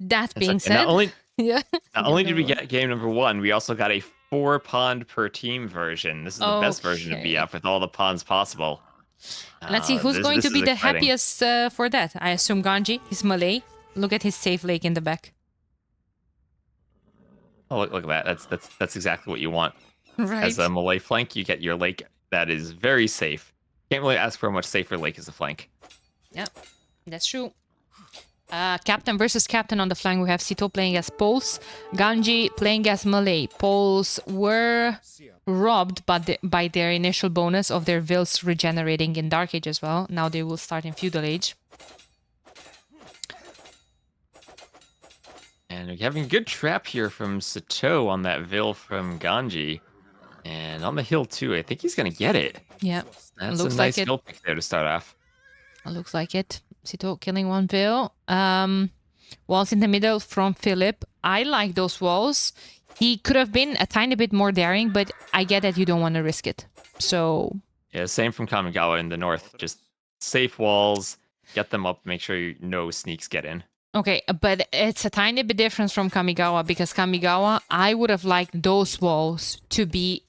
That That's being okay. Not said, only yeah. not only did we get game number 1, we also got a 4 pawn per team version. This is the best version of Okay. BF with all the pawns possible. Let's see who's This going to this be is the exciting. happiest for that. I assume Ganji. He's Malay. Look at his safe lake in the back. Oh, look at that. That's exactly what you want. As a Right. Malay flank, you get your lake that is very safe. Can't really ask for a much safer lake as a flank. Yep, that's true. Captain versus captain on the flank. We have Sito playing as Poles, Ganji playing as Malay. Poles were robbed by their initial bonus of their vills regenerating in Dark Age as well. Now they will start in Feudal Age. And we're having a good trap here from Sato on that Vil from Ganji. And on the hill too. I think he's gonna get it. Yeah, That's a looks like nice it. Vil pick there to start off. Looks like it. Sito killing one Vil. Walls in the middle from Philip. I like those walls. He could have been a tiny bit more daring, but I get that you don't want to risk it. So Yeah, same from Kamigawa in the north. Just safe walls, get them up, make sure no sneaks get in. okay, but it's a tiny bit different from Kamigawa because Kamigawa, I would have liked those walls to be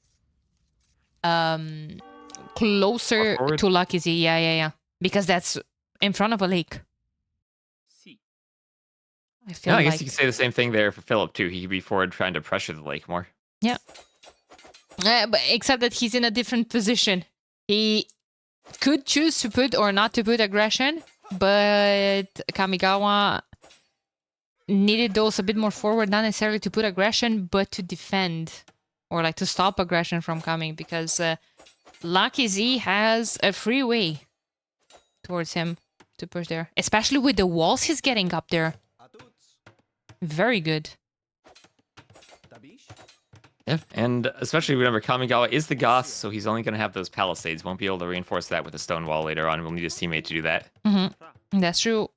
closer Forward. to Lucky Z. Yeah. Because that's in front of a lake. I feel No, I like guess you could say the same thing there for Philip too. He could be forward trying to pressure the lake more. yeah. But except that he's in a different position. He could choose to put or not to put aggression, but Kamigawa needed those a bit more forward, not necessarily to put aggression, but to defend or like to stop aggression from coming because Lucky Z has a free way towards him to push there, especially with the walls he's getting up there. Very good. Yeah, and especially remember Kamigawa is the Goth, so he's only going to have those palisades. Won't be able to reinforce that with a stone wall later on. We'll need his teammate to do that. That's true.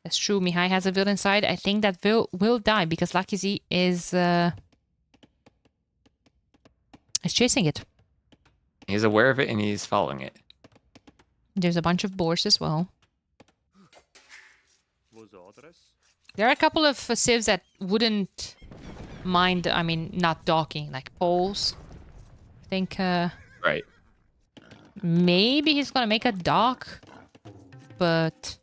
That's true. Mihai has a Vil inside. I think that Vil will die because Lucky Z is chasing it. He's aware of it and he's following it. There's a bunch of boars as well. There are a couple of civs that wouldn't mind, I mean, not docking, like poles. I think Right. maybe he's gonna make a dock, but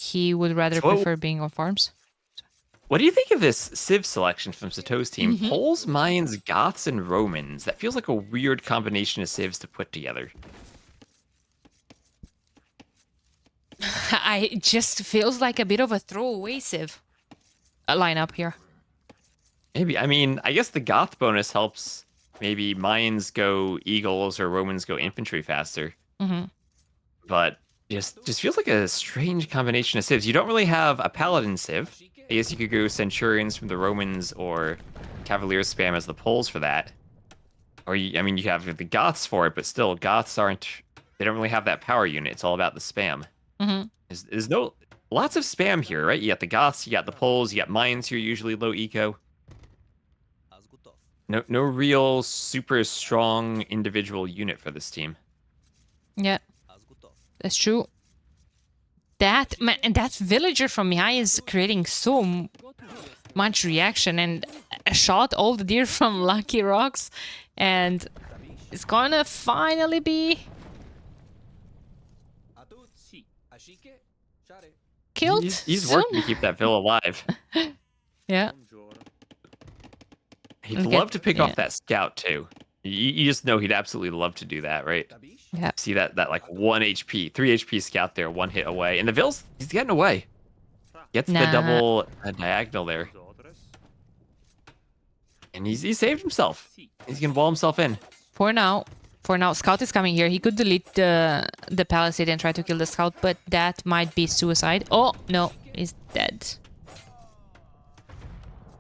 he would rather prefer being on farms. What do you think of this Civ selection from Sato's team? Poles, Mayans, Goths, and Romans. That feels like a weird combination of Civs to put together. It just feels like a bit of a throwaway civ lineup here. Maybe. I mean, I guess the Goth bonus helps maybe Mayans go Eagles or Romans go infantry faster. But just feels like a strange combination of civs. You don't really have a Paladin civ. I guess you could go Centurions from the Romans or Cavaliers spam as the poles for that. Or, I mean, you have the Goths for it, but still, Goths aren't... They don't really have that power unit. It's all about the spam. There's no... Lots of spam here, right? You got the Goths, you got the poles, you got Mayans who are usually low eco. No real super strong individual unit for this team. Yeah, that's true. That man, and that villager from Mihai is creating so much reaction and shot all the deer from Lucky Rocks, and it's gonna finally be killed. He's soon. working to keep that Vil alive. Yeah. He'd love to pick off that scout too. You just know he'd absolutely love to do that, right? Yeah. See that like 1 HP, 3 HP scout there, 1 hit away. And the Vil's, he's getting away. Gets the double diagonal there. And he saved himself. He's gonna wall himself in. For now, Scout is coming here. He could delete the palisade and try to kill the Scout, but that might be suicide. Oh, no, he's dead.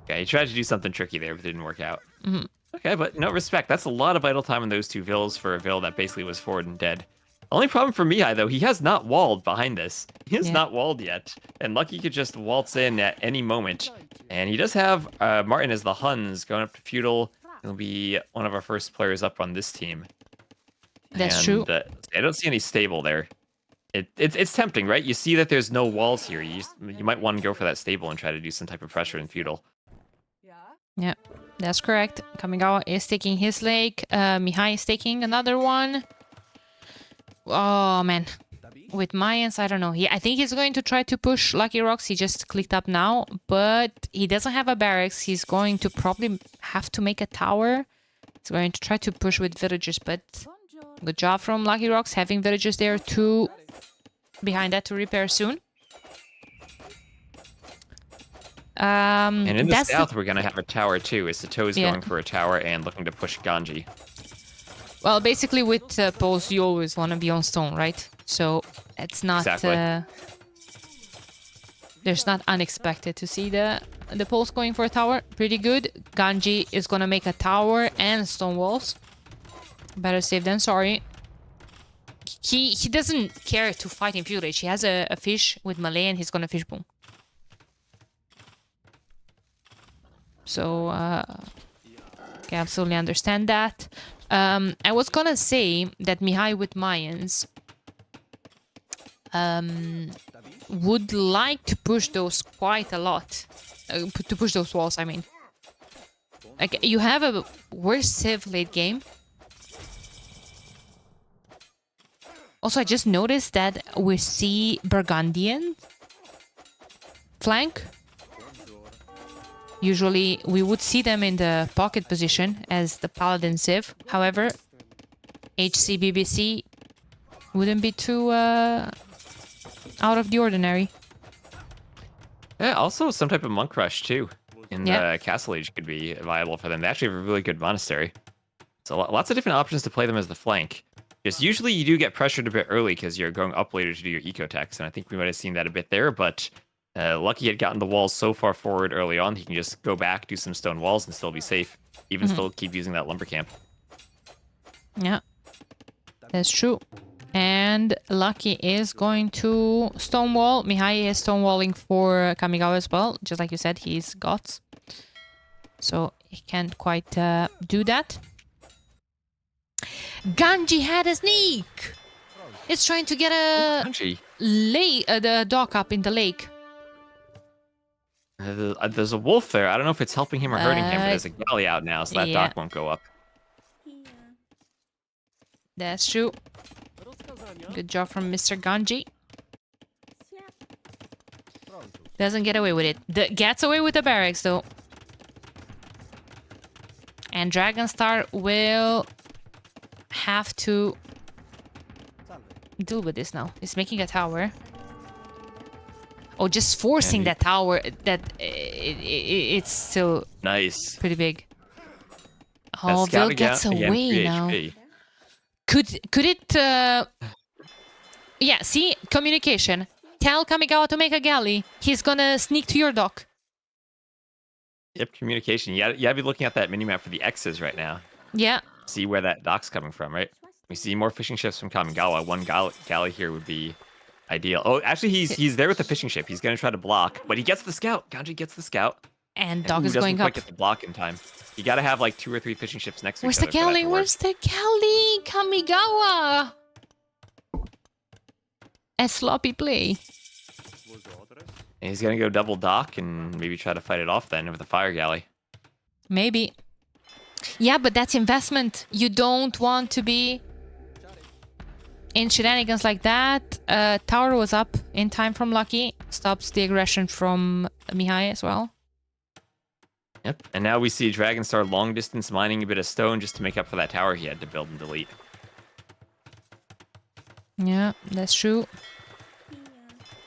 Okay, he tried to do something tricky there, but it didn't work out. Okay, but no, respect. That's a lot of idle time on those two Vils for a Vil that basically was forward and dead. Only problem for Mihai, though, he has not walled behind this. He has not walled yet. And Lucky could just waltz in at any moment. And he does have Martin as the Huns going up to Feudal. He'll be one of our first players up on this team. That's true. I don't see any stable there. It's tempting, right? You see that there's no walls here. You might want to go for that stable and try to do some type of pressure in feudal. Yeah, that's correct. Kamigawa is taking his lake. Mihai is taking another one. Oh, man. With Mayans, I don't know. I think he's going to try to push Lucky Rocks. He just clicked up now, but he doesn't have a barracks. He's going to probably have to make a tower. He's going to try to push with villagers, but good job from Lucky Rocks having villagers there too. Behind that to repair soon. And in the south, we're going to have a tower too. Is Sato's going for a tower and looking to push Ganji. Well, basically with poles, you always want to be on stone, right? So it's not... Exactly. There's not unexpected to see the poles going for a tower. Pretty good. Ganji is going to make a tower and stone walls. Better safe than sorry. He doesn't care to fight in Feudal Age. He has a fish with Malay and he's going to fish boom. So, okay, absolutely understand that. I was gonna say that Mihai with Mayans would like to push those quite a lot. To push those walls, I mean. Like, you have a worse civ late game. Also, I just noticed that we see Burgundian flank. Usually, we would see them in the pocket position as the Paladin Civ. However, HC BBC wouldn't be too out of the ordinary. Yeah, also some type of monk rush too in the Castle Age could be viable for them. They actually have a really good monastery. So lots of different options to play them as the flank. Just usually you do get pressured a bit early because you're going up later to do your eco techs, and I think we might have seen that a bit there, but Lucky had gotten the walls so far forward early on, he can just go back, do some stone walls, and still be safe. Even still keep using that lumber camp. Yeah, that's true. And Lucky is going to stonewall. Mihai is stonewalling for Kamigawa as well. Just like you said, he's gots. So he can't quite do that. Ganji had a sneak! It's trying to get a the dock up in the lake. There's a wolf there. I don't know if it's helping him or hurting him, but there's a galley out now, so that dock won't go up. That's true. Good job from Mr. Ganji. Doesn't get away with it. Gets away with the barracks, though. And Dragonstar will have to deal with this now. He's making a tower. Oh, just forcing that tower. It's still nice, pretty big. Oh, Vil gets away now. Could it? Yeah. See, communication. Tell Kamigawa to make a galley. He's gonna sneak to your dock. Yep, communication. You gotta be looking at that minimap for the X's right now. Yeah. See where that dock's coming from, right? We see more fishing ships from Kamigawa. One galley here would be ideal. Oh, actually, he's there with the fishing ship. He's gonna try to block, but he gets the scout. Ganji gets the scout. And dock is going up. Doesn't quite get the block in time. You gotta have like 2 or 3 fishing ships next to Where's each the galley? Where's the galley? Kamigawa! A sloppy play. And he's gonna go double dock and maybe try to fight it off then with a fire galley. Maybe. Yeah, but that's investment. You don't want to be in shenanigans like that. Tower was up in time from Lucky. Stops the aggression from Mihai as well. Yep, and now we see Dragonstar long distance mining a bit of stone just to make up for that tower he had to build and delete. Yeah, that's true.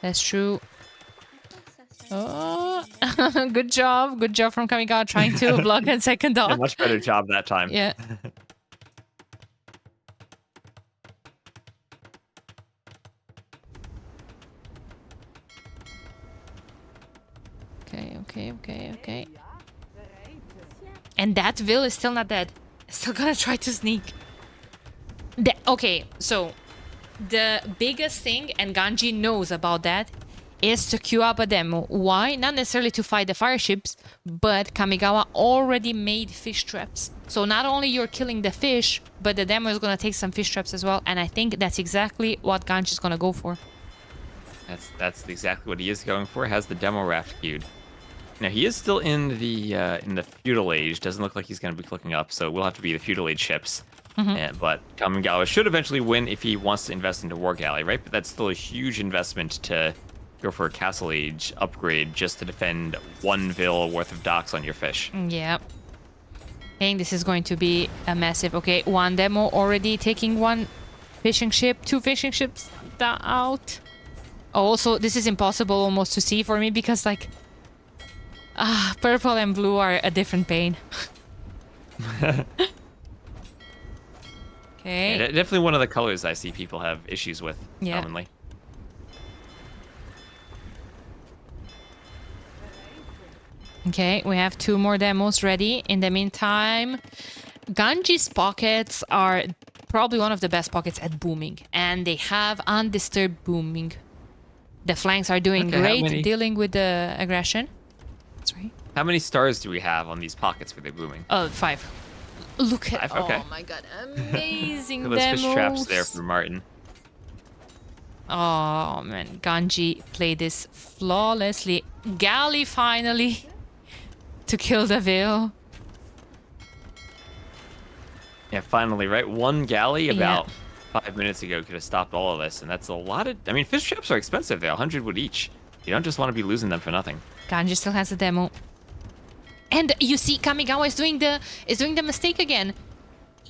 That's true. Oh, good job. Good job from Kamigawa trying to block and second dock. A much better job that time. Yeah. Okay. And that Vil is still not dead. Still gonna try to sneak. Okay, so the biggest thing, and Ganji knows about that, is to queue up a demo. Why? Not necessarily to fight the fire ships, but Kamigawa already made fish traps. So not only you're killing the fish, but the demo is going to take some fish traps as well. And I think that's exactly what Ganji is going to go for. That's exactly what he is going for. Has the demo raft queued. Now he is still in the feudal age. Doesn't look like he's going to be clicking up, so it will have to be the feudal age ships. But Kamigawa should eventually win if he wants to invest into War Galley, right? But that's still a huge investment to go for a Castle Age upgrade just to defend one Vil worth of docks on your fish. Yeah. I think this is going to be a massive... Okay, one demo already taking one fishing ship, two fishing ships out. Also, this is impossible almost to see for me because, like, purple and blue are a different pain. Okay. Yeah, definitely one of the colors I see people have issues with commonly. Okay, we have two more demos ready. In the meantime, Ganji's pockets are probably one of the best pockets at booming, and they have undisturbed booming. The flanks are doing great, dealing with the aggression. That's right. How many stars do we have on these pockets for the booming? 5. Look at... Okay. Oh my god, amazing Those demos. fish traps there for Martin. Oh man, Ganji played this flawlessly. Galley finally to kill the Vil. Yeah, finally, right? One galley about 5 minutes ago could have stopped all of this, and that's a lot of... I mean, fish traps are expensive. They're 100 wood each. You don't just want to be losing them for nothing. Ganji still has a demo. And you see, Kamigawa is doing the mistake again.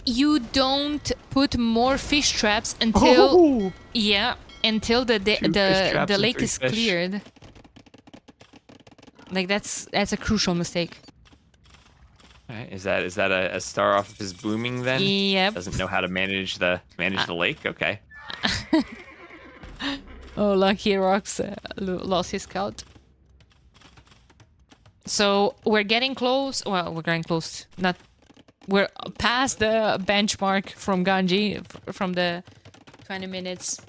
You don't put more fish traps until until the lake is cleared. Like that's a crucial mistake. All right, is that a star off of his booming then? Yep. Doesn't know how to manage the lake. Okay. Oh, Lucky Rocks lost his scout. So we're getting close. Well, we're getting close. We're past the benchmark from Ganji from the 20 minutes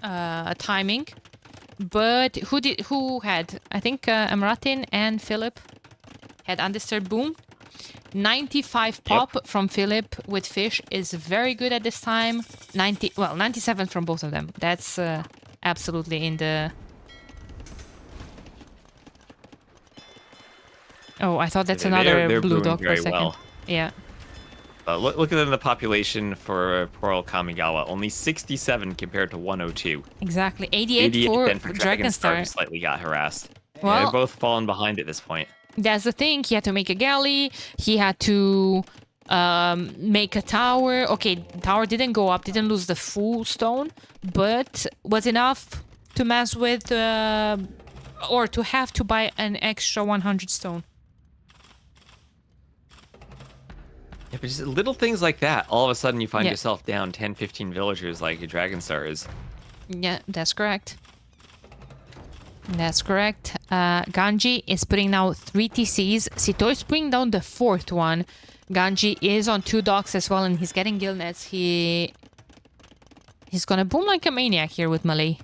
timing. But who had? I think Amratin and Philip had undisturbed boom. 95 pop from Philip with fish is very good at this time. 97 from both of them. That's absolutely in the... Oh, I thought that's another blue dog for a second. Well. Yeah. Look at the population for Pearl Kamigawa. Only 67 compared to 102. Exactly. 88 for Dragonstar. Slightly got harassed. Well, they're both falling behind at this point. That's the thing. He had to make a galley. He had to make a tower. Okay, tower didn't go up. Didn't lose the full stone. But was enough to mess with... or to have to buy an extra 100 stone. Yeah, but just little things like that, all of a sudden you find yourself down 10, 15 villagers like a Dragonstar is. Yeah, that's correct. That's correct. Ganji is putting now 3 TCs. Sito is putting down the 4th one. Ganji is on 2 docks as well, and he's getting gill nets. He's gonna boom like a maniac here with Malay.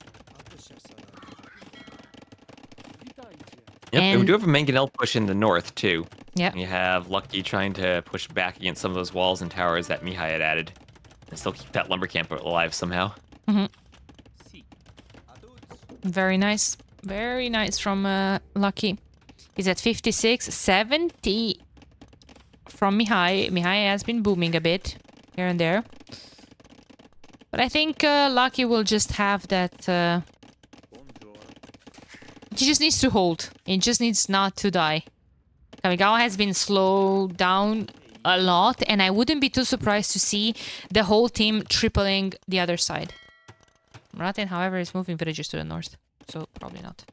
Yep, and we do have a Mangonel push in the north, too. Yeah. You have Lucky trying to push back against some of those walls and towers that Mihai had added. And still keep that lumber camp alive somehow. Mm-hmm. Very nice. Very nice from Lucky. He's at 56. 70 from Mihai. Mihai has been booming a bit here and there. But I think Lucky will just have that... He just needs to hold. He just needs not to die. Kamigawa has been slowed down a lot, and I wouldn't be too surprised to see the whole team tripling the other side. Raten, however, is moving villages to the north, so probably not.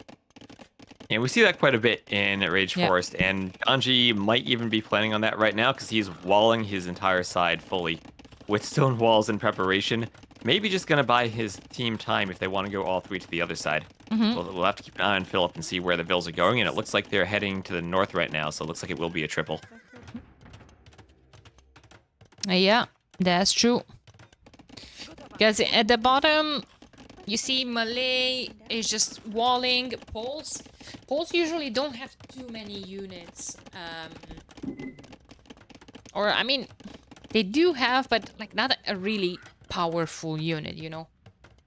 Yeah, we see that quite a bit in Rage Forest, and Ganji might even be planning on that right now because he's walling his entire side fully with stone walls in preparation. Maybe just going to buy his team time if they want to go all 3 to the other side. Mm-hmm. We'll have to keep an eye on Philip and see where the Vils are going, and it looks like they're heading to the north right now, so it looks like it will be a triple. Yeah, that's true. Because at the bottom, You see, Malay is just walling. Poles usually don't have too many units. Or, I mean, they do have, but like not a really powerful unit, you know?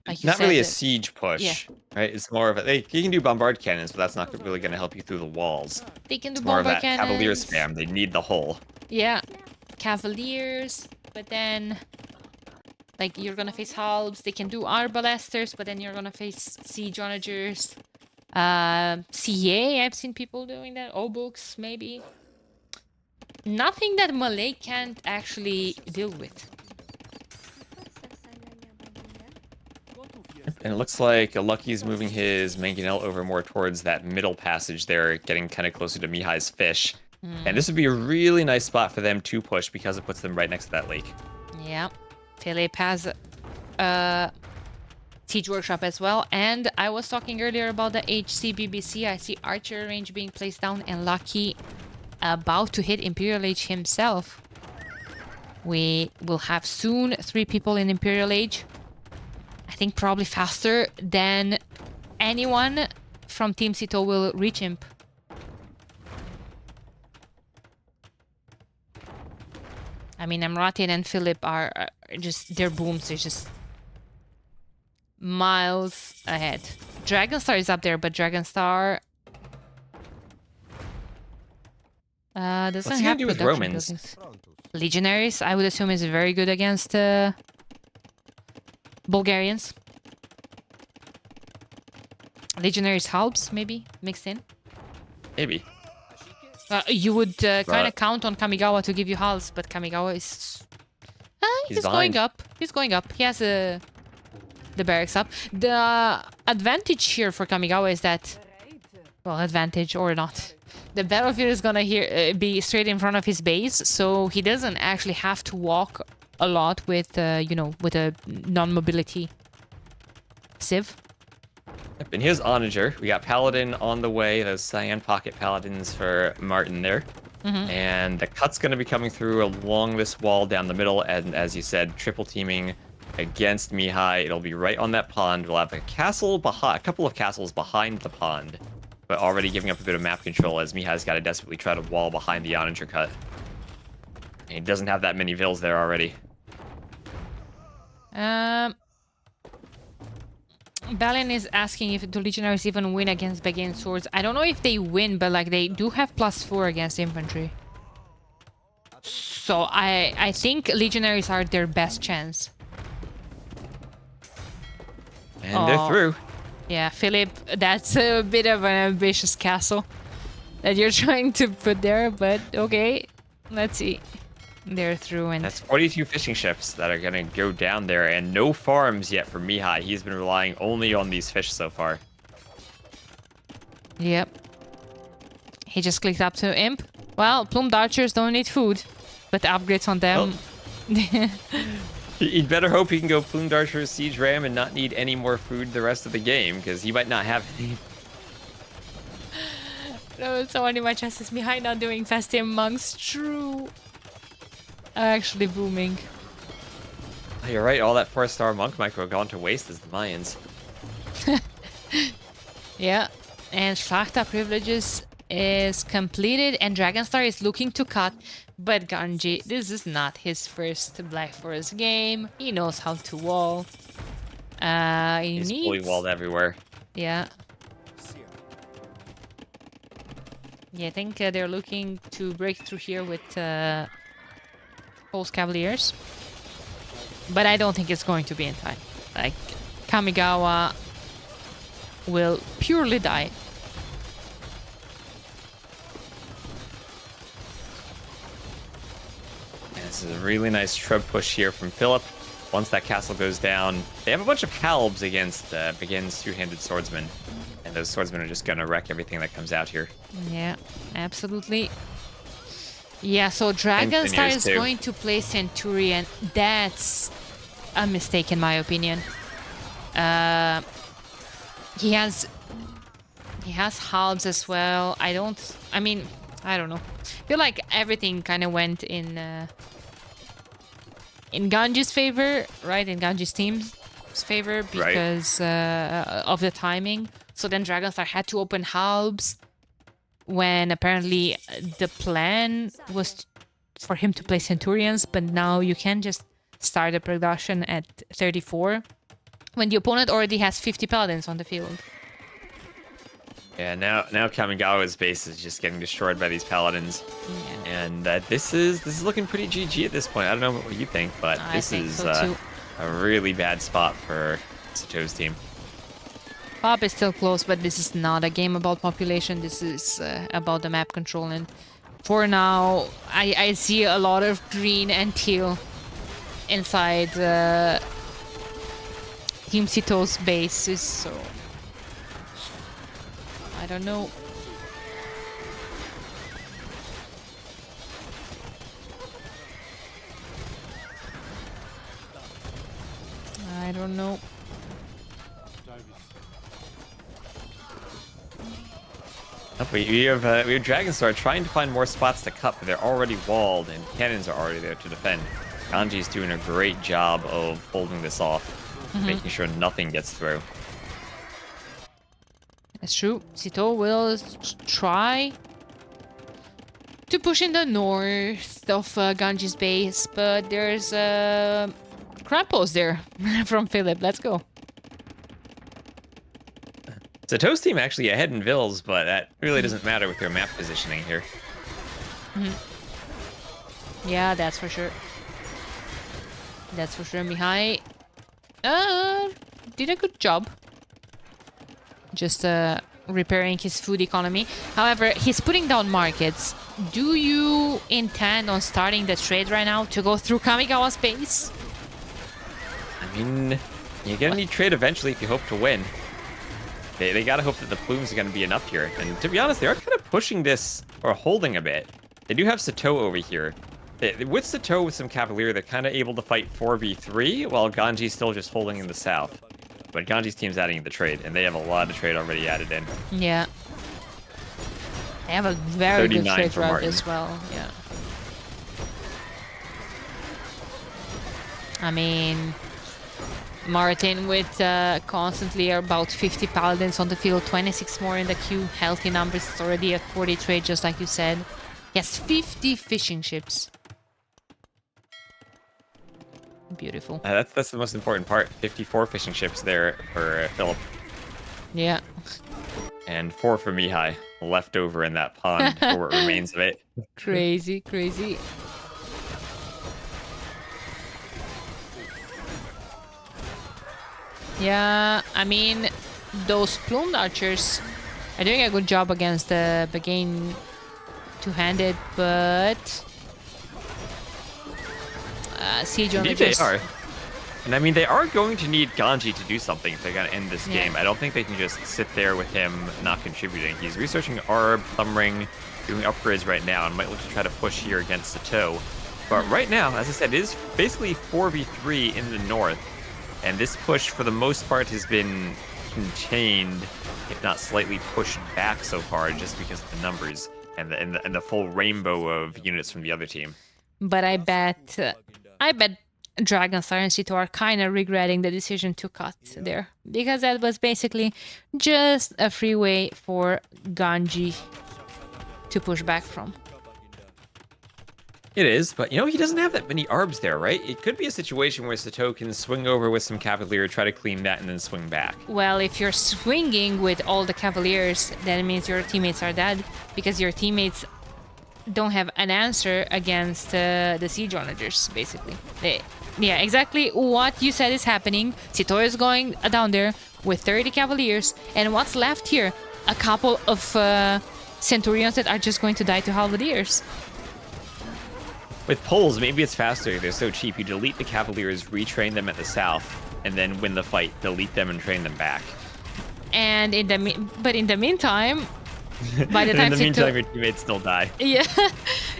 Like you Not really said, a siege yeah. push, right? It's more of a you can do bombard cannons, but that's not really going to help you through the walls. They can do It's more of bomber that cavalier cannons. spam. They need the hull. Yeah, Cavaliers, but then like you're gonna face halbs. They can do arbalesters, but then you're gonna face siege onagers. CA, I've seen people doing that. Obooks, maybe. Nothing that Malay can't actually deal with. And it looks like Lucky's moving his Mangonel over more towards that middle passage there, getting kind of closer to Mihai's fish. And this would be a really nice spot for them to push because it puts them right next to that lake. Yeah. Philip has Siege Workshop as well. And I was talking earlier about the HCBBC. I see Archer range being placed down and Lucky about to hit Imperial Age himself. We will have soon 3 people in Imperial Age. I think probably faster than anyone from Team Sito will reach Imp. I mean, Amratin and Philip are just, their booms are just miles ahead. Dragonstar is up there, but Dragonstar doesn't What's he have gonna do with production Romans? buildings. Legionaries, I would assume, is very good against Bulgarians. Legionaries halbs, maybe, mixed in. Maybe. You would kind of count on Kamigawa to give you halves, but Kamigawa is... he's going up. He's going up. He has the barracks up. The advantage here for Kamigawa is that... Well, advantage or not. The battlefield is gonna be straight in front of his base, so he doesn't actually have to walk a lot with, you know, with a non-mobility civ. Yep, and here's Onager. We got Paladin on the way. Those Cyan Pocket Paladins for Martin there. And the cut's going to be coming through along this wall down the middle. And as you said, triple teaming against Mihai. It'll be right on that pond. We'll have a castle behind, a couple of castles behind the pond, but already giving up a bit of map control as Mihai's got to desperately try to wall behind the Onager cut. And he doesn't have that many vills there already. Balin is asking if the Legionaries even win against Begin Swords. I don't know if they win, but like they do have +4 against infantry. So I think Legionaries are their best chance. And they're through. Yeah, Philip, that's a bit of an ambitious castle that you're trying to put there, but okay. Let's see. They're through, and that's 42 fishing ships that are going to go down there, and no farms yet for Mihai. He's been relying only on these fish so far. Yep. He just clicked up to Imp. Well, plumed archers don't need food, but the upgrades on them... Oh. You'd better hope he can go plumed archer, siege ram, and not need any more food the rest of the game, because he might not have any. No, someone in my chat says Mihai not doing Fastian monks. True. Actually booming. Oh, you're right, all that 4-star monk micro gone to waste as the Mayans. Yeah, and Schlachta privileges is completed, and Dragonstar is looking to cut, but Ganji, this is not his first Black Forest game. He knows how to wall. He's fully walled everywhere. Yeah. Yeah, I think they're looking to break through here with Pulse Cavaliers. But I don't think it's going to be in time. Like, Kamigawa will purely die. And this is a really nice shrub push here from Philip. Once that castle goes down, they have a bunch of halbs against Begin's two-handed swordsmen. And those swordsmen are just going to wreck everything that comes out here. Yeah, absolutely. Yeah, so Dragonstar is going to play Centurion. That's a mistake in my opinion. He has halbs as well. I don't know. I feel like everything kind of went in Ganji's favor, right? In Ganji's teams. favor because of the timing. So then Dragonstar had to open halbs when apparently the plan was for him to play Centurions, but now you can just start the production at 34 when the opponent already has 50 Paladins on the field. Yeah, now Kamigawa's base is just getting destroyed by these Paladins. Yeah. And this is looking pretty GG at this point. I don't know what you think, but this is a really bad spot for Sato's team. Pop is still close, but this is not a game about population. This is about the map control. And for now, I see a lot of green and teal inside Team Sito's bases, so I don't know. I don't know. We have Dragonstar trying to find more spots to cut, but they're already walled and cannons are already there to defend. Ganji's doing a great job of holding this off, making sure nothing gets through. That's true. Sito will try to push in the north of Ganji's base, but there's Krampus there from Philip. Let's go. Sato's team actually ahead in Vils, but that really doesn't matter with their map positioning here. Yeah, that's for sure. That's for sure. Mihai did a good job. Just repairing his food economy. However, he's putting down markets. Do you intend on starting the trade right now to go through Kamigawa's base? I mean, you're gonna need trade eventually if you hope to win. They gotta hope that the plumes are gonna be enough here. And to be honest, they are kind of pushing this, or holding a bit. They do have Sato over here. With Sato with some Cavalier, they're kind of able to fight 4v3, while Ganji's still just holding in the south. But Ganji's team's adding the trade, and they have a lot of trade already added in. Yeah. They have a very good trade route as well, yeah. I mean, Martin with constantly about 50 Paladins on the field, 26 more in the queue, healthy numbers, it's already at 40 trade, just like you said. He has 50 fishing ships. Beautiful. That's the most important part. 54 fishing ships there for Philip. Yeah. And 4 for Mihai, left over in that pond, or what remains of it. Crazy, crazy. Yeah, I mean, those plumed archers are doing a good job against the Bagain two-handed, but siege onagers. Indeed they are. And I mean, they are going to need Ganji to do something if they're going to end this game. I don't think they can just sit there with him not contributing. He's researching Arb, Thumbring, doing upgrades right now, and might look to try to push here against Sato. But right now, as I said, it is basically 4v3 in the north. And this push, for the most part, has been contained, if not slightly pushed back so far, just because of the numbers and the full rainbow of units from the other team. But I bet Dragonstar and Sito are kind of regretting the decision to cut there, because that was basically just a free way for Ganji to push back from. It is, but, you know, he doesn't have that many Arbs there, right? It could be a situation where Sato can swing over with some Cavalier, try to clean that, and then swing back. Well, if you're swinging with all the Cavaliers, that means your teammates are dead, because your teammates don't have an answer against the Siege Onagers, basically. Yeah, exactly what you said is happening. Sito is going down there with 30 Cavaliers, and what's left here? A couple of Centurions that are just going to die to Halberdiers. With poles, maybe it's faster. They're so cheap. You delete the Cavaliers, retrain them at the south, and then win the fight. Delete them and train them back. And in the meantime, by the time your teammates still die. Yeah,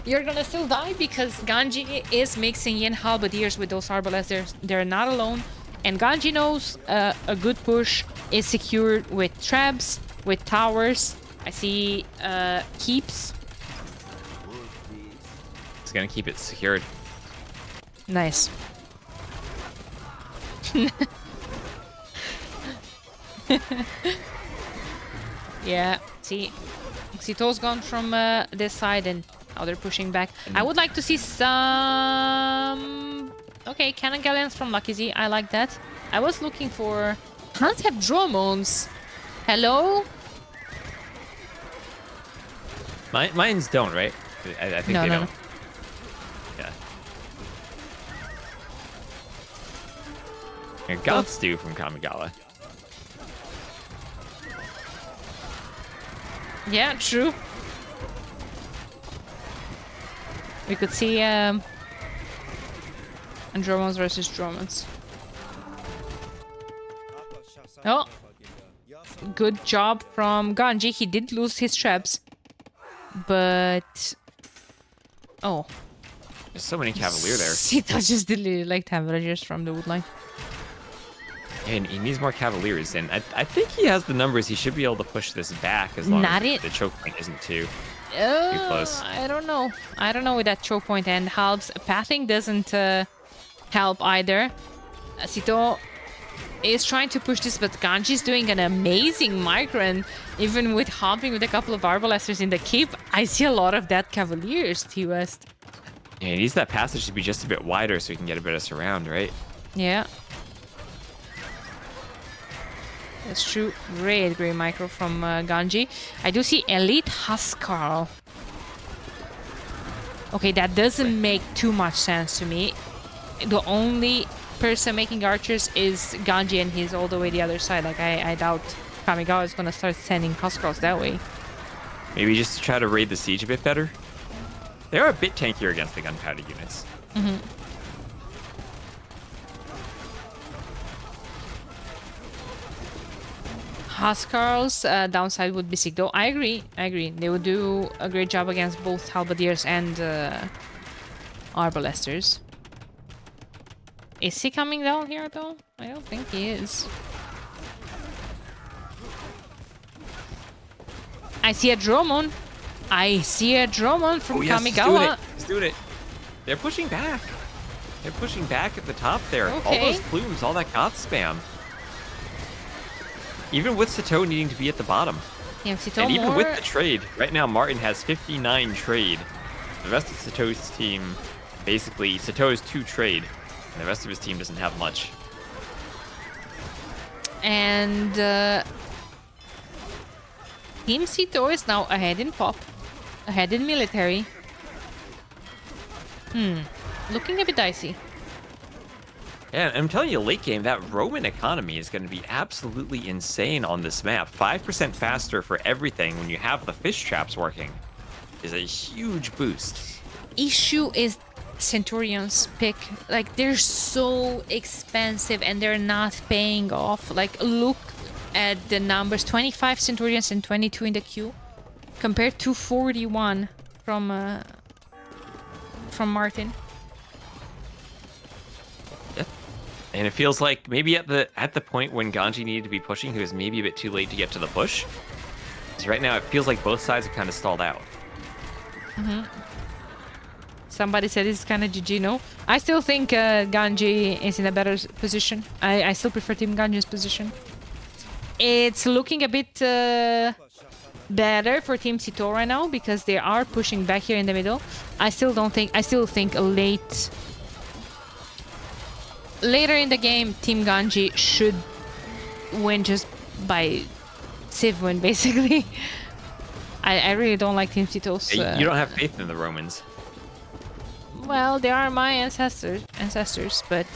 you're gonna still die because Ganji is mixing in Halberdiers with those Arbalests. They're not alone, and Ganji knows a good push is secured with traps, with towers. I see keeps. Gonna keep it secured. Nice. Yeah, see, Xito's gone from this side and now they're pushing back. I would like to see some... Okay, cannon galleons from Lucky Z. I like that. I was looking for... Can't have drones. Hello? Mines don't, right? I think No, they no, don't. no. Yeah. Your gods do from Kamigawa. Yeah, true. We could see Andromons versus Dromons. Oh, good job from Ganji. He did lose his traps, but oh, There's so many Cavalier there. Sita just deleted like 10 villagers from the woodline. And he needs more Cavaliers, and I think he has the numbers. He should be able to push this back as long as the choke point isn't too close. I don't know. I don't know with that choke point, and Halb's pathing doesn't help either. Sito is trying to push this, but Ganji's doing an amazing micro, and even with hopping with a couple of Arbalesters in the keep, I see a lot of that Cavaliers, T-West. Yeah, he needs that passage to be just a bit wider so he can get a bit of surround, right? Yeah. That's true. Great micro from Ganji. I do see Elite Huskarl. Okay, that doesn't make too much sense to me. The only person making archers is Ganji, and he's all the way the other side. Like, I doubt Kamigawa is gonna start sending Huskarls that way. Maybe just to try to raid the siege a bit better. They are a bit tankier against the gunpowder units. Mm-hmm. Huskarl's downside would be sick, though. I agree. They would do a great job against both Halberdiers and Arbalesters. Is he coming down here, though? I don't think he is. I see a Dromon. From Kamigawa. He's doing it. They're pushing back. They're pushing back at the top there. Okay. All those plumes, all that God spam. Even with Sito needing to be at the bottom. Yeah, Sito and even more... with the trade, right now Martin has 59 trade. The rest of Sito's team, basically, Sito has 2 trade, and the rest of his team doesn't have much. And Team Sito is now ahead in pop, ahead in military. Looking a bit dicey. Yeah, I'm telling you, late game, that Roman economy is going to be absolutely insane on this map. 5% faster for everything when you have the fish traps working is a huge boost. Issue is Centurions pick. Like, they're so expensive and they're not paying off. Like, look at the numbers. 25 Centurions and 22 in the queue compared to 41 from Martin. And it feels like maybe at the point when Ganji needed to be pushing, he was maybe a bit too late to get to the push. Because right now it feels like both sides are kind of stalled out. Somebody said it's kind of GG, no? I still think Ganji is in a better position. I still prefer Team Ganji's position. It's looking a bit better for Team Sito right now because they are pushing back here in the middle. I still think later in the game, Team Ganji should win just by civ win, basically. I really don't like Team Sito's... You don't have faith in the Romans. Well, they are my ancestors, but...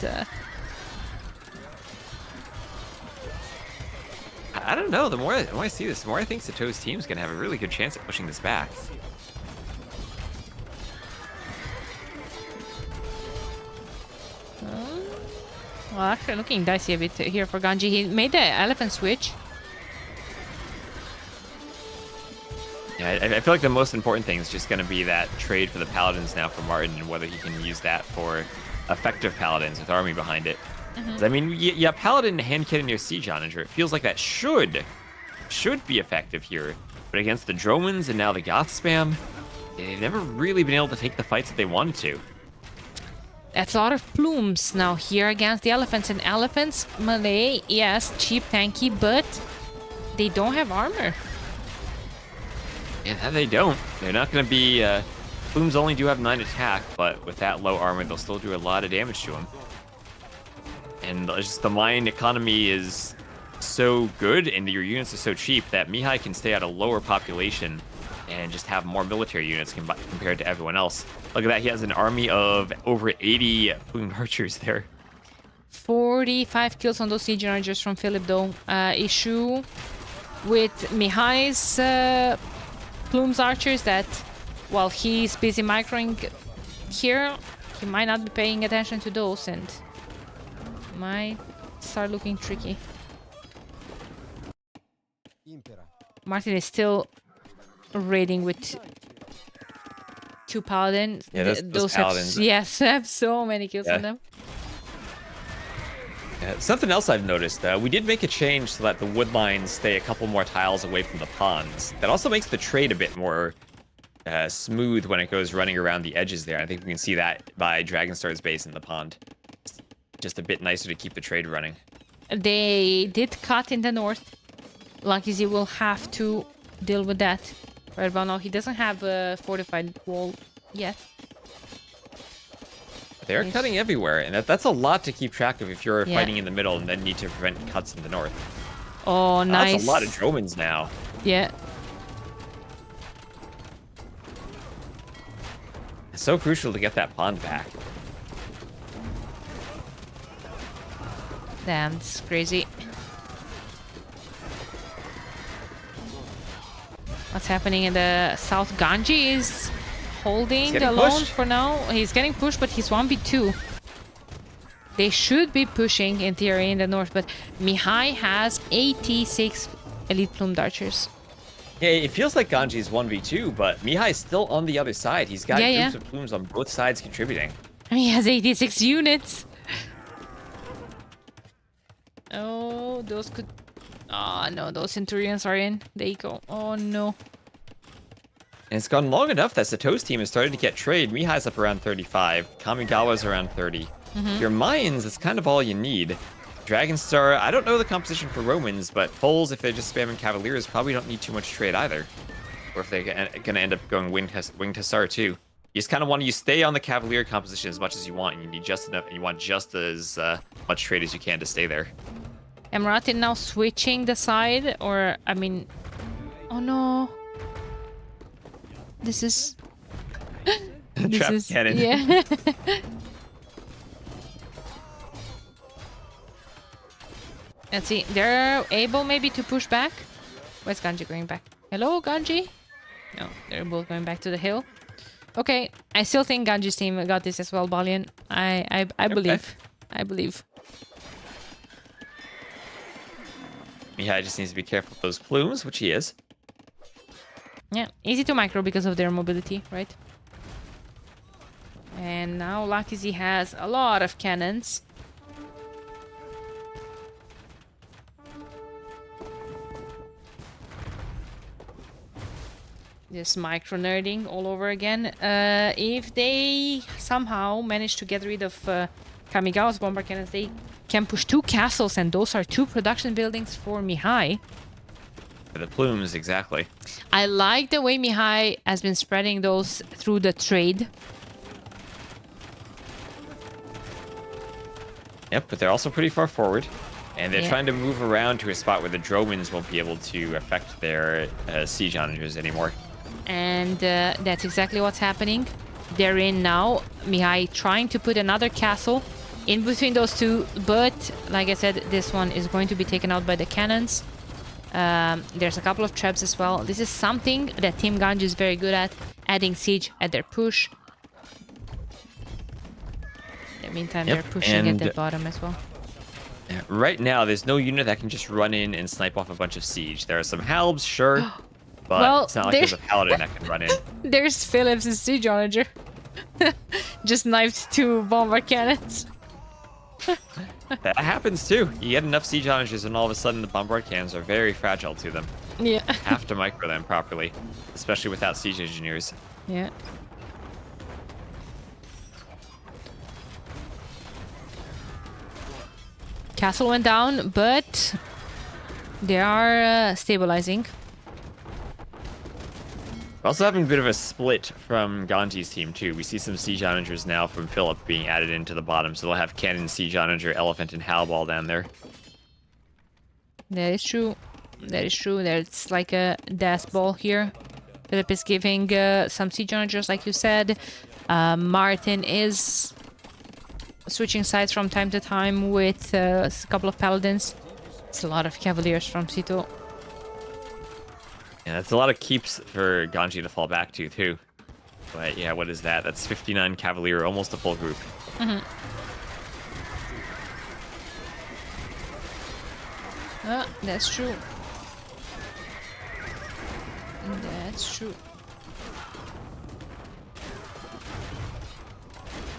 I don't know. The more I see this, the more I think Sito's team is going to have a really good chance at pushing this back. Well, actually looking dicey a bit here for Ganji. He made the elephant switch. Yeah, I feel like the most important thing is just going to be that trade for the Paladins now for Martin and whether he can use that for effective Paladins with army behind it. I mean, yeah, Paladin hand cannon your Siege Onager. It feels like that should be effective here. But against the Dromans and now the Goth spam, they've never really been able to take the fights that they wanted to. That's a lot of plumes now here against the elephants. And elephants, melee, yes, cheap, tanky, but they don't have armor. Yeah, they don't. They're not going to be... plumes only do have 9 attack, but with that low armor, they'll still do a lot of damage to them. And just the mine economy is so good, and your units are so cheap that Mihai can stay at a lower population and just have more military units compared to everyone else. Look at that, he has an army of over 80 plumed archers there. 45 kills on those siege archers from Philip, though. Issue with Mihai's plumes archers that while he's busy microing here, he might not be paying attention to those and might start looking tricky. Martin is still raiding with 2 paladins. Yeah, those paladins. Have so many kills on them. Something else I've noticed, we did make a change so that the wood lines stay a couple more tiles away from the ponds. That also makes the trade a bit more smooth when it goes running around the edges there. I think we can see that by Dragonstar's base in the pond. It's just a bit nicer to keep the trade running. They did cut in the north. Lucky Z will have to deal with that. Right about now, he doesn't have a fortified wall yet. They're cutting everywhere, and that's a lot to keep track of if you're fighting in the middle and then need to prevent cuts in the north. Oh, nice. That's a lot of Dromans now. Yeah. It's so crucial to get that pond back. Damn, this is crazy. What's happening in the south? Ganji is holding alone for now. He's getting pushed, but he's 1v2. They should be pushing in theory in the north, but Mihai has 86 elite plumed archers. Yeah, it feels like Ganji's 1v2, but Mihai's still on the other side. He's got groups of plumes on both sides contributing. And he has 86 units. Oh, those could... Oh, no, those Centurions are in. There you go. Oh, no. And it's gone long enough that Sato's team has started to get trade. Mihai's up around 35. Kamigawa's around 30. Your mines, that's kind of all you need. Dragonstar, I don't know the composition for Romans, but Poles, if they're just spamming Cavaliers, probably don't need too much trade either. Or if they're going to end up going Winged Hussar too. You just kind of want to stay on the Cavalier composition as much as you want, and you need just enough, and you want just as much trade as you can to stay there. Emiratin now switching the side, or, I mean... Oh no. This is... Trap cannon. Yeah. Let's see. They're able maybe to push back. Where's Ganji going back? Hello, Ganji? No, they're both going back to the hill. Okay, I still think Ganji's team got this as well, Balian. I believe. I believe. Mihai just needs to be careful of those plumes, which he is. Yeah, easy to micro because of their mobility, right? And now Lucky Z has a lot of cannons. Just micro nerding all over again. If they somehow manage to get rid of Kamigawa's bomber cannons, they can push 2 castles, and those are 2 production buildings for Mihai. For the plumes, exactly. I like the way Mihai has been spreading those through the trade. Yep, but they're also pretty far forward. And they're trying to move around to a spot where the Dromans won't be able to affect their siege onagers anymore. And that's exactly what's happening. They're in now. Mihai trying to put another castle in between those 2. But, like I said, this one is going to be taken out by the cannons. There's a couple of traps as well. This is something that Team Ganji is very good at. Adding siege at their push. In the meantime, they're pushing at the bottom as well. Right now, there's no unit that can just run in and snipe off a bunch of siege. There are some halbs, sure, but it's not like there's a paladin that can run in. There's Phillips' siege onager. Just knifed 2 bomber cannons. That happens too. You get enough siege onagers and all of a sudden the bombard cannons are very fragile to them. Yeah. Have to micro them properly, especially without siege engineers. Yeah. Castle went down, but they are stabilizing. We're also having a bit of a split from Ganji's team, too. We see some Siege Onagers now from Philip being added into the bottom, so they'll have Cannon, Siege Onager, Elephant, and Howlball down there. That is true. That is true. There's like a death ball here. Philip is giving some Siege Onagers, like you said. Martin is switching sides from time to time with a couple of Paladins. It's a lot of Cavaliers from Sito. Yeah, that's a lot of keeps for Ganji to fall back to, too. But yeah, what is that? That's 59 Cavalier, almost a full group. That's true. That's true.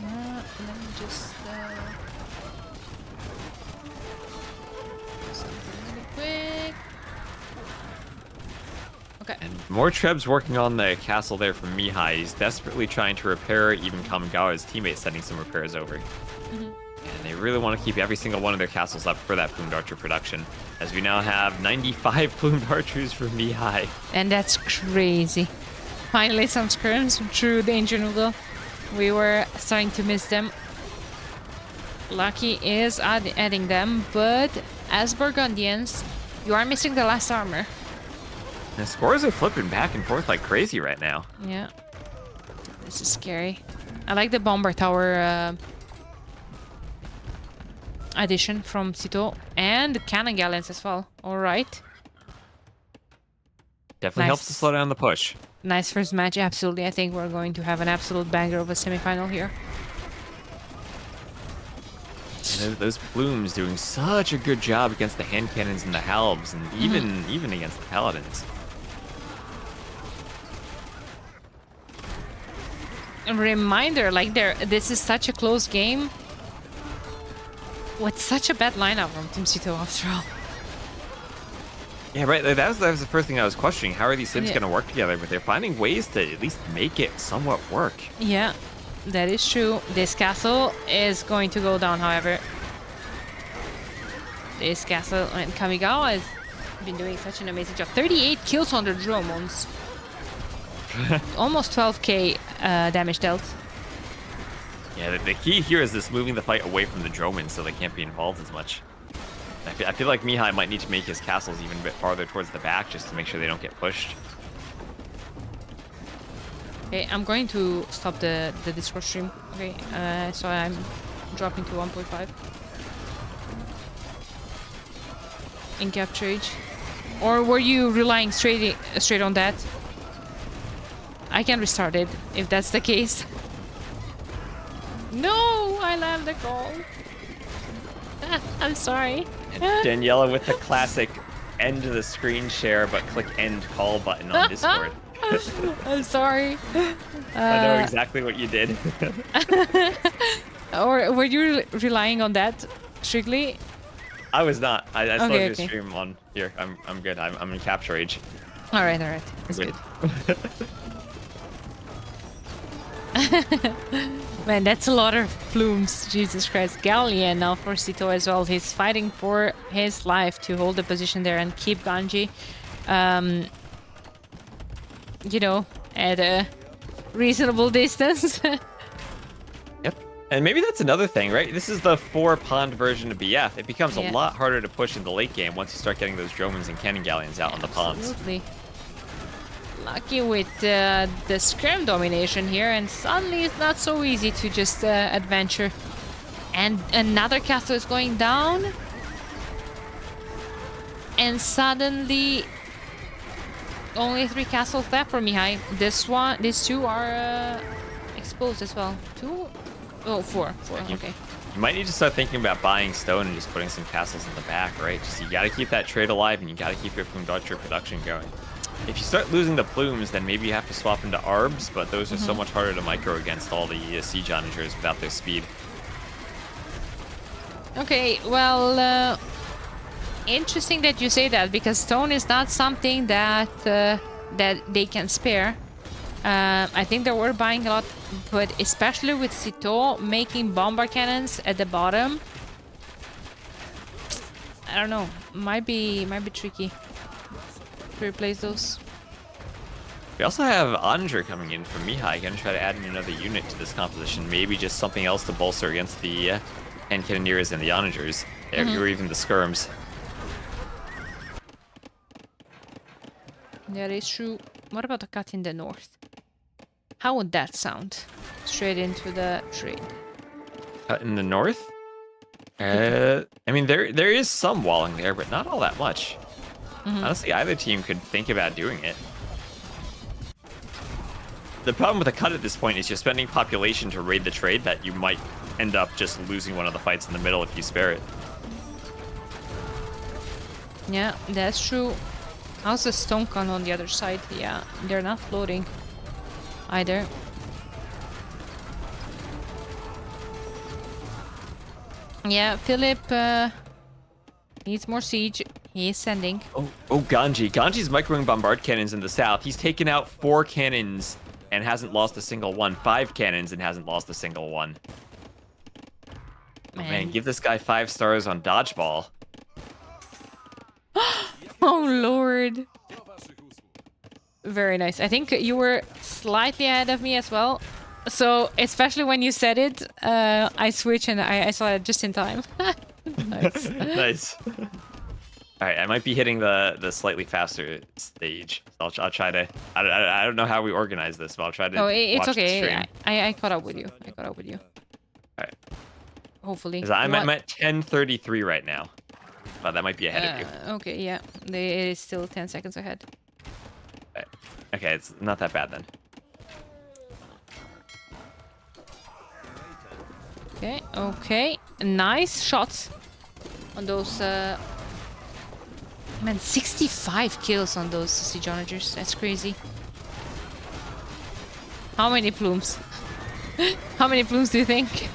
Let me just something really quick. Okay. And more Trebs working on the castle there from Mihai. He's desperately trying to repair, even Kamigawa's teammate sending some repairs over. And they really want to keep every single one of their castles up for that Plumed Archer production. As we now have 95 Plumed Archers from Mihai. And that's crazy. Finally some skirms through Danger Noodle. We were starting to miss them. Lucky is adding them, but as Burgundians, you are missing the last armor. The scores are flipping back and forth like crazy right now. Yeah. This is scary. I like the Bomber Tower addition from Sito and the Cannon Galleons as well. Alright. Definitely helps to slow down the push. Nice first match, absolutely. I think we're going to have an absolute banger of a semifinal here. And those Plumes doing such a good job against the hand cannons and the halbs, and even against the paladins. A reminder, like this is such a close game with such a bad lineup from Team Sito after all. Yeah, right. That was the first thing I was questioning. How are these sims going to work together? But they're finding ways to at least make it somewhat work. Yeah, that is true. This castle is going to go down, however. This castle and Kamigawa has been doing such an amazing job. 38 kills on the drones. Almost 12k damage dealt. Yeah, the key here is this moving the fight away from the Dromans so they can't be involved as much. I feel like Mihai might need to make his castles even a bit farther towards the back just to make sure they don't get pushed. Okay, I'm going to stop the Discord stream. Okay, so I'm dropping to 1.5. In capture age. Or were you relying straight on that? I can restart it if that's the case. No, I love the goal. I'm sorry. Daniela with the classic end of the screen share but click end call button on Discord. I'm sorry. I know exactly what you did. Or were you relying on that strictly? I was not. I still Okay, have your stream on here. I'm good. I'm in capture age. All right. That's good. Man, that's a lot of plumes. Jesus Christ. Galleon now for Sito as well. He's fighting for his life to hold the position there and keep Ganji, you know, at a reasonable distance. Yep. And maybe that's another thing, right? This is the 4-pond version of BF. It becomes a lot harder to push in the late game once you start getting those Dromans and Cannon Galleons out on the ponds. Absolutely. Lucky with the scrim domination here, and suddenly it's not so easy to just adventure. And another castle is going down. And suddenly only 3 castles left for Mihai. These 2 are exposed as well. 2? Oh, 4. Okay. You might need to start thinking about buying stone and just putting some castles in the back, right? Just you gotta keep that trade alive and you gotta keep your Plumed Archer production going. If you start losing the plumes, then maybe you have to swap into arbs, but those are so much harder to micro against all the siege onagers without their speed. Okay, well, interesting that you say that, because stone is not something that that they can spare. I think they were buying a lot, but especially with Sito making bomber cannons at the bottom, I don't know. Might be tricky to replace those. We also have Onager coming in from Mihai, gonna try to add in another unit to this composition. Maybe just something else to bolster against the hand cannoneers and the Onagers, or even the skirms. That is true. What about a cut in the north? How would that sound? Straight into the trade. Cut in the north? I mean, there is some walling there, but not all that much. Honestly, either team could think about doing it. The problem with a cut at this point is you're spending population to raid the trade that you might end up just losing one of the fights in the middle if you spare it. Yeah, that's true. How's the stone con on the other side? Yeah, they're not floating either. Yeah, Philip needs more siege. He is sending. Oh, Ganji. Ganji's microwing bombard cannons in the south. He's taken out 4 cannons and hasn't lost a single one. 5 cannons and hasn't lost a single one. Man, Man, give this guy 5 stars on dodgeball. Oh, Lord. Very nice. I think you were slightly ahead of me as well. So, especially when you said it, I switched and I saw it just in time. Nice. Nice. All right, I might be hitting the slightly faster stage. I'll try to. I don't know how we organize this, but I'll try to. Oh, it's watch the okay. stream. I caught up with you. All right. Hopefully. I'm at 10:33 right now. But that might be ahead of you. Okay, yeah. It is still 10 seconds ahead. Okay, it's not that bad then. Okay. Nice shots on those. Man, 65 kills on those siege onagers. That's crazy. How many plumes? How many plumes do you think?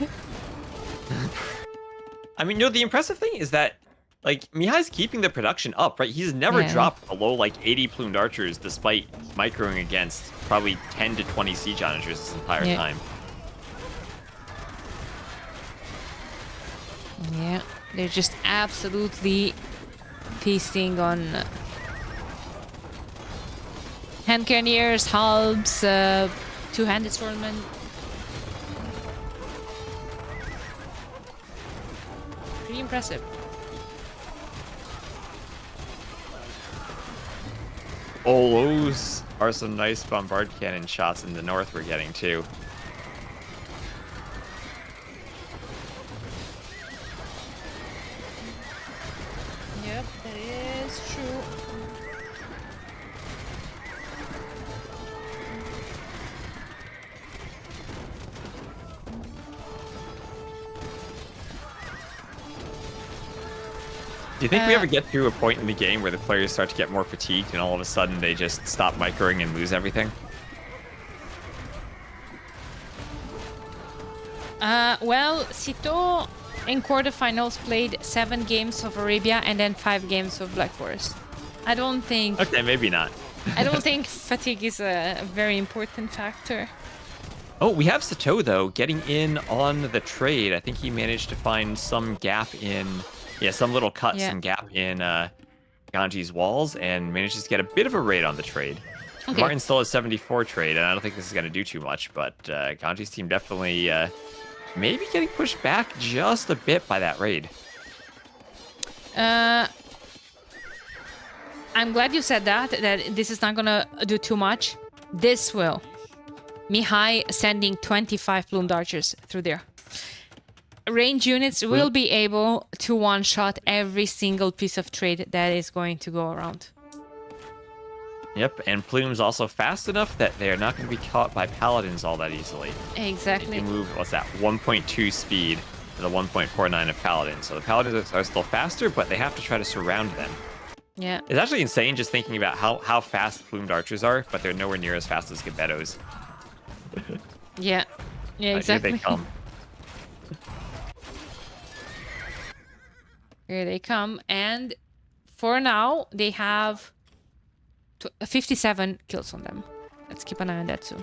I mean, the impressive thing is that, like, Mihai's keeping the production up, right? He's never dropped below, like, 80 plumed archers, despite microing against probably 10 to 20 siege onagers this entire time. Yeah, they're just absolutely feasting on hand cannoneers, halbs, two-handed swordmen. Pretty impressive. Oh, those are some nice bombard cannon shots in the north we're getting too. Yep, that is true. Do you think we ever get to a point in the game where the players start to get more fatigued and all of a sudden they just stop microing and lose everything? Well, Sito in quarterfinals played 7 games of Arabia and then 5 games of Black Forest. I don't think... Okay, maybe not. I don't think fatigue is a very important factor. Oh, we have Sato, though, getting in on the trade. I think he managed to find some gap in... Yeah, some little cut, some gap in Ganji's walls, and manages to get a bit of a raid on the trade. Okay. Martin still has 74 trade, and I don't think this is going to do too much, but Ganji's team definitely maybe getting pushed back just a bit by that raid. I'm glad you said that this is not going to do too much. This will. Mihai sending 25 plumed archers through there. Range units will be able to one-shot every single piece of trade that is going to go around. Yep, and Plume's also fast enough that they're not going to be caught by paladins all that easily. Exactly. They can move, what's that, 1.2 speed to the 1.49 of paladins. So the paladins are still faster, but they have to try to surround them. Yeah. It's actually insane just thinking about how fast plumed archers are, but they're nowhere near as fast as Gebettos. Yeah. Yeah, exactly. Here they come. Here they come, and for now, they have 57 kills on them. Let's keep an eye on that too.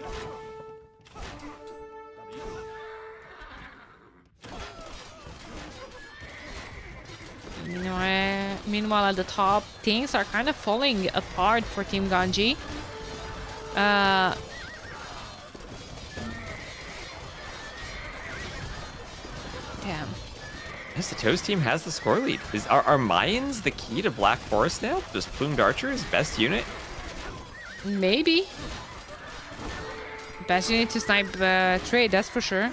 Meanwhile, at the top, things are kind of falling apart for Team Ganji. Damn. Yes, the Toast team has the score lead. Are Mayans the key to Black Forest now? Those plumed archers, best unit? Maybe. Best unit to snipe trade, that's for sure.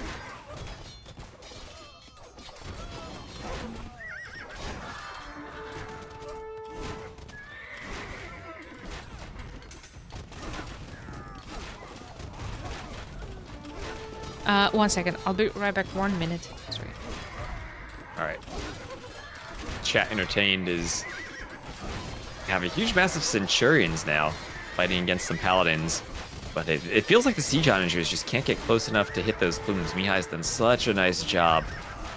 One second. I'll be right back. 1 minute. Sorry. All right. Chat Entertained is have a huge mass of Centurions now fighting against some Paladins. But it feels like the Siege Onagers just can't get close enough to hit those plumes. Mihai's done such a nice job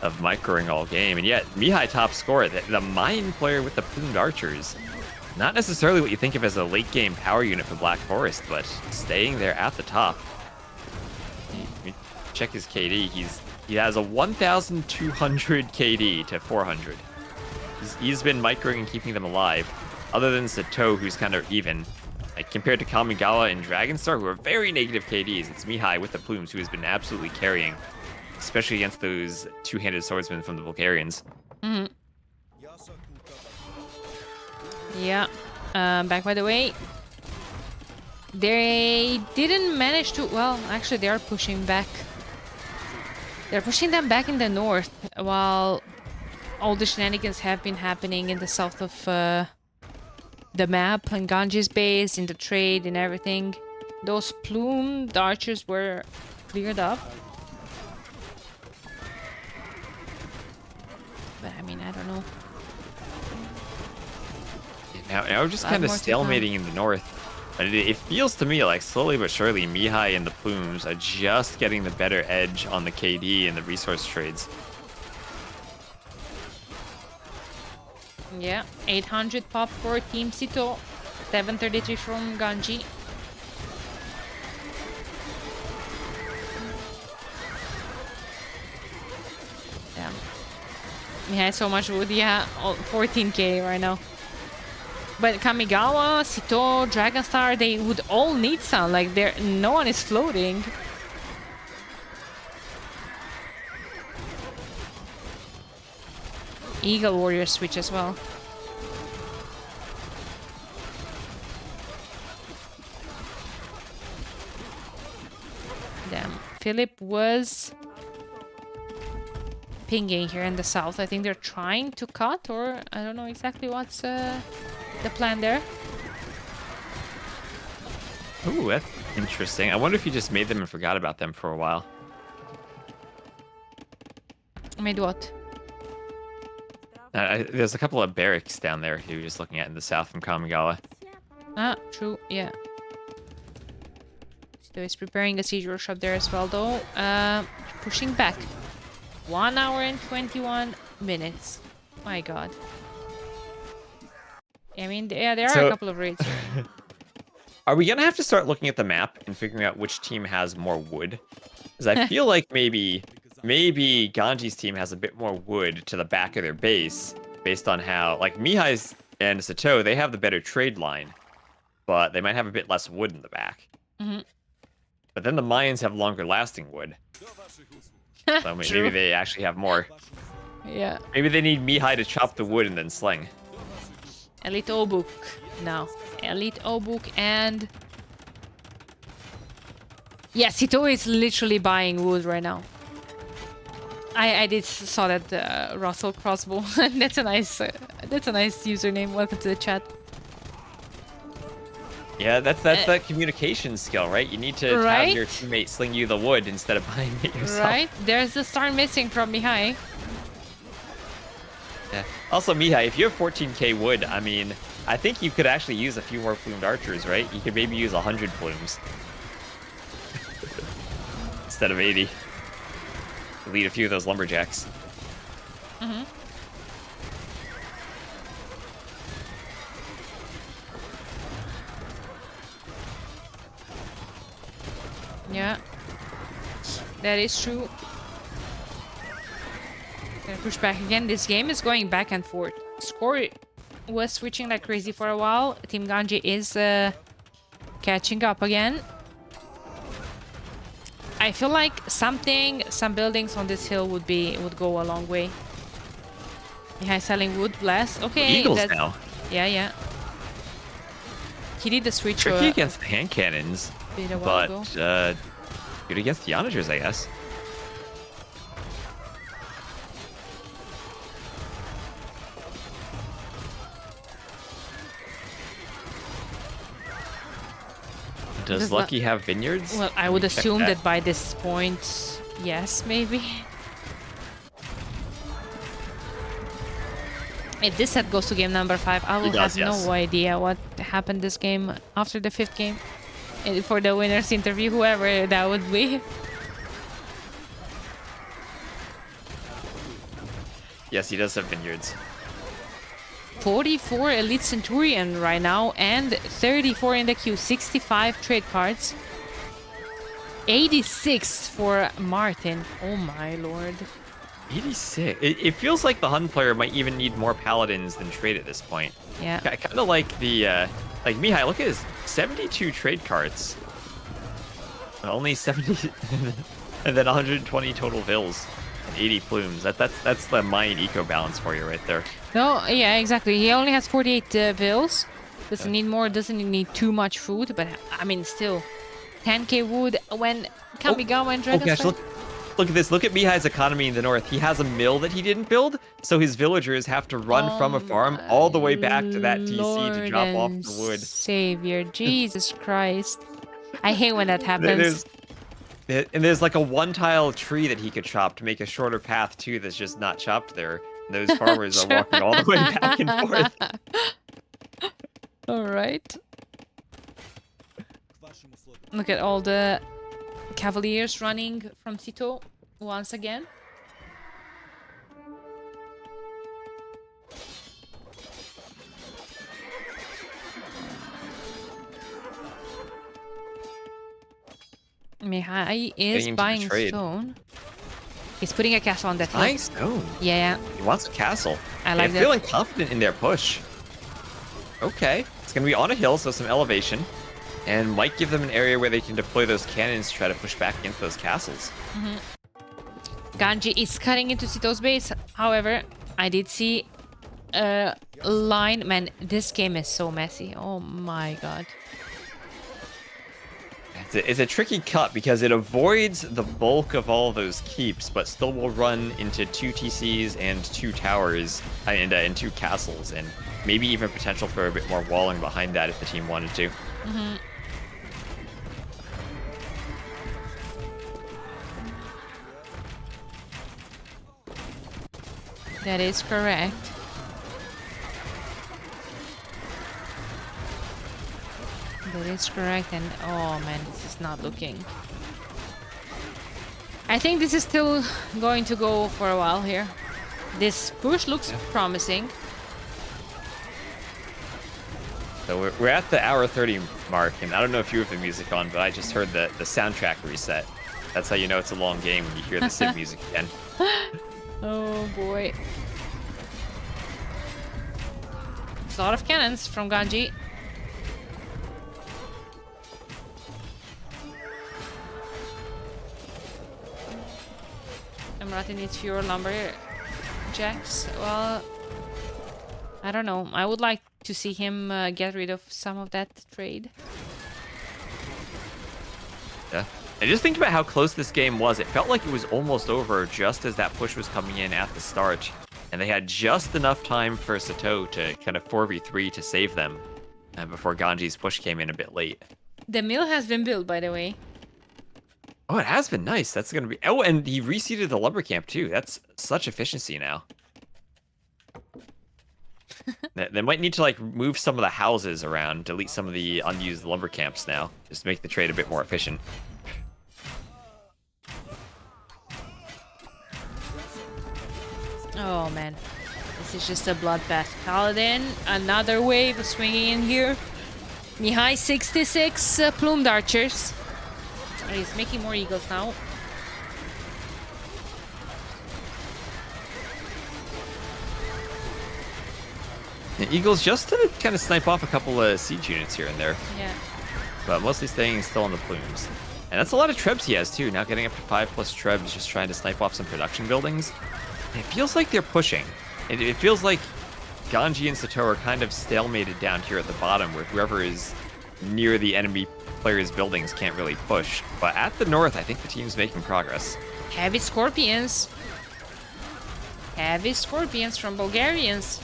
of microing all game. And yet, Mihai top score, the Mayan player with the plumed archers. Not necessarily what you think of as a late game power unit for Black Forest, but staying there at the top. Check his KD. He has a 1,200 KD to 400. He's been microing and keeping them alive. Other than Sato, who's kind of even. Like compared to Kamigawa and Dragonstar, who are very negative KDs, it's Mihai with the plumes who has been absolutely carrying, especially against those two-handed swordsmen from the Bulgarians. Mm-hmm. Yeah. Back by the way. They didn't manage to... Well, actually, they are pushing back. They're pushing them back in the north, while all the shenanigans have been happening in the south of the map, and Ganji's base, in the trade, and everything. Those plumed archers were cleared up. But, I mean, I don't know. Now we're just kind of stalemating in the north. But it feels to me like slowly but surely Mihai and the plumes are just getting the better edge on the KD and the resource trades. Yeah, 800 pop for Team Sito, 733 from Ganji. Damn. Mihai has so much wood, yeah, 14k right now. But Kamigawa, Sito, Dragonstar, they would all need some. Like, no one is floating. Eagle Warrior switch as well. Damn. Philip was pinging here in the south. I think they're trying to cut, or I don't know exactly what's the plan there. Ooh, that's interesting. I wonder if you just made them and forgot about them for a while. Made what? There's a couple of barracks down there you were just looking at in the south from Kamigawa. Ah, true, yeah. So he's preparing a siege workshop there as well, though. Pushing back. 1 hour and 21 minutes. My god. I mean, yeah, there are a couple of raids. Are we gonna have to start looking at the map and figuring out which team has more wood? Because I feel like maybe Ganji's team has a bit more wood to the back of their base, based on how, like, Mihai's and Sato, they have the better trade line, but they might have a bit less wood in the back. Mm-hmm. But then the Mayans have longer lasting wood. So maybe they actually have more. Yeah. Maybe they need Mihai to chop the wood and then sling. Elite Obuk now. Elite Obuk and... Yeah, Sito is literally buying wood right now. I did saw that Russell Crossbow. That's a nice username. Welcome to the chat. Yeah, that's that communication skill, right? You need to have your teammate sling you the wood instead of buying it yourself. Right? There's the star missing from Mihai. Yeah. Also, Mihai, if you have 14k wood, I mean, I think you could actually use a few more plumed archers, right? You could maybe use 100 plumes instead of 80. Lead a few of those lumberjacks. Mm-hmm. Yeah, that is true. Gonna push back again. This game is going back and forth. score was switching like crazy for a while. Team Ganji is catching up again. I feel like some buildings on this hill would go a long way. Yeah, selling wood, bless. Okay, Eagles now. Yeah. He did the switch. Tricky against the hand cannons, but good against the onagers, I guess. Does Lucky have vineyards? Well, I would assume that by this point, yes, maybe. If this set goes to game number 5, I will have no idea what happened this game after the 5th game. For the winner's interview, whoever that would be. Yes, he does have vineyards. 44 Elite Centurion right now and 34 in the queue. 65 trade cards. 86 for Martin. Oh my lord. 86. It feels like the Hun player might even need more paladins than trade at this point. Yeah. I kind of like the like Mihai. Look at his 72 trade cards. Only 70, and then 120 total vills and 80 plumes. That's the mind eco balance for you right there. No, yeah, exactly. He only has 48 vills. Doesn't need more. Doesn't need too much food. But I mean, still, 10k wood when Kamigawa and Dragon. Oh gosh, look at this. Look at Mihai's economy in the north. He has a mill that he didn't build, so his villagers have to run from a farm all the way back to that TC to drop off the wood. Savior, Jesus Christ. I hate when that happens. There's like a one-tile tree that he could chop to make a shorter path too that's just not chopped there. And those farmers are walking all the way back and forth. All right. Look at all the Cavaliers running from Sito once again. Mihai is buying stone. He's putting a castle on that hill. Buying stone? Yeah. He wants a castle. I like that. They're feeling confident in their push. Okay. It's going to be on a hill, so some elevation. And might give them an area where they can deploy those cannons to try to push back against those castles. Ganji is cutting into Sito's base. However, I did see a line. Man, this game is so messy. Oh my god. It's a tricky cut because it avoids the bulk of all those keeps, but still will run into 2 TCs and 2 towers and 2 castles, and maybe even potential for a bit more walling behind that if the team wanted to. That is correct. That is correct, and oh man, this is not looking. I think this is still going to go for a while here. This push looks promising. So we're at the hour 30 mark, and I don't know if you have the music on, but I just heard the soundtrack reset. That's how you know it's a long game when you hear the Civ music again. Oh boy. It's a lot of cannons from Ganji. Emirati needs fewer lumberjacks. Well, I don't know. I would like to see him get rid of some of that trade. Yeah. I just think about how close this game was. It felt like it was almost over just as that push was coming in at the start. And they had just enough time for Sato to kind of 4v3 to save them before Ganji's push came in a bit late. The mill has been built, by the way. Oh, it has been nice. That's going to be... Oh, and he reseeded the lumber camp, too. That's such efficiency now. They might need to, like, move some of the houses around, delete some of the unused lumber camps now, just to make the trade a bit more efficient. Oh, man. This is just a bloodbath. Paladin, another wave swinging in here. Mihai 66 plumed archers. He's making more eagles now. And Eagles just to kind of snipe off a couple of siege units here and there. Yeah. But mostly staying still on the plumes. And that's a lot of trebs he has too. Now getting up to 5+ trebs, just trying to snipe off some production buildings. And it feels like they're pushing. It feels like Ganji and Sato are kind of stalemated down here at the bottom, where whoever is near the enemy player's buildings can't really push. But at the north, I think the team's making progress. Heavy scorpions. Heavy scorpions from Bulgarians.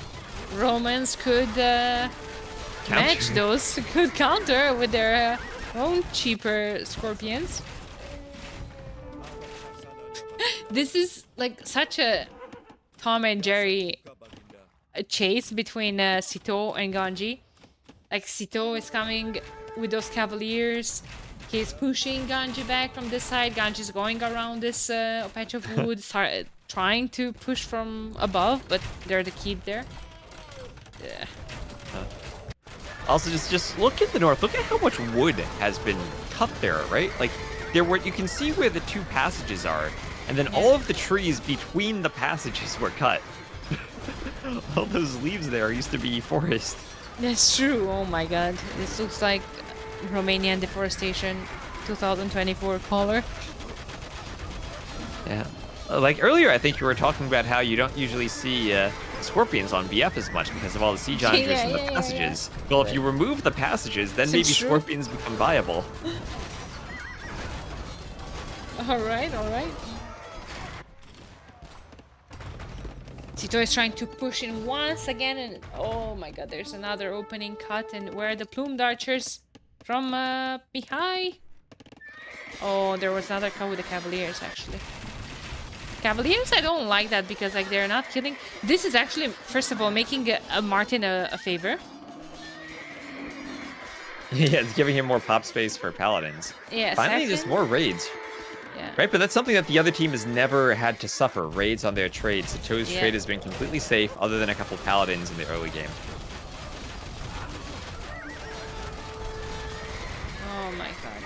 Romans could match those, could counter with their own cheaper scorpions. This is like such a Tom and Jerry chase between Sito and Ganji. Like Sito is coming with those cavaliers. He's pushing Ganji back from this side. Ganji's going around this patch of wood, trying to push from above, but they're the keep there. Yeah. Also, just look at the north. Look at how much wood has been cut there, right? Like, you can see where the two passages are, and then all of the trees between the passages were cut. All those leaves there used to be forest. That's true. Oh my god. This looks like Romanian Deforestation 2024 color. Yeah. Like earlier, I think you were talking about how you don't usually see scorpions on BF as much because of all the siege hunters and the passages. Well, if you remove the passages, then maybe scorpions become viable. Alright, alright. Sito is trying to push in once again, and oh my god, there's another opening cut. And where are the plumed archers from Mihai? Oh, there was another cut with the cavaliers actually. Cavaliers, I don't like that because like they're not killing. This is actually, first of all, making Martin a favor. Yeah, it's giving him more pop space for paladins. Yeah, finally, there's more raids. Yeah. Right, but that's something that the other team has never had to suffer, raids on their trade. Sato's trade has been completely safe, other than a couple paladins in the early game. Oh my god.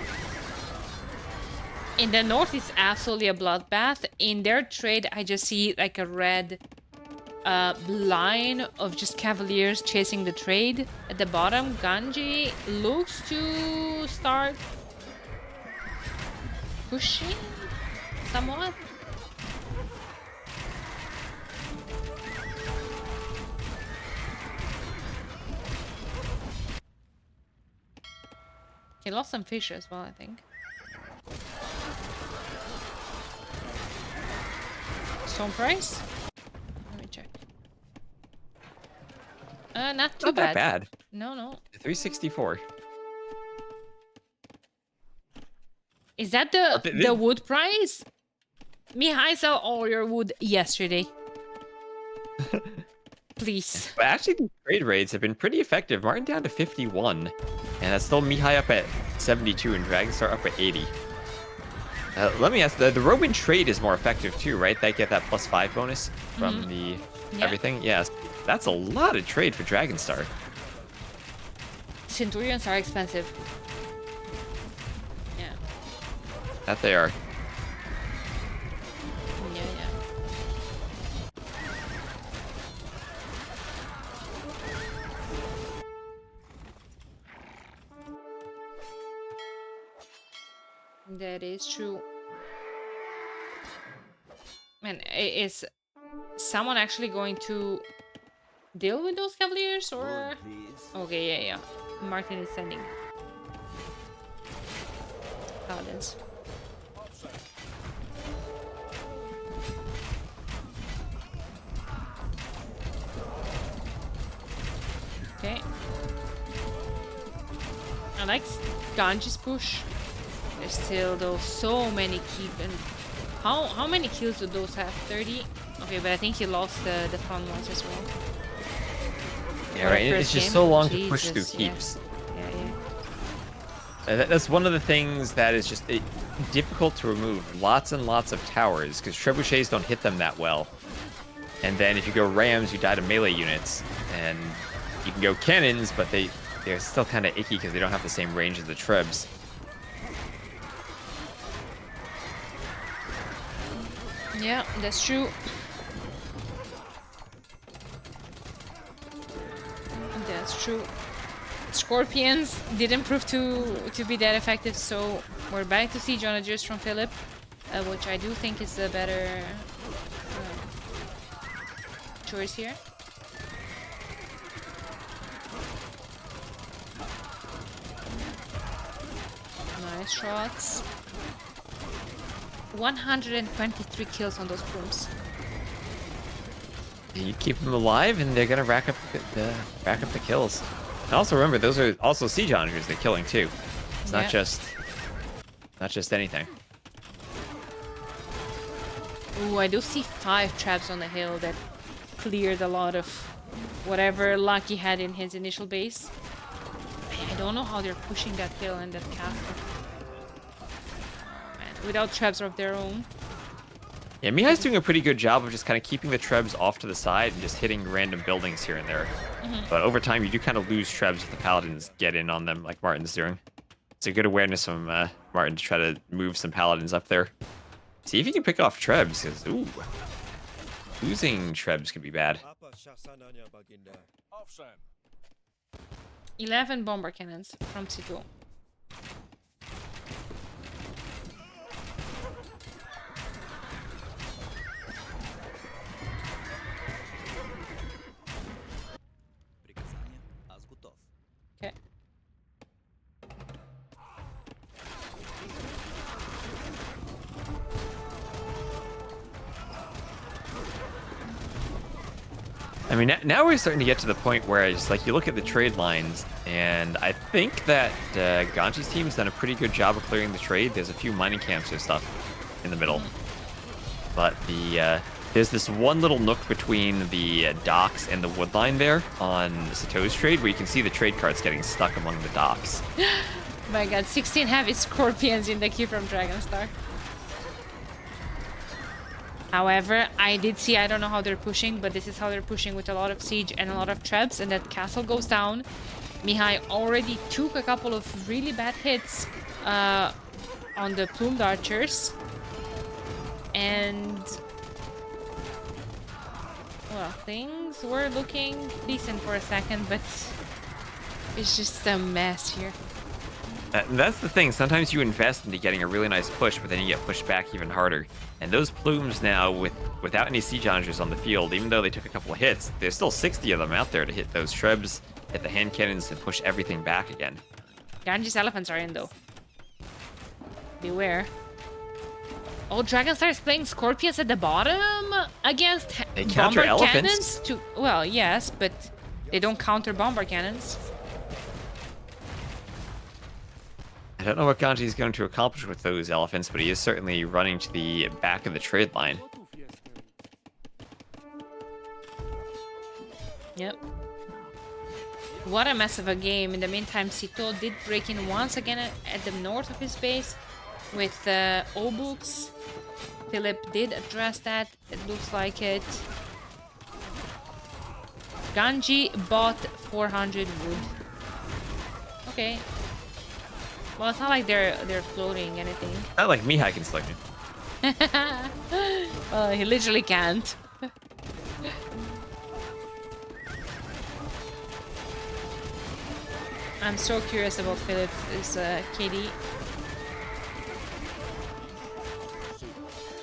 In the north, it's absolutely a bloodbath. In their trade, I just see like a red line of just cavaliers chasing the trade. At the bottom, Ganji looks to start pushing somewhat. He lost some fish as well, I think. Stone price? Let me check. Not too Not bad. that bad. No, no. 364. Is that the wood price? Mihai sell all your wood yesterday. Please. But actually, the trade raids have been pretty effective. Martin down to 51. And that's still Mihai up at 72 and Dragonstar up at 80. Let me ask, the Roman trade is more effective too, right? They get that +5 bonus from the everything. Yes, that's a lot of trade for Dragonstar. Centurions are expensive. Yeah. That they are. Yeah, yeah. That is true. Man, is someone actually going to deal with those cavaliers or? Okay, yeah, yeah. Martin is sending paladins. Okay. I like Ganji's push. There's still those so many keep, and how many kills do those have? 30? Okay, but I think he lost the front ones as well. Yeah, right. It's just so long to push through yeah. keeps. Yeah. That's one of the things that is just difficult to remove. Lots and lots of towers, because trebuchets don't hit them that well. And then if you go rams, you die to melee units. And you can go cannons, but they're still kind of icky because they don't have the same range as the trebs. Yeah, that's true. That's true. Scorpions didn't prove to be that effective, so we're back to siege onagers from Philip, which I do think is the better choice here. Nice shots. 123 kills on those plumes. You keep them alive, and they're gonna rack up the kills. And also remember, those are also siege onagers they're killing too. It's not just anything. Ooh, I do see 5 traps on the hill that cleared a lot of whatever luck he had in his initial base. I don't know how they're pushing that hill and that castle. Man, without traps of their own. Yeah, Mihai's doing a pretty good job of just kind of keeping the trebs off to the side and just hitting random buildings here and there. But over time, you do kind of lose trebs if the paladins get in on them, like Martin's doing. It's a good awareness from Martin to try to move some paladins up there. See if you can pick off trebs, because, ooh, losing trebs can be bad. 11 bomber cannons from C2. Okay. I mean, now we're starting to get to the point where it's like you look at the trade lines, and I think that Ganji's team has done a pretty good job of clearing the trade. There's a few mining camps and stuff in the middle, but there's this one little nook between the docks and the wood line there on Sato's trade where you can see the trade carts getting stuck among the docks. My god, 16 heavy scorpions in the queue from Dragonstar. However, I did see, I don't know how they're pushing, but this is how they're pushing with a lot of siege and a lot of traps, and that castle goes down. Mihai already took a couple of really bad hits on the plumed archers. And well, things were looking decent for a second, but it's just a mess here. That's the thing. Sometimes you invest into getting a really nice push, but then you get pushed back even harder. And those plumes now, without any siege onagers on the field, even though they took a couple of hits, there's still 60 of them out there to hit those trebs, hit the hand cannons, and push everything back again. Ganji's elephants are in, though. Beware. Oh, Dragonstar is playing scorpions at the bottom against bomber cannons? Well, yes, but they don't counter bomber cannons. I don't know what Ganji is going to accomplish with those elephants, but he is certainly running to the back of the trade line. Yep. What a mess of a game. In the meantime, Sito did break in once again at the north of his base with O-books. Philip did address that. It looks like it. Ganji bought 400 wood. Okay. Well, it's not like they're floating anything. Not like Mihai can slug me. Well, he literally can't. I'm so curious about Philip's KD.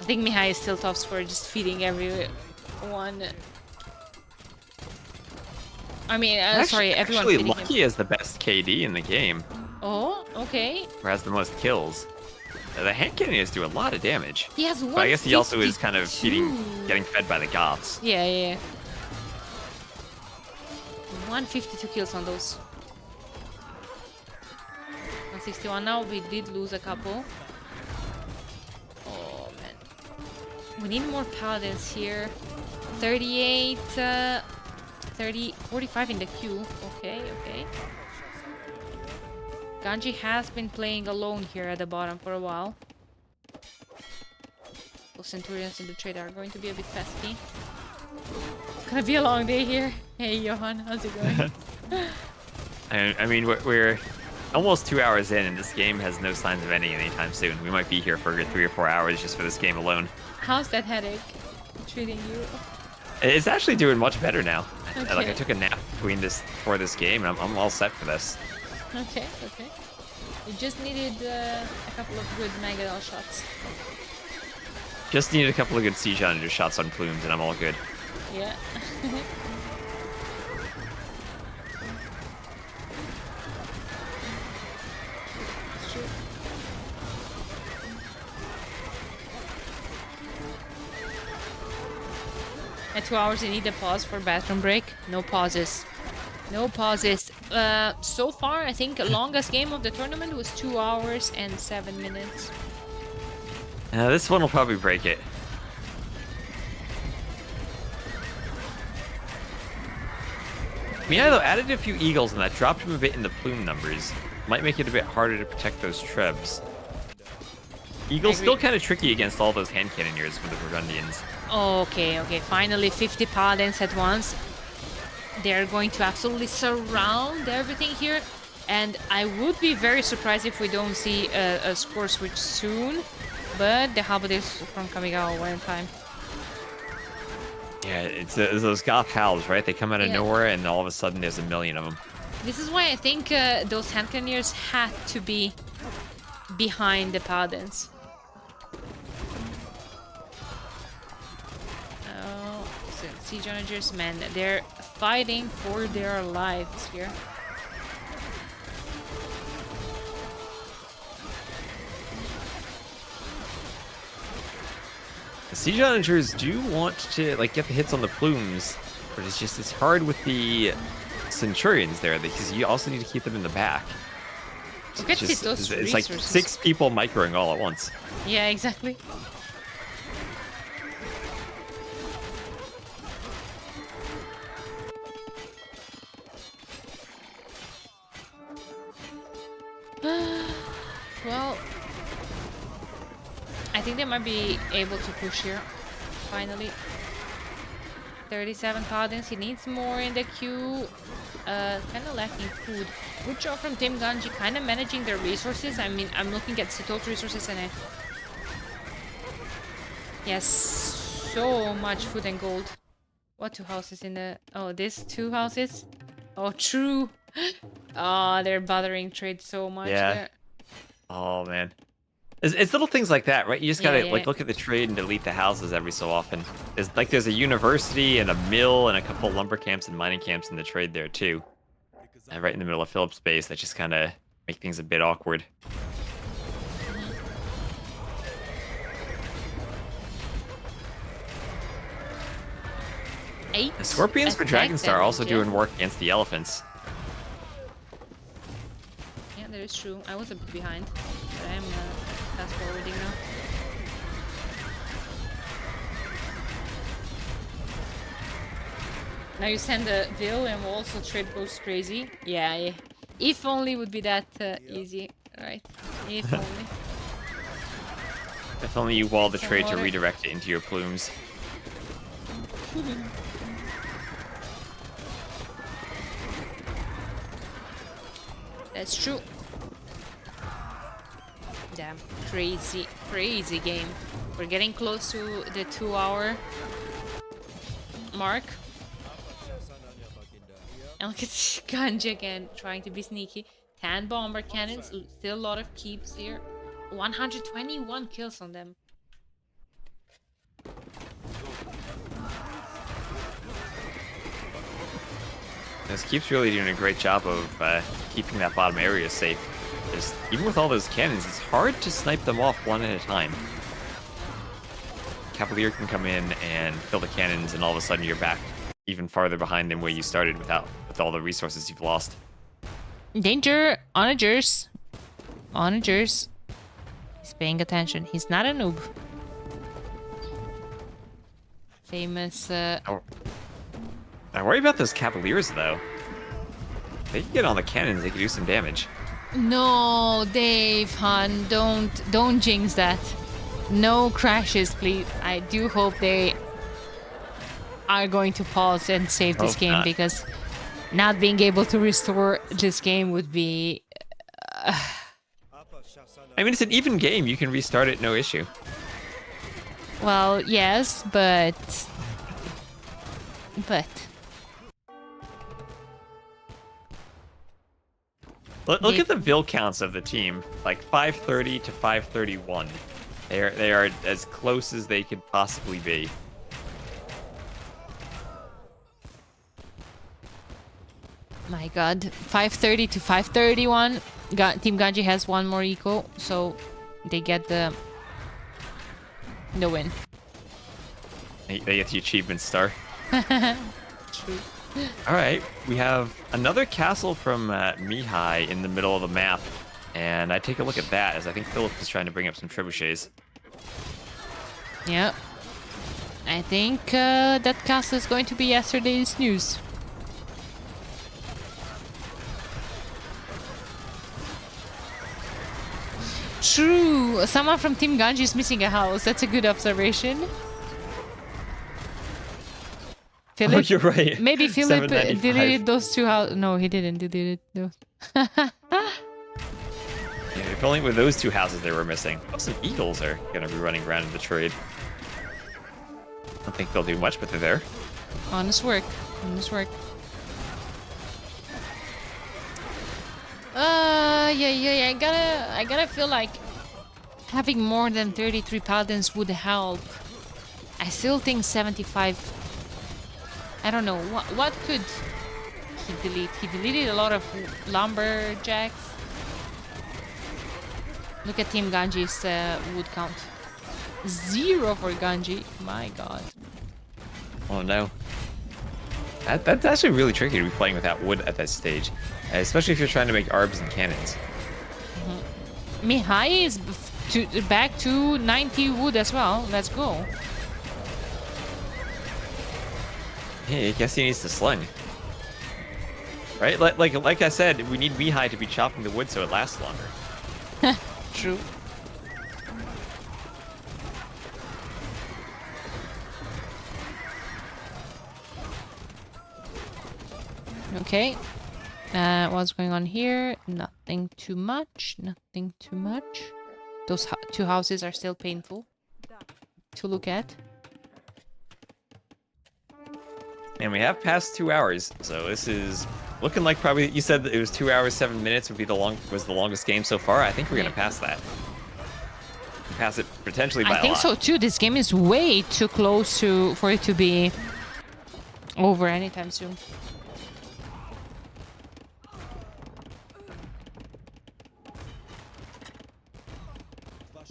I think Mihai is still top scorer, just feeding everyone. I mean, sorry, everyone. Actually, Lucky is the best KD in the game. Oh, okay. Or has the most kills. The hand cannons do a lot of damage. He has one. But I guess he also is kind of getting fed by the Goths. Yeah. 152 kills on those. 161 now. We did lose a couple. Oh man. We need more paladins here. 38, 30, 45 in the queue. Okay. Ganji has been playing alone here at the bottom for a while. Those Centurions in the trade are going to be a bit pesky. It's gonna be a long day here. Hey Johan, how's it going? I mean, we're almost 2 hours in, and this game has no signs of ending anytime soon. We might be here for 3 or 4 hours just for this game alone. How's that headache treating you? It's actually doing much better now. Okay. Like, I took a nap for this game, and I'm all set for this. Okay. You just needed a couple of good Megadol shots. Just needed a couple of good siege onager shots on plumes, and I'm all good. Yeah. It's true. At 2 hours, you need a pause for bathroom break. No pauses. No pauses. So far, I think the longest game of the tournament was 2 hours and 7 minutes. This one will probably break it. I mean, I though added a few eagles, and that dropped him a bit in the plume numbers. Might make it a bit harder to protect those trebs. Eagle's still kind of tricky against all those hand cannoneers for the Burgundians. Okay. Finally, 50 paladins at once. They're going to absolutely surround everything here. And I would be very surprised if we don't see a score switch soon. But the halberdiers from Kamigawa were in time. Yeah, it's those goth howls, right? They come out of nowhere, and all of a sudden there's a million of them. This is why I think those hand cannoneers had to be behind the paladins. Oh, so siege onagers, man, they're fighting for their lives here. The siege onagers do want to like get the hits on the plumes, but it's hard with the centurions there because you also need to keep them in the back. It's like 6 people microing all at once. Yeah, exactly. Well, I think they might be able to push here, finally. 37 paladins, he needs more in the queue. Kind of lacking food. Good job from Team Ganji, kind of managing their resources. I mean, I'm looking at Sito's resources and yes, so much food and gold. What 2 houses in the... Oh, this 2 houses? Oh, true. Oh, they're bothering trade so much. Yeah. There. Oh, man. It's little things like that, right? You just gotta like look at the trade and delete the houses every so often. There's a university and a mill and a couple lumber camps and mining camps in the trade there too. And right in the middle of Philip's base, that just kind of make things a bit awkward. The Scorpions for Dragonstar also doing work against the elephants. Yeah, that is true. I was a bit behind, but I'm fast forwarding now. Now you send a bill and we'll also trade goes crazy. Yeah. If only would be that easy, right? If only. If only you wall the trade to redirect it into your plumes. That's true. Damn, crazy game. We're getting close to the 2-hour mark. And look at Ganji again, trying to be sneaky. 10 bomber cannons, still a lot of keeps here. 121 kills on them. This keeps really doing a great job of keeping that bottom area safe. Even with all those cannons, it's hard to snipe them off one at a time. Cavalier can come in and kill the cannons, and all of a sudden you're back even farther behind than where you started with all the resources you've lost. Danger! Onagers! Onagers. He's paying attention. He's not a noob. Famous... I worry about those Cavaliers, though. They can get on the cannons, they can do some damage. No, Dave, hon, don't jinx that. No crashes, please. I do hope they are going to pause and save this game, because not being able to restore this game would be... I mean, it's an even game. You can restart it, no issue. Well, yes, but... Look at the bill counts of the team. Like 530 to 531. They are as close as they could possibly be. My god. 530 to 531. Team Ganji has one more eco, so they get the win. They get the achievement star. True. All right, we have another castle from Mihai in the middle of the map, and I take a look at that as I think Philip is trying to bring up some trebuchets. Yeah. I think that castle is going to be yesterday's news. True. Someone from Team Ganji is missing a house. That's a good observation. Philip, Oh, you're right. Maybe Philip deleted those two houses. No, he didn't delete those. Yeah, if only with those two houses they were missing. Oh, some eagles are going to be running around in the trade. I don't think they'll do much, but they're there. Honest work. Honest work. Yeah. I gotta feel like having more than 33 paladins would help. I still think 75. I don't know what could he delete. He deleted a lot of lumberjacks. Look at Team Ganji's wood count. 0 for Ganji. My god. Oh no. That's actually really tricky to be playing without wood at that stage, especially if you're trying to make arbs and cannons. Mihai is back to 90 wood as well. Let's go. Hey, I guess he needs to sling. Right? Like I said, we need Mihai to be chopping the wood so it lasts longer. True. Okay. What's going on here? Nothing too much. Nothing too much. Those two houses are still painful to look at. And we have passed 2 hours, so this is looking like probably you said that it was 2 hours 7 minutes would be the longest game so far. I think we're gonna pass that. Pass it potentially by a lot. I think so too. This game is way too close for it to be over anytime soon.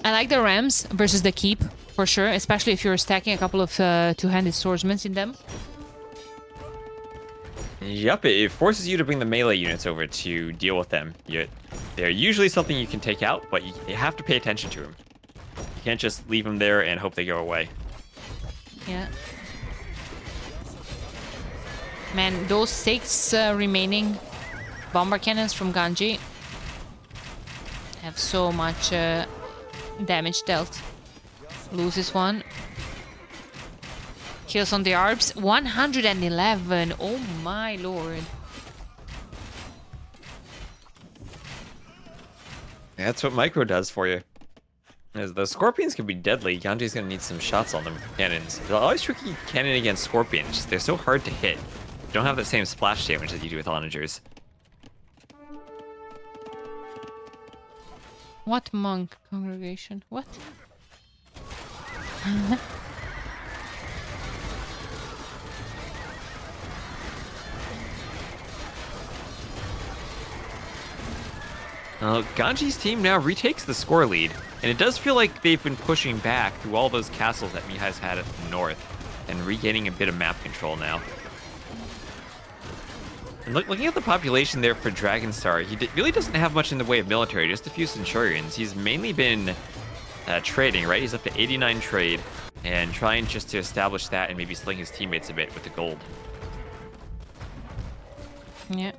I like the Rams versus the Keep, for sure, especially if you're stacking a couple of two-handed swordsmen in them. Yup, it forces you to bring the melee units over to deal with them. They're usually something you can take out, but you have to pay attention to them. You can't just leave them there and hope they go away. Yeah. Man, those 6 remaining bomber cannons from Ganji have so much damage dealt. Loses one. Kills on the arbs. 111. Oh my lord. That's what micro does for you. As the scorpions can be deadly, Ganji's gonna need some shots on them with cannons. It's always tricky cannon against scorpions. They're so hard to hit. You don't have the same splash damage that you do with onagers. What monk congregation? What? Ganji's team now retakes the score lead, and it does feel like they've been pushing back through all those castles that Mihai's had at the north, and regaining a bit of map control now. And looking at the population there for Dragonstar, he really doesn't have much in the way of military, just a few Centurions. He's mainly been trading, right? He's up to 89 trade, and trying just to establish that and maybe sling his teammates a bit with the gold. Yeah.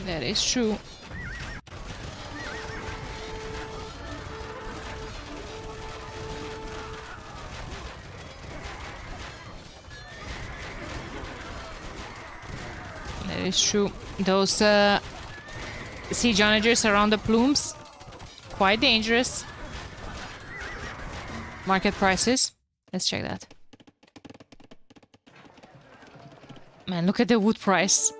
That is true. That is true. Those siege onagers around the plumes, quite dangerous. Market prices. Let's check that. Man, look at the wood price.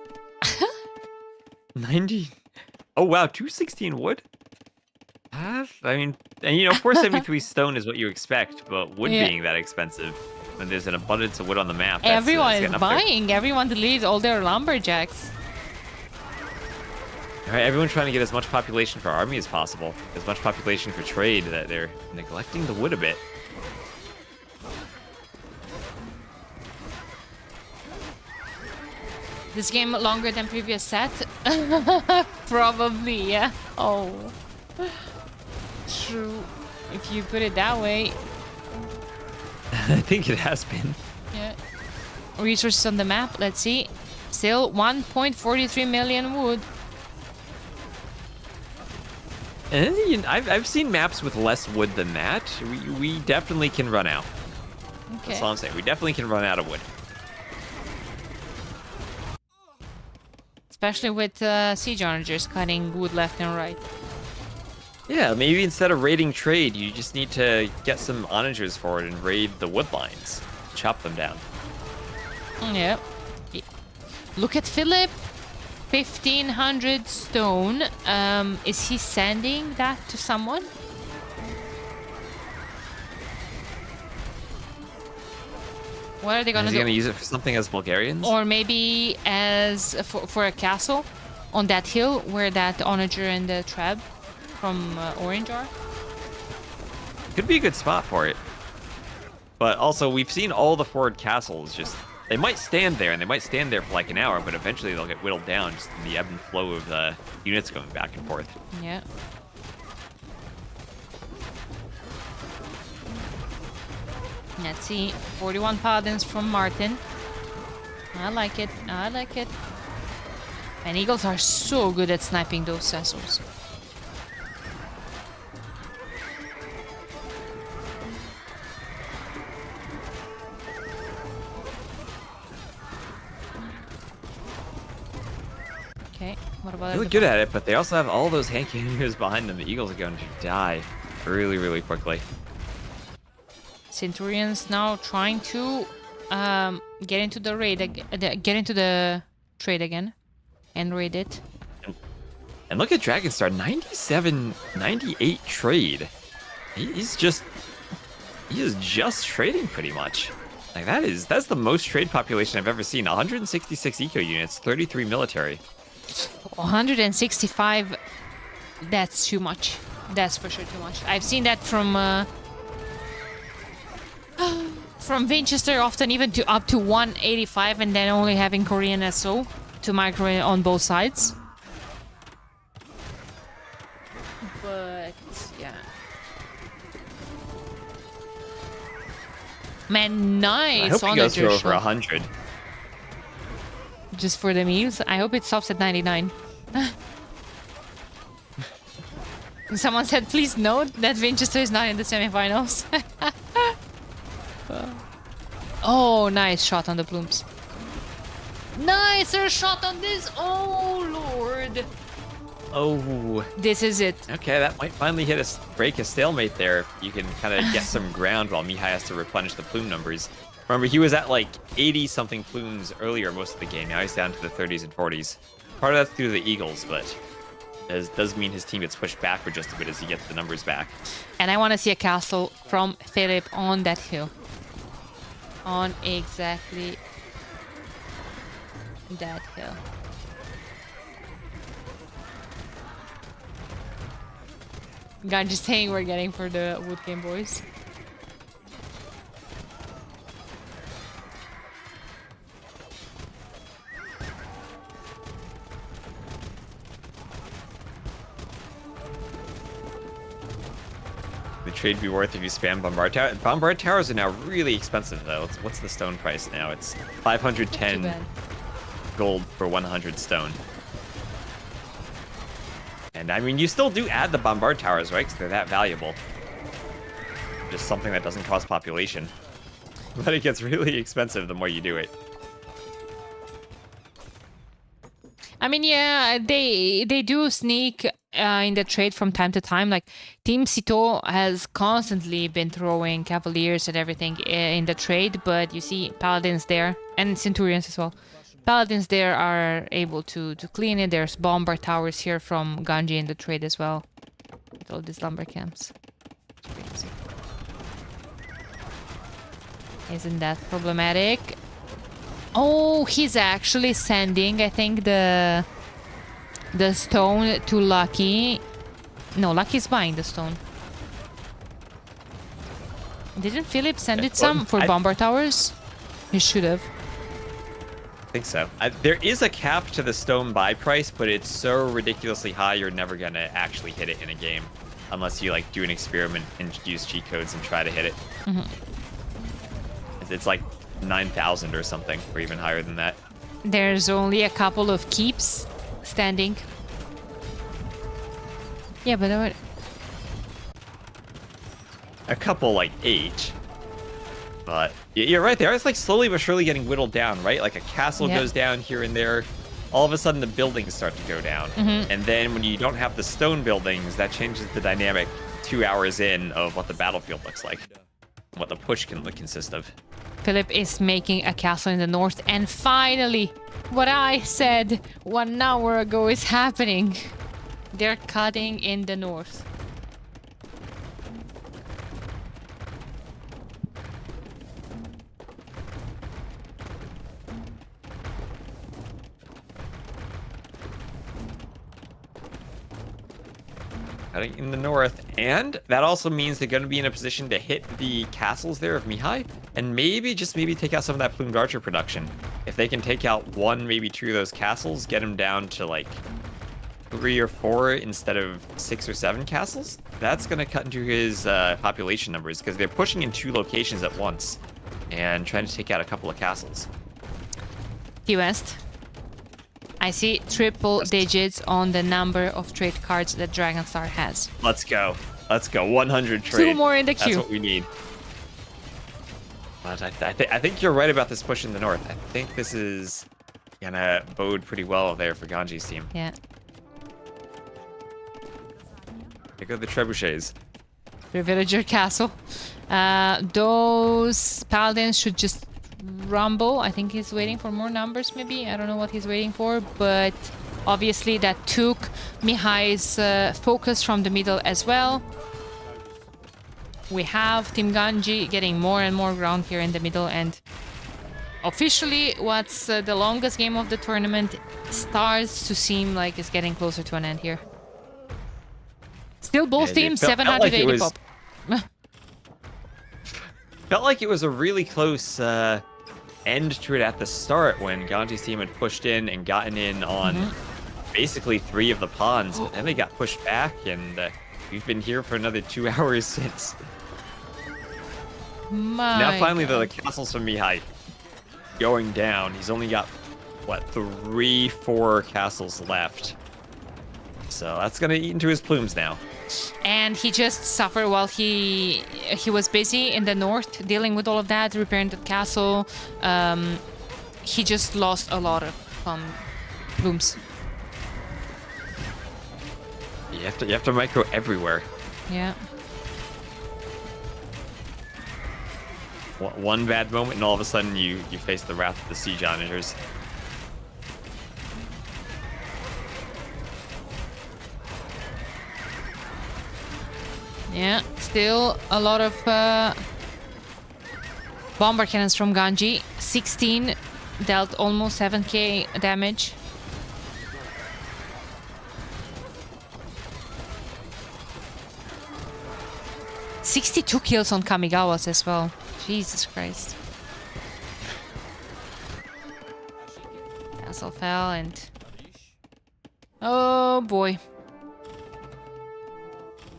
90. Oh, wow. 216 wood? I mean, and 473 stone is what you expect, but wood Yeah. being that expensive, when there's an abundance of wood on the map, Everyone it's is getting up there. buying. Everyone deleted all their lumberjacks. All right, everyone's trying to get as much population for army as possible, as much population for trade, that they're neglecting the wood a bit. This game longer than previous set? Probably, yeah. Oh. True. If you put it that way. I think it has been. Yeah. Resources on the map, let's see. Still 1.43 million wood. And I've seen maps with less wood than that. We definitely can run out. Okay. That's all I'm saying. We definitely can run out of wood. Especially with siege onagers cutting wood left and right. Yeah, maybe instead of raiding trade, you just need to get some onagers for it and raid the wood lines. Chop them down. Yeah. Look at Philip. 1,500 stone. Is he sending that to someone? What are they gonna Is do? he gonna use it for something as Bulgarians? Or maybe as for a castle on that hill where that onager and the trab from Orange are. Could be a good spot for it. But also, we've seen all the forward castles just... They might stand there, and they might stand there for like an hour, but eventually they'll get whittled down just in the ebb and flow of the units going back and forth. Yeah. Let's see. 41 paladins from Martin. I like it. I like it. And eagles are so good at sniping those Cecils. Okay, what about Really good at it, but they also have all those hand cannons behind them. The eagles are going to die really, really quickly. Centurions now trying to get into the raid, get into the trade again, and raid it. And look at Dragonstar, 97, 98 trade. He is just trading pretty much. Like that's the most trade population I've ever seen. 166 eco units, 33 military. 165. That's too much. That's for sure too much. I've seen that from Winchester, often even to up to 185, and then only having Korean SO to micro on both sides. But yeah, man, nice. I hope he goes for over 100. Just for the memes. I hope it stops at 99. Someone said, please note that Winchester is not in the semifinals. Oh, nice shot on the plumes. Nicer shot on this. Oh, Lord. Oh. This is it. Okay, that might finally break a stalemate there. You can kind of get some ground while Mihai has to replenish the plume numbers. Remember, he was at like 80-something plumes earlier most of the game. Now he's down to the 30s and 40s. Part of that's due to the Eagles, but it does mean his team gets pushed back for just a bit as he gets the numbers back. And I want to see a castle from Philip on that hill. On exactly that hill. God, just saying we're getting for the wood game, boys. The trade be worth if you spam Bombard Tower. Bombard Towers are now really expensive, though. What's the stone price now? It's 510 gold for 100 stone. And I mean, you still do add the Bombard Towers, right? Because they're that valuable. Just something that doesn't cost population. But it gets really expensive the more you do it. I mean, yeah, they do sneak in the trade from time to time. Like Team Sito has constantly been throwing Cavaliers and everything in the trade, but you see Paladins there and Centurions as well. Paladins there are able to clean it. There's bomber towers here from Ganji in the trade as well. With all these lumber camps. It's crazy. Isn't that problematic? Oh, he's actually sending, I think, the stone to Lucky. No, Lucky's buying the stone. Didn't Philip send it some for bomber towers? He should have. I think so. There is a cap to the stone buy price, but it's so ridiculously high you're never going to actually hit it in a game. Unless you like do an experiment and use cheat codes and try to hit it. It's like 9,000 or something, or even higher than that. There's only a couple of keeps standing. Yeah, but a couple like 8. But you're right, they are like slowly but surely getting whittled down, right? Like a castle goes down here and there. All of a sudden the buildings start to go down. And then when you don't have the stone buildings, that changes the dynamic 2 hours in of what the battlefield looks like. What the push can consist of. Philip is making a castle in the north, and finally, what I said 1 hour ago is happening. They're cutting in the north. Cutting in the north, and that also means they're going to be in a position to hit the castles there of Mihai, and maybe, just maybe, take out some of that plumed archer production. If they can take out 1, maybe 2 of those castles, get them down to like 3 or 4 instead of 6 or 7 castles, that's going to cut into his population numbers, because they're pushing in 2 locations at once and trying to take out a couple of castles. West. I see triple digits on the number of trade cards that Dragonstar has. Let's go. Let's go. 100 trade. 2 more in the queue. That's what we need. But I think you're right about this push in the north. I think this is gonna bode pretty well there for Ganji's team. Yeah. Here go the trebuchets. Villager castle. Those paladins should just rumble. I think he's waiting for more numbers, maybe. I don't know what he's waiting for, but obviously that took Mihai's focus from the middle as well. We have Team Ganji getting more and more ground here in the middle, and officially what's the longest game of the tournament starts to seem like it's getting closer to an end here. Still both teams 780 pop. Felt like it was a really close end to it at the start when Ganji's team had pushed in and gotten in on basically 3 of the pawns, but then they got pushed back, and we've been here for another 2 hours since. Now finally, though, the castles from Mihai going down. He's only got, what, 3, 4 castles left. So that's going to eat into his plumes now. And he just suffered while he was busy in the north dealing with all of that, repairing the castle. He just lost a lot of plumes. You have to micro everywhere. Yeah. One bad moment, and all of a sudden you face the wrath of the siege onagers. Yeah, still a lot of bomber cannons from Ganji. 16 dealt almost 7k damage. "62 kills on Kamigawas as well. Jesus Christ. Castle fell and... oh boy.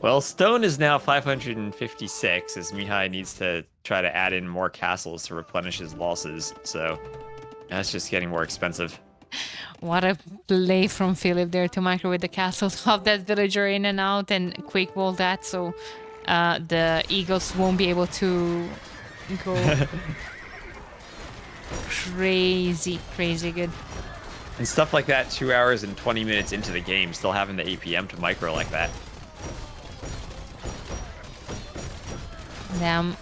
Well, stone is now 556, as Mihai needs to try to add in more castles to replenish his losses, so that's just getting more expensive. What a play from Philip there to microwave the castle, have that villager in and out and quick wall that, so the eagles won't be able to go crazy good. And stuff like that 2 hours and 20 minutes into the game, still having the APM to micro like that. Damn.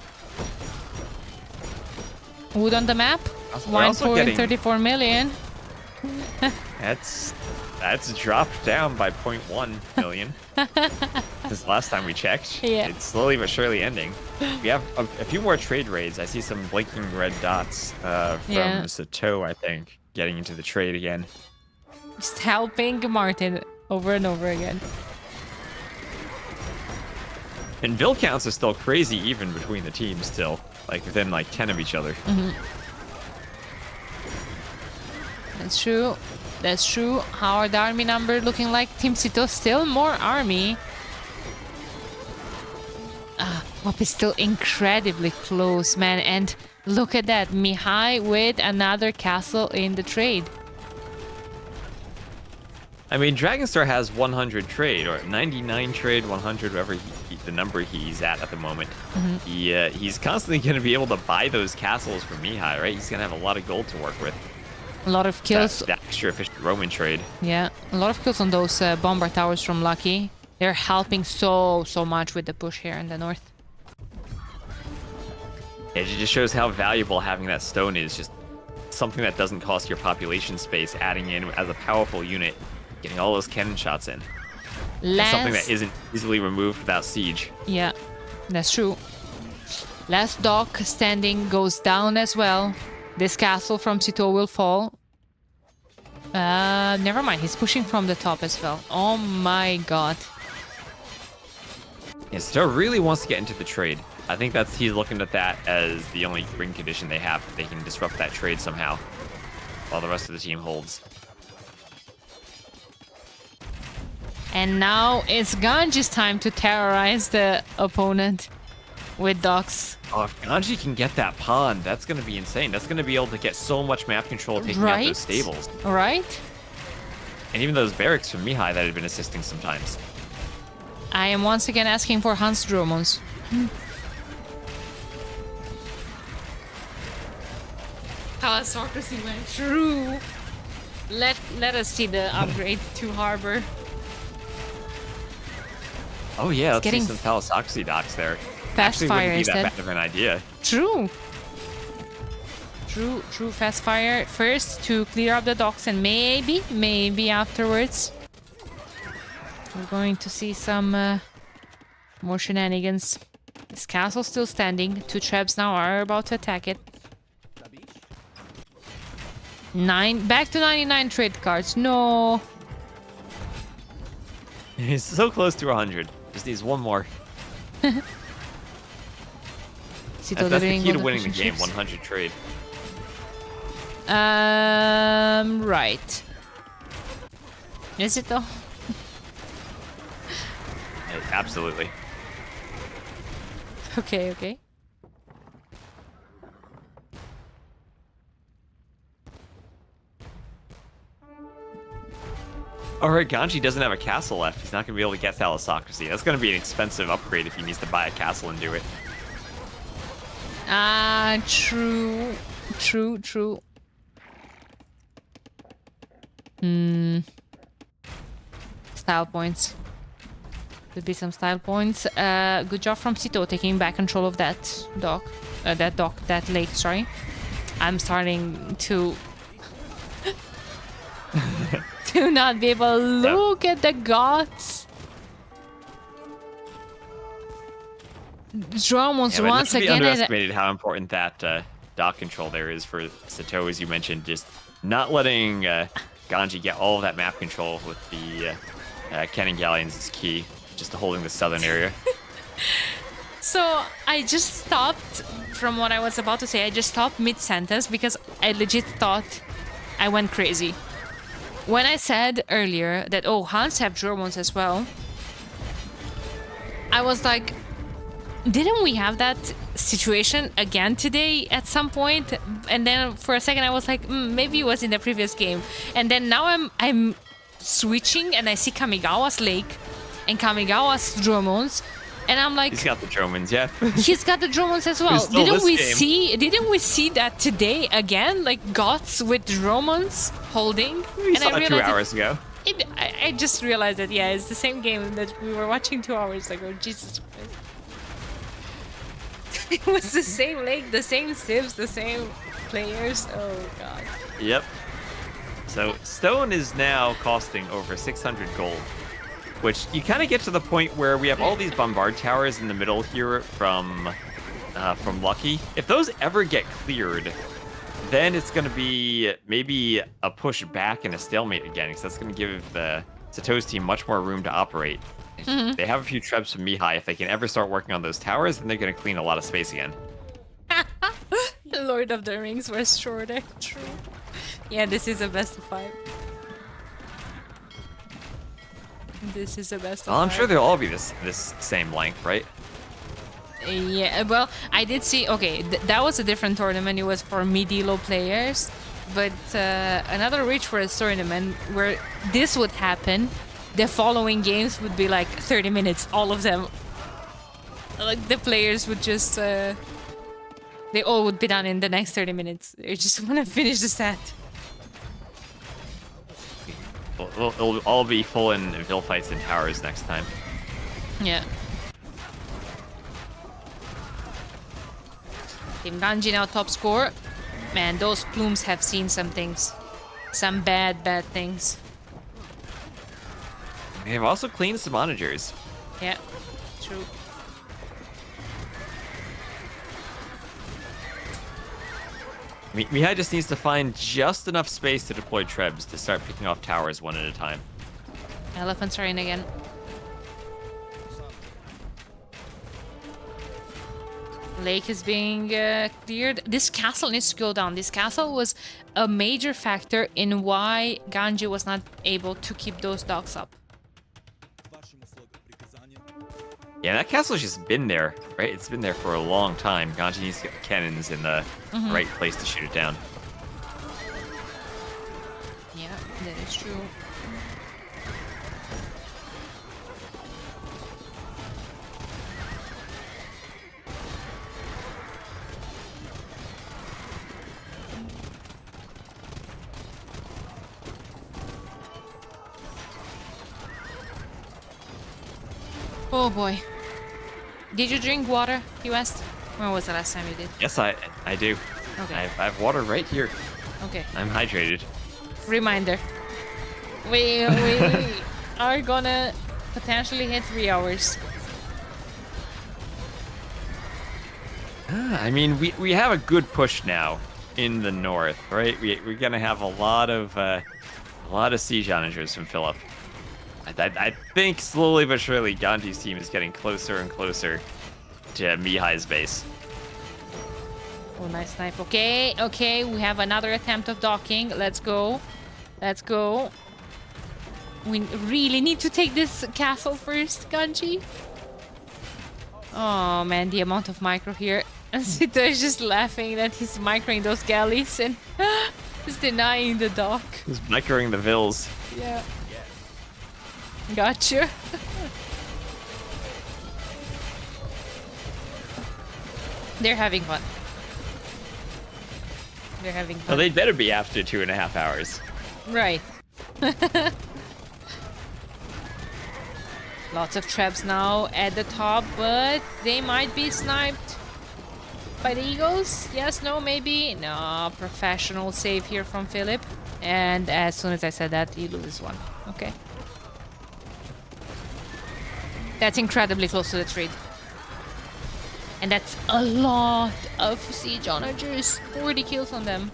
Wood on the map. We're also getting 1.34 million. That's dropped down by 0.1 million since the last time we checked. Yeah. It's slowly but surely ending. We have a few more trade raids. I see some blinking red dots from Sato, I think, getting into the trade again. Just helping Martin over and over again. And bill counts are still crazy even between the teams still. Like within like 10 of each other. That's true. That's true. How are the army number looking like? Team Sito still more army. Wop is still incredibly close, man. And look at that. Mihai with another castle in the trade. I mean, Dragonstar has 100 trade, or 99 trade, 100, whatever the number he's at the moment. He's constantly going to be able to buy those castles from Mihai, right? He's going to have a lot of gold to work with. A lot of kills. That extra efficient Roman trade. Yeah, a lot of kills on those bomber towers from Lucky. They're helping so much with the push here in the north. It just shows how valuable having that stone is. Just something that doesn't cost your population space, adding in as a powerful unit, getting all those cannon shots in. Something that isn't easily removed without siege. Yeah, that's true. Last dock standing goes down as well. This castle from Sito will fall. Never mind. He's pushing from the top as well. Oh my god. Yeah, Sito really wants to get into the trade. I think he's looking at that as the only win condition they have. They can disrupt that trade somehow while the rest of the team holds. And now it's Ganji's time to terrorize the opponent with docks. Oh, if Ganji can get that pond, that's going to be insane. That's going to be able to get so much map control taking out those stables. Right? And even those barracks from Mihai that had been assisting sometimes. I am once again asking for Hans Dromons. Thalassocracy went through. Let us see the upgrade to Harbor. Oh yeah, let's see some Thalassocracy docks there. Fast fire wouldn't be that instead. bad of an idea. True, fast fire first to clear up the docks, and maybe afterwards we're going to see some more shenanigans. This castle's still standing. 2 trebs now are about to attack it. Back to 99 trade cards. No. He's so close to 100. Just needs one more. That's the key to winning the game, 100 trade. Right. Is it though? Absolutely. Okay. Alright, Ganji doesn't have a castle left. He's not going to be able to get Thalassocracy. That's going to be an expensive upgrade if he needs to buy a castle and do it. True. Style points. Could be some style points. Good job from Sito taking back control of that dock. That lake, sorry. I'm starting to... to not be able to look at the gods. Dromons once again. Underestimated how important that dock control there is for Sato, as you mentioned. Just not letting Ganji get all of that map control with the cannon galleons is key. Just holding the southern area. So I just stopped from what I was about to say. I just stopped mid-sentence because I legit thought I went crazy. When I said earlier that, oh, Hans have Dromons as well, I was like, didn't we have that situation again today at some point? And then for a second I was like, maybe it was in the previous game. And then now I'm switching and I see Kamigawa's lake and Kamigawa's Dromons, and I'm like, he's got the Dromons, yeah. He's got the Dromons as well. Didn't we see that today again? Like gods with Dromons holding? We saw it 2 hours ago. I just realized that, yeah, it's the same game that we were watching 2 hours ago. Jesus Christ. It was the same lake, the same civs, the same players. Oh god. Yep. So stone is now costing over 600 gold, which you kind of get to the point where we have all these bombard towers in the middle here from Lucky. If those ever get cleared, then it's going to be maybe a push back and a stalemate again, because that's going to give the Sato's team much more room to operate. They have a few trebs from Mihai. If they can ever start working on those towers, then they're going to clean a lot of space again. Lord of the Rings was shorter. True. Yeah, this is a best of 5. This is a best of 5. Well, I'm sure they'll all be this same length, right? Yeah, well, I did see. Okay, that was a different tournament. It was for mid-elo players, but another Rich Forest tournament where this would happen. The following games would be like 30 minutes, all of them. Like the players would just, they all would be done in the next 30 minutes. They just want to finish the set. It'll all be full in Vil fights and towers next time. Yeah. Team Ganji now top score. Man, those plumes have seen some things. Some bad things. They've also cleaned some onagers. Yeah, true. Mihai just needs to find just enough space to deploy trebs to start picking off towers one at a time. Elephants are in again. Lake is being cleared. This castle needs to go down. This castle was a major factor in why Ganji was not able to keep those docks up. Yeah, that castle's just been there, right? It's been there for a long time. Ganji needs to get the cannons in the right place to shoot it down. Yeah, that is true. Oh boy. Did you drink water, West? When was the last time you did? Yes, I do. Okay. I have water right here. Okay. I'm hydrated. Reminder. We are gonna potentially hit 3 hours. I mean, we have a good push now in the north, right? We're gonna have a lot of siege onagers from Philip. I think slowly but surely Ganji's team is getting closer and closer to Mihai's base. Oh, nice snipe. Okay, okay, we have another attempt of docking. Let's go. Let's go. We really need to take this castle first, Ganji. Oh man, the amount of micro here. And Sito is just laughing that he's microing those galleys and he's denying the dock. He's microing the Vils. Yeah. Gotcha. They're having fun. They're having fun. Well, they'd better be after 2.5 hours. Right. Lots of traps now at the top, but they might be sniped by the eagles. Yes, no, maybe. No, professional save here from Philip. And as soon as I said that, he loses one. Okay. That's incredibly close to the trade. And that's a lot of siege onagers. 40 kills on them.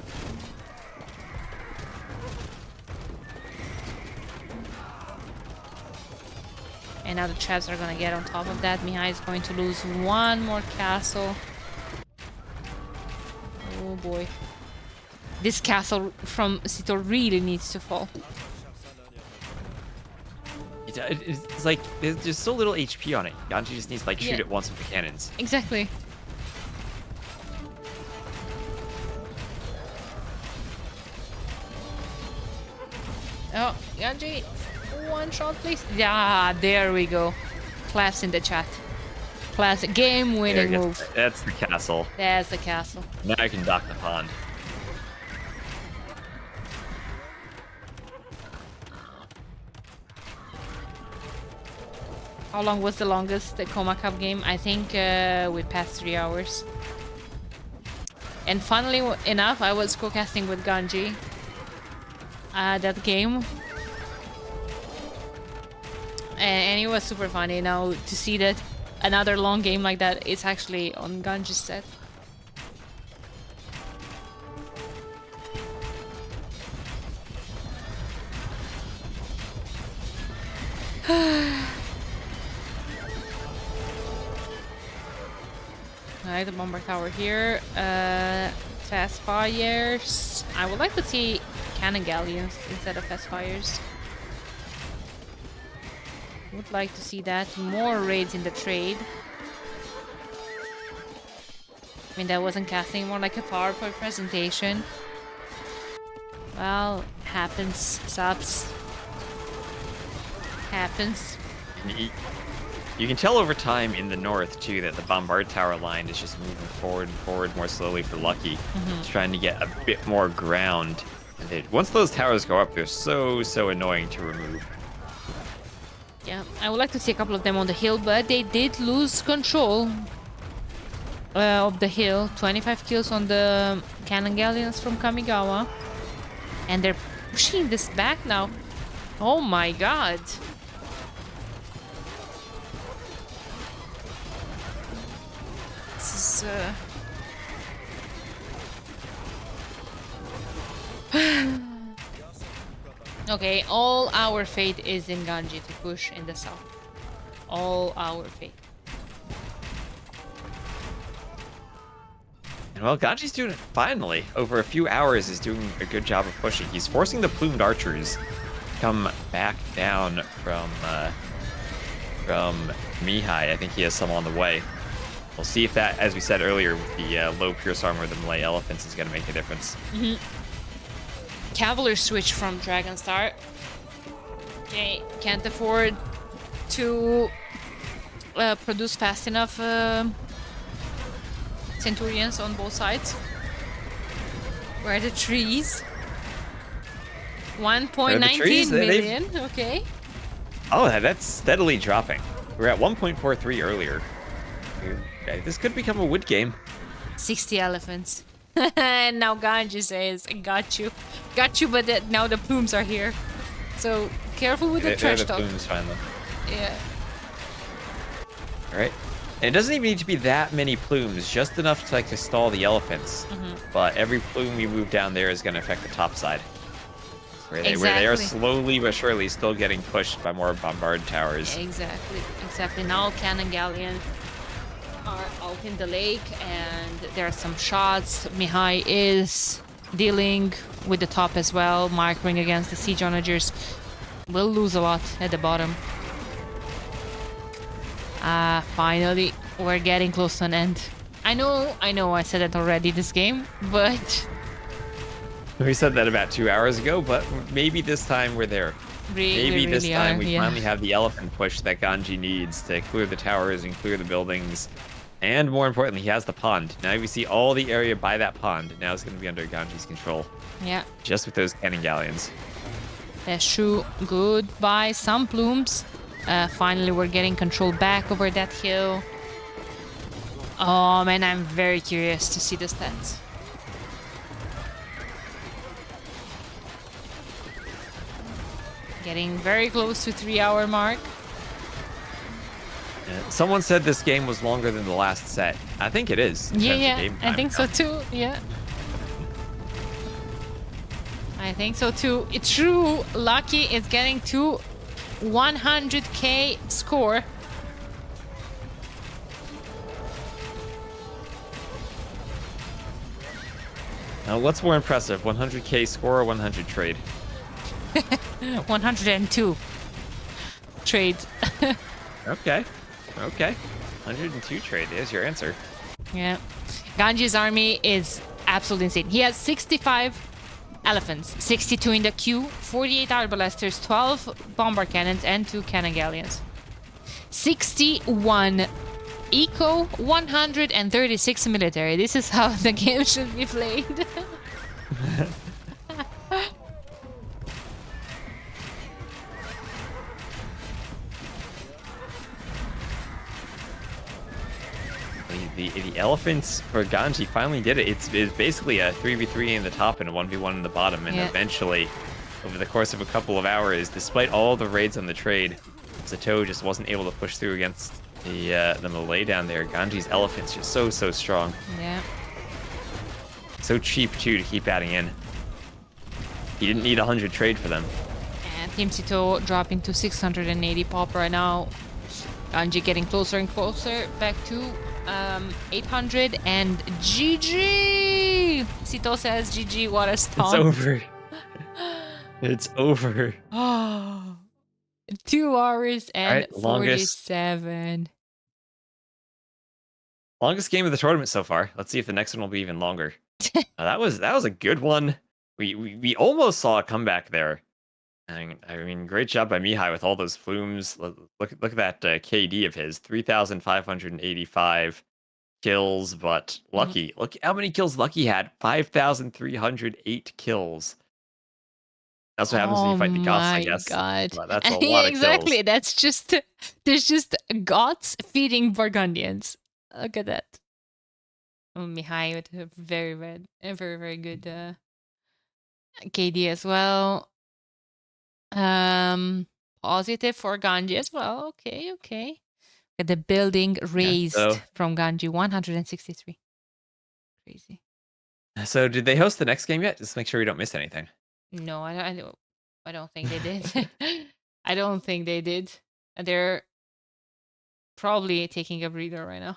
And now the traps are gonna get on top of that. Mihai is going to lose one more castle. Oh boy. This castle from Sito really needs to fall. It's like there's just so little HP on it. Ganji just needs to like shoot it once with the cannons. Exactly. Oh, Ganji, one shot please. Yeah, there we go. Claps in the chat. Class game-winning move. That's the castle. That's the castle. Now I can dock the pond. How long was the longest Coma Cup game? I think we passed 3 hours. And funnily enough, I was co-casting with Ganji. that game. And it was super funny now to see that another long game like that is actually on Ganji's set. Alright, the bomber tower here. Fast fires. I would like to see cannon galleons instead of fast fires. Would like to see that. More raids in the trade. I mean, that wasn't casting, more like a PowerPoint presentation. Well, happens. Subs. Happens. You can tell over time in the north, too, that the bombard tower line is just moving forward and forward more slowly for Lucky. It's trying to get a bit more ground. And once those towers go up, they're so annoying to remove. Yeah, I would like to see a couple of them on the hill, but they did lose control of the hill. 25 kills on the cannon galleons from Kamigawa. And they're pushing this back now. Oh my god. This is... Okay, all our fate is in Ganji to push in the south. All our fate. And well, Ganji's doing it finally. Over a few hours is doing a good job of pushing. He's forcing the plumed archers to come back down from Mihai. I think he has some on the way. We'll see if that, as we said earlier, with the low pierce armor of the Malay elephants is going to make a difference. Cavalry switch from Dragonstar. Okay, can't afford to produce fast enough Centurions on both sides. Where are the trees? 1.19 million, okay. Oh, that's steadily dropping. We were at 1.43 earlier. This could become a wood game. 60 elephants. And now Ganji says, got you. Got you, but now the plumes are here. So, careful with the trash talk. Plumes finally. Yeah. Alright. And it doesn't even need to be that many plumes, just enough to stall the elephants. But every plume we move down there is going to affect the top side. Where they are slowly but surely still getting pushed by more bombard towers. Exactly. Now cannon galleon are out in the lake, and there are some shots. Mihai is dealing with the top as well, microing against the siege onagers. Will lose a lot at the bottom. Finally, we're getting close to an end. I know I said it already this game, but... We said that about 2 hours ago, but maybe this time we're there. Maybe this time we finally have the elephant push that Ganji needs to clear the towers and clear the buildings. And more importantly, he has the pond. Now we see all the area by that pond. Now it's going to be under Ganji's control. Yeah. Just with those cannon galleons. That's true. Goodbye, some plumes. Finally, we're getting control back over that hill. Oh man, I'm very curious to see the stats. Getting very close to 3-hour mark. Someone said this game was longer than the last set. I think it is. Yeah, I think so too. Yeah. I think so too. It's true. Lucky is getting to 100k score. Now, what's more impressive, 100k score or 100 trade? 102 trade. Okay. 102 trade is your answer. Yeah. Ganji's army is absolutely insane. He has 65 elephants, 62 in the queue, 48 arbalesters, 12 bombard cannons, and 2 cannon galleons. 61 eco, 136 military. This is how the game should be played. The elephants for Ganji finally did it. It's basically a 3v3 in the top and a 1v1 in the bottom, and eventually over the course of a couple of hours, despite all the raids on the trade. Zato just wasn't able to push through against the Malay down there. Ganji's elephant's just so strong. Yeah. So cheap too to keep adding in. He didn't need 100 trade for them. And Team Sito dropping to 680 pop right now. Ganji getting closer and closer back to 800 and GG. Sito says GG. What a stomp. It's over. It's over. 2 hours and All right, 47. longest game of the tournament so far. Let's see if the next one will be even longer. That was a good one. We almost saw a comeback there. I mean, great job by Mihai with all those plumes. Look at that KD of his, 3,585 kills, but Lucky. Look how many kills Lucky had. 5,308 kills. That's what happens when you fight the goths, I guess. God. But that's a Yeah, lot of exactly. kills. That's just there's just gods feeding Burgundians. Look at that. Mihai with a very good KD as well. Positive for Ganji as well. Okay. The building raised so from Ganji 163. Crazy. So did they host the next game yet? Just make sure we don't miss anything. No, I don't think they did. I don't think they did. They're probably taking a breather right now.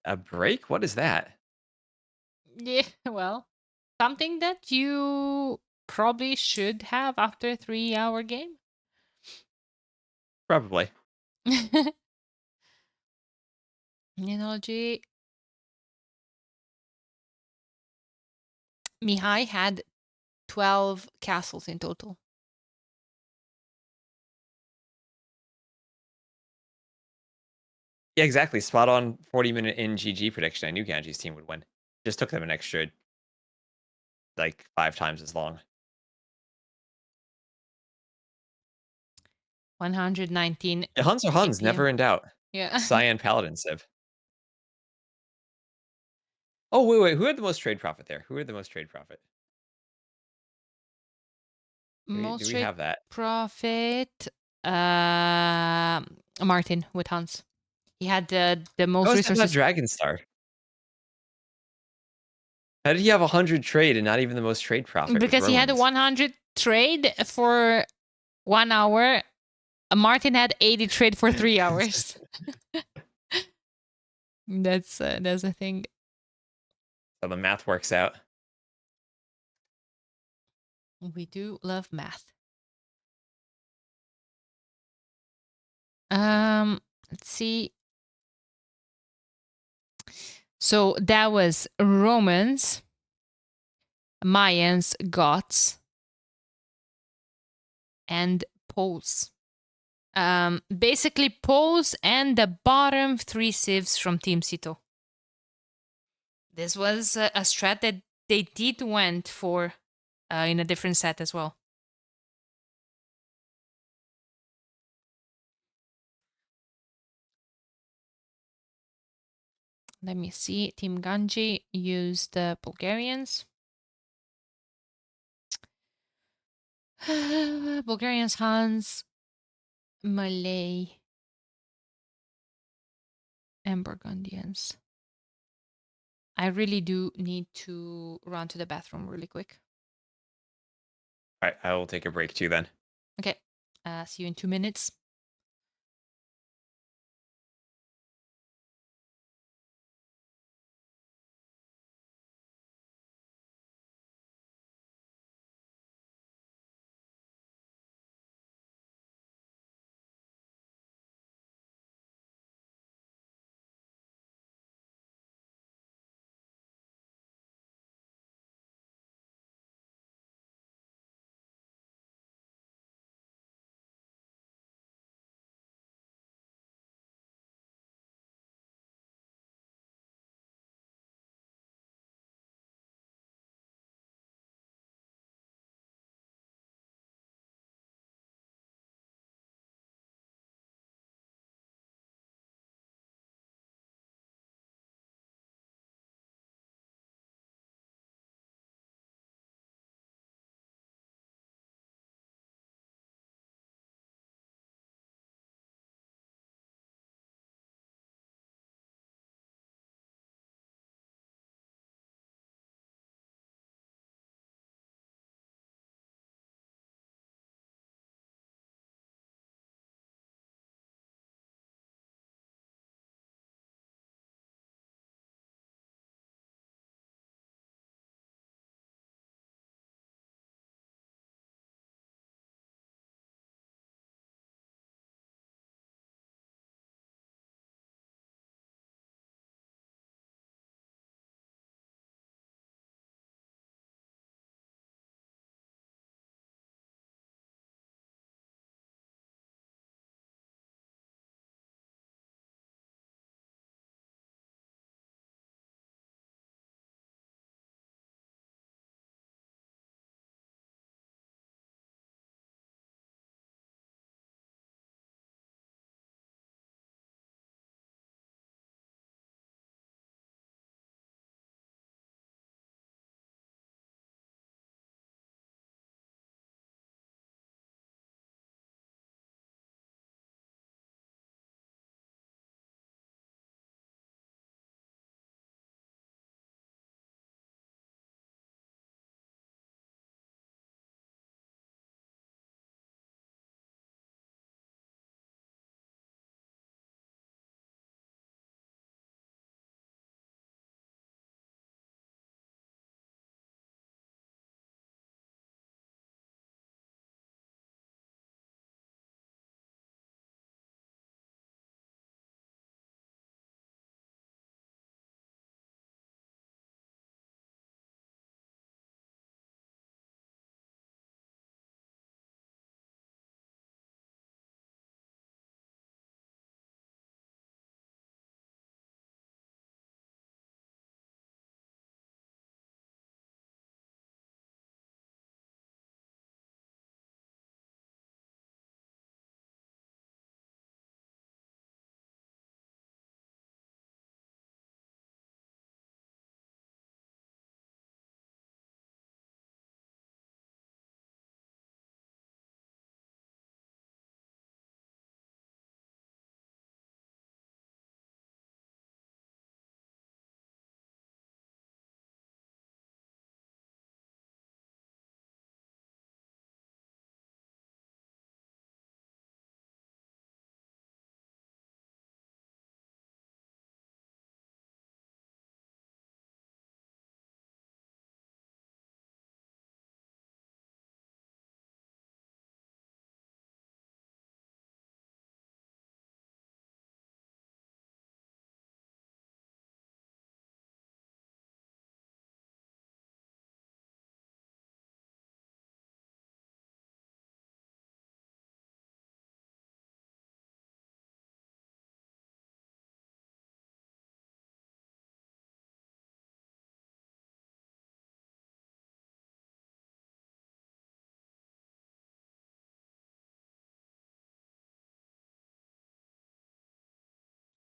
A break? What is that? Yeah, well, something that you probably should have after a 3-hour game. Probably. Analogy. Mihai had 12 castles in total. Yeah, exactly. Spot on 40-minute in GG prediction. I knew Ganji's team would win. Just took them an extra, like, 5 times as long. 119. Yeah, Huns are Huns, APM. never in doubt. Yeah. Cyan Paladin Civ. Oh, wait. Who had the most trade profit there? Who had the most trade profit? Do we Trade have that? profit. Martin with Hans. He had the most How is that not resources. Dragon Star? How did he have 100 trade and not even the most trade profit? Because with he had a Romans? 100 trade for 1 hour. Martin had 80 trade for 3 hours. That's a thing. So the math works out. We do love math. Let's see. So that was Romans, Mayans, Goths, and Poles. Basically Poles and the bottom 3 civs from Team Sito. This was a strat that they did went for in a different set as well. Let me see. Team Ganji used the Bulgarians. Bulgarians, Huns, Malay, and Burgundians. I really do need to run to the bathroom really quick. All right, I will take a break too then. Okay. See you in 2 minutes.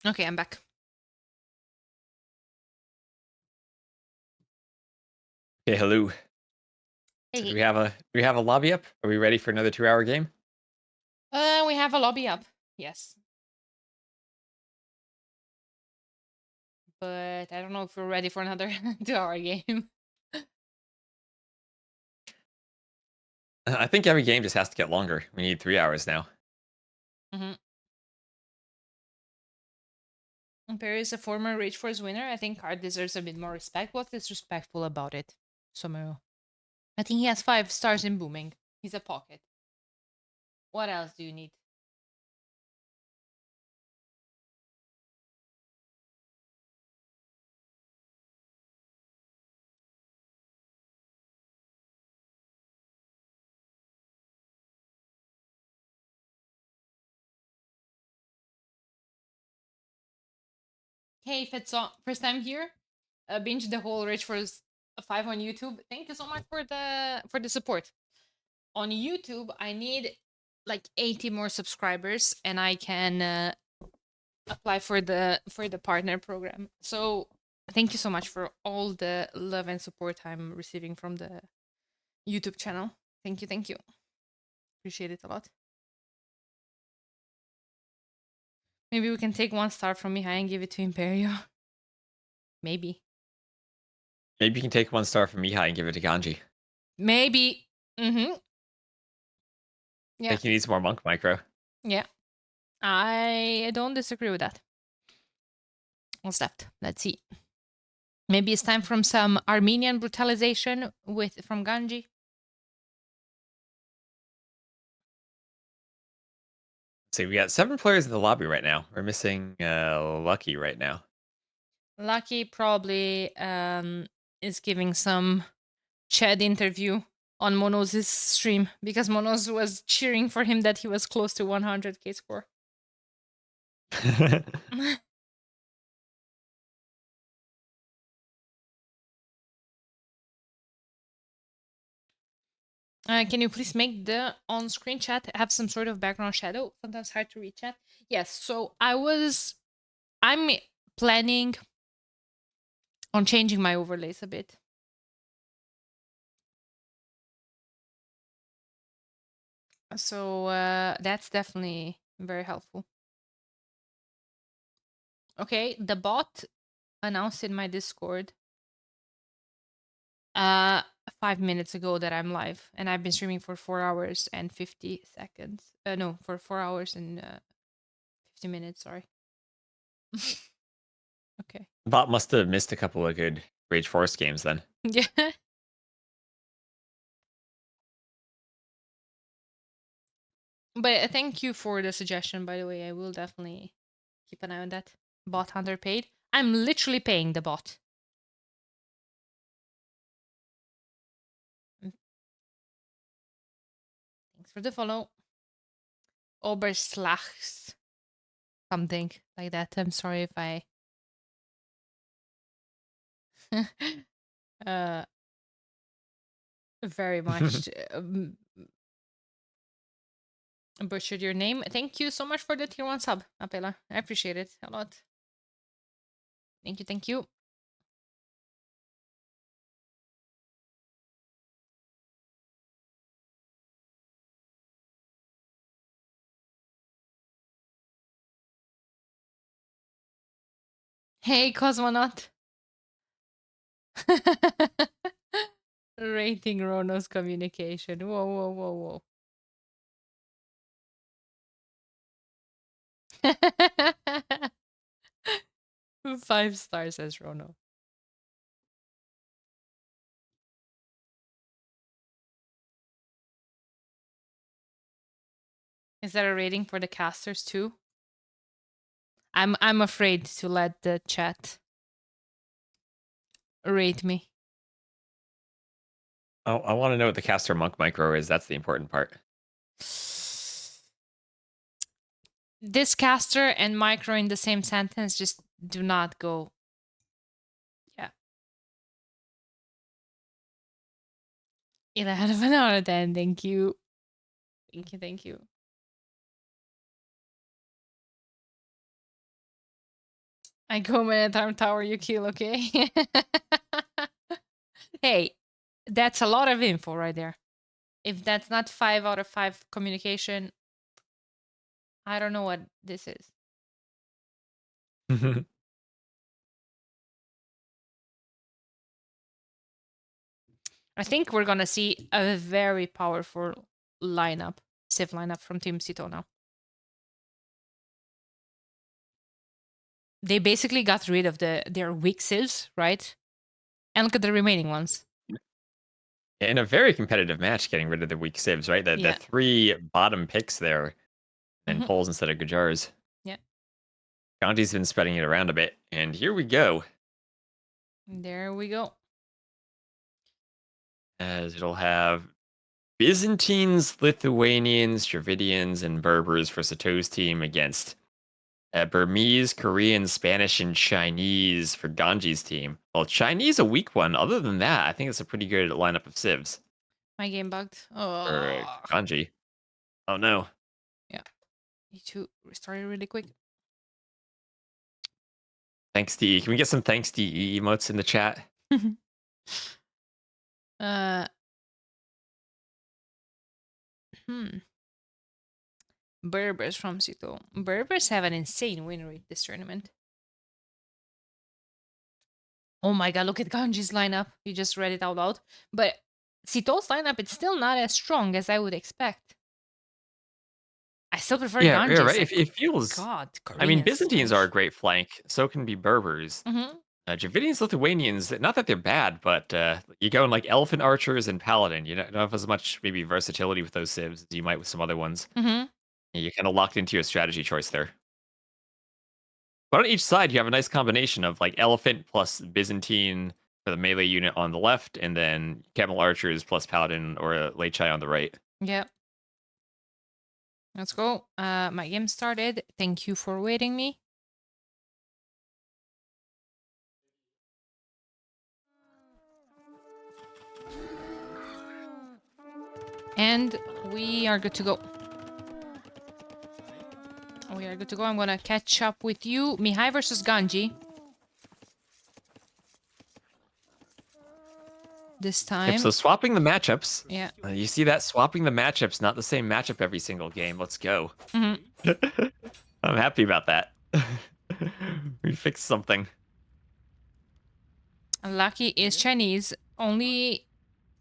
Okay, I'm back. Okay, hello. So Hey. do we have a lobby up? Are we ready for another 2-hour game? We have a lobby up. Yes. But I don't know if we're ready for another 2-hour game. I think every game just has to get longer. We need 3 hours now. Mm-hmm. Imperial is a former Rage Force winner. I think Card deserves a bit more respect. What's disrespectful about it? Somehow. I think he has 5 stars in booming. He's a pocket. What else do you need? Hey, if it's first time here, binge the whole Rage Force 5 on YouTube. Thank you so much for the support. On YouTube, I need like 80 more subscribers, and I can apply for the partner program. So thank you so much for all the love and support I'm receiving from the YouTube channel. Thank you. Appreciate it a lot. Maybe we can take 1 star from Mihai and give it to Imperio. Maybe. Maybe you can take 1 star from Mihai and give it to Ganji. Maybe. Mm-hmm. I Yeah. think he needs more monk micro. Yeah. I don't disagree with that. What's left? Let's see. Maybe it's time from some Armenian brutalization from Ganji. See, we got 7 players in the lobby right now. We're missing Lucky right now. Lucky probably is giving some Chad interview on Mono's stream because Monos was cheering for him that he was close to 100k score. Can you please make the on-screen chat have some sort of background shadow? Sometimes hard to read chat. Yes, so I'm planning on changing my overlays a bit. So that's definitely very helpful. Okay, the bot announced in my Discord 5 minutes ago that I'm live, and I've been streaming for 4 hours and 50 seconds. No, for 4 hours and 50 minutes, sorry. Okay. Bot must have missed a couple of good Rage Force games then. Yeah. But thank you for the suggestion, by the way. I will definitely keep an eye on that. Bot Hunter paid. I'm literally paying the bot. Thanks for the follow. Oberslachs. Something like that. I'm sorry if I very much butchered your name. Thank you so much for the tier 1 sub, Apela. I appreciate it a lot. Thank you. Hey, Cosmonaut. Rating Rono's communication. Whoa. 5 stars, says Rono. Is that a rating for the casters too? I'm afraid to let the chat rate me. Oh, I want to know what the caster monk micro is. That's the important part. This caster and micro in the same sentence just do not go. Yeah. 11 out of 10. Thank you. Thank you. I go man tower, you kill, okay? Hey, that's a lot of info right there. If that's not 5 out of 5 communication, I don't know what this is. I think we're gonna see a very powerful lineup, Civ lineup from Team Sito now. They basically got rid of their weak Civs, right? And look at the remaining ones. In a very competitive match, getting rid of the weak civs, right? The Yeah. 3 bottom picks there, and Mhm. poles instead of Gujars. Yeah. Conti's been spreading it around a bit, and here we go. There we go. As it'll have Byzantines, Lithuanians, Dravidians, and Berbers for Sato's team against Burmese, Korean, Spanish, and Chinese for Ganji's team. Well, Chinese a weak one. Other than that, I think it's a pretty good lineup of civs My game bugged. for Oh. Ganji. Oh no. Yeah. Need to restart it really quick. Thanks DE. Can we get some thanks DE emotes in the chat? uh. Berbers from Sito. Berbers have an insane win rate this tournament. Oh my god, look at Ganji's lineup. You just read it out loud. But Sito's lineup, it's still not as strong as I would expect. I still prefer Yeah, Ganji's. right. Like, It feels. God, I mean, Korean, Byzantines are a Spanish. great flank. So can be Berbers. Dravidians, Lithuanians. Not that they're bad, but you go in like Elephant Archers and Paladin. You don't have as much maybe versatility with those civs as you might with some other ones. You're kind of locked into your strategy choice there. But on each side, you have a nice combination of like Elephant plus Byzantine for the melee unit on the left, and then Camel Archers plus Paladin or a Lechai on the right. Yep. Let's go. My game started. Thank you for waiting me. And we are good to go. We are good to go. I'm gonna catch up with you. Mihai versus Ganji. This time. Yep, so swapping the matchups. Yeah. You see that? Swapping the matchups, not the same matchup every single game. Let's go. I'm happy about that. We fixed something. Lucky is Chinese. Only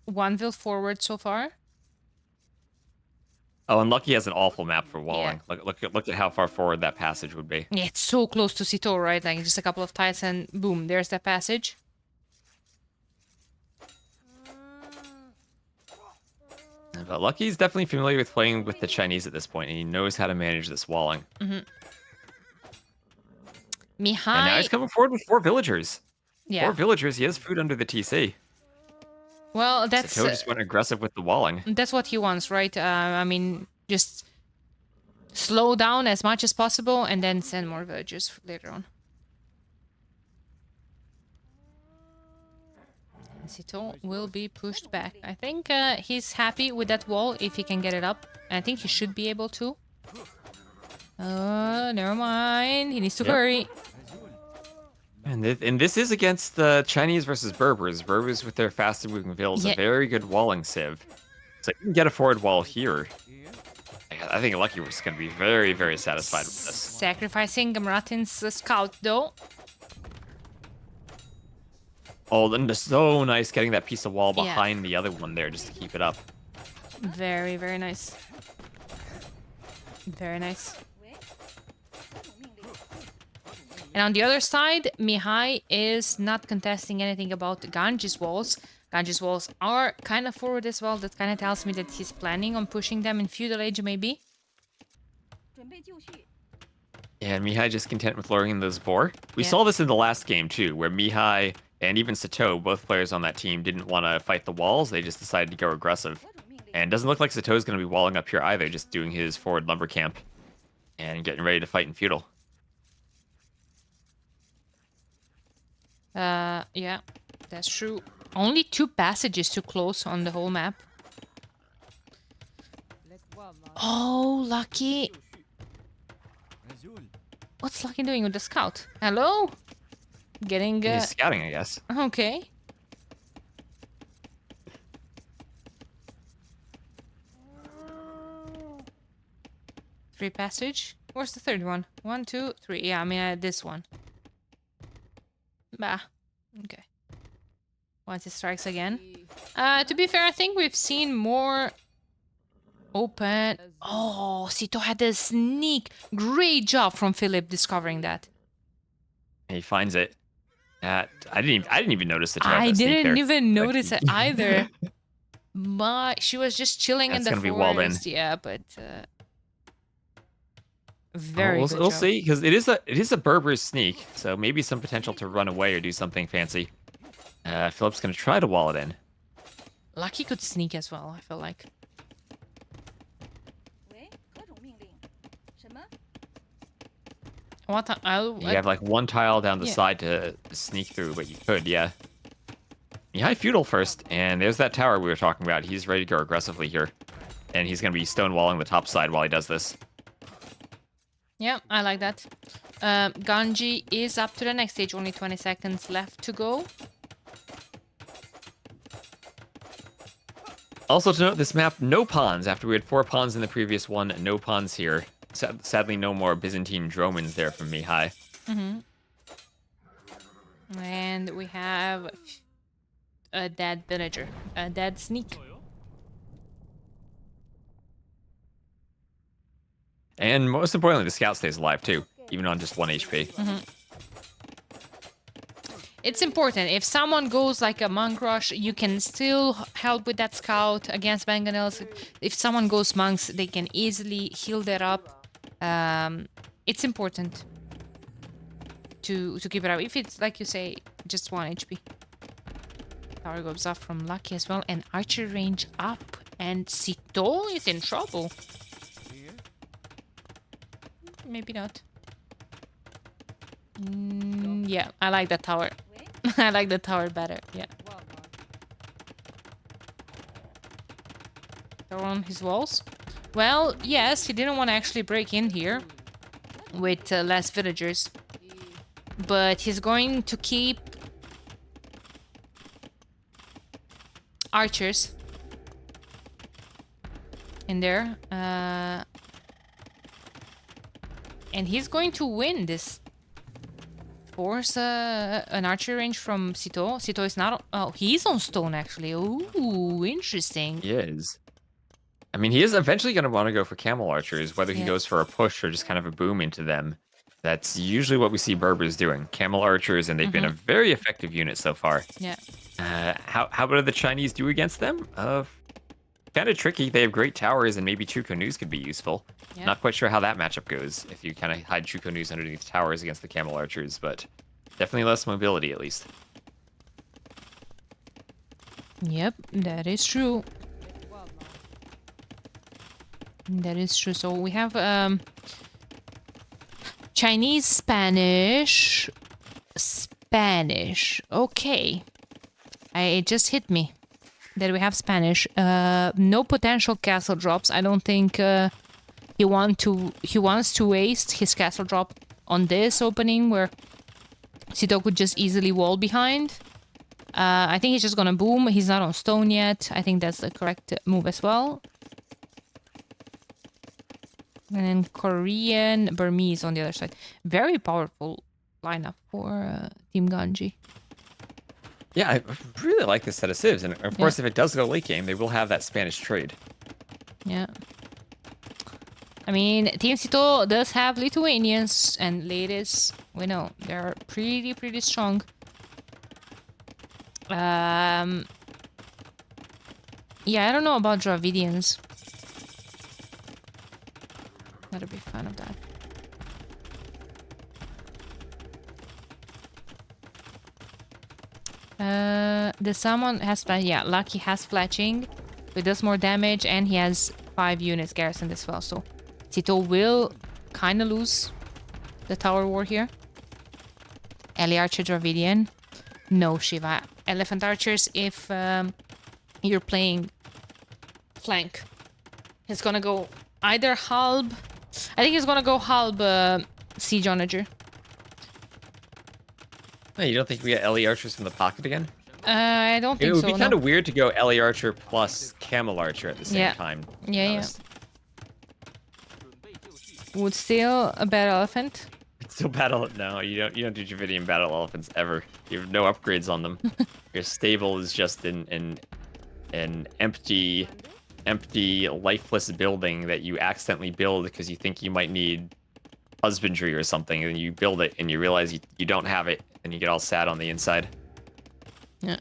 one will forward so far. Oh, and Lucky has an awful map for walling. Yeah. Look at how far forward that passage would be. Yeah, it's so close to Sito, right? Like just a couple of tiles and boom, there's that passage. But Lucky's definitely familiar with playing with the Chinese at this point, and he knows how to manage this walling. Mihai. And now he's coming forward with 4 villagers. Yeah. 4 villagers. He has food under the TC. Well, that's Sato just went aggressive with the walling. That's what he wants, right? I mean, just slow down as much as possible and then send more villagers later on. Sito will be pushed back. I think he's happy with that wall if he can get it up. And I think he should be able to. Never mind. He needs to hurry. And this is against the Chinese versus Berbers. Berbers with their faster moving vills, a very good walling civ. So you can get a forward wall here. I think Lucky was going to be very, very satisfied with this. Sacrificing Gamratin's scout, though. Oh, and it's so nice getting that piece of wall behind the other one there just to keep it up. Very, very nice. Very nice. And on the other side, Mihai is not contesting anything about Ganji's walls. Ganji's walls are kind of forward as well. That kind of tells me that he's planning on pushing them in Feudal Age, maybe. Yeah, and Mihai just content with lowering those boar. We saw this in the last game too, where Mihai and even Sato, both players on that team, didn't want to fight the walls. They just decided to go aggressive. And it doesn't look like Sato's going to be walling up here either, just doing his forward lumber camp and getting ready to fight in Feudal. Yeah, that's true. Only 2 passages to close on the whole map. Oh, Lucky. What's Lucky doing with the scout? Hello? Getting... He's scouting, I guess. Okay. Free passage. Where's the third one? 1, 2, 3. Yeah, I mean, this one. Bah. Okay. Once it strikes again. To be fair, I think we've seen more open... Oh, Sito had a sneak. Great job from Philip discovering that. He finds it. I didn't even notice the tower. I that sneak didn't there. even notice it either. But she was just chilling in That's the gonna be walled in. forest. Yeah, but... Very good We'll job. see, because it is a Berber sneak, so maybe some potential to run away or do something fancy. Philip's gonna try to wall it in. Lucky could sneak as well, I feel like. What? You have like one tile down the side to sneak through, but you could, yeah. You hide Feudal first, and there's that tower we were talking about. He's ready to go aggressively here. And he's gonna be stonewalling the top side while he does this. Yeah, I like that. Ganji is up to the next stage. Only 20 seconds left to go. Also to note, this map, no pawns. After we had 4 pawns in the previous one, no pawns here. Sadly, no more Byzantine Dromans there from Mihai. And we have a dead villager. A dead sneak. And most importantly, the scout stays alive too, even on just 1 HP. It's important. If someone goes like a monk rush, you can still help with that scout against mangonels. If someone goes monks, they can easily heal that up. It's important to keep it up. If it's, like you say, just 1 HP. Power goes up from Lucky as well. And archer range up. And Sito is in trouble. Maybe not. Yeah, I like that tower. I like the tower better, yeah. Throw on his walls. Well, yes, he didn't want to actually break in here with less villagers. But he's going to keep archers in there. And he's going to win this. Force an archer range from Sito. Sito is not... Oh, he's on stone, actually. Ooh, interesting. He is. I mean, he is eventually going to want to go for camel archers, whether he goes for a push or just kind of a boom into them. That's usually what we see Berbers doing. Camel archers, and they've been a very effective unit so far. Yeah. How about the Chinese do against them? Kind of tricky. They have great towers, and maybe true canoes could be useful. Yeah. Not quite sure how that matchup goes if you kind of hide true canoes underneath towers against the camel archers, but definitely less mobility at least. Yep, that is true. That is true. So we have Chinese, Spanish. Okay. It just hit me that we have Spanish. No potential castle drops. I don't think he wants to waste his castle drop on this opening where Sito could just easily wall behind. I think he's just gonna boom. He's not on stone yet. I think that's the correct move as well. And then Korean, Burmese on the other side. Very powerful lineup for Team Ganji. Yeah, I really like this set of civs. And of course, if it does go late game, they will have that Spanish trade. Yeah. I mean, Team Sito does have Lithuanians and ladies. We know they're pretty strong. Yeah, I don't know about Dravidians. Not a big fan of that. The someone has Lucky has fletching, but does more damage, and he has 5 units garrisoned as well. So Sito will kind of lose the tower war here. Ellie Archer Dravidian, no Shiva. Elephant Archers if you're playing flank. He's gonna go either Halb. I think he's gonna go Halb siege onager. Hey, you don't think we get LE archers from the pocket again? I don't think It would so. be kind No. of weird to go LE archer plus camel archer at the same Yeah. time. To be Yeah. honest. Would steal a bad elephant. Still battle no, you don't do Dravidian battle elephants ever. You have no upgrades on them. Your stable is just an empty, lifeless building that you accidentally build because you think you might need husbandry or something, and you build it and you realize you don't have it, and you get all sad on the inside. Yeah.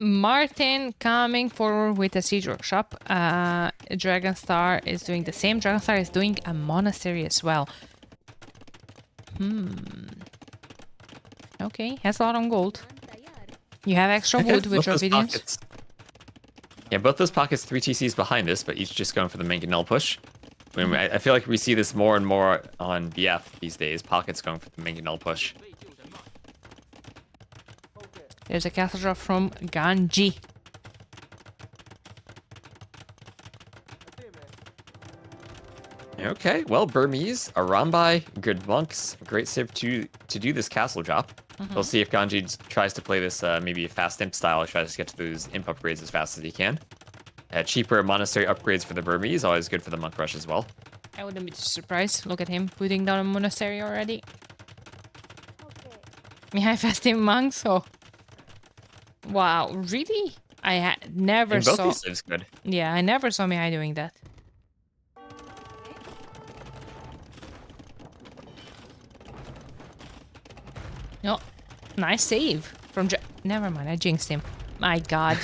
Martin coming forward with a siege workshop. Dragonstar is doing the same. Dragonstar is doing a monastery as well. Okay, has a lot on gold. You have extra wood with Dravidians. Yeah, both those pockets 3 TCs behind us, but each just going for the mangonel push. I feel like we see this more and more on BF these days. Pockets going for the mangonel push. There's a castle drop from Ganji. Okay, well, Burmese, Arambai, good monks, great save to do this castle drop. We'll see if Ganji tries to play this maybe a fast imp style, or tries to get to those imp upgrades as fast as he can. Cheaper monastery upgrades for the Burmese, always good for the monk rush as well. I wouldn't be too surprised. Look at him putting down a monastery already. Mihai fast imp monks, oh. Wow, really? I never saw. Both these saves good. Yeah, I never saw Mihai doing that. Oh, nice save from. Never mind, I jinxed him. My God,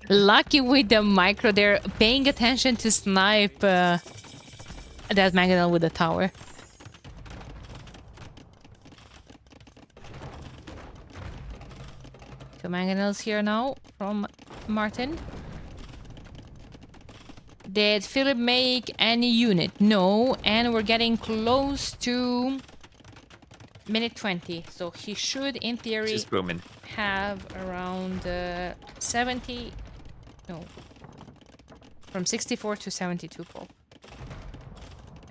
lucky with the micro. They're paying attention to snipe that mangonel with the tower. Two mangonels here now from Martin. Did Philip make any unit? No, and we're getting close to minute 20, so he should, in theory, Just booming. have around 70. No, from 64 to 72 pulp.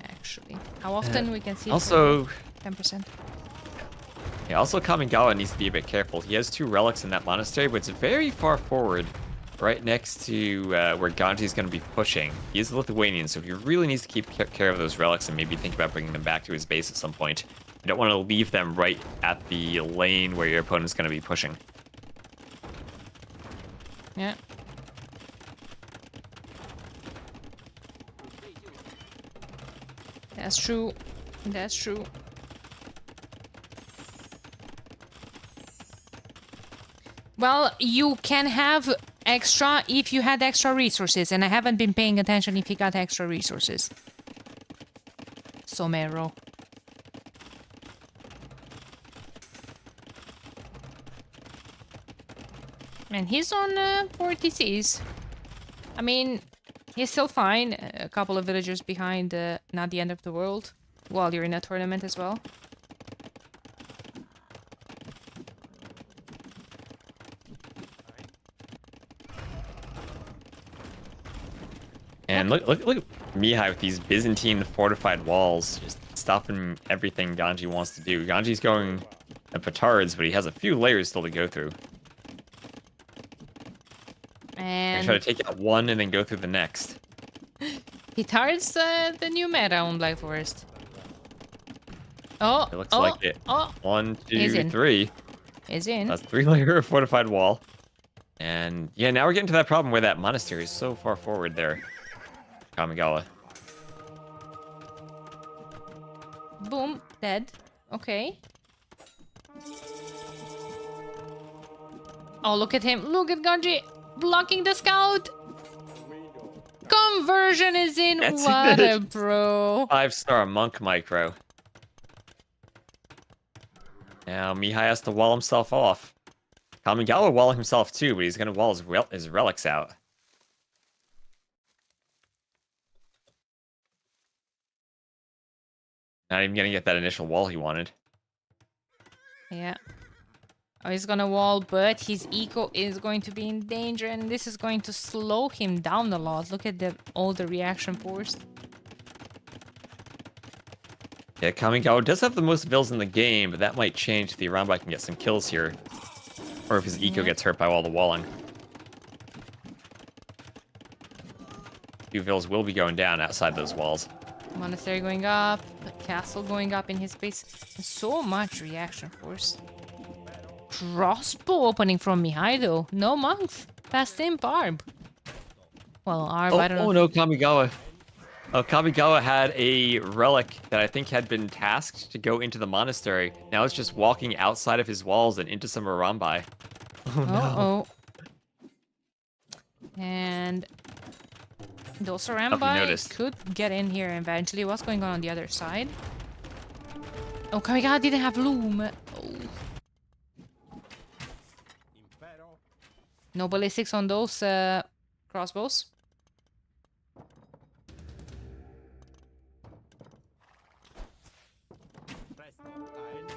Actually, how often we can see? Also, 10%. Yeah, also Kamigawa needs to be a bit careful. He has 2 relics in that monastery, but it's very far forward, right next to where Ganji's going to be pushing. He is Lithuanian, so he really needs to keep care of those relics and maybe think about bringing them back to his base at some point. You don't want to leave them right at the lane where your opponent's going to be pushing. Yeah. That's true. That's true. Well, you can have extra if you had extra resources, and I haven't been paying attention if he got extra resources. Somero. And he's on 4 TCs. I mean, he's still fine. A couple of villagers behind, not the end of the world. While you're in a tournament as well. And look at Mihai with these Byzantine fortified walls, just stopping everything Ganji wants to do. Ganji's going petards, but he has a few layers still to go through. And try to take out one and then go through the next. Petards the new meta on Black Forest. Oh, It looks like it. Oh, 1, 2, He's in. 3. Is in. That's 3-layer fortified wall. And yeah, now we're getting to that problem where that monastery is so far forward there. Kamigawa. Boom, dead. Okay. Oh, look at him. Look at Ganji blocking the scout. Conversion is in. That's What it. a pro. 5-star monk micro. Now Mihai has to wall himself off. Kamigawa wall himself too, but he's going to wall his relics out. Not even going to get that initial wall he wanted. Yeah. Oh, he's gonna wall, but his eco is going to be in danger, and this is going to slow him down a lot. Look at all the reaction force. Yeah, Kamigawa does have the most vills in the game, but that might change if the Arambai can get some kills here. Or if his eco gets hurt by all the walling. Few vills will be going down outside those walls. Monastery going up, castle going up in his base. So much reaction force. Crossbow opening from Mihai though. No monks. Past him, Barb. Well, Arb, I don't know. Oh no, Kamigawa. Oh, Kamigawa had a relic that I think had been tasked to go into the monastery. Now it's just walking outside of his walls and into some Arambai. Oh no. And those Hope you Arambai noticed. could get in here eventually. What's going on the other side? Oh, Kamigawa didn't have loom. Oh. No ballistics on those crossbows.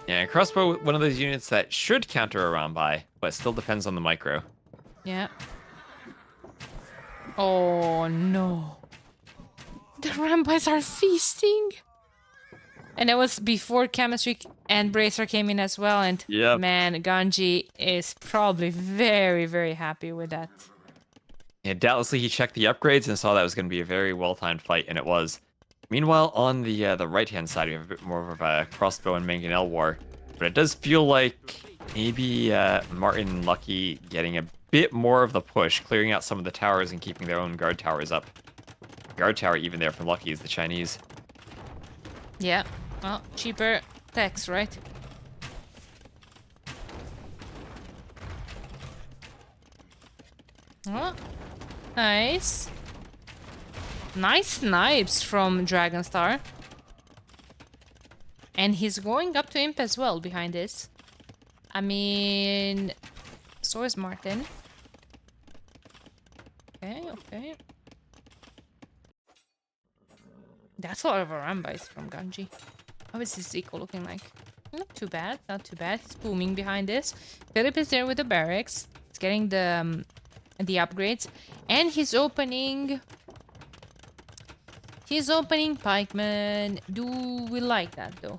Yeah, crossbow, one of those units that should counter Arambai, but still depends on the micro. Yeah. Oh no. The Rambais are feasting. And that was before Chemistry and Bracer came in as well. And man, Ganji is probably very, very happy with that. Yeah, doubtlessly he checked the upgrades and saw that was going to be a very well-timed fight, and it was. Meanwhile, on the right-hand side, we have a bit more of a crossbow and mangonel war. But it does feel like maybe Martin and Lucky getting a bit more of the push, clearing out some of the towers and keeping their own guard towers up. Guard tower even there from Lucky is the Chinese. Yeah. Well, cheaper tax, right? Oh, nice. Nice snipes from Dragonstar. And he's going up to Imp as well behind this. I mean, so is Martin. Okay, okay. That's a lot of Arambais from Ganji. How is his eco looking like? Not too bad, not too bad. He's booming behind this. Philip is there with the barracks. He's getting the upgrades. And he's opening... He's opening pikemen. Do we like that though?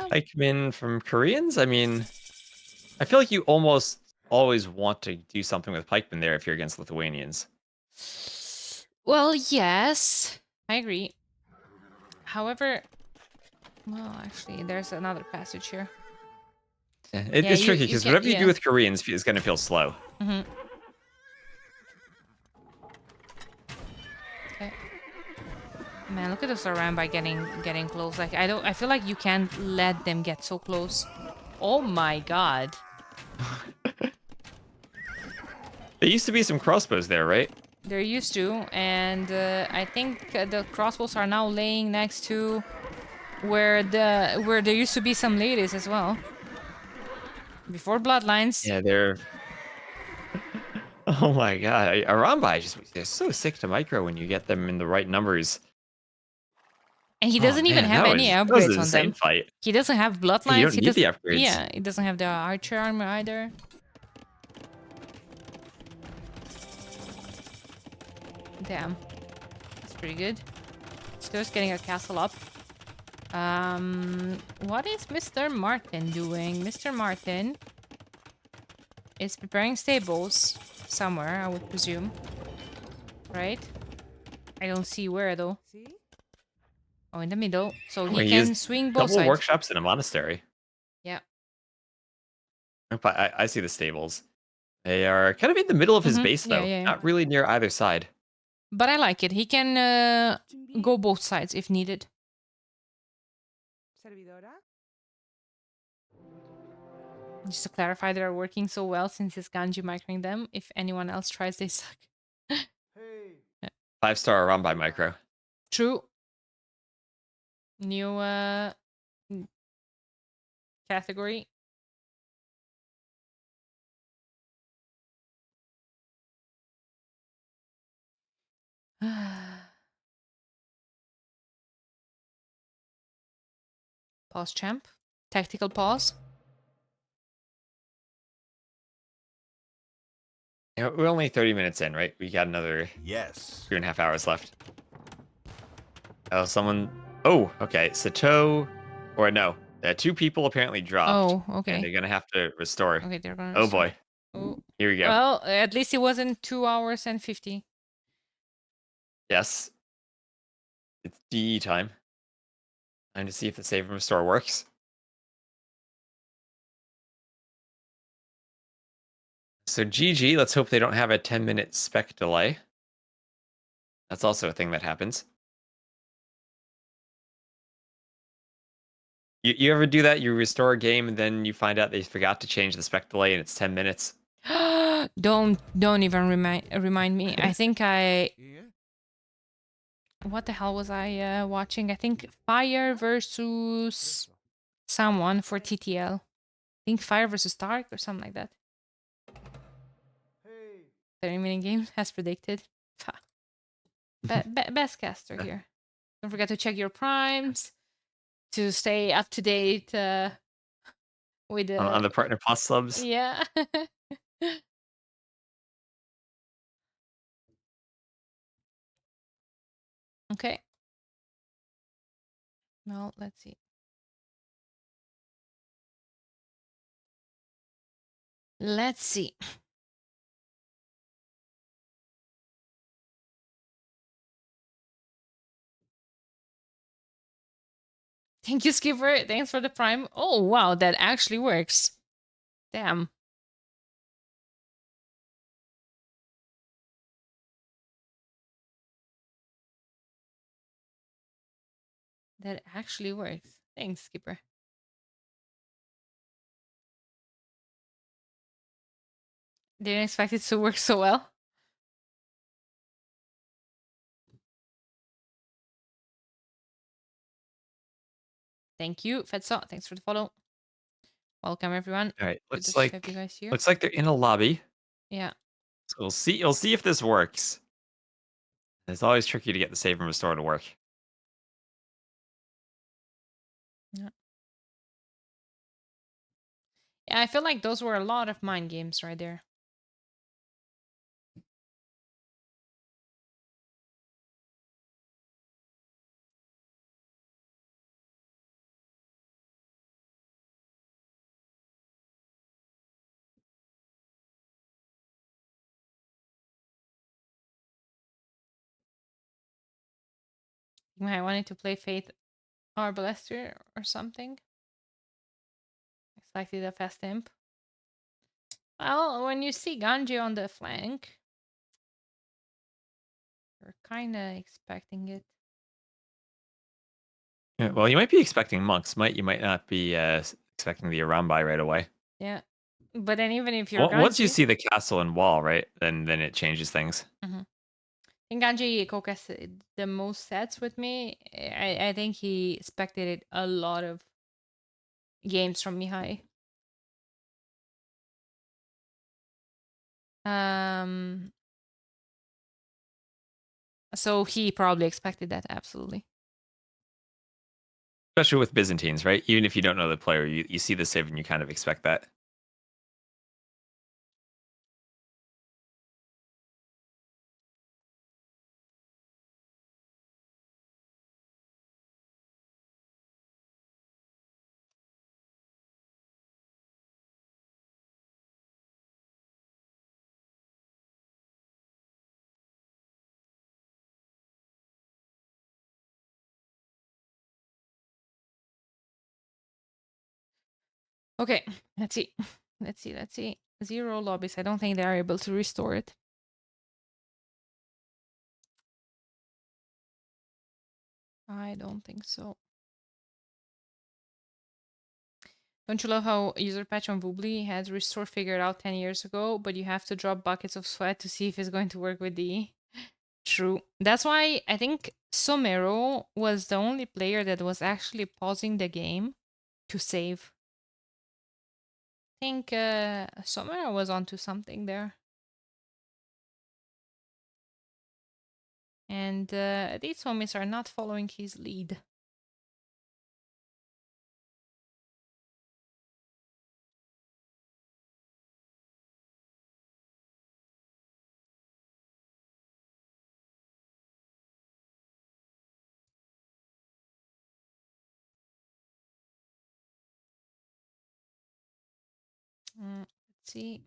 Pikemen from Koreans? I mean, I feel like you almost always want to do something with pikemen there if you're against Lithuanians. Well, yes, I agree. However, well, actually, there's another passage here. Yeah, it's tricky because whatever you do with Koreans is going to feel slow. Mm-hmm. Okay. Man, look at those Arambai getting close. Like I feel like you can't let them get so close. Oh my god. There used to be some crossbows there, right? There used to, and I think the crossbows are now laying next to where there used to be some ladies as well. Before Bloodlines. Yeah, they're... Oh my god, Arambai, they're so sick to micro when you get them in the right numbers. And he doesn't even have any upgrades on them. Fight. He doesn't have Bloodlines. Yeah, you don't need the upgrades. Yeah, he doesn't have the archer armor either. Damn. That's pretty good. Still getting a castle up. What is Mr. Martin doing? Mr. Martin is preparing stables somewhere, I would presume. Right? I don't see where though. Oh, in the middle. So he can swing both sides. Double workshops in a monastery. Yeah. I see the stables. They are kind of in the middle of his base, though. Yeah. Not really near either side. But I like it. He can go both sides if needed. Just to clarify, they're working so well since it's Ganji microing them. If anyone else tries, they suck. 5-star Arambai micro. True. New category. Pause champ. Tactical pause. Yeah, we're only 30 minutes in, right? We got another 2.5 hours left. Oh, someone Oh, okay. Sato, or no, two people apparently dropped, Oh, and okay. they're gonna have to restore. Okay, they're gonna Oh restore. boy, Oh, here we go. well, at least it wasn't 2 hours and 50. Yes, it's DE time. Time to see if the save and restore works. So GG. Let's hope they don't have a 10-minute spec delay. That's also a thing that happens. You ever do that? You restore a game and then you find out they forgot to change the spec delay and it's 10 minutes. Don't even remind me. I think what the hell was I watching? I think Fire versus someone for TTL. I think Fire versus Dark or something like that. 30-minute game as predicted. Best caster here. Don't forget to check your primes to stay up to date with On the Partner Plus subs. yeah. Okay. Well, let's see. Let's see. Thank you, Skipper. Thanks for the prime. Oh, wow, that actually works. Damn. That actually works. Thanks, Skipper. Didn't expect it to work so well. Thank you, Fedsaw. Thanks for the follow. Welcome, everyone. All right, Good to have you guys here. looks like they're in a lobby. Yeah. So we'll see. You'll see if this works. It's always tricky to get the save and restore to work. Yeah. Yeah, I feel like those were a lot of mind games right there. I wanted to play Faith Arbalester or something. It's the fast imp. Well, when you see Ganji on the flank, you're kind of expecting it. Yeah, well, you might be expecting monks. You might not be expecting the Arambai right away. Yeah. But then even if you're Once you Ganji... see the castle and wall, right, then it changes things. I think Ganji Kokas the most sets with me. I think he spectated a lot of games from Mihai. So he probably expected that, absolutely. Especially with Byzantines, right? Even if you don't know the player, you see the save and you kind of expect that. Okay, let's see. Let's see. 0 lobbies. I don't think they are able to restore it. I don't think so. Don't you love how user patch on Woobly has restore figured out 10 years ago, but you have to drop buckets of sweat to see if it's going to work with the... True. That's why I think Somero was the only player that was actually pausing the game to save. I think Somero was onto something there. And these homies are not following his lead. Let's see.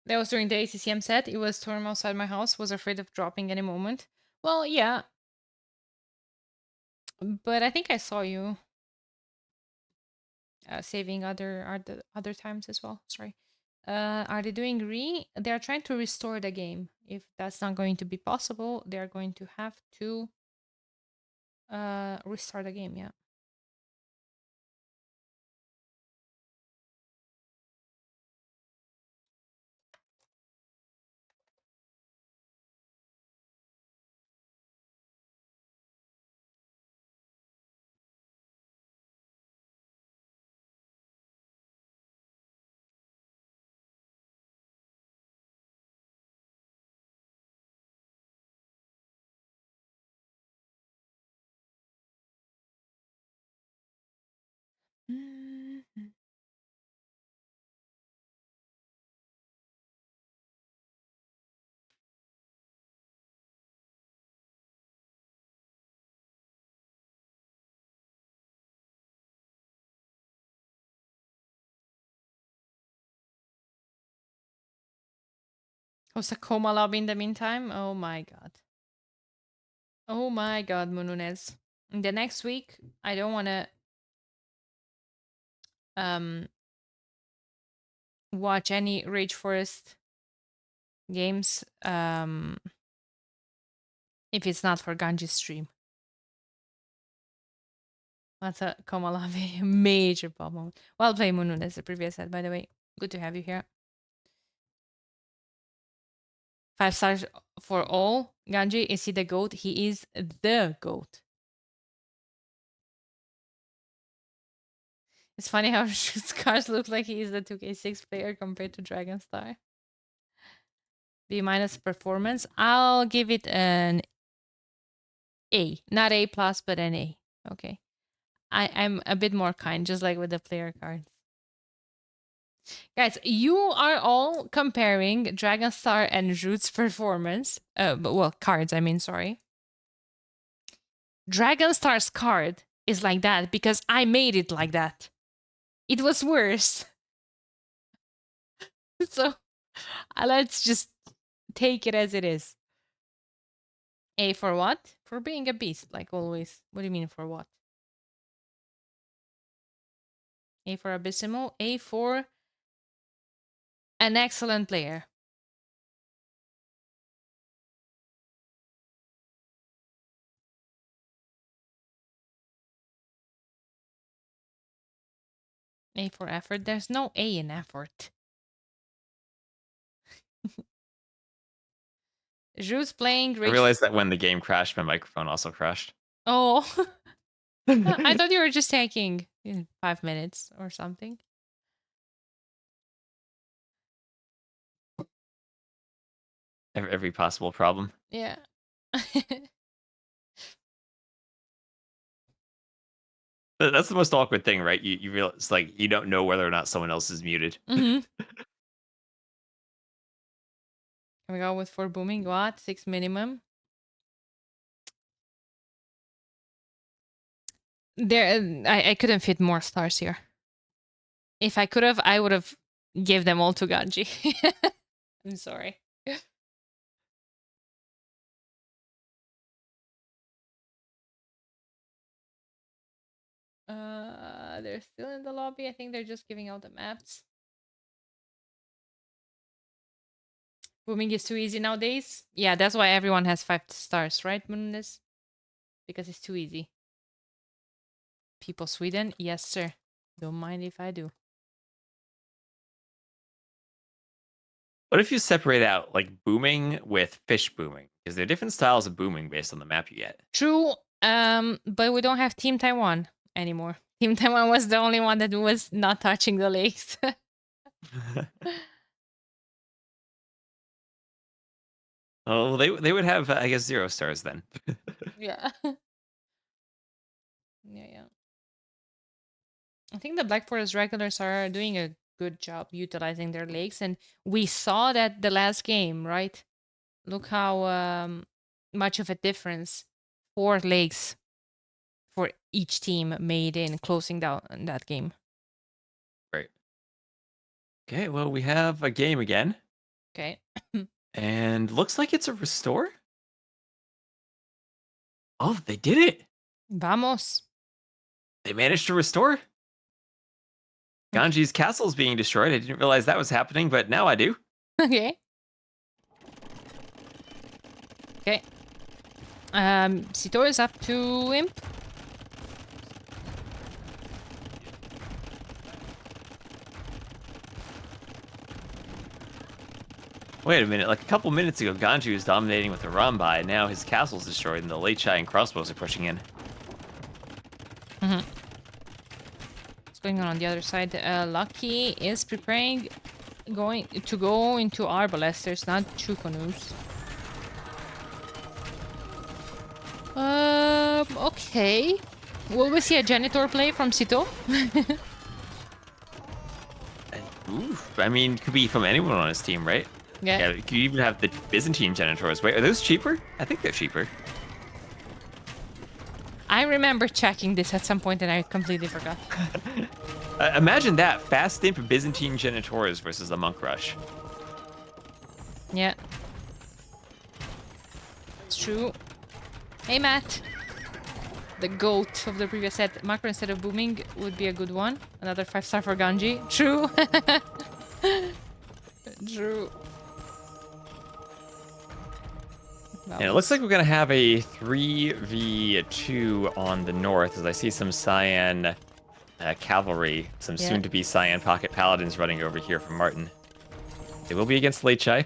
That was during the ACCM set. It was storm outside my house. Was afraid of dropping any moment. Well, yeah. But I think I saw you saving other times as well. Sorry. Are they doing They are trying to restore the game. If that's not going to be possible, they are going to have to restart the game. Yeah. Mhm. Was a coma lobby in the meantime? Oh my god. Oh my god, Mununez. The next week, I don't want to um watch any Rage Forest games if it's not for Ganji's stream. That's a Komalave major problem. Well played, Mununez, the previous set, by the way. Good to have you here. 5 stars for all. Ganji, is he the GOAT? He is the GOAT. It's funny how Scars looks like he is the 2K6 player compared to Dragonstar. B minus performance. I'll give it an A. Not A plus, but an A. Okay. I'm a bit more kind, just like with the player cards. Guys, you are all comparing Dragonstar and Root's performance. Well, cards, I mean, sorry. Dragonstar's card is like that because I made it like that. It was worse. So let's just take it as it is. A for what? For being a beast, like always. What do you mean for what? A for abysmal. A for an excellent player. A for effort. There's no A in effort. Jude's playing I Rage. realized that when the game crashed, my microphone also crashed. Oh. I thought you were just taking 5 minutes or something. Every possible problem. Yeah. That's the most awkward thing, right? You realize like you don't know whether or not someone else is muted. Mm-hmm. Can we go with 4 booming? What? 6 minimum? There, I couldn't fit more stars here. If I could have, I would have gave them all to Ganji. I'm sorry. They're still in the lobby. I think they're just giving out the maps. Booming is too easy nowadays. Yeah, that's why everyone has 5 stars, right, Munez? Because it's too easy. People Sweden? Yes, sir. Don't mind if I do. What if you separate out like booming with fish booming? Because they're different styles of booming based on the map you get. True. But we don't have Team Taiwan anymore. Team Taiwan was the only one that was not touching the lakes. Oh, they would have, I guess, 0 stars then. Yeah. Yeah. I think the Black Forest regulars are doing a good job utilizing their lakes, and we saw that the last game, right? Look how much of a difference 4 lakes for each team made in closing down that game. Right. Okay, well, we have a game again. Okay. And looks like it's a restore? Oh, they did it! Vamos. They managed to restore? Ganji's castle is being destroyed. I didn't realize that was happening, but now I do. Okay. Okay. Sito is up to Imp. Wait a minute, like a couple minutes ago, Ganji was dominating with the Rambai, and now his castle's destroyed, and the Leichai and crossbows are pushing in. What's going on the other side? Lucky is preparing going to go into Arbalest. There's not Chukonus. Okay. Will we see a janitor play from Sito? Oof, I mean, could be from anyone on his team, right? Yeah. You could even have the Byzantine Janitors. Wait, are those cheaper? I think they're cheaper. I remember checking this at some point and I completely forgot. Imagine that, fast imp Byzantine Janitors versus a Monk Rush. Yeah. It's true. Hey, Matt. The goat of the previous set. Macro instead of booming would be a good one. Another 5-star for Ganji. True. True. And it looks like we're going to have a 3v2 on the north, as I see some Cyan cavalry, some soon-to-be Cyan pocket paladins running over here from Martin. They will be against Leichai.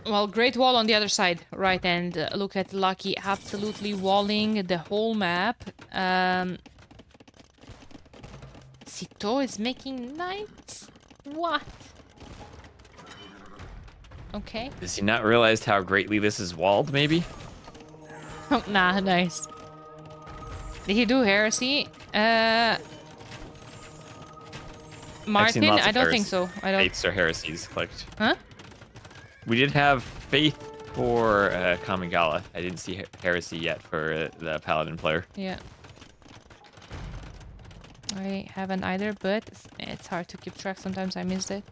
Well, Great Wall on the other side, right, and look at Lucky absolutely walling the whole map. Sito is making knights? What? Okay. Does he not realize how greatly this is walled, maybe? Oh, nah, nice. Did he do heresy? Martin? I don't think so. I don't. Faiths or heresies clicked. Huh? We did have faith for Kamigawa. I didn't see heresy yet for the paladin player. Yeah. I haven't either, but it's hard to keep track. Sometimes I missed it.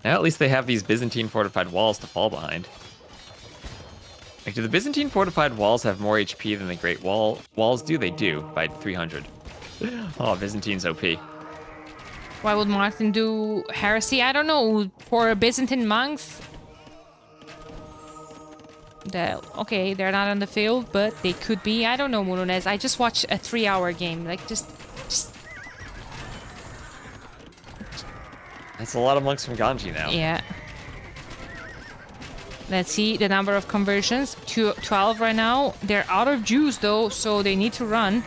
Now at least they have these Byzantine fortified walls to fall behind. Like, do the Byzantine fortified walls have more HP than the Great walls do? They do, by 300. Oh, Byzantine's OP. Why would Martin do heresy? I don't know. For Byzantine monks, okay, they're not on the field, but they could be. I don't know, Murunes. I just watched a 3-hour game. Like, just. That's a lot of monks from Ganji now. Yeah. Let's see the number of conversions. 12 right now. They're out of juice, though, so they need to run.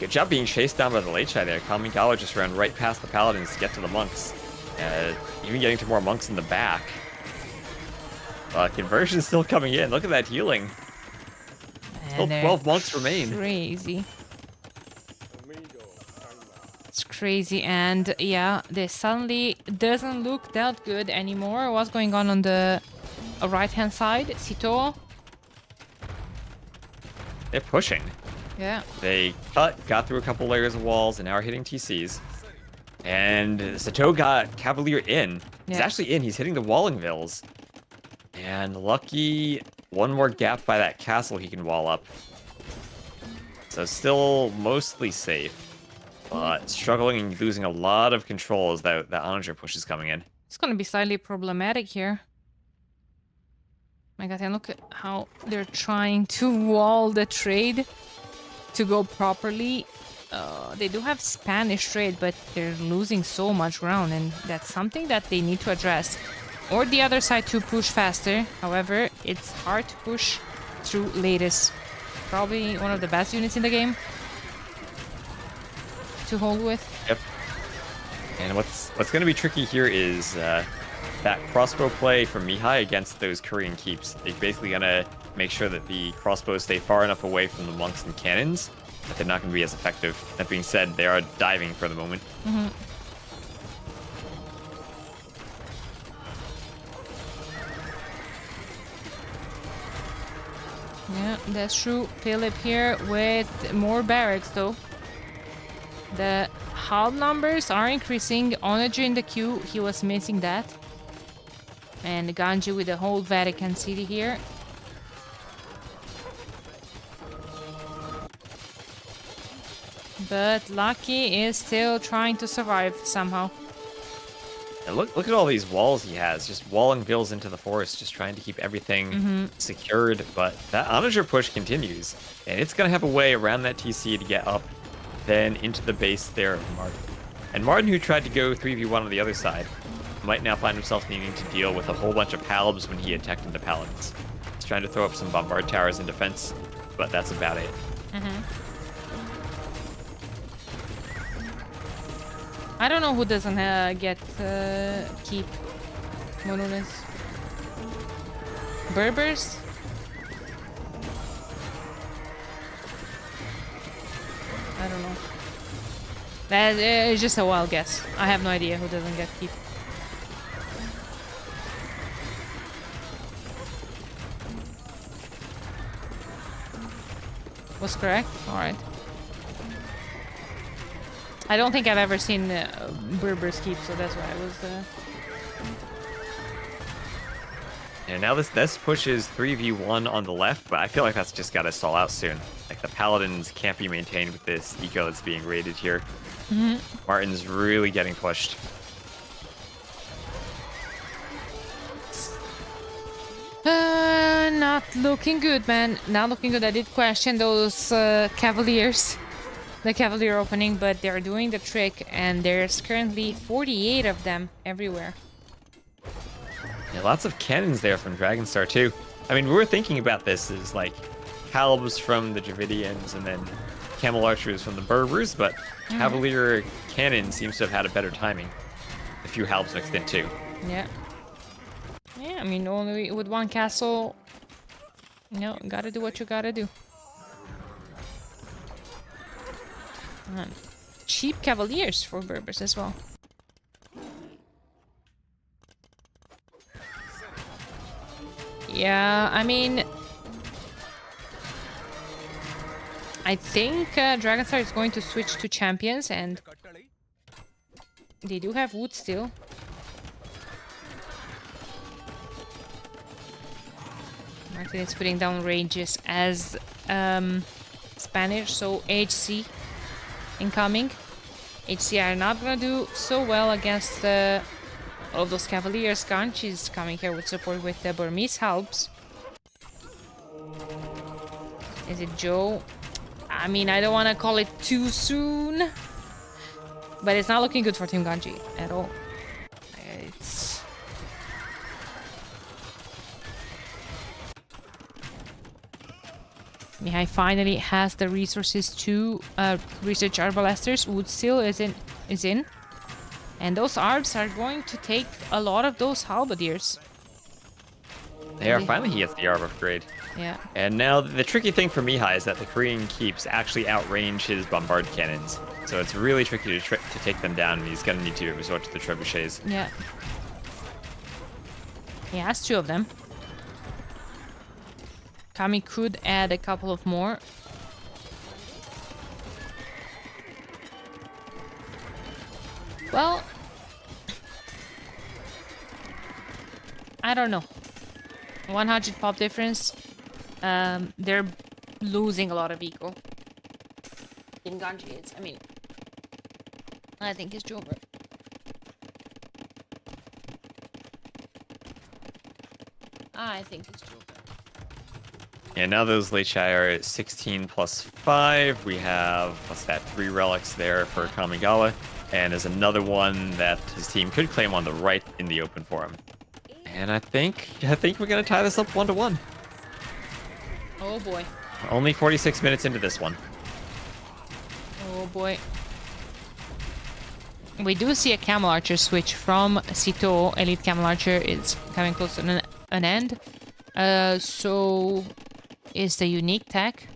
Good job being chased down by the Leichai there. Kamigawa just ran right past the paladins to get to the monks. Even getting to more monks in the back. Conversion's still coming in. Look at that healing. Still 12 monks remain. Crazy. It's crazy, and yeah, this suddenly doesn't look that good anymore. What's going on the right-hand side? Sito? They're pushing. Yeah. They got through a couple layers of walls, and now are hitting TCs. And Sito got Cavalier in. He's actually in. He's hitting the walling vills. And Lucky, one more gap by that castle he can wall up. So still mostly safe. But struggling and losing a lot of control as that Onager push is coming in. It's gonna be slightly problematic here. My god, and look at how they're trying to wall the trade to go properly. They do have Spanish trade, but they're losing so much ground, and that's something that they need to address. or the other side to push faster. However, it's hard to push through latest. Probably one of the best units in the game to hold with. Yep. And what's going to be tricky here is that crossbow play from Mihai against those Korean keeps. They're basically going to make sure that the crossbows stay far enough away from the monks and cannons that they're not going to be as effective. That being said, they are diving for the moment. Mm-hmm. Yeah, that's true. Philip here with more barracks, though. The hull numbers are increasing. Onager in the queue, he was missing that. And Ganji with the whole Vatican City here. But Lucky is still trying to survive somehow. And look at all these walls he has, just walling vills into the forest, just trying to keep everything secured. But that Onager push continues, and it's going to have a way around that TC to get up, then into the base there of Martin. And Martin, who tried to go 3v1 on the other side, might now find himself needing to deal with a whole bunch of Halbs when he attacked into Paladins. He's trying to throw up some Bombard Towers in defense, but that's about it. I don't know who doesn't get keep monoliths. Berbers? I don't know. That is just a wild guess. I have no idea who doesn't get keep. Was correct? Alright. I don't think I've ever seen Berbers keep, so that's why I was... And now this pushes 3v1 on the left, but I feel like that's just got to stall out soon. Like, the Paladins can't be maintained with this eco that's being raided here. Martin's really getting pushed. Not looking good, man. Not looking good. I did question those Cavaliers. The Cavalier opening, but they're doing the trick, and there's currently 48 of them everywhere. Yeah, lots of cannons there from Dragonstar too. I mean, we were thinking about this as like Halbs from the Dravidians and then Camel Archers from the Berbers, but Cavalier Cannon seems to have had a better timing. A few Halbs mixed in too. Yeah. Yeah, I mean, only with one castle, you know, gotta do what you gotta do. Cheap Cavaliers for Berbers as well. Yeah, I mean, I think Dragonstar is going to switch to champions, and they do have wood still. Martin is putting down ranges as Spanish, so HC incoming. HC are not gonna do so well against all of those Cavaliers. Ganji is coming here with support with the Burmese helps. Is it Joe? I mean, I don't want to call it too soon, but it's not looking good for Team Ganji at all. It's... Mihai finally has the resources to research Arbalesters. Wood still is in. And those Arbs are going to take a lot of those Halberdiers. They are. Finally, he gets the Arb upgrade. Yeah. And now the tricky thing for Mihai is that the Korean keeps actually outrange his bombard cannons. So it's really tricky to take them down, and he's going to need to resort to the trebuchets. Yeah. He has 2 of them. Kami could add a couple of more. Well, I don't know. 100 pop difference. They're losing a lot of eco. In Ganji, it's, I mean, I think it's Jover. I think it's Jover. And now those late shy are at 16 plus 5. We have, what's that, 3 relics there for Kamigawa. And there's another one that his team could claim on the right in the open for him. And I think we're gonna tie this up 1-1. Oh boy. Only 46 minutes into this one. Oh boy. We do see a Camel Archer switch from Cito. Elite Camel Archer is coming close to an end. So is the unique tech,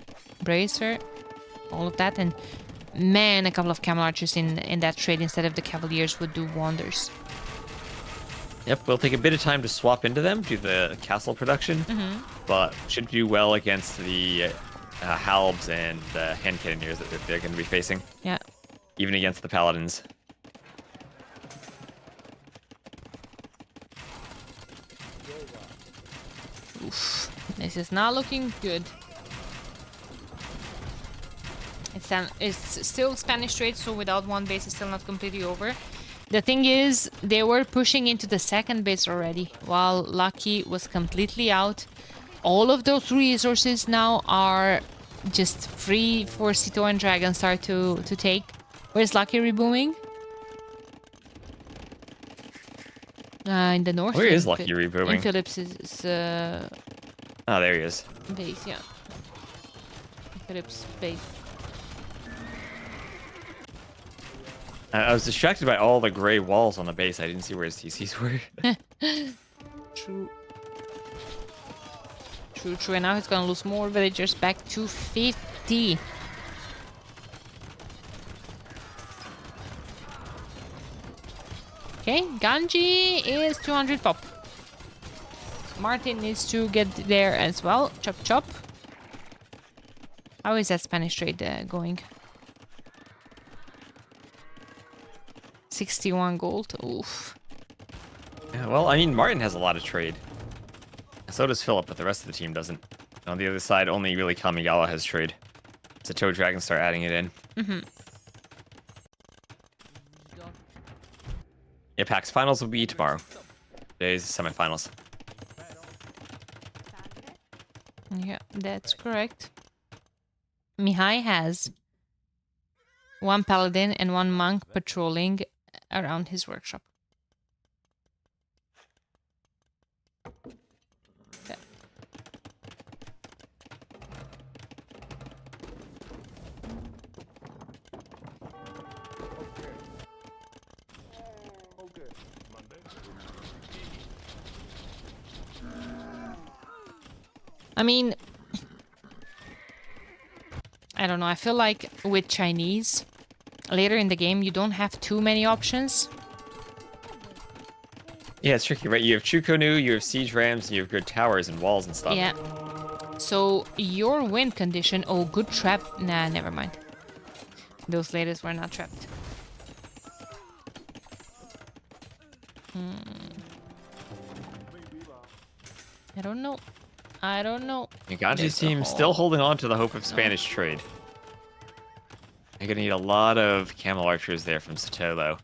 Bracer, all of that, and man, a couple of Camel Archers in that trade instead of the Cavaliers would do wonders. Yep, we'll take a bit of time to swap into them, do the castle production, but should do well against the halbs and hand cannoneers that they're going to be facing. Yeah. Even against the paladins. Oof. This is not looking good. It's still Spanish trade, so without one base, it's still not completely over. The thing is, they were pushing into the second base already, while Lucky was completely out. All of those resources now are just free for Cito and Dragonstar to take. Where's Lucky rebooming? In the north. Where is Lucky rebooming? In Phillips' Oh, there he is. base, yeah. Phillips' base. I was distracted by all the gray walls on the base. I didn't see where his TCs were. True. True. And now he's gonna lose more villagers, back to 50. Okay, Ganji is 200 pop. Martin needs to get there as well. Chop chop. How is that Spanish trade going? 61 gold. Oof. Yeah, well, I mean, Martin has a lot of trade. So does Philip, but the rest of the team doesn't. On the other side, only really Kamigawa has trade. It's a Toe Dragonstar adding it in. Yeah, PAX finals will be tomorrow. Today's semifinals. Yeah, that's correct. Mihai has one paladin and one monk patrolling around his workshop. Okay. I mean, I don't know. I feel like with Chinese, later in the game, you don't have too many options. Yeah, it's tricky, right? You have Chukonu, you have siege rams, you have good towers and walls and stuff. Yeah. So your win condition. Oh, good trap. Nah, never mind. Those ladies were not trapped. I don't know. Ganji's team still holding on to the hope of Spanish trade. You're gonna need a lot of camel archers there from Sato, though.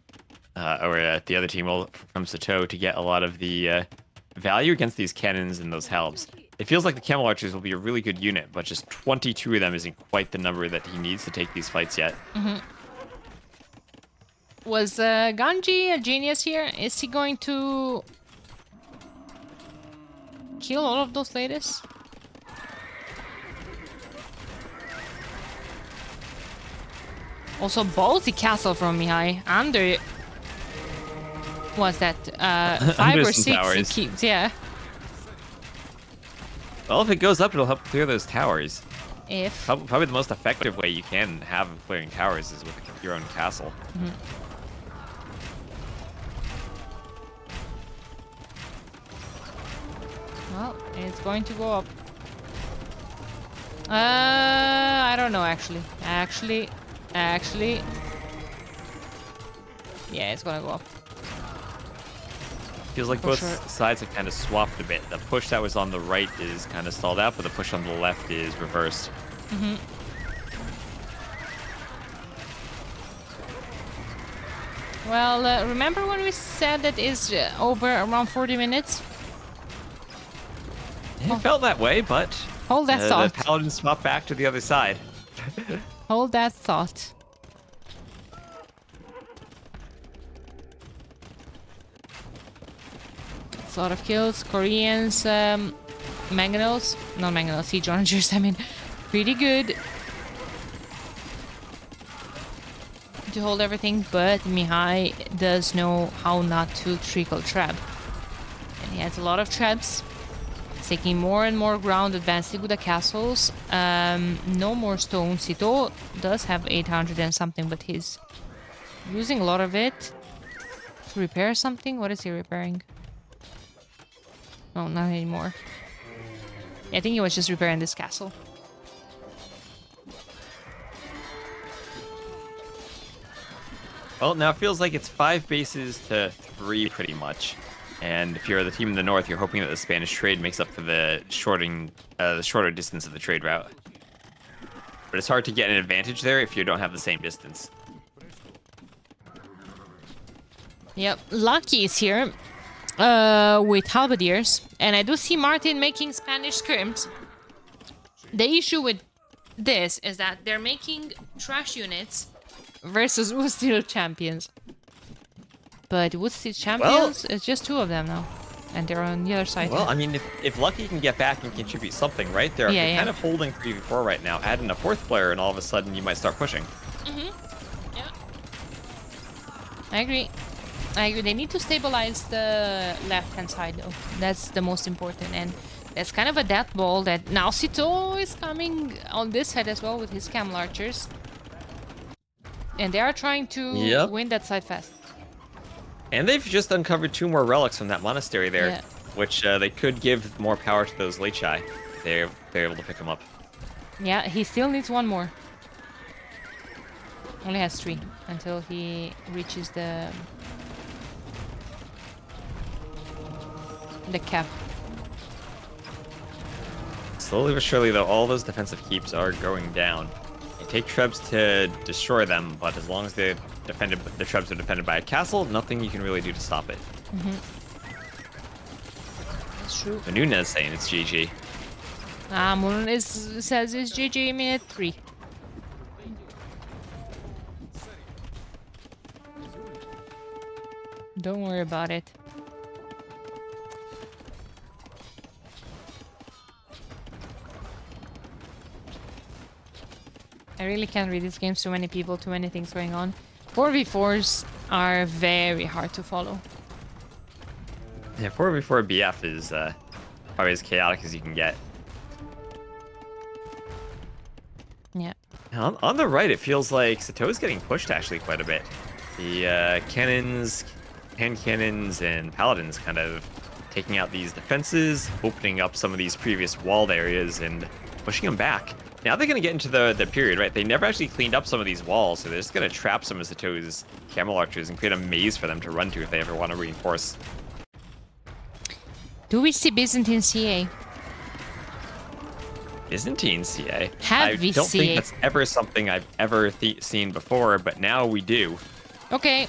Or the other team from Sato to get a lot of the value against these cannons and those halbs. It feels like the camel archers will be a really good unit, but just 22 of them isn't quite the number that he needs to take these fights yet. Was Ganji a genius here? Is he going to kill all of those ladies? Also, ballsy castle from Mihai. Under... What's that? 5 or 6 towers. he keeps, yeah. Well, if it goes up, it'll help clear those towers. If... Probably the most effective way you can have of clearing towers is with your own castle. Well, it's going to go up. I don't know, actually. Actually. Yeah, it's gonna go up. Feels like For both sure. sides have kind of swapped a bit. The push that was on the right is kind of stalled out, but the push on the left is reversed. Well, remember when we said that is over around 40 minutes? It felt that way, but Hold that the thought. paladins swapped back to the other side. Hold that thought. That's a lot of kills. Koreans, mangonels, not mangonels, siege onagers, I mean, pretty good to hold everything, but Mihai does know how not to trickle trap. And he has a lot of traps. He's taking more and more ground, advancing with the castles. No more stone. Sito does have 800 and something, but he's using a lot of it to repair something. What is he repairing? No, not anymore. Yeah, I think he was just repairing this castle. Well, now it feels like it's 5 bases to 3 pretty much. And if you're the team in the north, you're hoping that the Spanish trade makes up for the shorter distance of the trade route. But it's hard to get an advantage there if you don't have the same distance. Yep, Lucky is here with halberdiers, and I do see Martin making Spanish scrims. The issue with this is that they're making trash units versus Wood Steel champions. But Wood Steel champions, it's just 2 of them now, and they're on the other side. Well, I mean, if Lucky can get back and contribute something, right? They're kind of holding 3v4 right now. Add in a 4th player, and all of a sudden you might start pushing. Yeah. I agree. They need to stabilize the left-hand side, though. That's the most important, and that's kind of a death ball that now Sito is coming on this side as well with his camel archers. And they are trying to win that side fast. And they've just uncovered 2 more relics from that monastery there, which they could give more power to those Lechai. They're able to pick them up. Yeah, he still needs 1 more. Only has 3 until he reaches the cap. Slowly but surely, though, all those defensive keeps are going down. It takes trebs to destroy them, but as long as the trebs are defended by a castle, nothing you can really do to stop it. That's true. So Nunez saying it's GG. Moon says it's GG minute 3. Don't worry about it. I really can't read these games. Too many people, too many things going on. 4v4s are very hard to follow. Yeah, 4v4 BF is probably as chaotic as you can get. Yeah. On the right, it feels like Sato is getting pushed actually quite a bit. The cannons, hand cannons, and paladins kind of taking out these defenses, opening up some of these previous walled areas, and pushing them back. Now they're going to get into the period, right? They never actually cleaned up some of these walls, so they're just going to trap some of Sato's camel archers and create a maze for them to run to if they ever want to reinforce. Do we see Byzantine CA? Byzantine CA? Have we I don't think CA? that's ever something I've ever seen before, but now we do. Okay.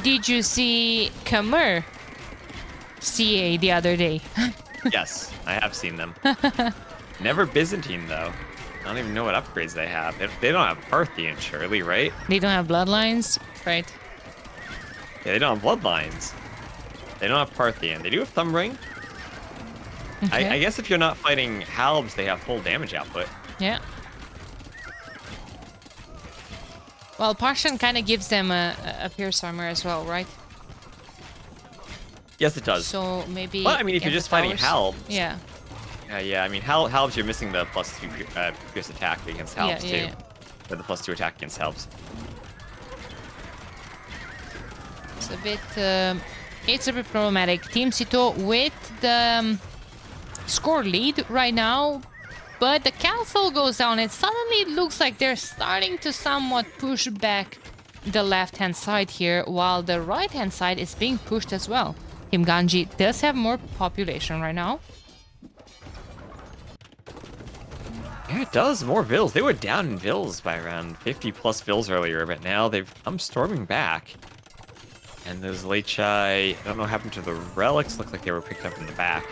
Did you see Khmer CA the other day? Yes, I have seen them. Never Byzantine, though. I don't even know what upgrades they have. They don't have Parthian, surely, right? They don't have bloodlines, right? Yeah, they don't have bloodlines. They don't have Parthian. They do have Thumb Ring. Okay. I guess if you're not fighting Halbs, they have full damage output. Yeah. Well, Parshan kind of gives them a pierce armor as well, right? Yes, it does. So maybe. Well, I mean, if you're just fighting Halbs. Yeah. Yeah, I mean, Halbs, you're missing the +2 pierce attack against Halbs, too. Yeah. Or the +2 attack against Halbs. It's a bit problematic. Team Sito with the score lead right now, but the castle goes down and suddenly it looks like they're starting to somewhat push back the left-hand side here, while the right-hand side is being pushed as well. Team Ganji does have more population right now. Yeah, it does. More Vills. They were down in Vills by around 50 plus Vills earlier, but now they've come storming back. And those Lechai, I don't know what happened to the relics. Look like they were picked up in the back.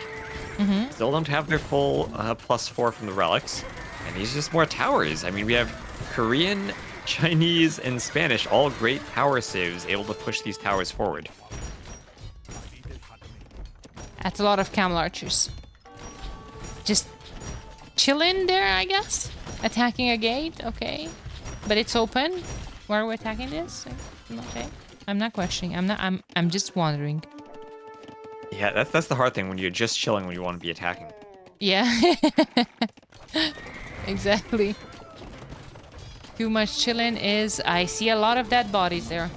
Still don't have their full +4 from the relics. And these are just more towers. I mean, we have Korean, Chinese, and Spanish, all great power saves, able to push these towers forward. That's a lot of camel archers. Just chilling there, I guess. Attacking a gate, okay. But it's open. Why are we attacking this? Okay. I'm not questioning. I'm just wondering. Yeah, that's the hard thing when you're just chilling when you want to be attacking. Yeah. Exactly. Too much chilling is... I see a lot of dead bodies there.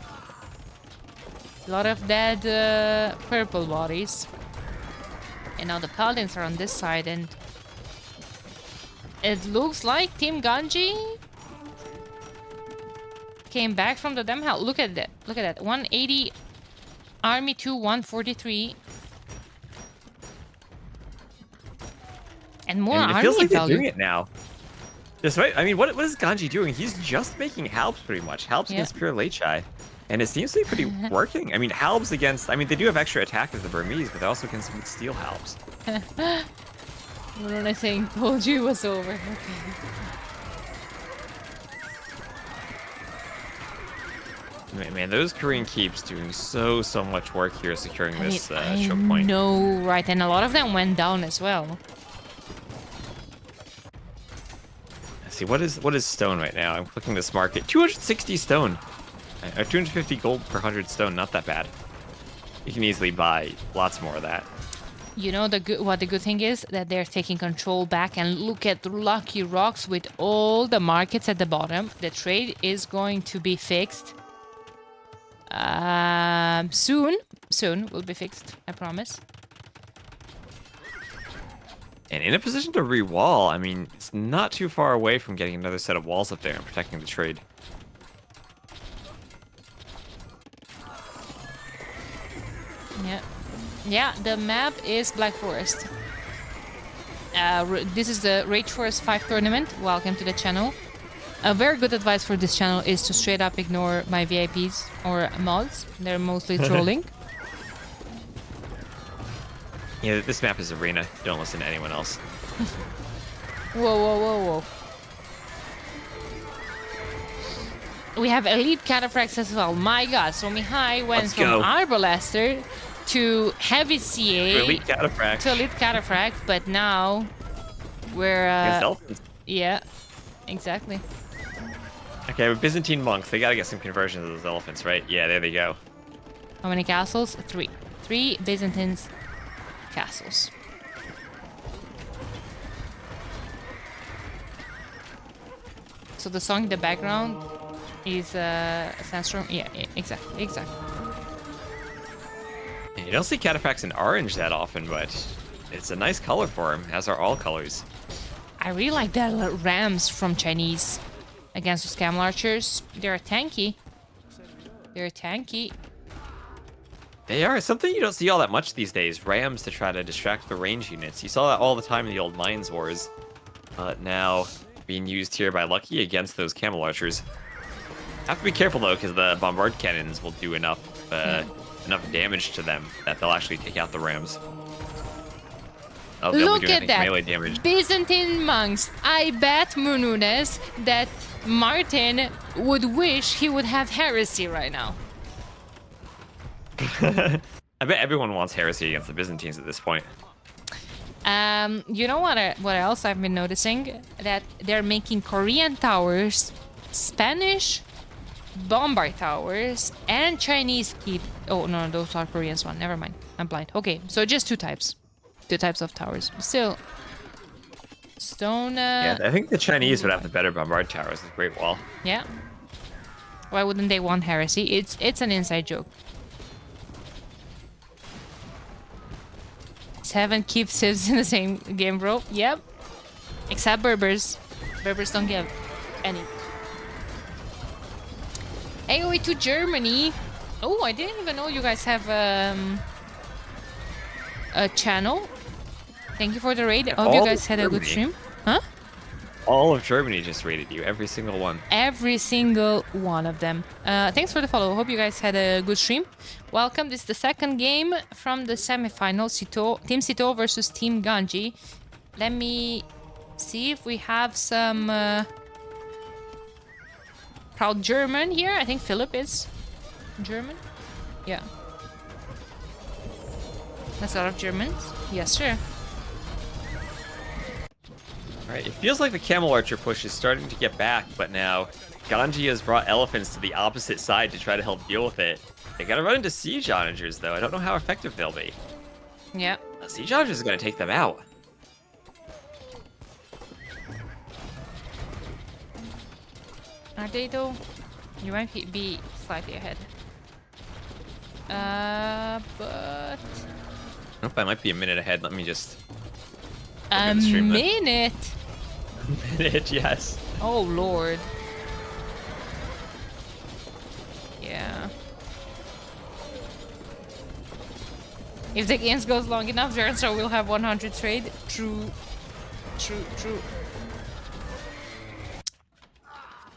A lot of dead purple bodies. And now the paladins are on this side, and it looks like Team Ganji came back from the damn hell. Look at that. Look at that. 180 army to 143. And more army it feels like value. they're doing it now. Just right. I mean, what is Ganji doing? He's just making halbs pretty much. Halbs against pure Lechai. And it seems to be pretty working. I mean, halbs against... I mean, they do have extra attack as the Burmese, but they're also against steel halbs. What I saying? Told you it was over. Okay. Man, those Korean keeps doing so much work here securing this choke point. No, right, and a lot of them went down as well. Let's see, what is stone right now? I'm clicking this market. 260 stone. 250 gold per 100 stone, not that bad. You can easily buy lots more of that. You know what the good thing is? That they're taking control back, and look at Lucky Rocks with all the markets at the bottom. The trade is going to be fixed. Soon will be fixed, I promise. And in a position to re-wall, I mean, it's not too far away from getting another set of walls up there and protecting the trade. Yeah, the map is Black Forest. This is the Rage Forest 5 tournament. Welcome to the channel. A very good advice for this channel is to straight up ignore my VIPs or mods. They're mostly trolling. Yeah, this map is arena. Don't listen to anyone else. Whoa. We have elite cataphracts as well. My god, so Mihai went from Arbalaster to heavy CA to elite cataphract. But now we're against elephants. Yeah, exactly. Okay, with Byzantine monks, they gotta get some conversions of those elephants, right? Yeah, there they go. How many castles? 3. 3 Byzantine castles. So the song in the background is Sandstorm. Yeah, exactly. You don't see cataphracts in orange that often, but it's a nice color for them, as are all colors. I really like the rams from Chinese against the scam archers. They're tanky. They are. Something you don't see all that much these days. Rams to try to distract the range units. You saw that all the time in the old Mines Wars. Now being used here by Lucky against those camel archers. Have to be careful though, because the bombard cannons will do enough damage to them that they'll actually take out the rams. Oh, look at that! Melee damage. Byzantine monks. I bet Mununes that Martin would wish he would have heresy right now. I bet everyone wants heresy against the Byzantines at this point. You know what else I've been noticing? That they're making Korean towers, Spanish bombard towers, and Chinese keep... Oh, no, those are Koreans one. Never mind. I'm blind. Okay, so just 2 types. 2 types of towers. Still, stone... Yeah, I think the Chinese would have the better bombard towers. The Great Wall. Yeah. Why wouldn't they want heresy? It's an inside joke. 7 keep civs in the same game, bro. Yep. Except Berbers. Berbers don't give any. AOE to Germany. Oh, I didn't even know you guys have a channel. Thank you for the raid. Hope you guys had a good stream. Huh? All of Germany just raided you. Every single one. Every single one of them. Thanks for the follow. Hope you guys had a good stream. Welcome. This is the second game from the semifinal. Team Sito versus Team Ganji. Let me see if we have some proud German here. I think Philip is German. Yeah. That's a lot of Germans. Yes, sir. Alright, it feels like the Camel Archer push is starting to get back, but now Ganji has brought elephants to the opposite side to try to help deal with it. They gotta run into Siege Onagers, though. I don't know how effective they'll be. Yeah. Siege Onagers is gonna take them out. Are they, though? You might be slightly ahead. But... Nope, I might be a minute ahead. Let me just... A stream then. minute? A minute, yes. Oh, Lord. Yeah. If the games goes long enough, Dragonstone will have 100 trade. True. True, true.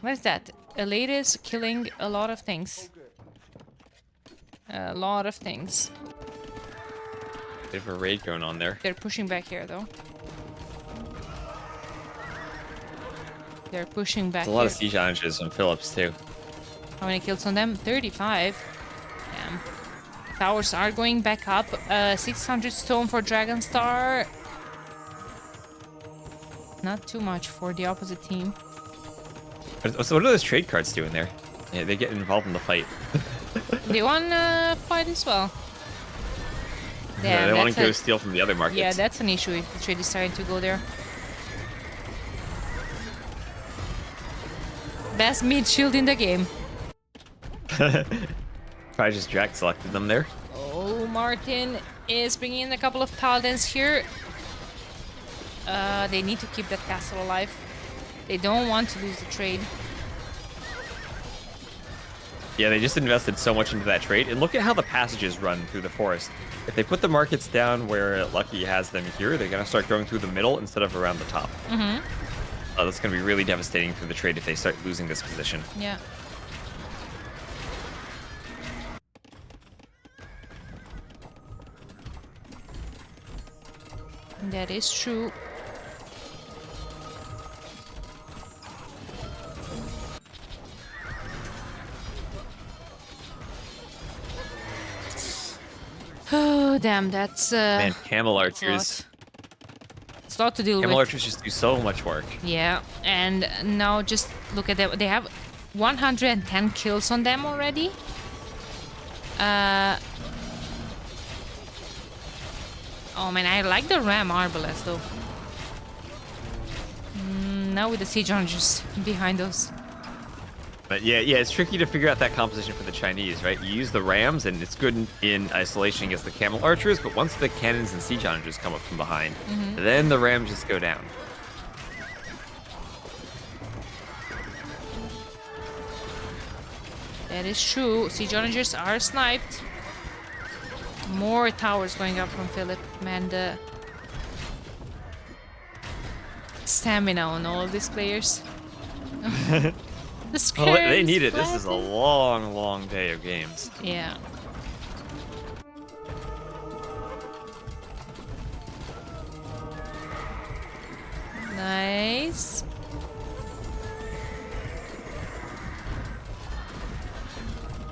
What is that? Elite is killing a lot of things. A lot of things. Bit of a raid going on there. They're pushing back here, though. They're pushing back. There's a lot of Siege Onagers on Phillips, too. How many kills on them? 35. Damn. Towers are going back up. 600 stone for Dragonstar. Not too much for the opposite team. So what are those trade cards doing there? Yeah, they get involved in the fight. They want to fight as well. Yeah, they want to go steal from the other markets. Yeah, that's an issue if the trade is starting to go there. Best mid shield in the game. Probably just drag selected them there. Oh, Martin is bringing in a couple of paladins here. They need to keep that castle alive. They don't want to lose the trade. Yeah, they just invested so much into that trade. And look at how the passages run through the forest. If they put the markets down where Lucky has them here, they're going to start going through the middle instead of around the top. Mm-hmm. That's going to be really devastating for the trade if they start losing this position. Yeah. That is true. Oh, damn, that's... Man, Camel Archers. It's a lot to deal with. Camel Archers just do so much work. Yeah, and now just look at them. They have 110 kills on them already. Oh man, I like the Ram Arbalest though. Now with the Siege Onagers behind us. But yeah, it's tricky to figure out that composition for the Chinese, right? You use the Rams, and it's good in isolation against the Camel Archers, but once the Cannons and Siege Onagers come up from behind, then the Rams just go down. That is true. Siege Onagers are sniped. More towers going up from Philip. Man, the stamina on all of these players. The Oh, they need it. This is a long, long day of games. Yeah. Nice.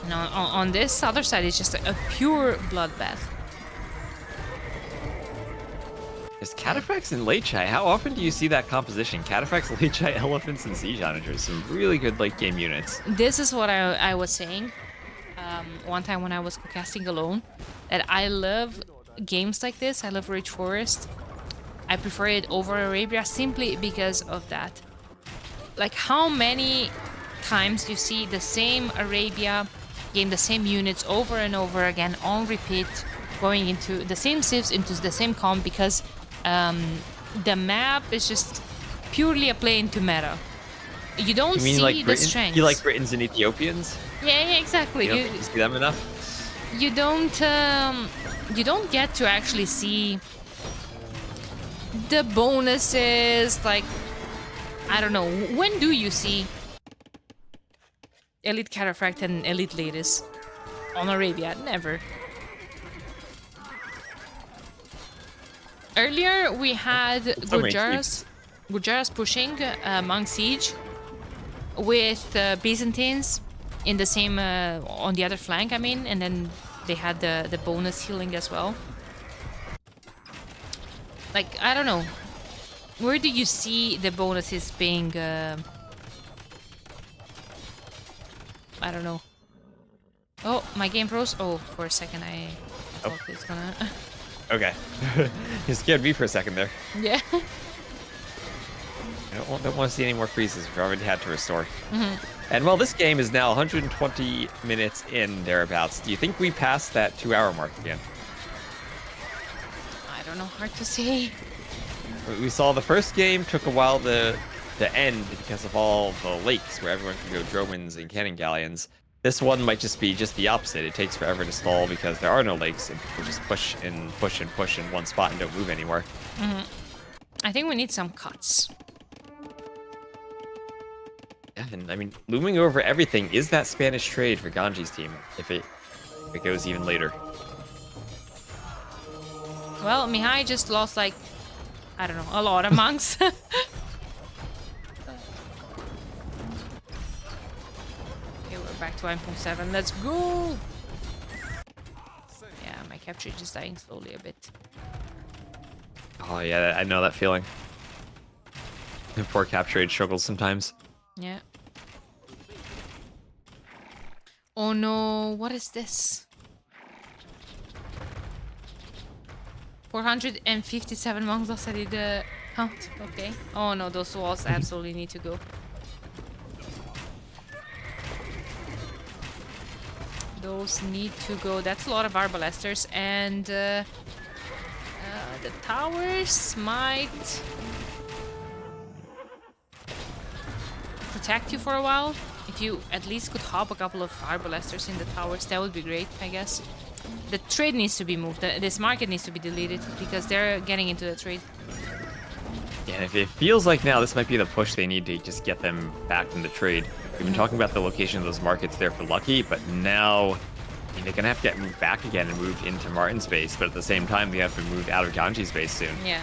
And on this other side, it's just a pure bloodbath. Is Cataphracts and Lechai? How often do you see that composition? Cataphracts, Lechai, Elephants, and Siege Onagers. Some really good late game units. This is what I was saying one time when I was casting alone. That I love games like this. I love Rage Forest. I prefer it over Arabia simply because of that. Like how many times you see the same Arabia game, the same units over and over again on repeat, going into the same civs, into the same comp because the map is just purely a play into meta. You don't see like the strength. You like Britons and Ethiopians? Yeah, exactly. You don't see them enough? You don't get to actually see the bonuses. Like, I don't know. When do you see Elite Cataphract and Elite Ladies on Arabia? Never. Earlier we had Gurjaras pushing Monk Siege with Byzantines in the same on the other flank, I mean, and then they had the bonus healing as well. Like, I don't know. Where do you see the bonuses being... I don't know. Oh, my game froze. Oh, for a second I thought it's gonna... Okay. You scared me for a second there. Yeah. I don't want to see any more freezes. We've already had to restore. And well, this game is now 120 minutes in, thereabouts. Do you think we passed that 2-hour mark again? I don't know. Hard to say. We saw the first game took a while to end because of all the lakes where everyone can go dromons and cannon galleons. This one might just be just the opposite. It takes forever to stall because there are no lakes and people just push and push and push in one spot and don't move anywhere. I think we need some cuts. Yeah, and I mean, looming over everything is that Spanish trade for Ganji's team if it goes even later. Well, Mihai just lost, like, I don't know, a lot of monks. Back to 1.7. Let's go! Yeah, my capture is just dying slowly a bit. Oh yeah, I know that feeling. The poor capture age struggles sometimes. Yeah. Oh no, what is this? 457 monks lost. I did the count. Okay. Oh no, those walls absolutely need to go. Those need to go. That's a lot of arbalesters, and the towers might protect you for a while. If you at least could hop a couple of arbalesters in the towers, that would be great, I guess. The trade needs to be moved. This market needs to be deleted because they're getting into the trade. Yeah, if it feels like now this might be the push they need to just get them back in the trade. We've been talking about the location of those markets there for Lucky, but now I mean, they're going to have to get moved back again and moved into Martin's base, but at the same time, they have to move out of Ganji's base soon. Yeah.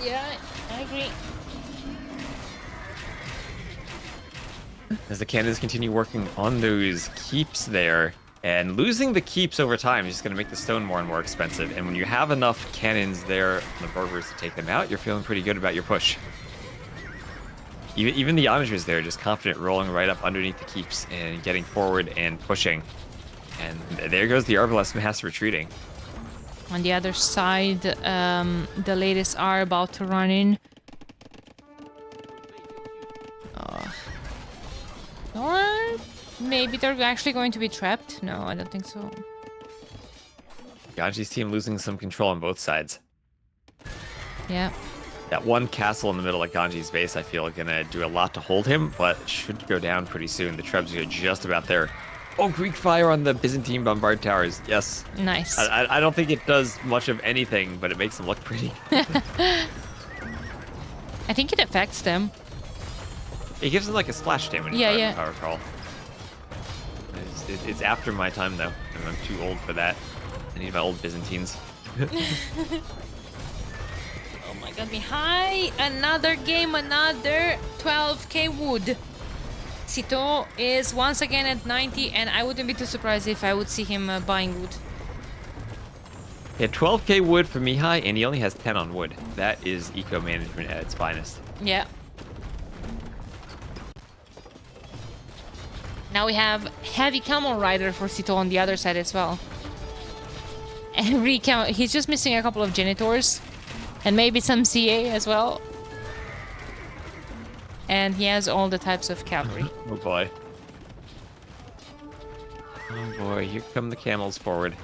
Yeah, I agree. As the cannons continue working on those keeps there, and losing the keeps over time is just going to make the stone more and more expensive. And when you have enough cannons there, the Berbers to take them out, you're feeling pretty good about your push. Even the onagers there, just confident, rolling right up underneath the keeps and getting forward and pushing. And there goes the Arbalest mass retreating. On the other side, the latest are about to run in. Or maybe they're actually going to be trapped. No, I don't think so. Ganji's team losing some control on both sides. Yeah. That one castle in the middle of Ganji's base, I feel, gonna do a lot to hold him, but should go down pretty soon. The Trebs are just about there. Oh, Greek fire on the Byzantine bombard towers. Yes. Nice. I don't think it does much of anything, but it makes them look pretty. I think it affects them. It gives them like a splash damage. Yeah, If I recall. It's after my time though, and I'm too old for that. I need my old Byzantines. Oh my god, Mihai! Another game, another 12k wood. Sito is once again at 90, and I wouldn't be too surprised if I would see him buying wood. Yeah, 12k wood for Mihai, and he only has 10 on wood. That is eco-management at its finest. Yeah. Now we have heavy camel rider for Sito on the other side as well. He's just missing a couple of genitors. And maybe some CA as well. And he has all the types of cavalry. Oh boy. Oh boy, here come the camels forward.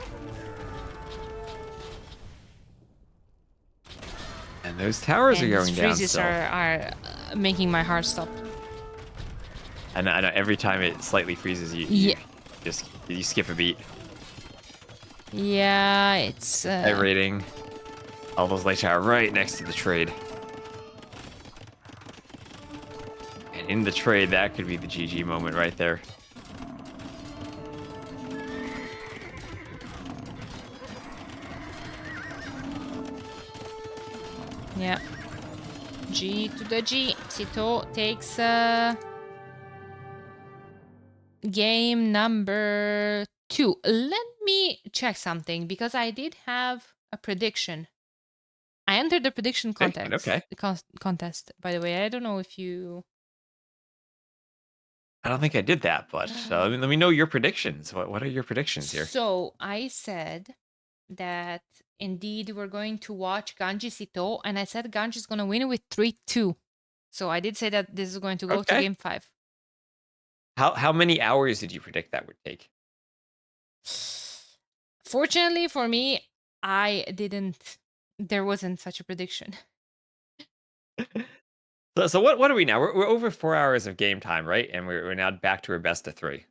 And those towers are going down freezes still. are making my heart stop. I know, every time it slightly freezes, you skip a beat. Yeah, it's... High rating. All those lights are right next to the trade. And in the trade, that could be the GG moment right there. Yeah. G to the G. Sito takes game number 2. Let me check something because I did have a prediction. I entered the prediction Okay. contest, by the way. I don't know if you. I don't think I did that, but let me know your predictions. What are your predictions here? So I said that indeed we're going to watch Ganji Sito, and I said Ganji is going to win with 3-2. So I did say that this is going to go to Okay. game 5. How many hours did you predict that would take? Fortunately for me, I didn't. There wasn't such a prediction. So what are we now? We're over 4 hours of game time, right? And we're now back to our best of 3.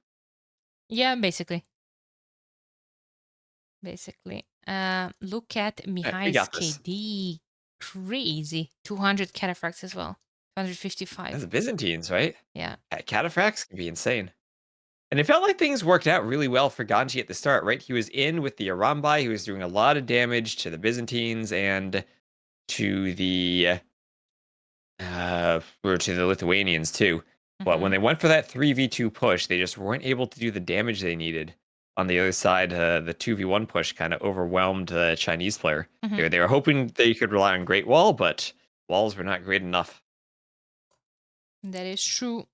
Yeah, basically. Basically. Look at All right, we Mihai's got this. KD. Crazy. 200 cataphracts as well. That's 255. the Byzantines, right? Yeah. Cataphracts can be insane. And it felt like things worked out really well for Ganji at the start, right? He was in with the Arambai. He was doing a lot of damage to the Byzantines and to the or to the Lithuanians too. But when Mm-hmm. they went for that 3v2 push, they just weren't able to do the damage they needed. On the other side, the 2v1 push kind of overwhelmed the Chinese player. Mm-hmm. They were hoping they could rely on Great Wall, but walls were not great enough. That is true.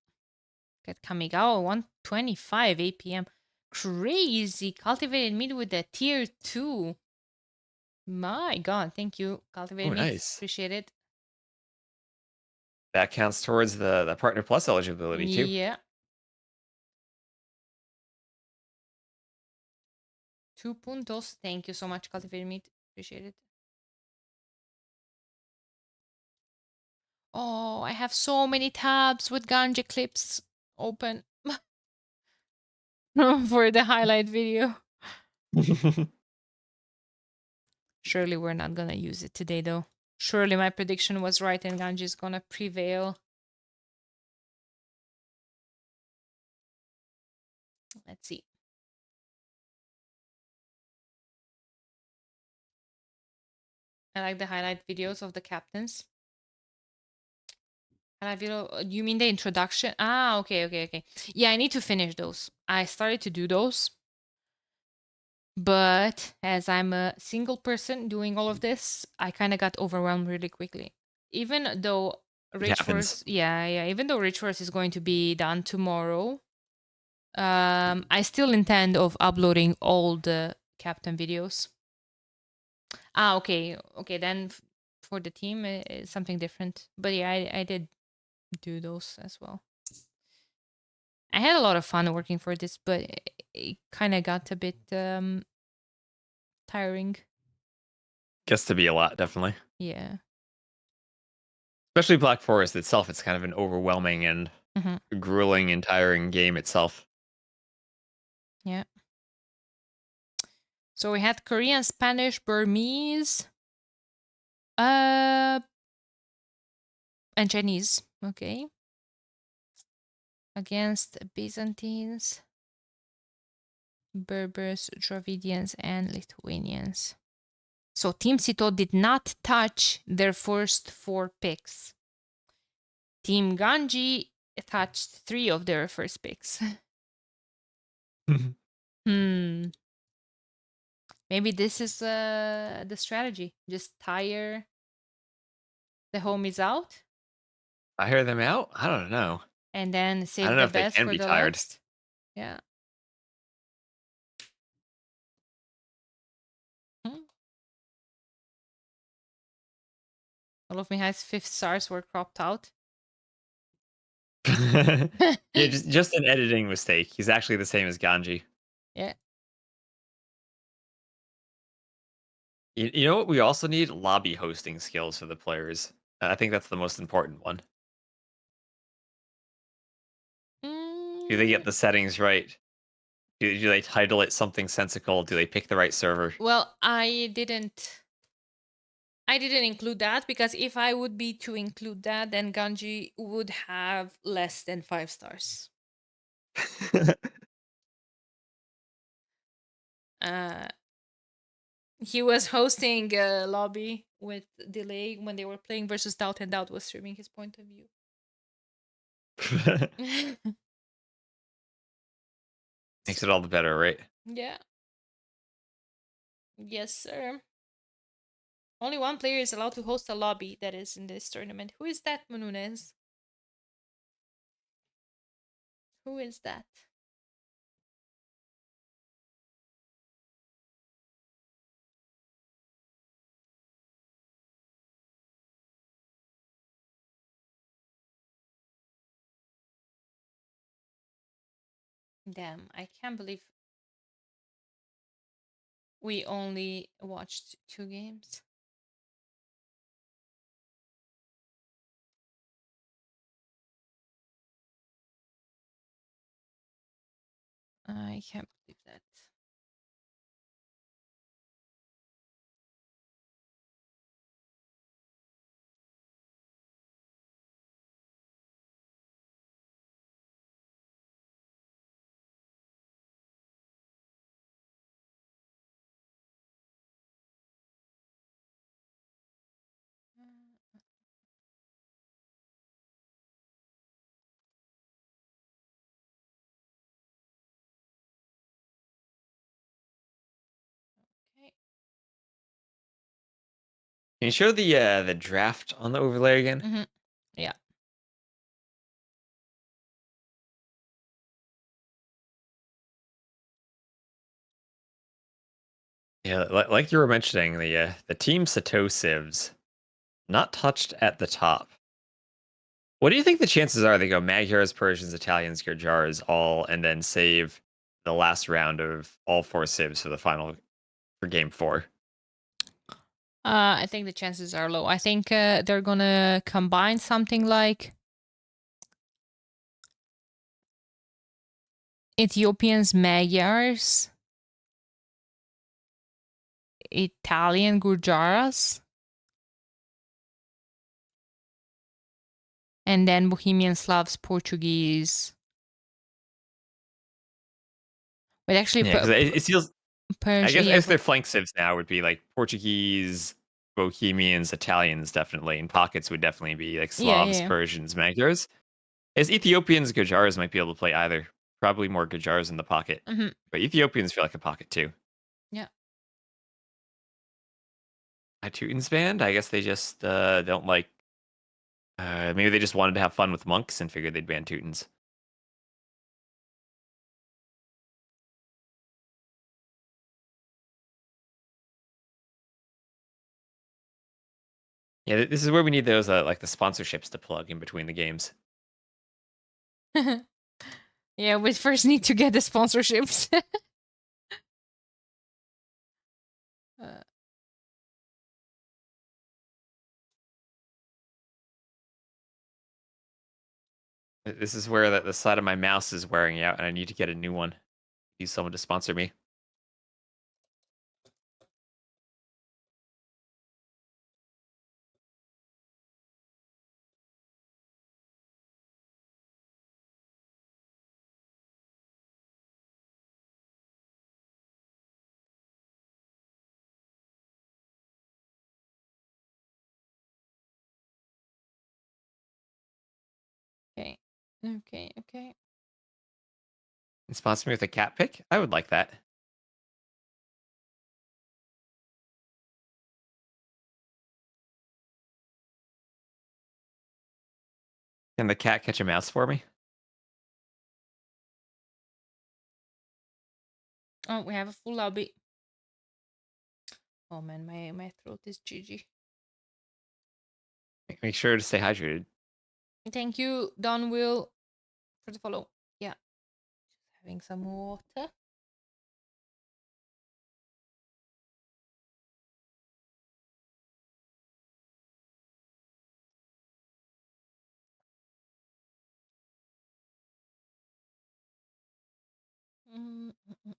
Get Kamigawa 125 APM. Crazy. Cultivated meat with a tier 2. My god, thank you. Cultivated Oh, meat. nice. Appreciate it. That counts towards the Partner Plus eligibility too. Yeah. 2 puntos. Thank you so much, Cultivated meat. Appreciate it. Oh, I have so many tabs with ganja clips open for the highlight video. Surely we're not gonna use it today, though. Surely my prediction was right and Ganji is gonna prevail. Let's see. I like the highlight videos of the captains. Highlight video. You mean the introduction? Ah, okay. Yeah, I need to finish those. I started to do those, but as I'm a single person doing all of this, I kind of got overwhelmed really quickly. Even though It happens. Even though Rich Force is going to be done tomorrow, I still intend of uploading all the captain videos. Ah, okay. Then for the team, it's something different. But yeah, I did do those as well. I had a lot of fun working for this, but it kind of got a bit tiring. Gets to be a lot, definitely. Yeah. Especially Black Forest itself. It's kind of an overwhelming and Hmm. grueling and tiring game itself. Yeah. So we had Korean, Spanish, Burmese, and Chinese. Okay. Against Byzantines, Berbers, Dravidians, and Lithuanians. So Team Sito did not touch their first 4 picks. Team Ganji touched 3 of their first picks. Hmm. Maybe this is the strategy. Just tire the homies out I hear them out. I don't know. and then I save don't know the if they best can for be the tired. last. Yeah. Hmm. All of Mihai's 5th stars were cropped out. Yeah, just an editing mistake. He's actually the same as Ganji. Yeah. You know what? We also need lobby hosting skills for the players. I think that's the most important one. Do they Mm, get the settings right? Do they title it something sensical? Do they pick the right server? well, I didn't include that because if I would be to include that, then Ganji would have less than 5 stars. Uh, he was hosting a lobby with delay when they were playing versus Doubt, and Doubt was streaming his point of view. Makes Makes it all the better, right? Yeah. Yes, sir. Only one player is allowed to host a lobby that is in this tournament. Who is that, Mununez? Who is that? Damn, I can't believe we only watched 2 games. I can't believe that. Okay. Can you show the draft on the overlay again? Mm-hmm. Yeah. Yeah, like you were mentioning, the team Satosivs not touched at the top. What do you think the chances are they go Magyars, Persians, Italians, Gurjars all, and then save the last round of all 4 civs for the final for game 4? I think the chances are low. I think they're gonna combine something like Ethiopians, Magyars, Italian Gurjaras, and then Bohemian Slavs, Portuguese. But actually, Yeah, because it feels. I Persia, guess yeah, if their flank civs now would be like Portuguese, Bohemians, Italians, definitely, and pockets would definitely be like yeah, Slavs, yeah. Persians, Magyars. As Ethiopians, Gurjars might be able to play either. Probably more Gurjars in the pocket, Mm-hmm. but Ethiopians feel like a pocket too. Yeah. A Teutons band? I guess they just don't like. Maybe they just wanted to have fun with monks and figured they'd ban Teutons. Yeah, this is where we need those like the sponsorships to plug in between the games. Yeah, we first need to get the sponsorships. uh, This is where the side of my mouse is wearing out, and I need to get a new one. Need someone to sponsor me. okay. Okay. And sponsor me with a cat pick? I would like that. Can the cat catch a mouse for me? Oh, we have a full lobby. Oh man, my throat is GG. Make sure to stay hydrated. Thank you, Don Will, for the follow. Yeah. Just having some water. Mm, mm, mm.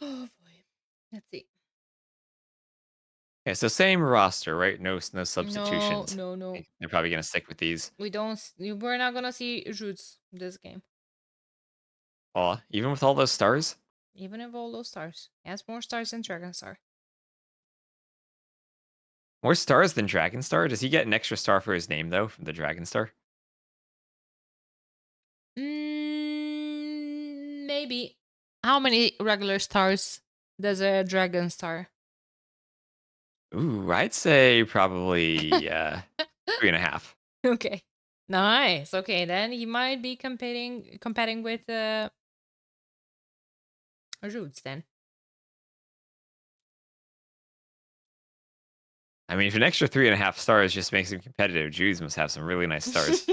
Oh boy. Let's see. Okay, so same roster, right? No No, substitutions. no, no. They're probably gonna stick with these. We're not gonna see Roots this game. Oh, even with all those stars. Even if all those stars. He has more stars than Dragon Star. More stars than Dragon Star? Does he get an extra star for his name though from the Dragon Star? Maybe. How many regular stars does a Dragon Star? Ooh, I'd say probably 3.5. Okay. Nice. Okay, then he might be competing with Roots then. I mean, if an extra 3.5 stars just makes him competitive, Jews must have some really nice stars.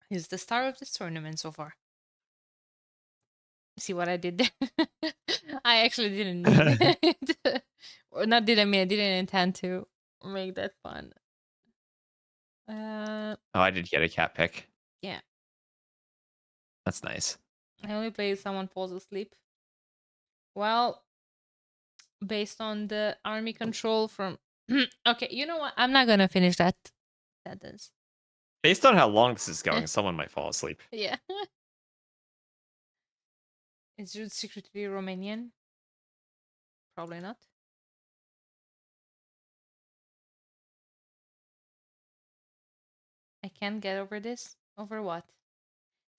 He's the star of this tournament so far. See what I did there? I actually didn't mean it. Or not didn't mean I didn't intend to make that fun. Oh, I did get a cat pick. Yeah. That's nice. I only play someone falls asleep. Well, based on the army control from okay, you know what? I'm not gonna finish that sentence. Based on how long this is going, someone might fall asleep. Yeah. Is Jude secretly Romanian? Probably not. I can't get over this. Over what?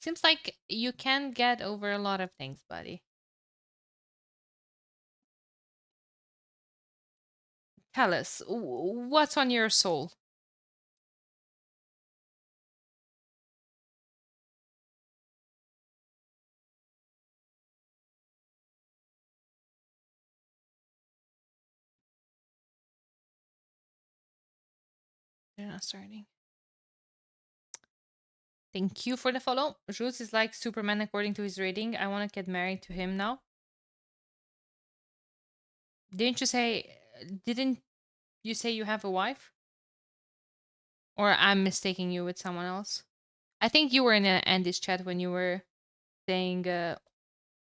Seems like you can get over a lot of things, buddy. Tell us, what's on your soul? They're not starting. Thank you for the follow. Jules is like Superman according to his rating. I want to get married to him now. Didn't you say? Didn't you say you have a wife? Or I'm mistaking you with someone else? I think you were in Andy's chat when you were saying,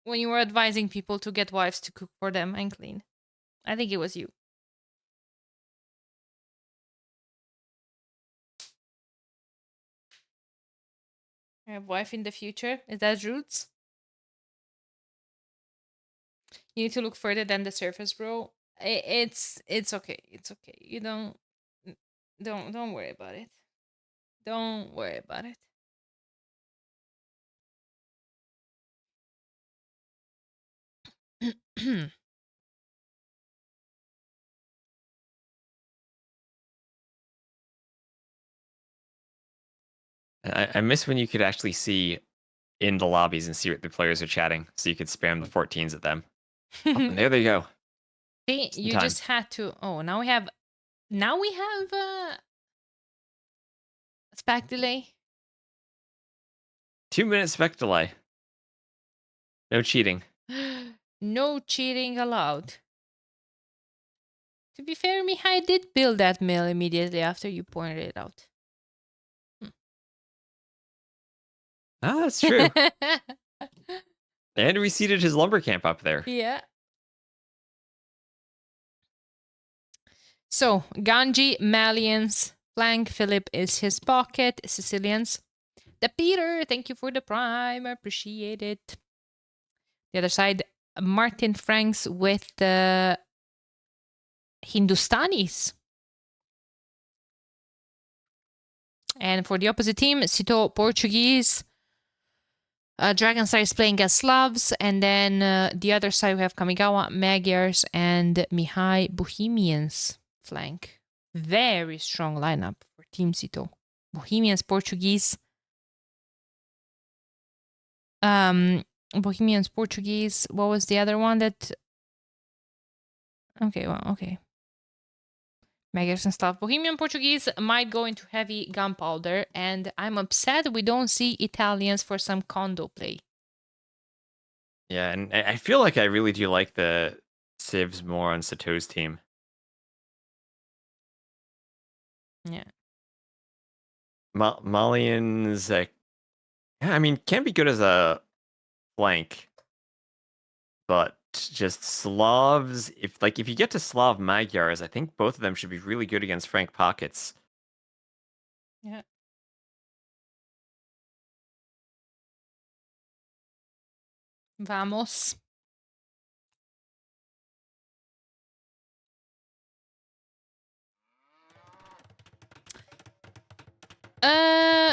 when you were advising people to get wives to cook for them and clean. I think it was you. I have wife in the future. Is that Roots? You need to look further than the surface, bro. It's okay. It's okay. You don't worry about it. Don't worry about it. I miss when you could actually see in the lobbies and see what the players are chatting, so you could spam the 14s at them. Oh, and there they go. See, Just in you time. just had to. Oh, now we have spec delay. 2 minute spec delay. No cheating. No cheating allowed. To be fair, Mihai did build that mill immediately after you pointed it out. Ah, that's true. And we seeded his lumber camp up there. Yeah. So, Ganji, Malians, flank, Philip is his pocket, Sicilians. The Peter, thank you for the prime, I appreciate it. The other side, Martin Franks with the Hindustanis. And for the opposite team, Sito Portuguese. Dragonstar is playing as Slavs. And then the other side, we have Kamigawa, Magyars, and Mihai Bohemians flank. Very strong lineup for Team Sito. Bohemians, Portuguese. Bohemians, Portuguese. What was the other one that... Okay, well, okay. Magyars and stuff. Bohemian Portuguese might go into heavy gunpowder, and I'm upset we don't see Italians for some condo play. Yeah, and I feel like I really do like the civs more on Sato's team. Yeah. Malians, Yeah, I mean, can be good as a flank, but just Slavs. If you get to Slav Magyars, I think both of them should be really good against Frank pockets. Yeah. Vamos.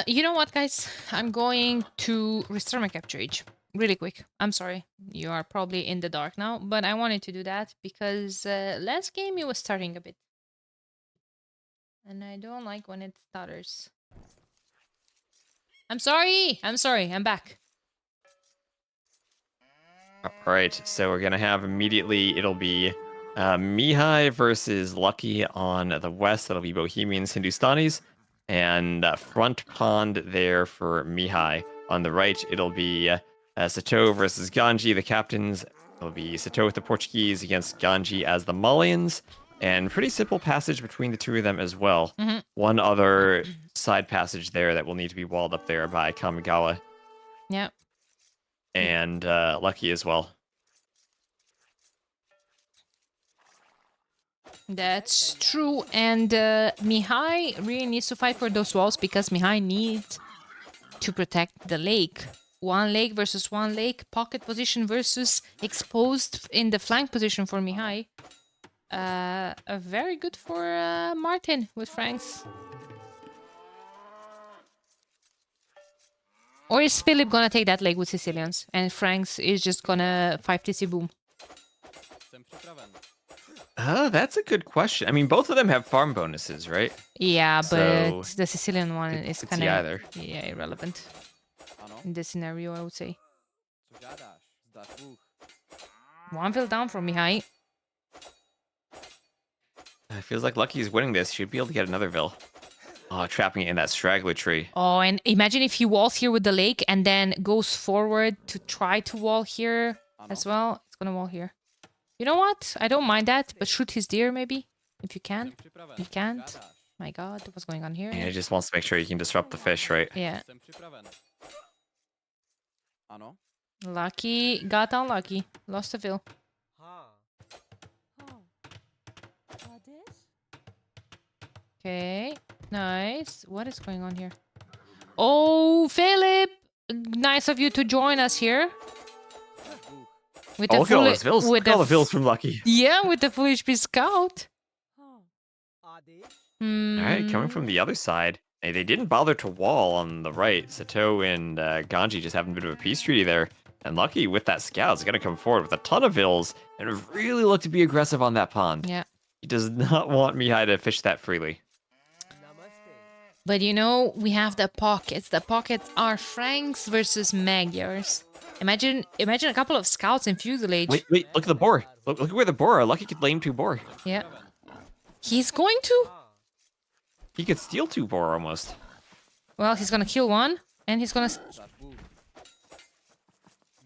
You know what, guys? I'm going to restore my capture age really quick. I'm sorry. You are probably in the dark now, but I wanted to do that because last game it was starting a bit. And I don't like when it stutters. I'm sorry. I'm sorry. I'm back. All right, so we're gonna have immediately. It'll be Mihai versus Lucky on the west. That'll be Bohemians, Hindustanis, and front pond there for Mihai. On the right, it'll be Sato versus Ganji, the captains. It'll be Sato with the Portuguese against Ganji as the Malians, and pretty simple passage between the two of them as well. One other side passage there that will need to be walled up there by Kamigawa. Yeah. And Lucky as well. That's true. And Mihai really needs to fight for those walls because Mihai needs to protect the lake. One lake versus one lake. Pocket position versus exposed in the flank position for Mihai. Very good for Martin with Franks. Or is Philip gonna take that lake with Sicilians and Franks is just gonna 5TC boom? That's a good question. I mean, both of them have farm bonuses, right? Yeah, So, but the Sicilian one is could kind see of either. irrelevant in this scenario, I would say. One fill down from Mihai. It feels like Lucky's winning this. Should be able to get another Vil. Oh, trapping it in that straggler tree. Oh, and imagine if he walls here with the lake and then goes forward to try to wall here as well. It's gonna wall here. You know what? I don't mind that, but shoot his deer maybe, if you can. You can't. My god, what's going on here? And he just wants to make sure he can disrupt the fish, right? Yeah. Lucky got unlucky. Lost a Vil. Okay, nice. What is going on here? Oh, Philip! Nice of you to join us here. With look at all those Vils. Look at all the Vils from Lucky. Yeah, with the full HP scout. All right, coming from the other side. Hey, they didn't bother to wall on the right. Sato and Ganji just having a bit of a peace treaty there. And Lucky with that scout is going to come forward with a ton of Vils and really look to be aggressive on that pond. Yeah. He does not want Mihai to fish that freely. But you know, we have the pockets. The pockets are Franks versus Magyars. Imagine a couple of scouts in Feudal Age. Wait, look at the boar. Look at where the boar are. Lucky could lame 2 boar. Yeah. He's going to? He could steal 2 boar almost. Well, he's gonna kill one, and he's gonna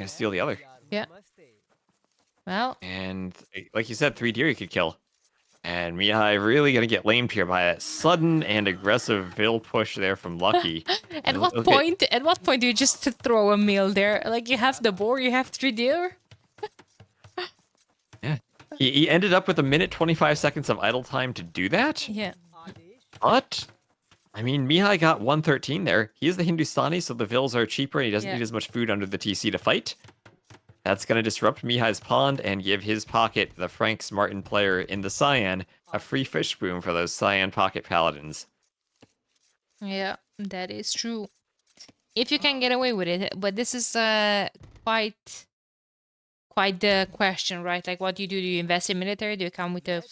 Steal the other. Yeah. Well. And like you said, 3 deer he could kill. And Mihai really gonna get lamed here by a sudden and aggressive Vil push there from Lucky. At what point do you just throw a meal there? Like, you have the boar, you have 3 deer? Yeah. He ended up with 1 minute 25 seconds of idle time to do that. Yeah. But I mean, Mihai got 113 there. He is the Hindustani, so the Vils are cheaper and he doesn't need as much food under the TC to fight. That's going to disrupt Mihai's pond and give his pocket, the Franks Martin player in the Cyan, a free fish boom for those Cyan pocket paladins. Yeah, that is true. If you can get away with it. But this is quite the question, right? Like, what do you do? Do you invest in military? Do you come with a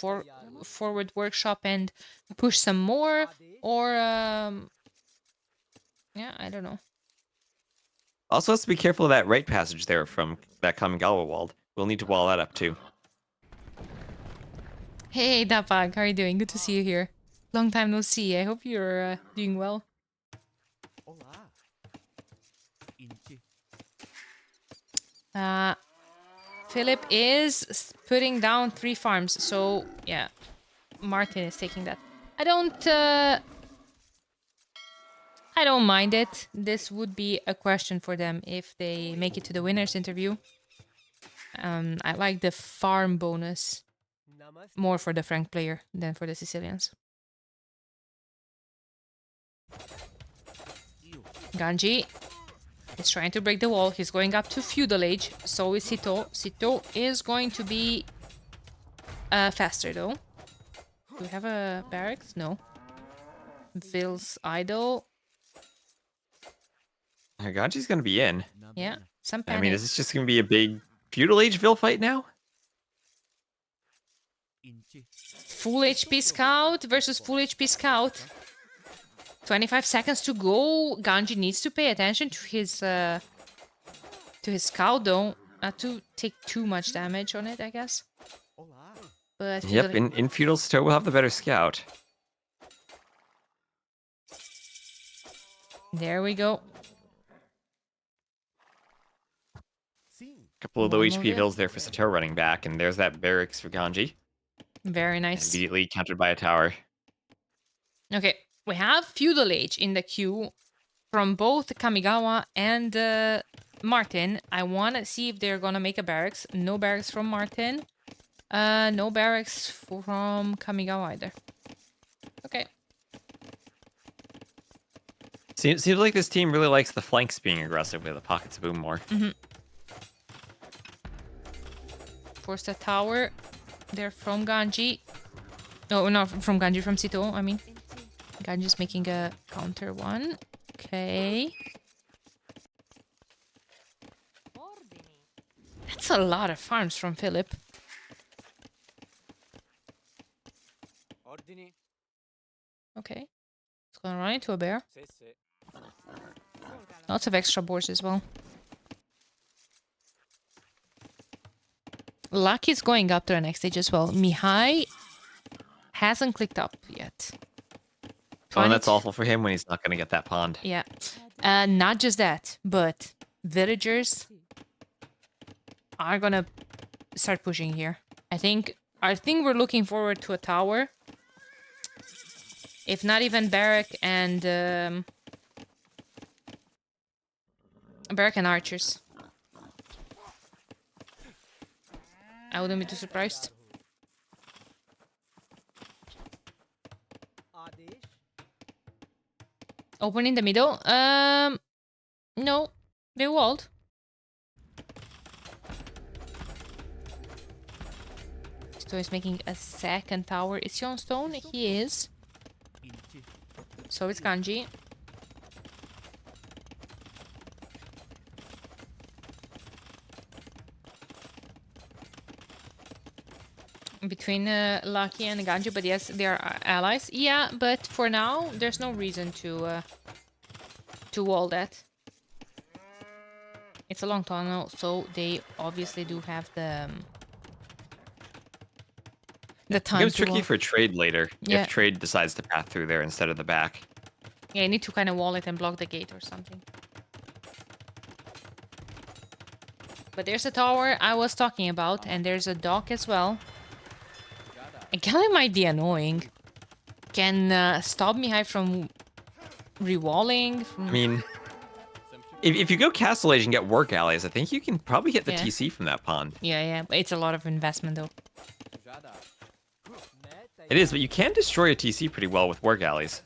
forward workshop and push some more? Or, yeah, I don't know. Also has to be careful of that right passage there from that Kamigawa walled. We'll need to wall that up too. Hey, Dapag, how are you doing? Good to see you here. Long time no see. I hope you're doing well. Philip is putting down 3 farms, so yeah, Martin is taking that. I I don't mind it. This would be a question for them if they make it to the winner's interview. I like the farm bonus more for the Frank player than for the Sicilians. Ganji is trying to break the wall. He's going up to Feudal Age. So is Sito. Sito is going to be faster though. Do we have a barracks? No. Ville's idle. Ganji's gonna be in. Yeah, some I panic. mean, is this just gonna be a big Feudal Age Ville fight now? Full HP Scout versus full HP Scout. 25 seconds to go. Ganji needs to pay attention to his Scout though. Not to take too much damage on it, I guess. But Yep, in Feudal, Sito will have the better scout. There we go. Couple of low HP Villes there for Sito running back, and there's that barracks for Ganji. Very nice. Immediately countered by a tower. Okay, we have Feudal Age in the queue from both Kamigawa and Martin. I want to see if they're gonna make a barracks. No barracks from Martin. No barracks from Kamigawa either. Okay. Seems like this team really likes the flanks being aggressive with the pockets of boom more. Force the tower. They're from Ganji. No, not from Ganji, from Sito, I mean. Ganji's making a counter one. Okay. That's a lot of farms from Philip. Okay. It's gonna run into a bear. Lots of extra boards as well. Lucky's going up to the next stage as well. Mihai hasn't clicked up yet. Oh, and that's awful for him when he's not going to get that pond. Yeah. Not just that, but villagers are gonna start pushing here. I think we're looking forward to a tower. If not even barrack and archers. I wouldn't be too surprised. Open in the middle. No, they walled. So he's making a second tower. Is he on stone? He is. So it's Ganji. Between Lucky and Ganji, but yes, they are allies. Yeah, but for now, there's no reason to wall that. It's a long tunnel, so they obviously do have the time. It was tricky for trade later Yeah. if trade decides to path through there instead of the back. Yeah, you need to kind of wall it and block the gate or something. But there's a tower I was talking about, and there's a dock as well. And Kelly might be annoying. Can stop Mihai from rewalling. I mean, if you go Castle Age and get work allies, I think you can probably hit the Yeah. TC from that pond. Yeah, but it's a lot of investment though. It is, but you can destroy a TC pretty well with work allies.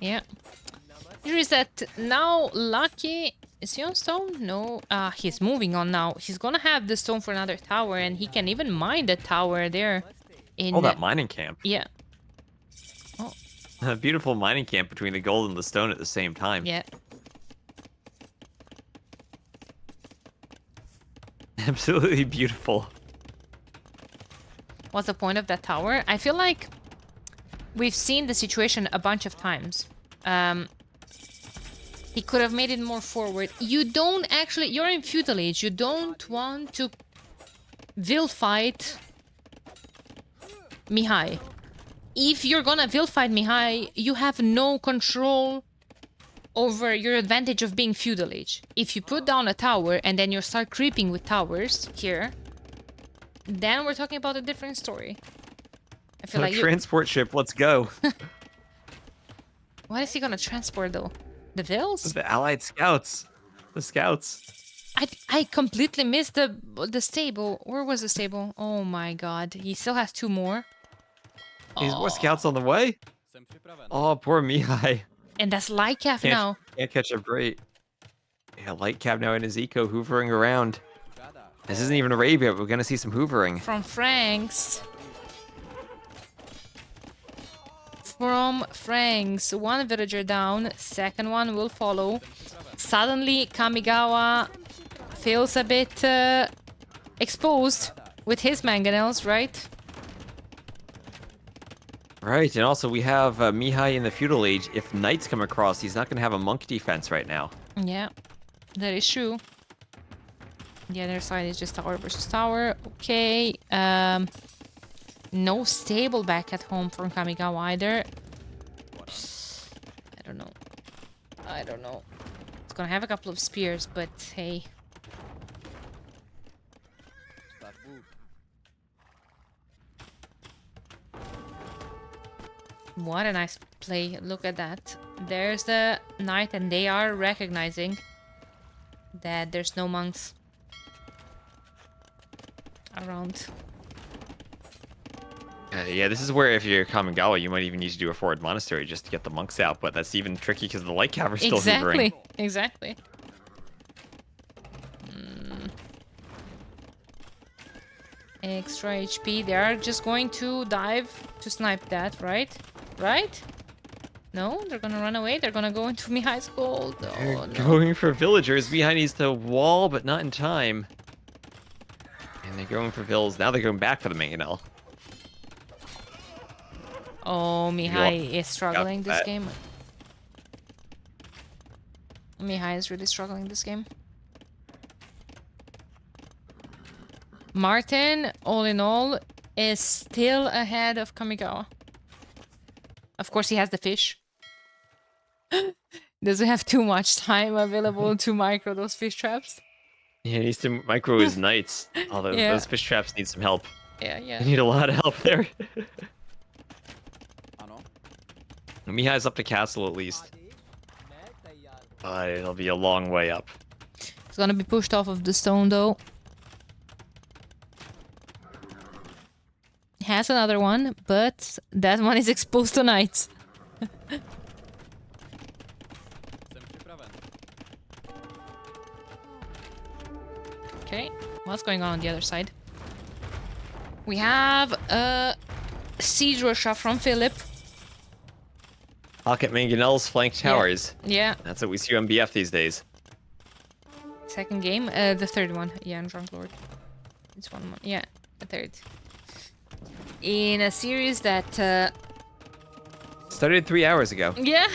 Yeah. Here is that now Lucky. Is he on stone? No. He's moving on now. He's gonna have the stone for another tower, and he can even mine the tower there. Oh, that mining camp. Yeah. Oh. A beautiful mining camp between the gold and the stone at the same time. Yeah. Absolutely beautiful. What's the point of that tower? I feel like we've seen the situation a bunch of times. He could have made it more forward. You don't actually... You're in Feudal Age. You don't want to Vil fight Mihai. If you're gonna Vil fight Mihai, you have no control over your advantage of being Feudal Age. If you put down a tower and then you start creeping with towers here, then we're talking about a different story. feel like transport ship, let's go. What is he gonna transport though? The Vils? The Allied scouts. The scouts. I completely missed the stable. Where was the stable? Oh my god. He still has 2 more. There's more scouts on the way? Oh, poor Mihai. And that's Lycaf now. Can't catch a break. Yeah, Lightcap now in his eco hoovering around. This isn't even Arabia, but we're gonna see some hoovering. From Franks. From Franks. 1 villager down. Second one will follow. Suddenly, Kamigawa feels a bit exposed with his mangonels, right? Right, and also we have Mihai in the Feudal Age. If knights come across, he's not gonna have a monk defense right now. Yeah, that is true. The other side is just tower versus tower. Okay. No stable back at home from Kamigawa either. I don't know. I don't know. It's gonna have a couple of spears, but hey. What a nice play. Look at that. There's the knight, and they are recognizing that there's no monks around. Yeah, this is where if you're Kamigawa, you might even need to do a forward monastery just to get the monks out, but that's even tricky because the light cav are still hoovering. Exactly. Extra HP. They are just going to dive to snipe that, right? Right? No, they're gonna run away. They're gonna go into Mihai's gold. Oh, no. Going for villagers. Mihai needs to wall, but not in time. And they're going for vills. Now they're going back for the mangonel. Oh, Mihai is struggling this game. Mihai is really struggling this game. Martin, all in all, is still ahead of Kamigawa. Of course, he has the fish. Doesn't have too much time available to micro those fish traps. Yeah, he needs to micro his knights. Although those fish traps need some help. Yeah. They need a lot of help there. Mihai's up to castle at least. But it'll be a long way up. It's gonna be pushed off of the stone though. Has another one, but that one is exposed to knights. Okay, what's going on the other side? We have a siege Russia from Philip. Pocket mangonels, flank towers. Yeah. That's what we see on BF these days. Second game, the third one. Yeah, and Drunk Lord. It's one more. Yeah, the third. In a series that started 3 hours ago. Yeah.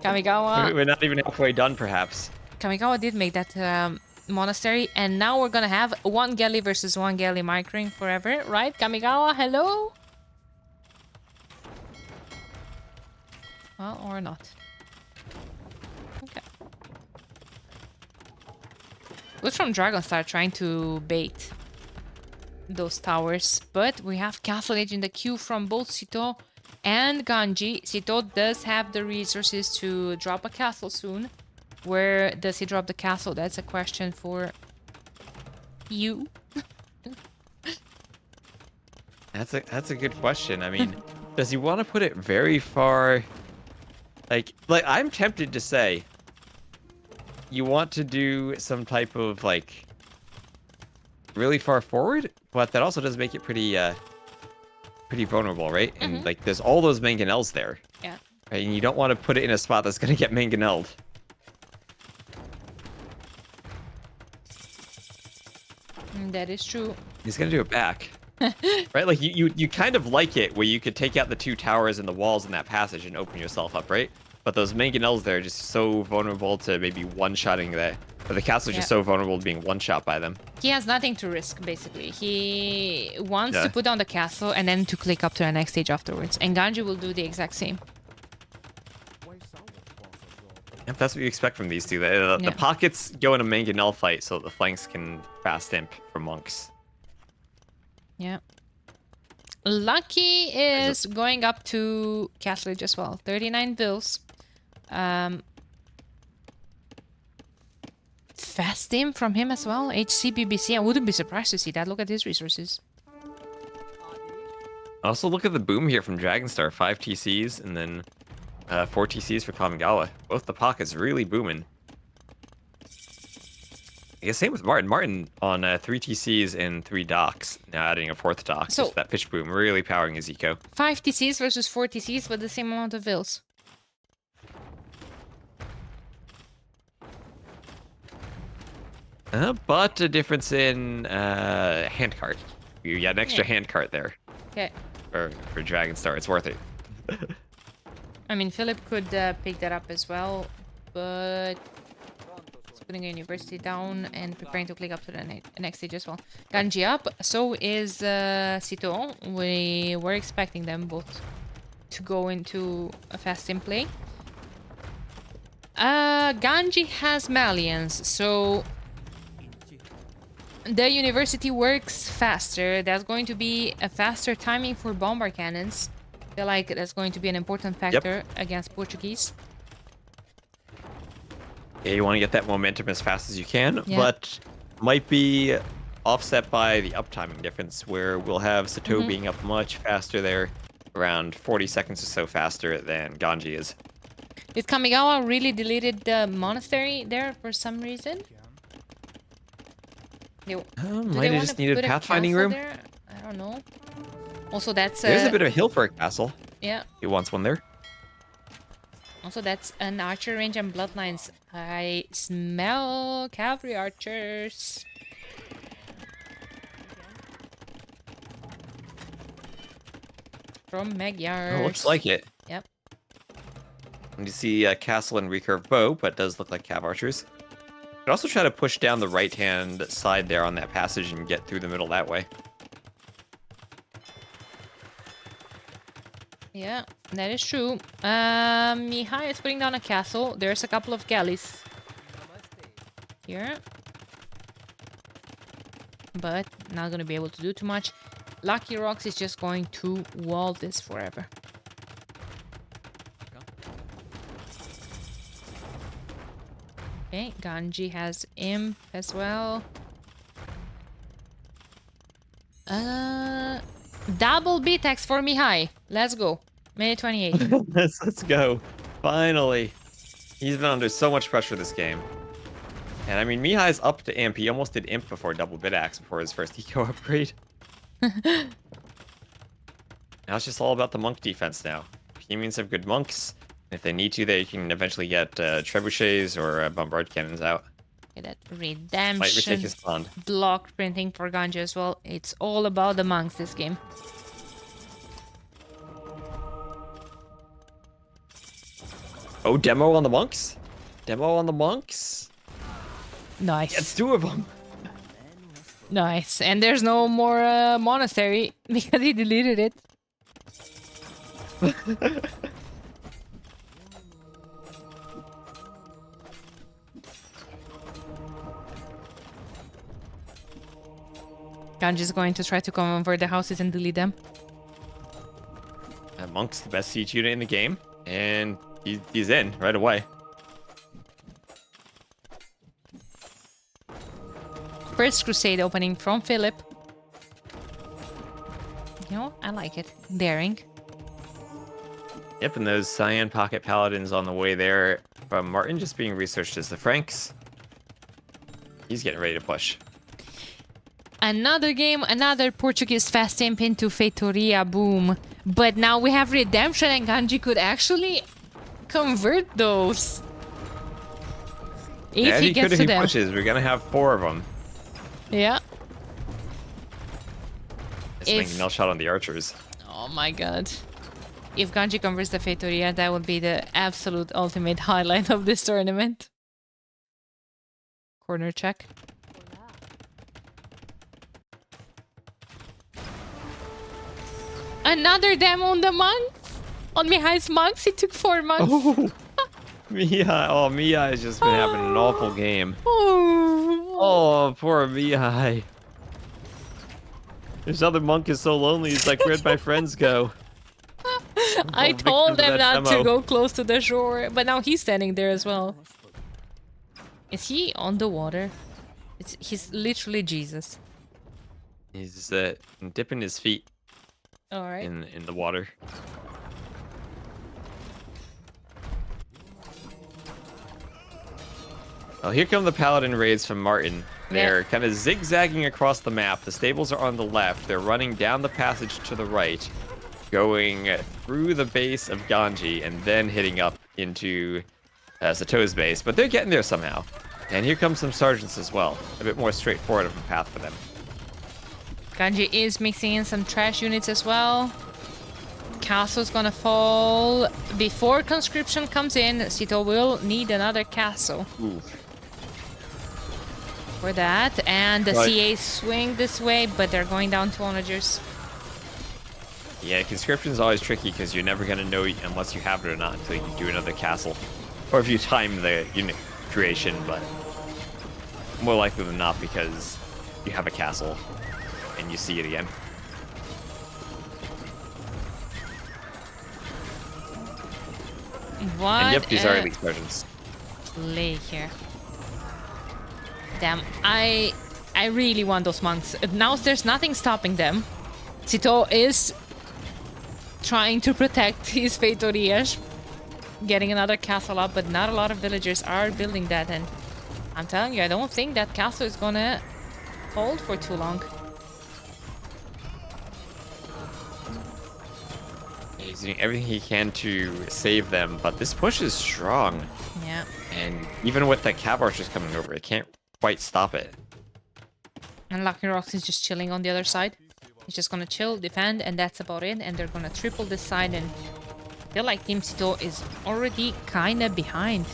Kamigawa. We're not even halfway done, perhaps. Kamigawa did make that monastery, and now we're gonna have 1 galley versus 1 galley microing forever, right? Kamigawa, hello? Well, or not. Okay. Good from Dragonstar trying to bait those towers, but we have Castle Age in the queue from both Sito and Ganji. Sito does have the resources to drop a castle soon. Where does he drop the castle? That's a question for you. That's a good question. I mean, does he want to put it very far? Like I'm tempted to say you want to do some type of like really far forward, but that also does make it pretty vulnerable, right? And like there's all those mangonels there. Yeah. Right? And you don't want to put it in a spot that's gonna get mangonelled. That is true. He's gonna do it back. Right? Like you kind of like it where you could take out the 2 towers and the walls in that passage and open yourself up, right? But those mangonels there are just so vulnerable to maybe one-shotting that. But the castle is just so vulnerable to being one-shot by them. He has nothing to risk, basically. He wants to put down the castle and then to click up to the next stage afterwards. And Ganji will do the exact same. If that's what you expect from these two. The pockets go in a mangonel fight so that the flanks can fast imp for monks. Yeah. Lucky is going up to Castlage as well. 39 bills. Fast aim from him as well. HC BBC. I wouldn't be surprised to see that. Look at his resources. Also, look at the boom here from Dragonstar. 5 TCs and then 4 TCs for Kamigawa. Both the pockets really booming. I guess same with Martin. Martin on 3 TCs and 3 docks. Now adding a 4th dock. So just that pitch boom really powering his eco. 5 TCs versus 4 TCs with the same amount of vills. But a difference in handcart. You got an extra handcart there. Okay. For Dragonstar, it's worth it. I mean, Philip could pick that up as well, but he's putting a university down and preparing to click up to the next stage as well. Ganji up, so is Sito. We were expecting them both to go into a fast in play. Ganji has Malians, so the university works faster. That's going to be a faster timing for bombard cannons. I feel like that's going to be an important factor against Portuguese. Yeah, you want to get that momentum as fast as you can, but might be offset by the uptiming difference, where we'll have Sito being up much faster there, around 40 seconds or so faster than Ganji is. Did Kamigawa really deleted the monastery there for some reason? Might have just needed pathfinding room. There? I don't know. Also, that's there's a bit of a hill for a castle. Yeah. He wants one there. Also, that's an archer range and bloodlines. I smell cavalry archers. From Magyar. Oh, looks like it. Yep. And you see a castle and recurve bow, but does look like cav archers. Could also try to push down the right-hand side there on that passage and get through the middle that way. Yeah, that is true. Mihai is putting down a castle. There's a couple of galleys here, but not gonna be able to do too much. Lucky Rocks is just going to wall this forever. Okay, Ganji has Imp as well. Double B-Tex for Mihai. Let's go. Minute 28. Let's go. Finally. He's been under so much pressure this game. And I mean, Mihai's up to Imp. He almost did Imp before double Bit-Axe before his first eco upgrade. Now it's just all about the monk defense now. Bohemians have good monks. If they need to, they can eventually get trebuchets or bombard cannons out. Okay, that redemption might retake his pond. Block printing for Ganji as well. It's all about the monks this game. Oh, demo on the monks? Demo on the monks? Nice. It's 2 of them. Nice. And there's no more monastery because he deleted it. Ganji's going to try to convert the houses and delete them. Monk's the best siege unit in the game, and he's in right away. First crusade opening from Philip. You know, I like it. Daring. Yep, and those Cyan Pocket Paladins on the way there from Martin just being researched as the Franks. He's getting ready to push. Another game, another Portuguese fast imp into Feitoria, boom. But now we have Redemption and Ganji could actually convert those. If he gets to them. Pushes. We're gonna have 4 of them. Yeah. It's making null shot on the archers. Oh my god. If Ganji converts the Feitoria, that would be the absolute ultimate highlight of this tournament. Corner check. Another demo on the monks? On Mihai's monks? It took 4 months. Oh, Mihai has just been having an awful game. Oh, Oh, poor Mihai. This other monk is so lonely. He's like, where'd my friends go? I told them not to go close to the shore, but now he's standing there as well. Is he on the water? He's literally Jesus. He's dipping his feet All right. in the water. Well, here come the paladin raids from Martin. They're kind of zigzagging across the map. The stables are on the left. They're running down the passage to the right, going through the base of Ganji, and then hitting up into Sato's base. But they're getting there somehow. And here comes some sergeants as well. A bit more straightforward of a path for them. Ganji is mixing in some trash units as well. Castle's gonna fall before conscription comes in. Sito will need another castle. Ooh. For that, and the CA swing this way, but they're going down to onagers. Yeah, conscription is always tricky because you're never going to know unless you have it or not until you do another castle. Or if you time the unit creation, but more likely than not because you have a castle and you see it again. What? And yep, these are elite versions. Play here. Damn, I really want those monks. Now there's nothing stopping them. Sito is trying to protect his Feitorias, getting another castle up, but not a lot of villagers are building that, and I'm telling you, I don't think that castle is gonna hold for too long. He's doing everything he can to save them, but this push is strong. Yeah. And even with the cav archers coming over, it can't quite stop it. And Lucky Rocks is just chilling on the other side. He's just gonna chill, defend, and that's about it. And they're gonna triple this side, and I feel like Team Sito is already kinda behind.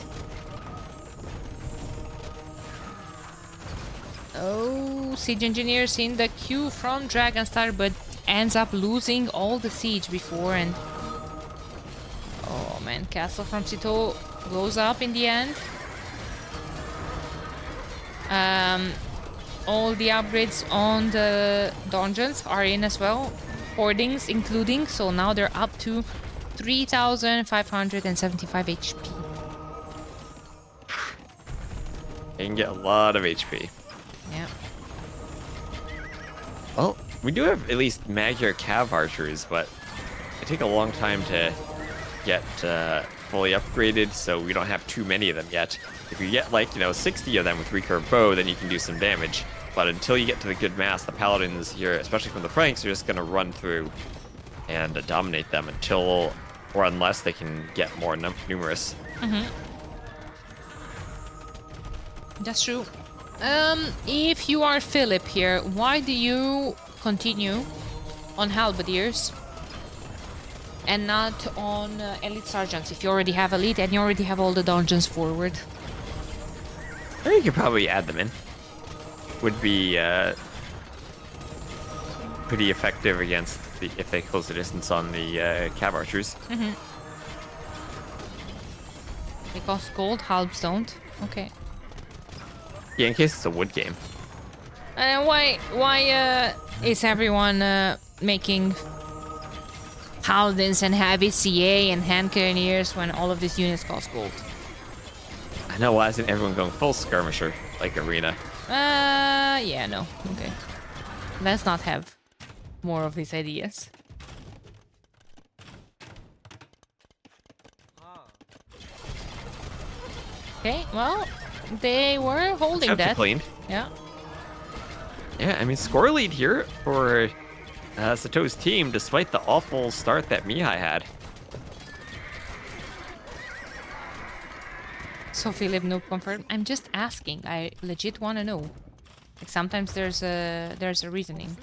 Oh, Siege Engineers in the queue from Dragonstar, but ends up losing all the siege before, and oh man, Castle from Sito goes up in the end. All the upgrades on the dungeons are in as well, hoardings including, so now they're up to 3,575 HP. They can get a lot of HP. Yeah. Well, we do have at least Magyar Cav archers, but they take a long time to get fully upgraded, so we don't have too many of them yet. If you get, like, 60 of them with recurve bow, then you can do some damage. But until you get to the good mass, the paladins here, especially from the Franks, are just going to run through and dominate them until, or unless they can get more numerous. Mm-hmm. That's true. If you are Philip here, why do you continue on halberdiers and not on elite sergeants if you already have elite and you already have all the dungeons forward? I think you could probably add them in. Would be pretty effective against if they close the distance on the cav archers. Mm-hmm. They cost gold, halbs don't. Okay. Yeah, in case it's a wood game. And why is everyone making paladins and heavy CA and hand cannoneers when all of these units cost gold? I know, why isn't everyone going full skirmisher like arena? Yeah, no. Okay. Let's not have more of these ideas. Okay, well, they were holding that. Cleaned. Yeah. Yeah, I mean, score lead here for Sato's team, despite the awful start that Mihai had. So Philip, no confirm. I'm just asking. I legit want to know. Like sometimes there's a reasoning.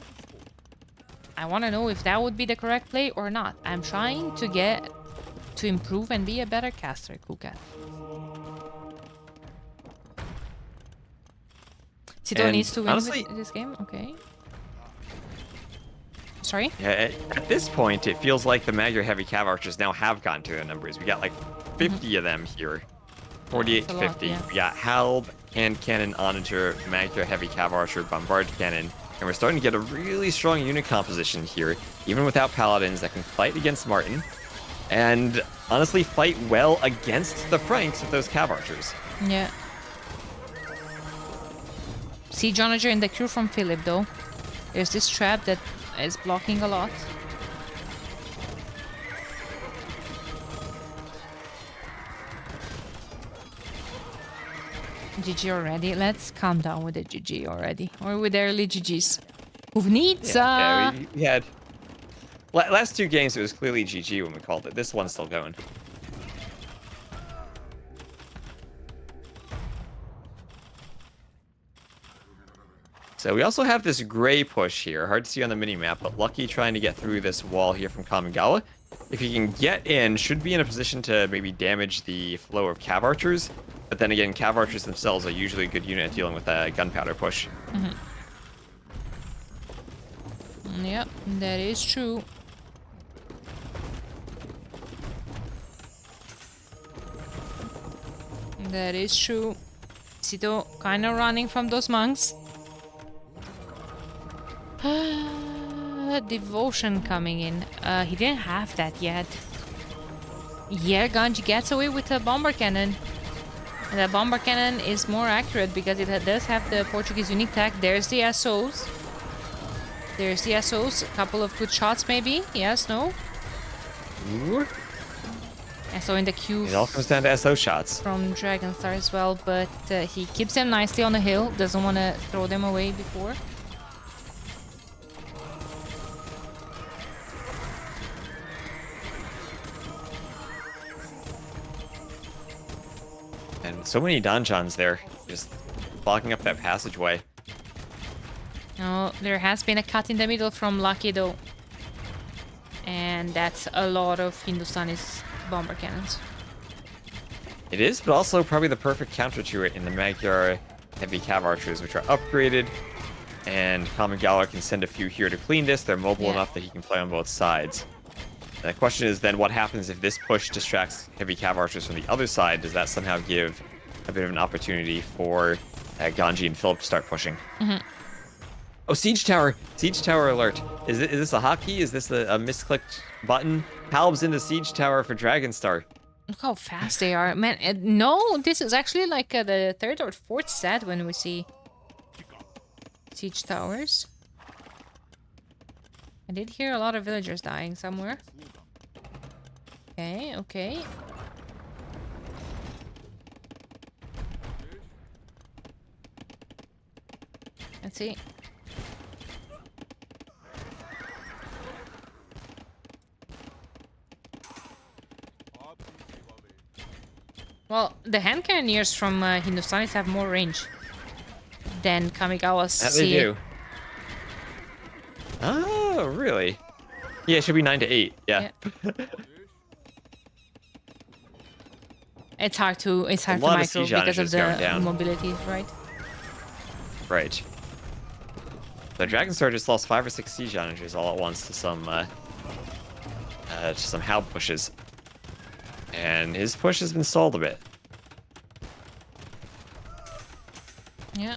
I want to know if that would be the correct play or not. I'm trying to get to improve and be a better caster, Kuka. Sito needs to win honestly, this game? Okay. Sorry? Yeah, at this point, it feels like the Magyar Heavy Cav Archers now have gotten to their numbers. We got like 50 of them here. 48 to 50. Lot, yeah. We got Halb, Hand Cannon, Onager, Magyar Heavy Cav Archer, Bombard Cannon, And we're starting to get a really strong unit composition here, even without paladins that can fight against Martin. And honestly, fight well against the Franks with those cav archers. Yeah. Siege Onager in the crew from Philip, though. There's this trap that is blocking a lot. GG already. Let's calm down with the GG already. Or with early GGs. Who needs yeah, we had... Last 2 games, it was clearly GG when we called it. This one's still going. So we also have this gray push here. Hard to see on the mini-map, but Lucky trying to get through this wall here from Kamigawa. If he can get in, should be in a position to maybe damage the flow of cav archers. But then again, cav archers themselves are usually a good unit at dealing with a gunpowder push. Yep, that is true. That is true. Sito kind of running from those monks. Devotion coming in. He didn't have that yet. Yeah, Ganji gets away with a bomber cannon. And the bomber cannon is more accurate because it does have the Portuguese unique tag. There's the SOs. There's the SOs. A couple of good shots maybe. Yes, no? Ooh. SO in the queue. It all comes down to SO shots. From Dragonstar as well, but he keeps them nicely on the hill. Doesn't want to throw them away before. And so many donjons there, just blocking up that passageway. Oh, there has been a cut in the middle from Lucky though. And that's a lot of Hindustani's bomber cannons. It is, but also probably the perfect counter to it in the Magyar heavy cav archers, which are upgraded. And Kamigawa can send a few here to clean this. They're mobile enough that he can play on both sides. The question is then what happens if this push distracts heavy cav archers from the other side? Does that somehow give a bit of an opportunity for Ganji and Philip to start pushing? Oh, Siege Tower! Siege Tower alert. Is this a hotkey? Is this a misclicked button? Halb's into Siege Tower for Dragonstar. Look how fast they are. Man, no, this is actually like the 3rd or 4th set when we see Siege Towers. I did hear a lot of villagers dying somewhere. Okay, okay. Let's see. Well, the hand cannoneers from Hindustanis have more range than Kamigawa's. That they do. Oh, really? Yeah, it should be 9 to 8. Yeah. It's hard to micro because of the mobility, right? Right. The Dragonstar just lost 5 or 6 siege onagers all at once to some Halb pushes. And his push has been stalled a bit. Yeah.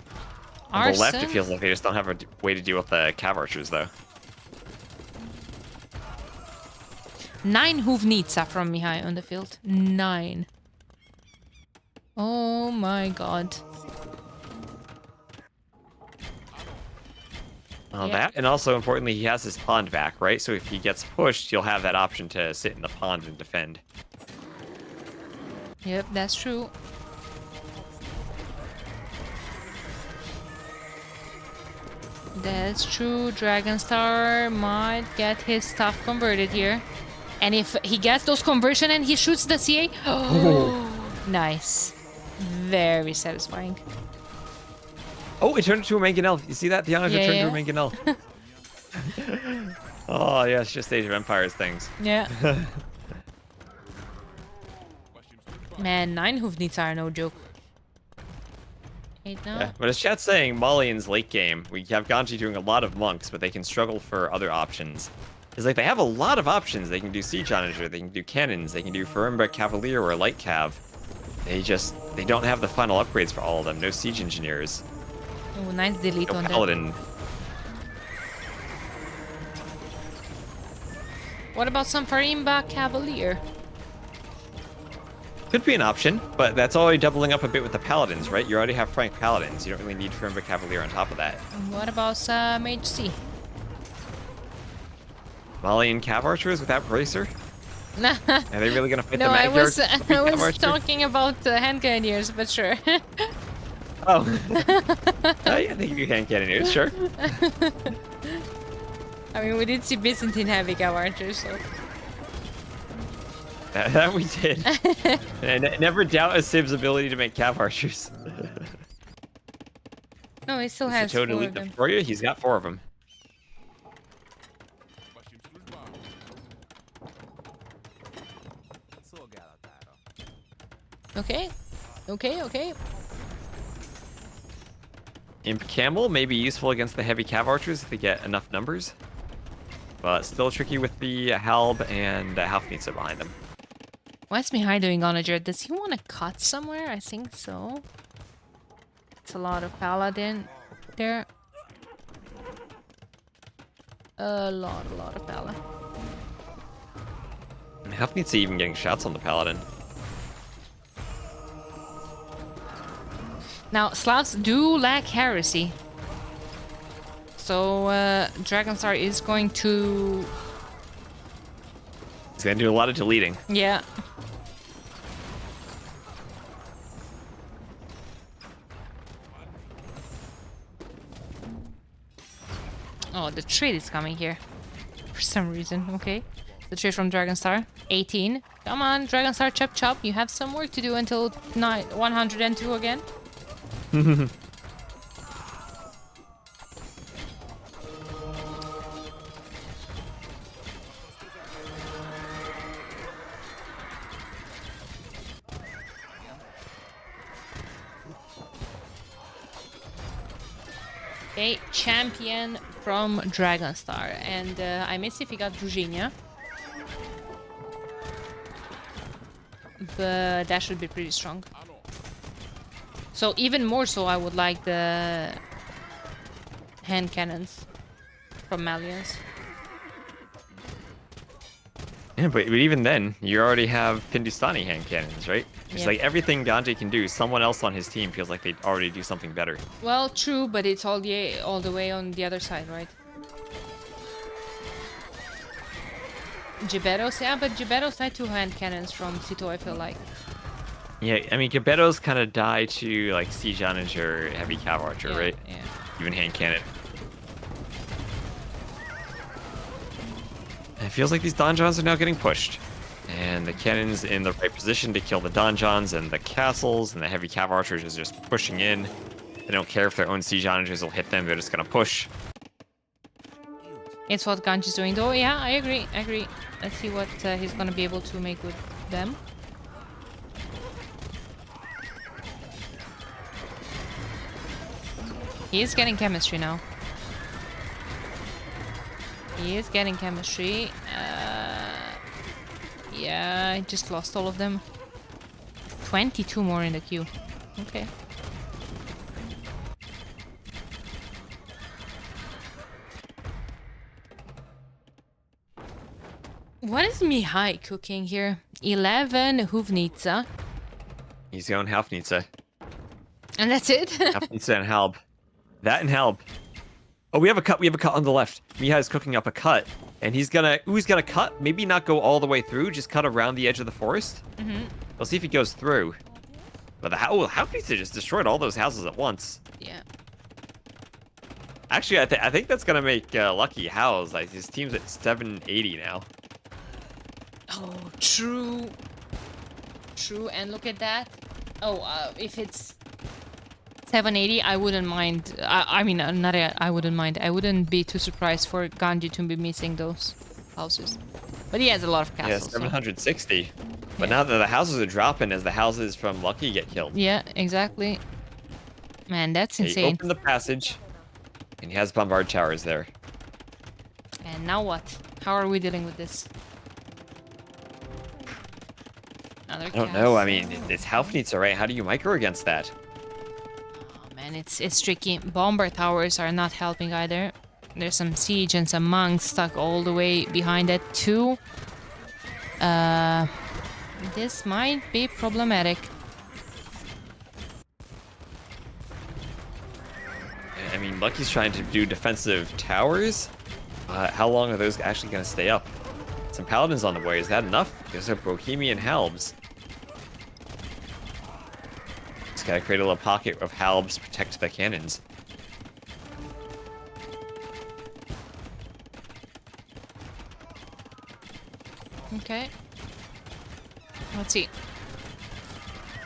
On the left, it feels like they just don't have a way to deal with the cav archers, though. 9 Huvnitsa from Mihai on the field. 9. Oh my god. Well, that, and also importantly, he has his pond back, right? So if he gets pushed, you'll have that option to sit in the pond and defend. Yep, that's true. That's true. Dragonstar might get his stuff converted here. And if he gets those conversion and he shoots the CA... Oh, nice. Very satisfying. Oh, it turned into a mangonel. You see that? The Onager turned into a mangonel. Oh, yeah, it's just Age of Empires things. Yeah. Man, 9 Huvnitsa are no joke. 8 now. Yeah, but as chat's saying, Malian's late game, we have Ganji doing a lot of monks, but they can struggle for other options. It's like they have a lot of options. They can do Siege Onager, they can do cannons, they can do Ferimba Cavalier or Light Cav. They don't have the final upgrades for all of them. No Siege Engineers. Oh, nice delete no on Paladin. What about some Farimba Cavalier? Could be an option, but that's already doubling up a bit with the Paladins, right? You already have Frank Paladins. You don't really need Ferimba Cavalier on top of that. And what about some HC? Malian Cav Archers without Bracer? Are they really going to fight No, the I Magyar was Cav Archer? talking about hand cannoneers, but sure. Oh. Oh, yeah, they can do hand cannoneers, sure. I mean, we did see Byzantine heavy Cav Archers, so... That we did. And never doubt a Civ's ability to make Cav Archers. No, he still Is has the Toad 4 elite of them. enough for you? He's got 4 of them. Okay. Okay, okay. Imp Camel may be useful against the heavy Cav Archers if they get enough numbers. But still tricky with the Halb and Halfnitsa behind them. What's Mihai doing on a Jared? Does he want to cut somewhere? I think so. It's a lot of Paladin there. A lot of Paladin. Halfnitsa even getting shots on the Paladin. Now, Slavs do lack heresy. So, Dragonstar is going to... He's gonna do a lot of deleting. Yeah. Oh, the trade is coming here. For some reason, okay. The trade from Dragonstar. 18. Come on, Dragonstar, chop chop. You have some work to do until 102 again. Okay, champion from Dragonstar. And I miss if he got Drujinia. But that should be pretty strong. So even more so, I would like the hand cannons from Malians. Yeah, but even then, you already have Hindustani hand cannons, right? It's Yeah. like everything Ganji can do, someone else on his team feels like they already do something better. Well, true, but it's all the way on the other side, right? Giberos, yeah, but Giberos had 2 hand cannons from Sito, I feel like. Yeah, I mean, Gebettos kind of die to like Siege Onager, Heavy Cav Archer, Yeah, right? yeah. Even hand cannon. It feels like these donjons are now getting pushed. And the cannon's in the right position to kill the donjons and the castles, and the heavy cav archers is just pushing in. They don't care if their own siege onagers will hit them, they're just gonna push. It's what Ganji's doing, though. Yeah, I agree. Let's see what he's gonna be able to make with them. He is getting chemistry now. He is getting chemistry. Yeah, I just lost all of them. 22 more in the queue. Okay. What is Mihai cooking here? 11 Huvnitsa. He's going Halfnitsa. And that's it? Halfnitsa and Halb. That and Halb. Oh, we have a cut on the left. Mihai's cooking up a cut. And he's gonna cut, maybe not go all the way through, just cut around the edge of the forest. We'll see if he goes through. But the Halfnitsa just destroyed all those houses at once. Yeah. Actually, I think that's gonna make Lucky Howes. Like his team's at 780 now. Oh, true. True, and look at that. Oh, if it's 780, I wouldn't mind. I mean, I wouldn't mind. I wouldn't be too surprised for Ganji to be missing those houses. But he has a lot of Yeah, castles. 760. But Yeah. now that the houses are dropping as the houses from Lucky get killed. Yeah, exactly. Man, that's He insane. opened the passage, and he has bombard towers there. And now what? How are we dealing with this? Another I don't know. I mean, it's Halfnitsa, right? How do you micro against that? Oh man, it's tricky. Bomber towers are not helping either. There's some siege and some monks stuck all the way behind it too. This might be problematic. I mean, Lucky's trying to do defensive towers. How long are those actually going to stay up? Some paladins on the way. Is that enough? There's a Bohemian halbs. Just gotta create a little pocket of halbs, protect the cannons. Okay. Let's see.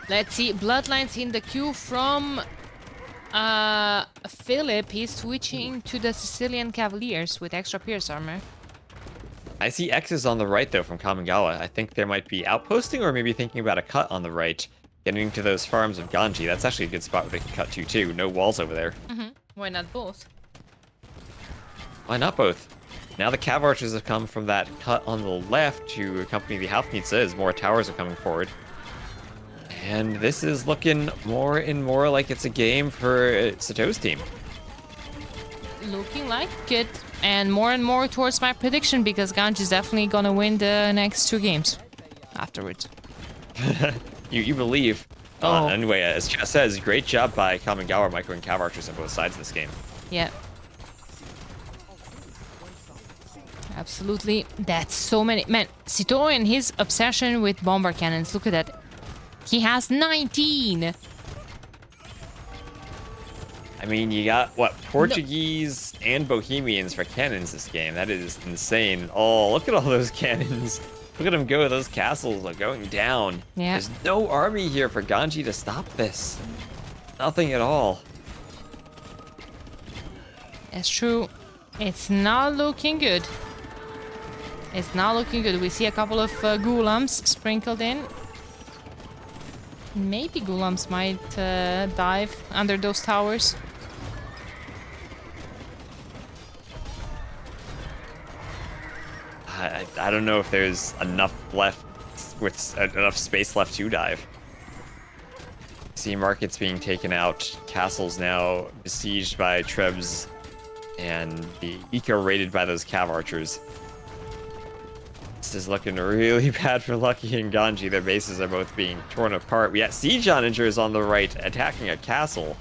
Let's see. Bloodlines in the queue from Philip. He's switching to the Sicilian Cavaliers with extra pierce armor. I see X's on the right, though, from Kamigawa. I think there might be outposting or maybe thinking about a cut on the right. Getting to those farms of Ganji. That's actually a good spot where they can cut to, too. No walls over there. Why not both? Why not both? Now the Cav Archers have come from that cut on the left to accompany the Halfnitsa as more towers are coming forward. And this is looking more and more like it's a game for Sato's team. Looking like it. And more towards my prediction because Ganji is definitely gonna win the next 2 games afterwards. You believe. Oh. Anyway, as Chess says, great job by Kamigawa, Micro, and Cav Archers on both sides of this game. Yeah. Absolutely. That's so many. Man, Sito and his obsession with bomber cannons. Look at that. He has 19. I mean, you got, what, Portuguese and Bohemians for cannons this game. That is insane. Oh, look at all those cannons. Look at them go. Those castles are going down. Yeah. There's no army here for Ganji to stop this. Nothing at all. That's true. It's not looking good. It's not looking good. We see a couple of Ghulams sprinkled in. Maybe Ghulams might dive under those towers. I don't know if there's enough left, with enough space left to dive. See markets being taken out, castles now besieged by Trebs, and the eco raided by those Cav Archers. This is looking really bad for Lucky and Ganji. Their bases are both being torn apart. We got Siege Onagers on the right attacking a castle.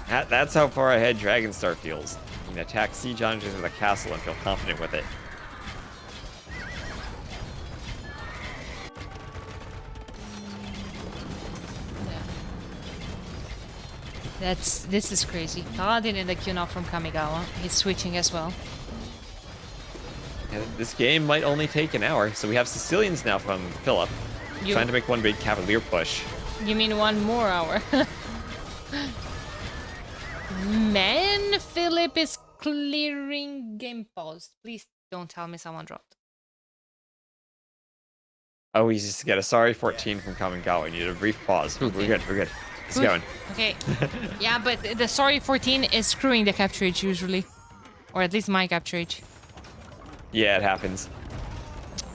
That's how far ahead Dragonstar feels. You can attack Siege Onagers with a castle and feel confident with it. This is crazy. Paladin in the queue now from Kamigawa. He's switching as well. And this game might only take an hour, so we have Sicilians now from Philip, trying to make one big Cavalier push. You mean 1 more hour? Man, Philip is clearing game pause. Please don't tell me someone dropped. Oh, he's just got a sorry 14 from Kamigawa. We need a brief pause. Ooh, Okay. we're good. It's going. Okay. Yeah, but the sorry 14 is screwing the capture age usually. Or at least my capture age. Yeah, it happens.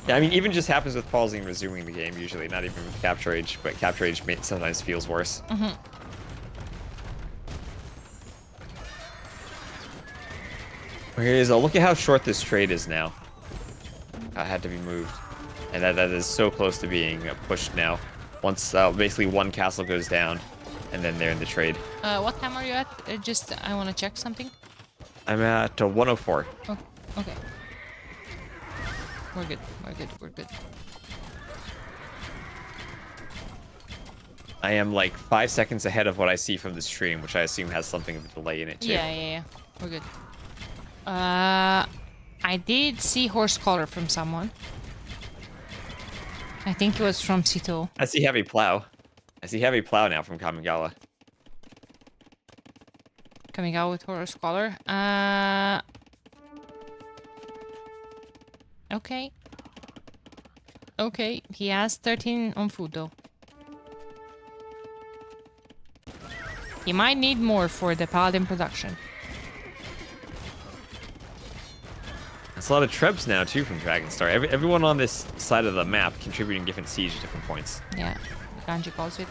Yeah, I mean, even just happens with pausing and resuming the game usually, not even with capture age, but capture age sometimes feels worse. Okay, so look at how short this trade is now. That had to be moved. And that is so close to being pushed now. Once basically one castle goes down, and then they're in the trade. What time are you at? I want to check something. I'm at 104. Oh, okay. We're good. We're good. I am like 5 seconds ahead of what I see from the stream, which I assume has something of a delay in it too. Yeah. We're good. I did see horse collar from someone. I think it was from Sito. I see heavy plow. I see heavy plow now from Kamigawa. Coming out with horse collar. Okay. Okay, he has 13 on food though. He might need more for the paladin production. That's a lot of Trebs now too from Dragonstar. Everyone on this side of the map contributing different siege at different points. Yeah, Ganji calls it.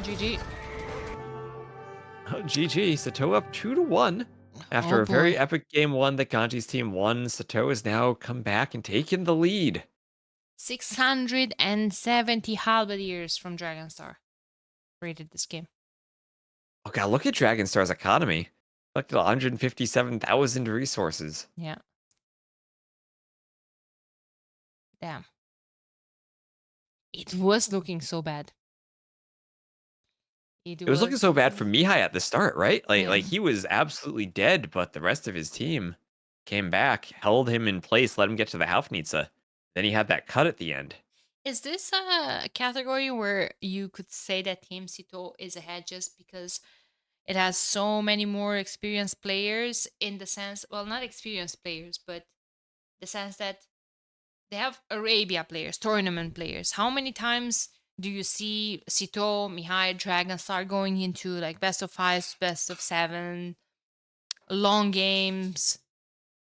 GG. Oh, GG. Sato up 2-1. Oh After a very boy. epic game one that Ganji's team won, Sato has now come back and taken the lead. 670 halberdiers from Dragonstar rated this game. Oh god, look at Dragon Star's economy. Collected 157,000 resources. Yeah. Damn. It was looking so bad. It It was was looking so bad for looking. Mihai at the start, right? Yeah. Like he was absolutely dead, but the rest of his team came back, held him in place, let him get to the Haufnitze. Then he had that cut at the end. Is this a category where you could say that Team Sito is ahead just because it has so many more experienced players in the sense, well, not experienced players, but the sense that they have Arabia players, tournament players. How many times do you see Sito, Mihai, Dragonstar going into like best of five, best of seven, long games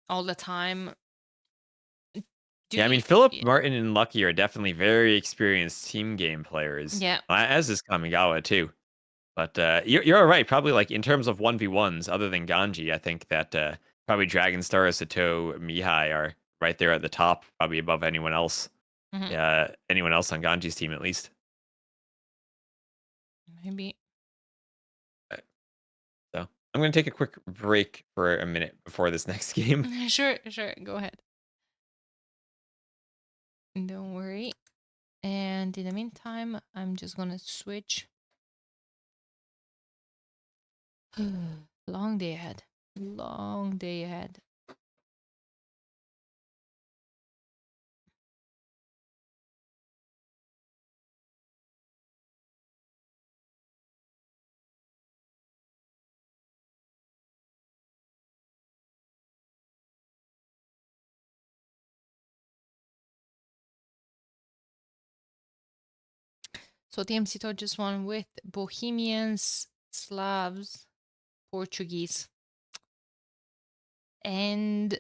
all the time? Do Yeah, I you? mean, Philip, Martin, and Lucky are definitely very experienced team game players, Yeah. as is Kamigawa too. But you're all right. Probably like in terms of 1v1s, other than Ganji, I think that probably Dragonstar, Sato, Mihai are right there at the top, probably above anyone else. Mhm. Anyone else on Ganji's team at least. Maybe. Uh, So I'm going to take a quick break for a minute before this next game. Sure, sure. Go ahead. Don't worry. And in the meantime, I'm just gonna switch. Long day ahead. Long day ahead. So TMCito just won with Bohemians, Slavs, Portuguese, and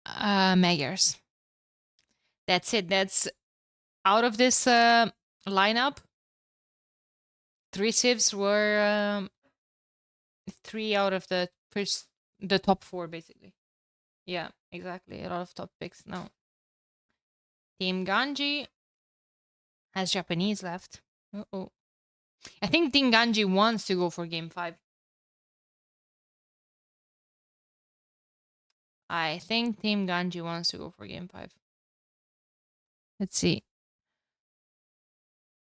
Magyars. That's it. That's out of this lineup. Three civs were three out of the first, the top four, basically. Yeah, exactly. A lot of top picks now. Team Ganji has Japanese left. Uh-oh. I think Team Ganji wants to go for game 5. I think Team Ganji wants to go for game 5. Let's see.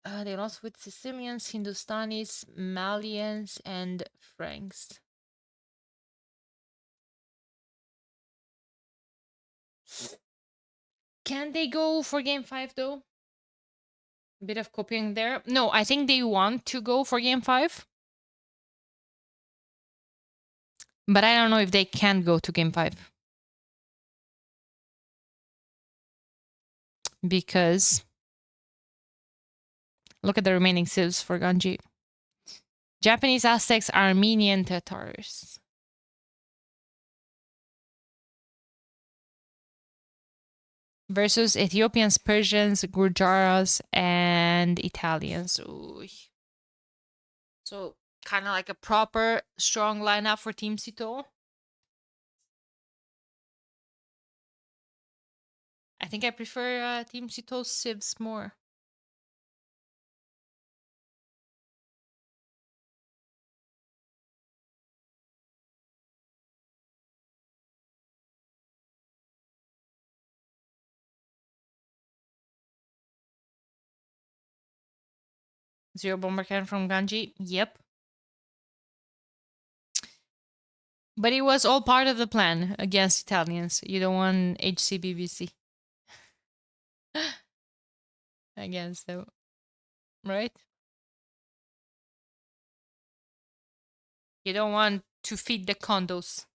They lost with Sicilians, Hindustanis, Malians, and Franks. Can they go for game 5 though? A bit of copying there. No, I think they want to go for game 5. But I don't know if they can go to game 5. Because look at the remaining civs for Ganji. Japanese, Aztecs, Armenian, Tatars. Versus Ethiopians, Persians, Gurjaras, and Italians. Ooh. So kind of like a proper strong lineup for Team Sito. I think I prefer Team Sito's civs more. Zero bomber cannon from Ganji. Yep. But it was all part of the plan against Italians. You don't want HCBBC. I guess so. Right? You don't want to feed the condos.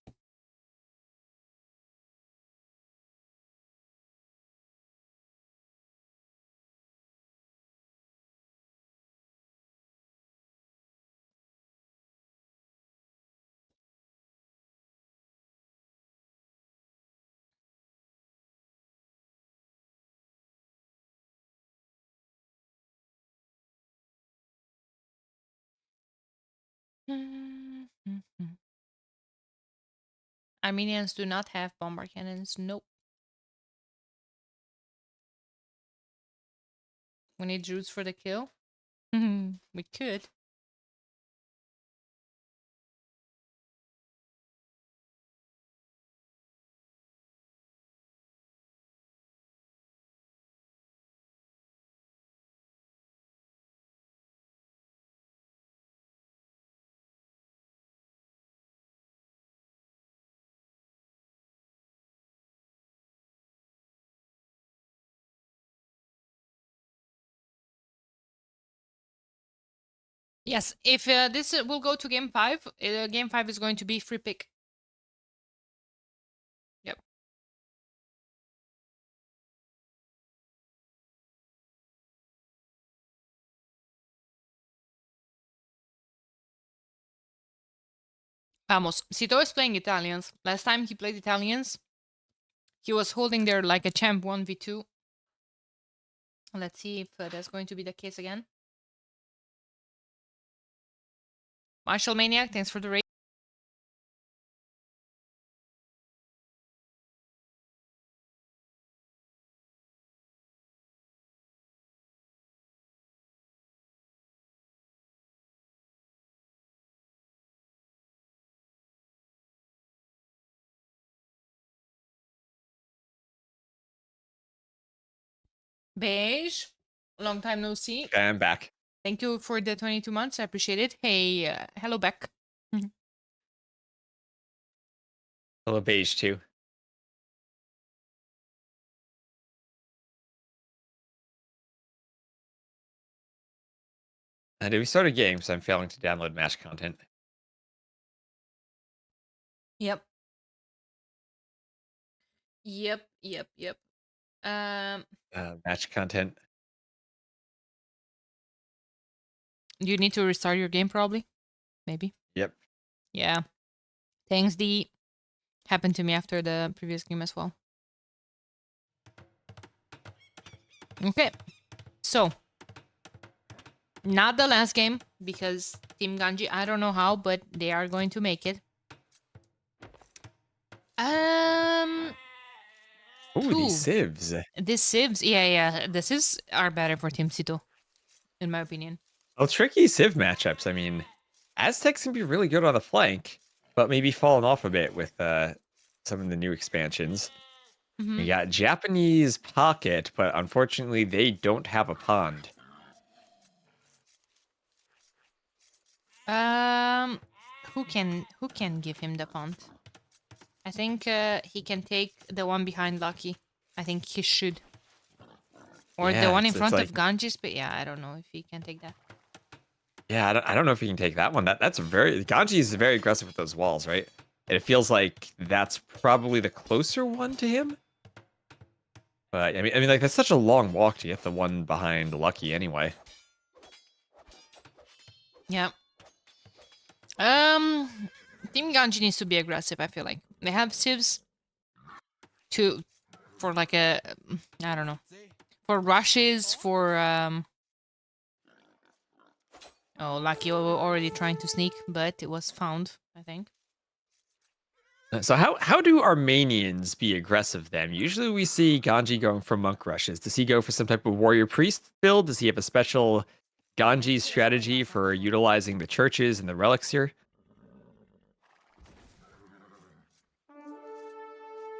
Armenians do not have bombard cannons. Nope. We need Druids for the kill. We could. Yes, if this will go to game 5, game 5 is going to be free pick. Yep. Vamos. Sito is playing Italians. Last time he played Italians, he was holding there like a champ 1v2. Let's see if that's going to be the case again. Marshall Maniac, thanks for the raid. Beige, long time no see. Okay, I'm back. Thank you for the 22 months. I appreciate it. Hey, hello back. Hello, beige too. Did we start a game? So I'm failing to download match content. Yep. Yep. Match content. You need to restart your game probably. Maybe. Yep. Yeah. Thanks, D. Happened to me after the previous game as well. Okay. So, not the last game because Team Ganji, I don't know how, but they are going to make it. Ooh, these civs. These civs, yeah. The civs are better for Team Sito, in my opinion. Well, tricky civ matchups. I mean, Aztecs can be really good on the flank, but maybe falling off a bit with some of the new expansions. We got Japanese pocket, but unfortunately they don't have a pond. Who can give him the pond? I think he can take the one behind Lucky. I think he should. Or the Yeah, one in it's front like, of Ganges, but yeah, I don't know if he can take that. yeah, I don't know if he can take that one. That's very Ganji is very aggressive with those walls, right? And it feels like that's probably the closer one to him. But I mean, like that's such a long walk to get the one behind Lucky anyway. Yeah. Team Ganji needs to be aggressive, I feel like. They have civs for like a I don't know. For rushes, for oh, Lucky already trying to sneak, but it was found, I think. So how do Armenians be aggressive then? Usually we see Ganji going for monk rushes. Does he go for some type of warrior priest build? Does he have a special Ganji strategy for utilizing the churches and the relics here?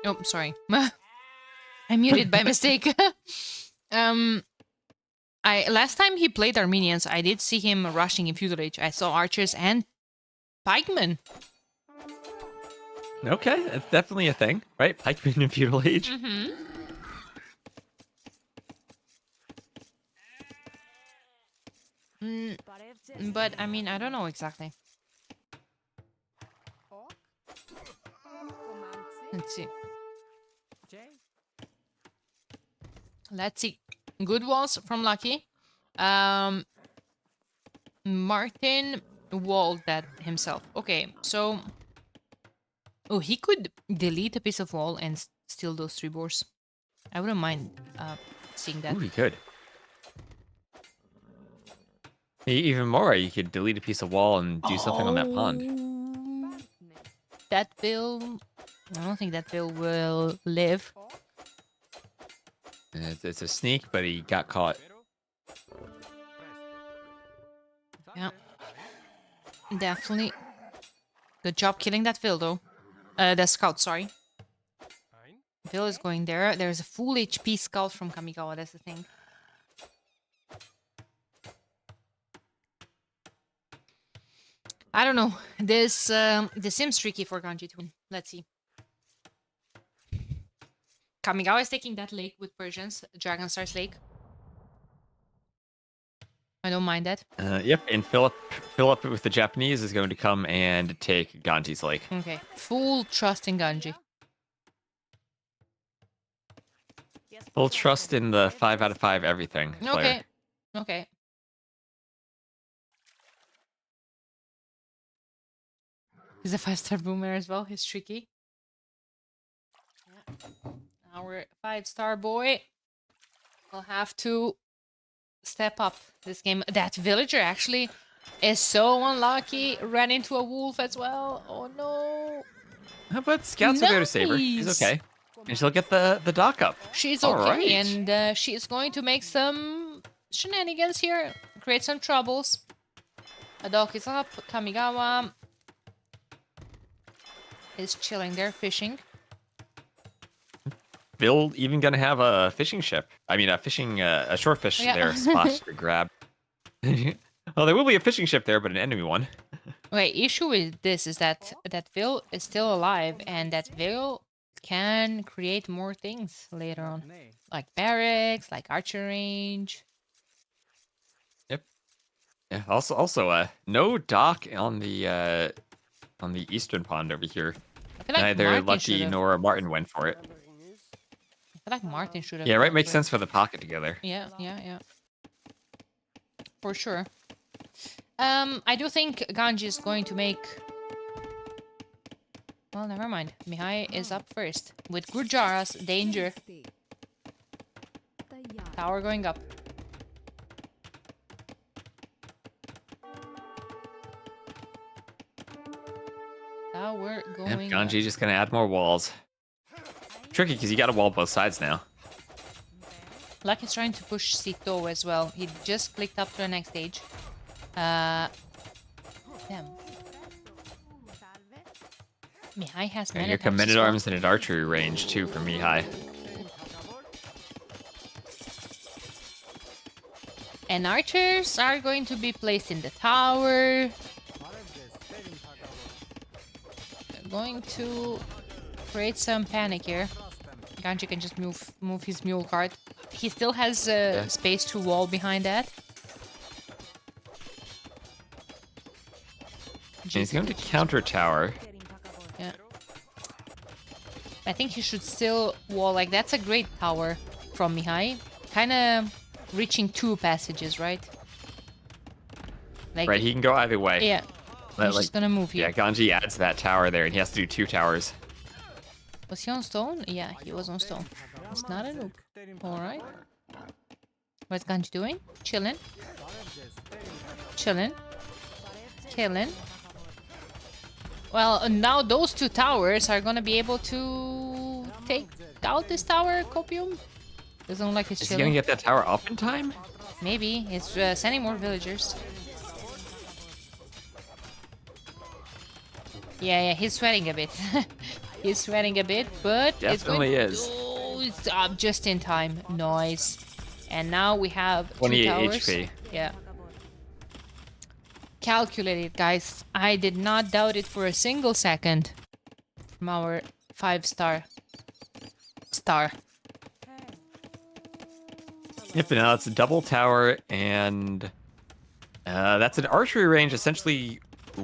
Oh, sorry. I muted by mistake. Last time he played Armenians, I did see him rushing in Feudal Age. I saw archers and pikemen. Okay, that's definitely a thing, right? Pikemen in feudal age. But I mean, I don't know exactly. Let's see. Let's see. Good walls from Lucky. Martin walled that himself. Okay, so oh, he could delete a piece of wall and steal those 3 boars. I wouldn't mind seeing that. Ooh, he could. Even more, you could delete a piece of wall and do something on that pond. That bill... I don't think that bill will live. It's a sneak, but he got caught. Yeah. Definitely. Good job killing that Vil, though. The scout, sorry. Vil is going there. There's a full HP scout from Kamigawa, that's the thing. I don't know. This seems tricky for Ganji to win. Let's see. Kamigawa is taking that lake with Persians, Dragon Star's lake. I don't mind that. Yep, and Philip with the Japanese is going to come and take Ganji's lake. Okay, full trust in Ganji. Full trust in the 5 out of 5 everything player. Okay, okay. He's a 5-star boomer as well. He's tricky. Yeah. Our 5-star boy will have to step up this game. That villager actually is so unlucky. Ran into a wolf as well. Oh no. But scouts are there to save her. She's okay. And she'll get the dock up. She's All okay. right. And she's going to make some shenanigans here. Create some troubles. A dock is up. Kamigawa is chilling there, fishing. Bill even gonna have a fishing ship. I mean, a short fish there spot to grab. Well, there will be a fishing ship there, but an enemy one. Okay, issue with this is that Vil is still alive, and that Vil can create more things later on, like barracks, like archer range. Yep. Yeah. Also, no dock on the eastern pond over here. I feel like Neither Martin Lucky should've- nor Martin went for it. I feel like Martin should have. Yeah, right. gone Makes for it. sense for the pocket together. Yeah. For sure. I do think Ganji is going to make... Well, never mind. Mihai is up first. With Gurjaras, danger. Tower going up. Tower going Yep, Ganji just gonna add more walls. Tricky because you got a wall both sides now. Luck is trying to push Sito as well. He just clicked up to the next stage. Damn. Mihai has And men here at come men arms as at well. arms and at archery range too for Mihai. And archers are going to be placed in the tower. They're going to create some panic here. Ganji can just move his mule cart. He still has space to wall behind that. And he's going to counter tower. Yeah. I think he should still wall. Like, that's a great tower from Mihai. Kind of reaching 2 passages, right? Like, Right, he can go either way. yeah. He's just gonna move here. Yeah, Ganji adds that tower there, and he has to do 2 towers. Was he on stone? Yeah, he was on stone. It's not a noob. Alright. What's Ganji doing? Chilling. Chilling. Killing. Well, now those 2 towers are gonna be able to take out this tower, Copium. Doesn't look like he's Is he chilling. gonna get that tower up in time? Maybe. It's sending more villagers. Yeah, he's sweating a bit. He's sweating a bit, but Definitely it's is. Oh, it's up just in time. Nice. And now we have 2 28 towers. HP. Yeah. Calculated, guys. I did not doubt it for a single second. From our 5-star. Yep, and now it's a double tower, and that's an archery range essentially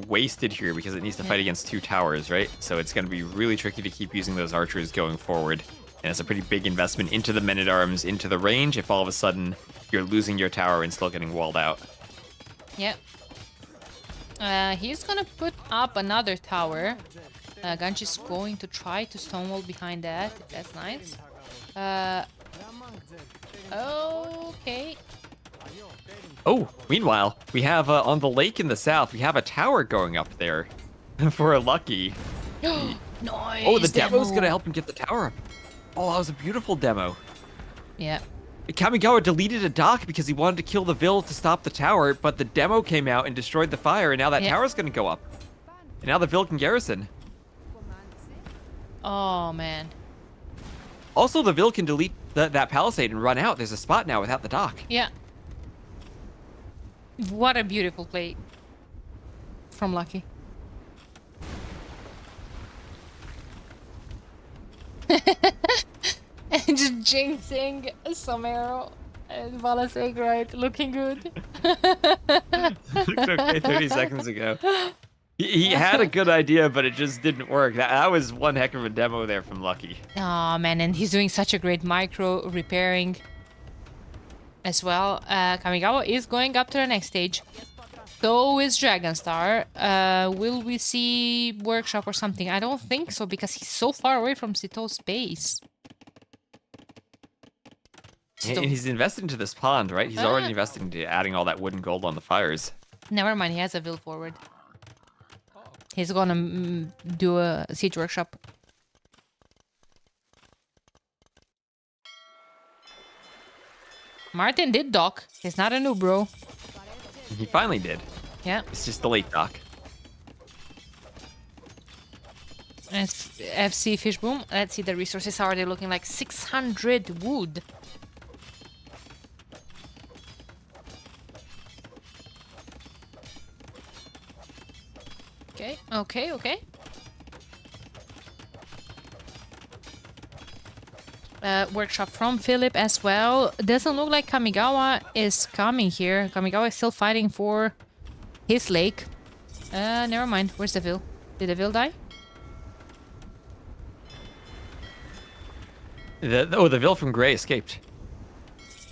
wasted here because it needs to fight against 2 towers, right? So it's going to be really tricky to keep using those archers going forward. And it's a pretty big investment into the men-at-arms, into the range, if all of a sudden you're losing your tower and still getting walled out. Yep. He's gonna put up another tower. Ganji's going to try to stonewall behind that. That's nice. Okay. Oh, meanwhile, we have on the lake in the south, we have a tower going up there for a Lucky. Oh, the Nice demo's gonna demo. help him get the tower up. Oh, that was a beautiful demo. Yeah. Kamigawa deleted a dock because he wanted to kill the Vil to stop the tower, but the demo came out and destroyed the fire, and now that Yeah. tower's gonna go up. And now the Vil can garrison. Oh, man. Also, the Vil can delete that palisade and run out. There's a spot now without the dock. Yeah. What a beautiful play from Lucky. And just jinxing some arrow. And Valasek, right? Looking good. Looked okay 30 seconds ago. He had a good idea, but it just didn't work. That was one heck of a demo there from Lucky. Oh, man. And he's doing such a great micro repairing as well. Kamigawa is going up to the next stage. So is Dragonstar. Will we see Workshop or something? I don't think so, because he's so far away from Sito's base. And he's invested into this pond, right? He's already invested into adding all that wood and gold on the fires. Never mind, he has a Vil forward. He's gonna do a siege workshop. Martin did dock. He's not a noob, bro. He finally did. Yeah. It's just the late dock. FC Fishboom. Let's see, the resources are already looking like 600 wood. Okay, okay, okay. Workshop from Philip as well. Doesn't look like Kamigawa is coming here. Kamigawa is still fighting for his lake. Never mind. Where's the Vil? Did the Vil die? The Vil from Grey escaped.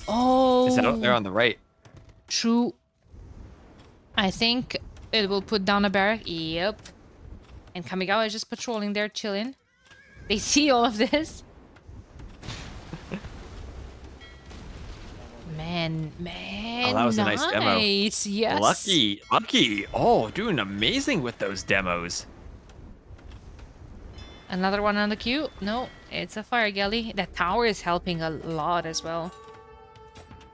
Oh. Is that up there on the right? True. I think it will put down a barrack. Yep. And Kamigawa is just patrolling there, chilling. They see all of this. Man. Oh, that was a nice demo. Yes. Lucky. Oh, doing amazing with those demos. Another one on the queue. No, it's a fire galley. That tower is helping a lot as well.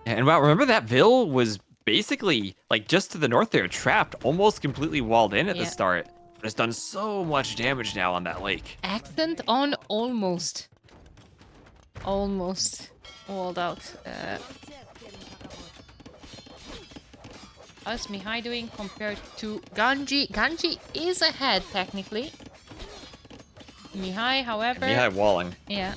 And wow, remember that Vil was basically, like, just to the north there, trapped, almost completely walled in at the start. But it's done so much damage now on that lake. Accent on almost. Almost walled out. How's Mihai doing compared to Ganji? Ganji is ahead, technically. Mihai, however... Mihai walling. Yeah.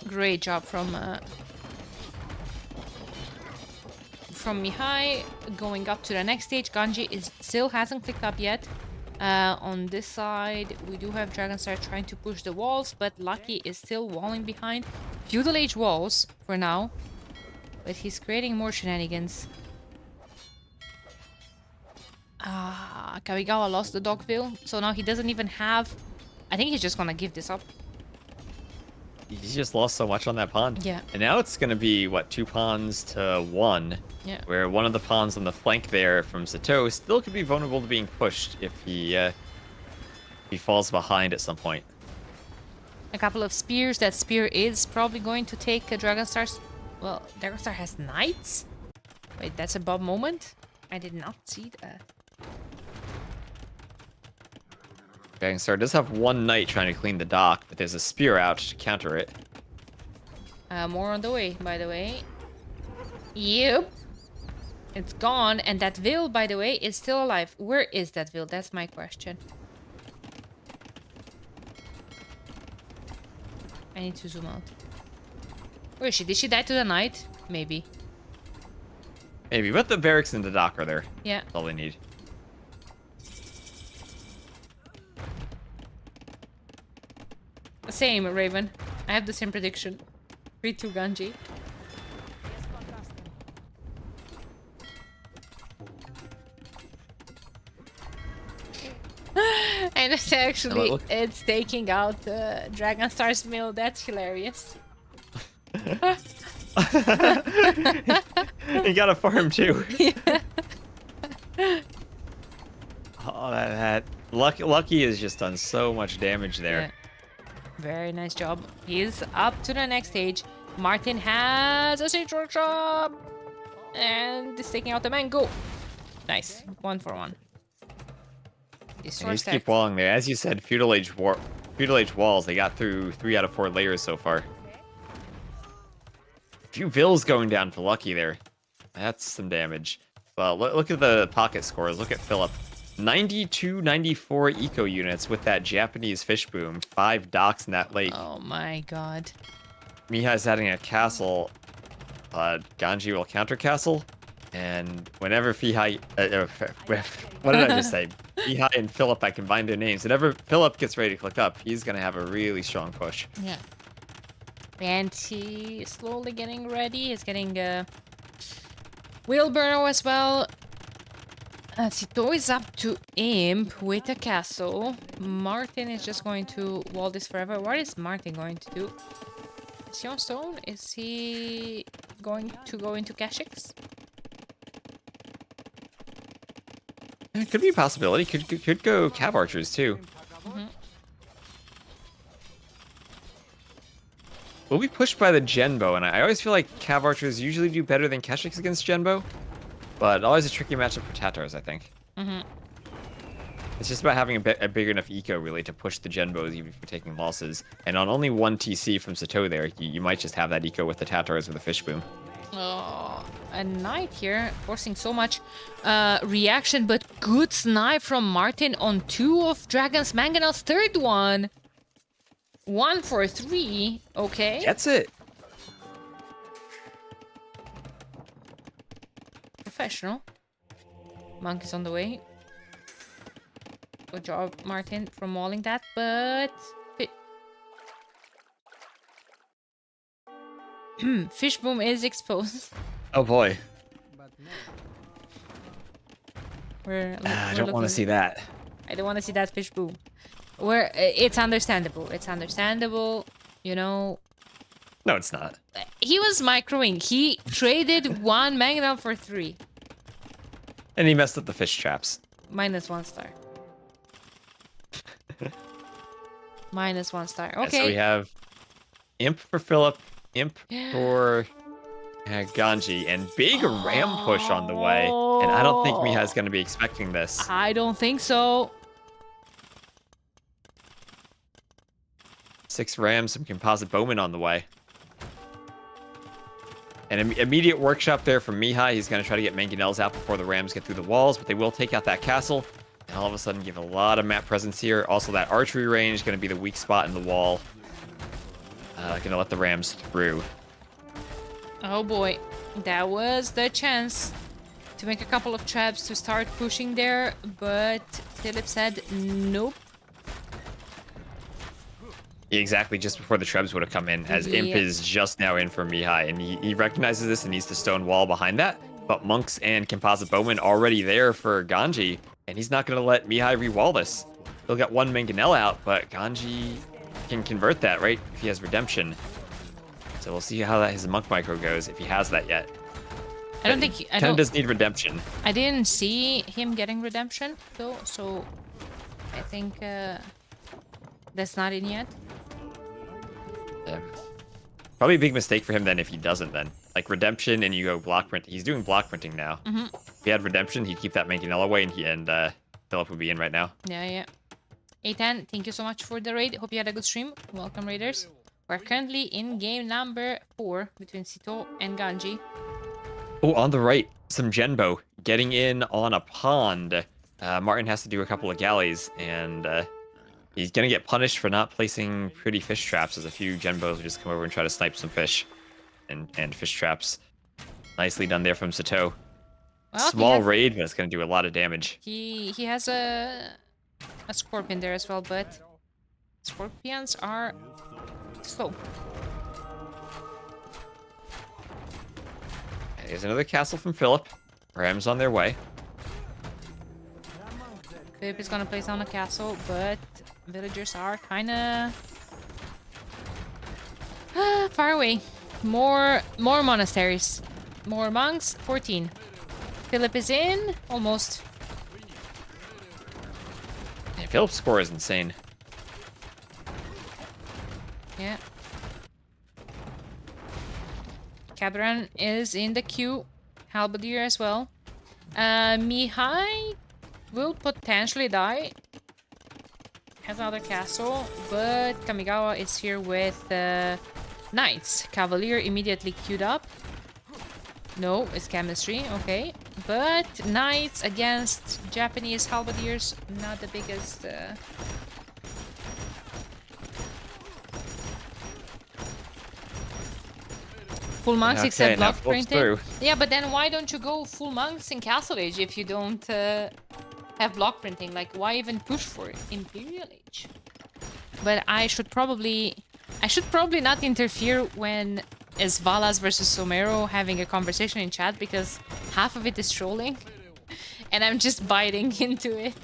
Great job from Mihai. Going up to the next stage. Ganji still hasn't clicked up yet. On this side, we do have Dragonstar trying to push the walls, but Lucky is still walling behind. Feudal Age walls for now, but he's creating more shenanigans. Kamigawa lost the Dogville, so now he doesn't even have... I think he's just gonna give this up. He's just lost so much on that pond. Yeah. And now it's going to be, what, 2 pawns to 1. Yeah. Where one of the pawns on the flank there from Sato still could be vulnerable to being pushed if he falls behind at some point. A couple of spears. That spear is probably going to take Dragonstar's... Well, Dragonstar has knights? Wait, that's a Bob moment? I did not see that. Dragonstar does have 1 knight trying to clean the dock, but there's a spear out to counter it. More on the way, by the way. Yep. It's gone, and that Vil, by the way, is still alive. Where is that Vil? That's my question. I need to zoom out. Where is she? Did she die to the knight? Maybe. Maybe, but the barracks and the dock are there. Yeah. That's all they need. Same, Raven. I have the same prediction. 3-2 Ganji. And it's actually, it's taking out Dragon Star's mill. That's hilarious. You got a farm too. Yeah. Oh, that Lucky has just done so much damage there. Yeah. Very nice job. He's up to the next stage. Martin has a siege workshop and is taking out the mango. Nice, 1 for 1. Just keep walling there. As you said, Feudal Age walls. They got through 3 out of 4 layers so far. A few vills going down for Lucky there. That's some damage. Well, look at the pocket scores. Look at Philip. 92, 94 eco units with that Japanese fish boom. 5 docks in that lake. Oh my god. Mihai's adding a castle. Ganji will counter castle. And whenever Fihai... what did I just say? Mihai and Philip, I combined their names. Whenever Philip gets ready to click up, he's going to have a really strong push. Yeah. And he's slowly getting ready. He's getting a wheelbarrow as well. Sito is up to Imp with a castle. Martin is just going to wall this forever. What is Martin going to do? Is he on stone? Is he going to go into Kashix? It could be a possibility. Could go Cav Archers too. We'll be pushed by the Genbo, and I always feel like Cav Archers usually do better than Kashix against Genbo. But always a tricky matchup for Tatars, I think. It's just about having a big enough eco, really, to push the Genbos even if you're taking losses. And on only 1 TC from Sito there, you might just have that eco with the Tatars with a fish boom. Oh, a knight here, forcing so much reaction, but good snipe from Martin on 2 of Dragon's Mangonel's 3rd one. 1 for 3, okay. That's it. Professional. Monk is on the way. Good job, Martin, from walling that, but... Fish boom is exposed. Oh boy. I don't want to see that. I don't want to see that fish boom. It's understandable. It's understandable, you know. No, it's not. He was microing. He traded 1 Mangonel for 3. And he messed up the fish traps. -1 star. -1 star. Okay. Yeah, so we have Imp for Philip, Imp for Ganji, and big ram push on the way. And I don't think Mihai's going to be expecting this. I don't think so. 6 rams, some composite bowmen on the way. An immediate workshop there from Mihai. He's going to try to get Mangonels out before the rams get through the walls, but they will take out that castle. And all of a sudden give a lot of map presence here. Also, that archery range going to be the weak spot in the wall. Going to let the rams through. Oh boy, that was the chance to make a couple of traps to start pushing there, but Philip said nope. Exactly, just before the Trebs would have come in, as Imp is just now in for Mihai, and he recognizes this and needs the stone wall behind that. But Monks and Composite Bowman already there for Ganji, and he's not going to let Mihai re-wall this. He'll get 1 Mangonel out, but Ganji can convert that, right, if he has Redemption. So we'll see how his Monk Micro goes, if he has that yet. I don't think... Kind of does need Redemption. I didn't see him getting Redemption, though, so I think that's not in yet. Probably a big mistake for him then if he doesn't then. Like Redemption and you go block print. He's doing block printing now. If he had Redemption, he'd keep that Mangonel away and Philip would be in right now. Yeah. A10, thank you so much for the raid. Hope you had a good stream. Welcome, raiders. We're currently in game number 4 between Sito and Ganji. Oh, on the right, some Genbo getting in on a pond. Martin has to do a couple of galleys and... he's going to get punished for not placing pretty fish traps, as a few Genbos will just come over and try to snipe some fish and fish traps. Nicely done there from Sito. Well, small raid, but it's going to do a lot of damage. He has a scorpion there as well, but scorpions are slow. Here's another castle from Philip. Rams on their way. Philip is gonna place down a castle, but villagers are kinda far away. More monasteries. More monks, 14. Philip is in, almost. Yeah, Philip's score is insane. Yeah. Cabran is in the queue. Halberdier as well. Mihai will potentially die. Has another castle, but Kamigawa is here with knights. Cavalier immediately queued up. No, it's chemistry, okay. But knights against Japanese halberdiers, not the biggest... Full monks Okay, except now block Philip's printing. through. Yeah, but then why don't you go full monks in Castle Age if you don't have block printing? Like, why even push for Imperial Age? But I should probably not interfere when it's Valas versus Somero having a conversation in chat, because half of it is trolling and I'm just biting into it.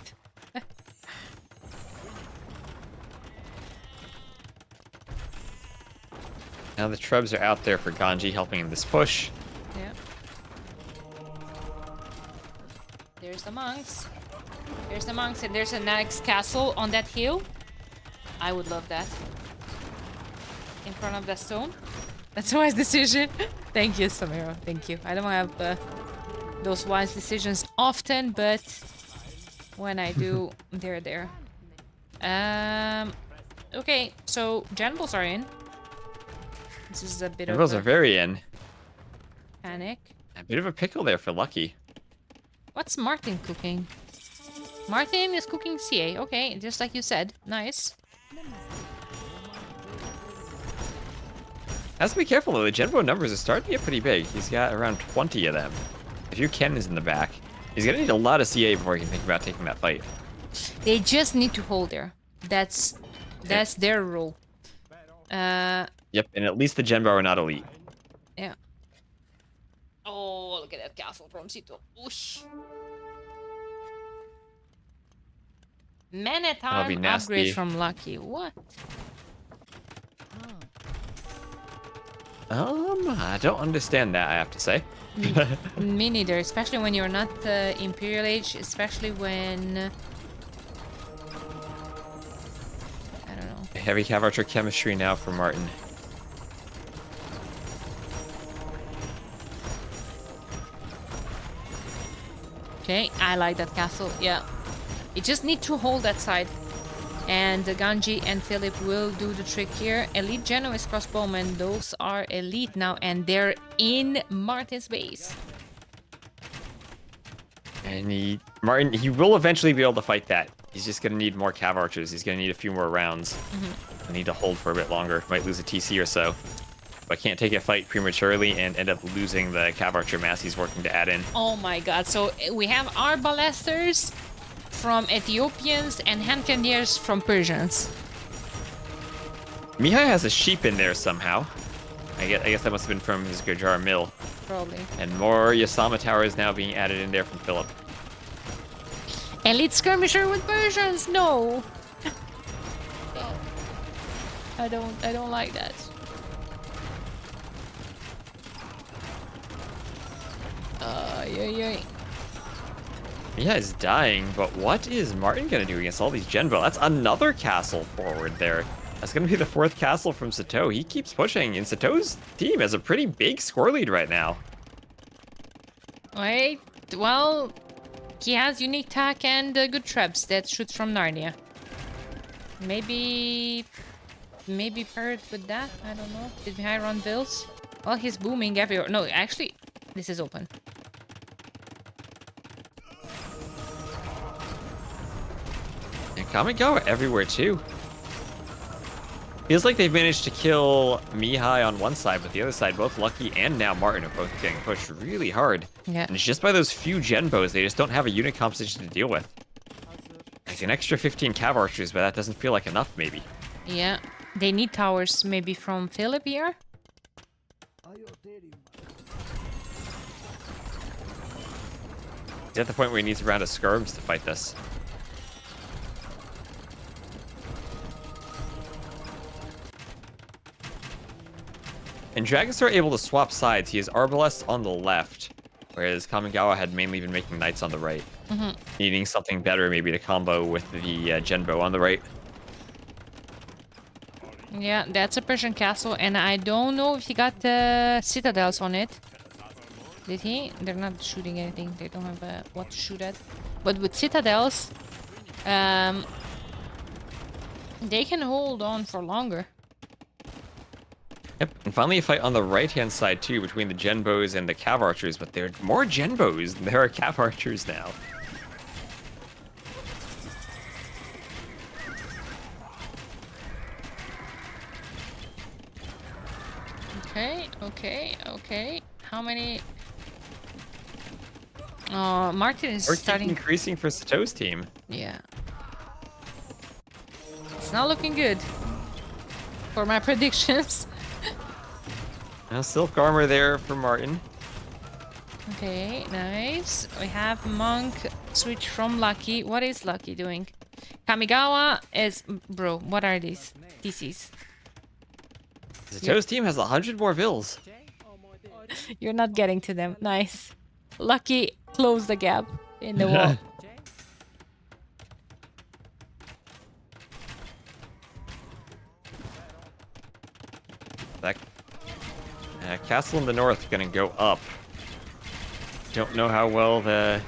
Now the Trebs are out there for Ganji, helping in this push. Yeah. There's the monks. There's the monks, and there's a next castle on that hill. I would love that. In front of the stone. That's a wise decision. Thank you, Samira. Thank you. I don't have those wise decisions often, but when I do, they're there. Okay, so generals are in. This is a bit Generals of are very in. panic. A bit of a pickle there for Lucky. What's Martin cooking? Martin is cooking CA. Okay, just like you said. Nice. Has to be careful though, the Genbo numbers are starting to get pretty big. He's got around 20 of them. A few cannons in the back. He's gonna need a lot of CA before he can think about taking that fight. They just need to hold there. That's their rule. Yep, and at least the Genbo are not elite. Yeah. Oh, look at that castle from Sito. Oosh. Man-at-arm nasty. upgrade from Lucky. What? I don't understand that, I have to say. Me neither, especially when you're not Imperial Age, especially when... I don't know. Heavy Cav chemistry now for Martin. Okay, I like that castle, yeah. You just need to hold that side. And Ganji and Philip will do the trick here. Elite Genoese crossbowmen, those are elite now, and they're in Martin's base. And Martin, he will eventually be able to fight that. He's just gonna need more Cav archers. He's gonna need a few more rounds. I need to hold for a bit longer. Might lose a TC or so. But can't take a fight prematurely and end up losing the Cav archer mass he's working to add in. Oh my god, so we have our ballesters from Ethiopians and hand cannoneers from Persians. Mihai has a sheep in there somehow. I guess that must have been from his Gujar mill. Probably. And more Yasama towers now being added in there from Philip. Elite skirmisher with Persians, no! I don't like that. Yeah. Mihai is dying, but what is Martin gonna do against all these Genbo? That's another castle forward there. That's gonna be the fourth castle from Sato. He keeps pushing, and Sato's team has a pretty big score lead right now. Wait, well, he has unique tack and good traps that shoot from Narnia. Maybe paired with that? I don't know. Did Mihai run bills? Well, he's booming everywhere. No, actually, this is open. And Kamigawa everywhere too. Feels like they've managed to kill Mihai on one side, but the other side, both Lucky and now Martin are both getting pushed really hard. Yeah. And it's just by those few Genbos, they just don't have a unit composition to deal with. Like an extra 15 Cav archers, but that doesn't feel like enough, maybe. Yeah. They need towers maybe from Philip here. He's at the point where he needs a round of skirms to fight this. And Dragons are able to swap sides. He has Arbalests on the left, whereas Kamigawa had mainly been making Knights on the right. Needing something better maybe to combo with the Genbo on the right. Yeah, that's a Persian castle, and I don't know if he got the citadels on it. Did he? They're not shooting anything. They don't have what to shoot at. But with citadels, they can hold on for longer. Yep, and finally a fight on the right-hand side too between the Genbos and the Cav Archers, but there are more Genbos than there are Cav Archers now. Okay. How many? Martin is starting increasing for Sato's team. Yeah. It's not looking good for my predictions. Silk armor there for Martin. Okay, nice. We have Monk switch from Lucky. What is Lucky doing? Kamigawa is... Bro, what are these? DCs. Sato's team has 100 more vills. You're not getting to them. Nice. Lucky closed the gap in the wall. That castle in the north gonna go up. Don't know how well the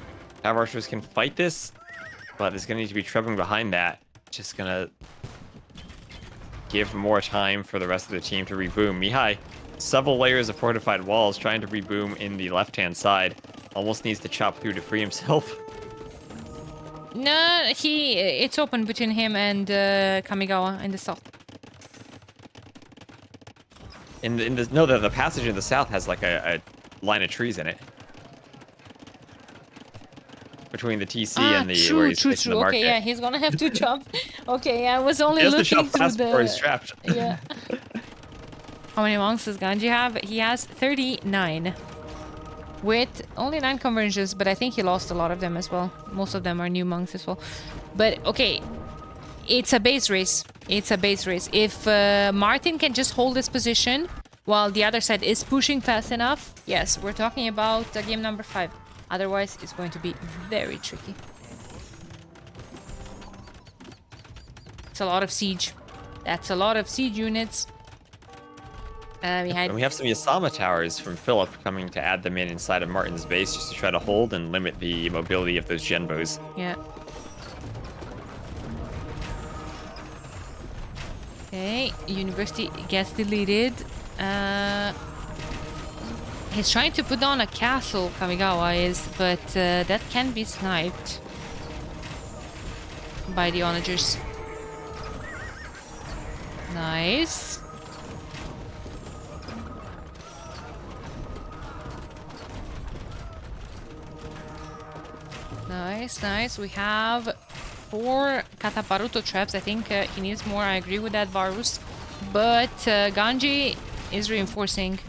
Cav Archers can fight this, but there's gonna need to be trebling behind that. Just gonna give more time for the rest of the team to reboom. Mihai, several layers of fortified walls trying to reboom in the left-hand side. Almost needs to chop through to free himself. No, it's open between him and Kamigawa in the south. The passage in the south has like a line of trees in it. Between the TC and the where he's facing the market. Okay, yeah, he's gonna have to chop. Okay, I was only looking through the... before he's trapped. Yeah. How many monks does Ganji have? He has 39. With only 9 conversions, but I think he lost a lot of them as well. Most of them are new monks as well. But, okay. It's a base race. It's a base race. If Martin can just hold his position while the other side is pushing fast enough, yes, we're talking about game number 5. Otherwise, it's going to be very tricky. It's a lot of siege. That's a lot of siege units. And we have some Yasama towers from Philip coming to add them inside of Martin's base just to try to hold and limit the mobility of those Genbos. Yeah. Okay, university gets deleted. He's trying to put down a castle, Kamigawa is, but that can be sniped by the onagers. Nice. Nice. We have 4 Kataparuto traps. I think he needs more. I agree with that, Varus. But Ganji is reinforcing.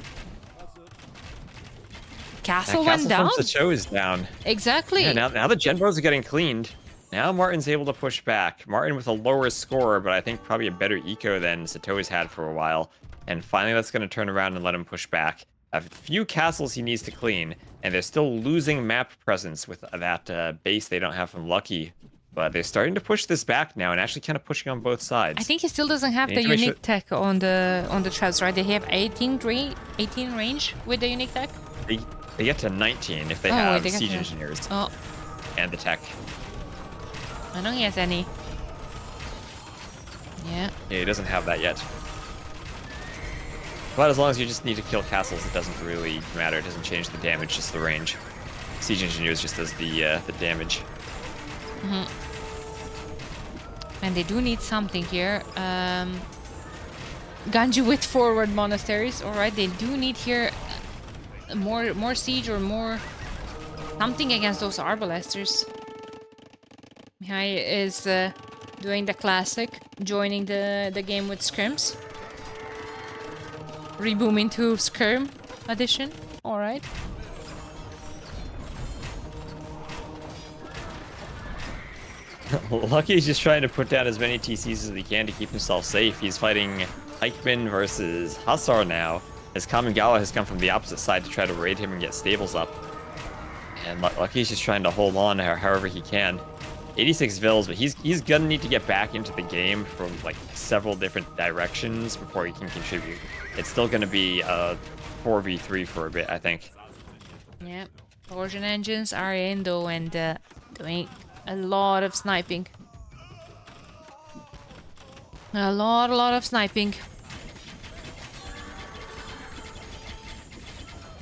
Castle went down? The show is down. Exactly. Yeah, now the Genbos are getting cleaned. Now Martin's able to push back. Martin with a lower score, but I think probably a better eco than Sato's had for a while. And finally that's going to turn around and let him push back. A few castles he needs to clean, and they're still losing map presence with that base they don't have from Lucky. But they're starting to push this back now and actually kind of pushing on both sides. I think he still doesn't have the unique tech on the traps, right? They have 18 range with the unique tech? They get to 19 if they have siege engineers. Oh. And the tech. I know he has any. Yeah. Yeah, he doesn't have that yet. But as long as you just need to kill castles, it doesn't really matter. It doesn't change the damage, just the range. Siege engineers just does the damage. Mm-hmm. And they do need something here. Ganji with forward monasteries. Alright, they do need here more siege or more something against those arbalesters. Mihai is doing the classic, joining the game with scrims. Reboom into skirm addition. Alright. Lucky's just trying to put down as many TCs as he can to keep himself safe. He's fighting Pikeman versus Hussar now, His Kamigawa has come from the opposite side to try to raid him and get stables up. And Lucky's just trying to hold on however he can. 86 Vils, but he's gonna need to get back into the game from like several different directions before he can contribute. It's still gonna be 4v3 for a bit, I think. Yeah, Origin engines are in though and doing a lot of sniping. A lot of sniping.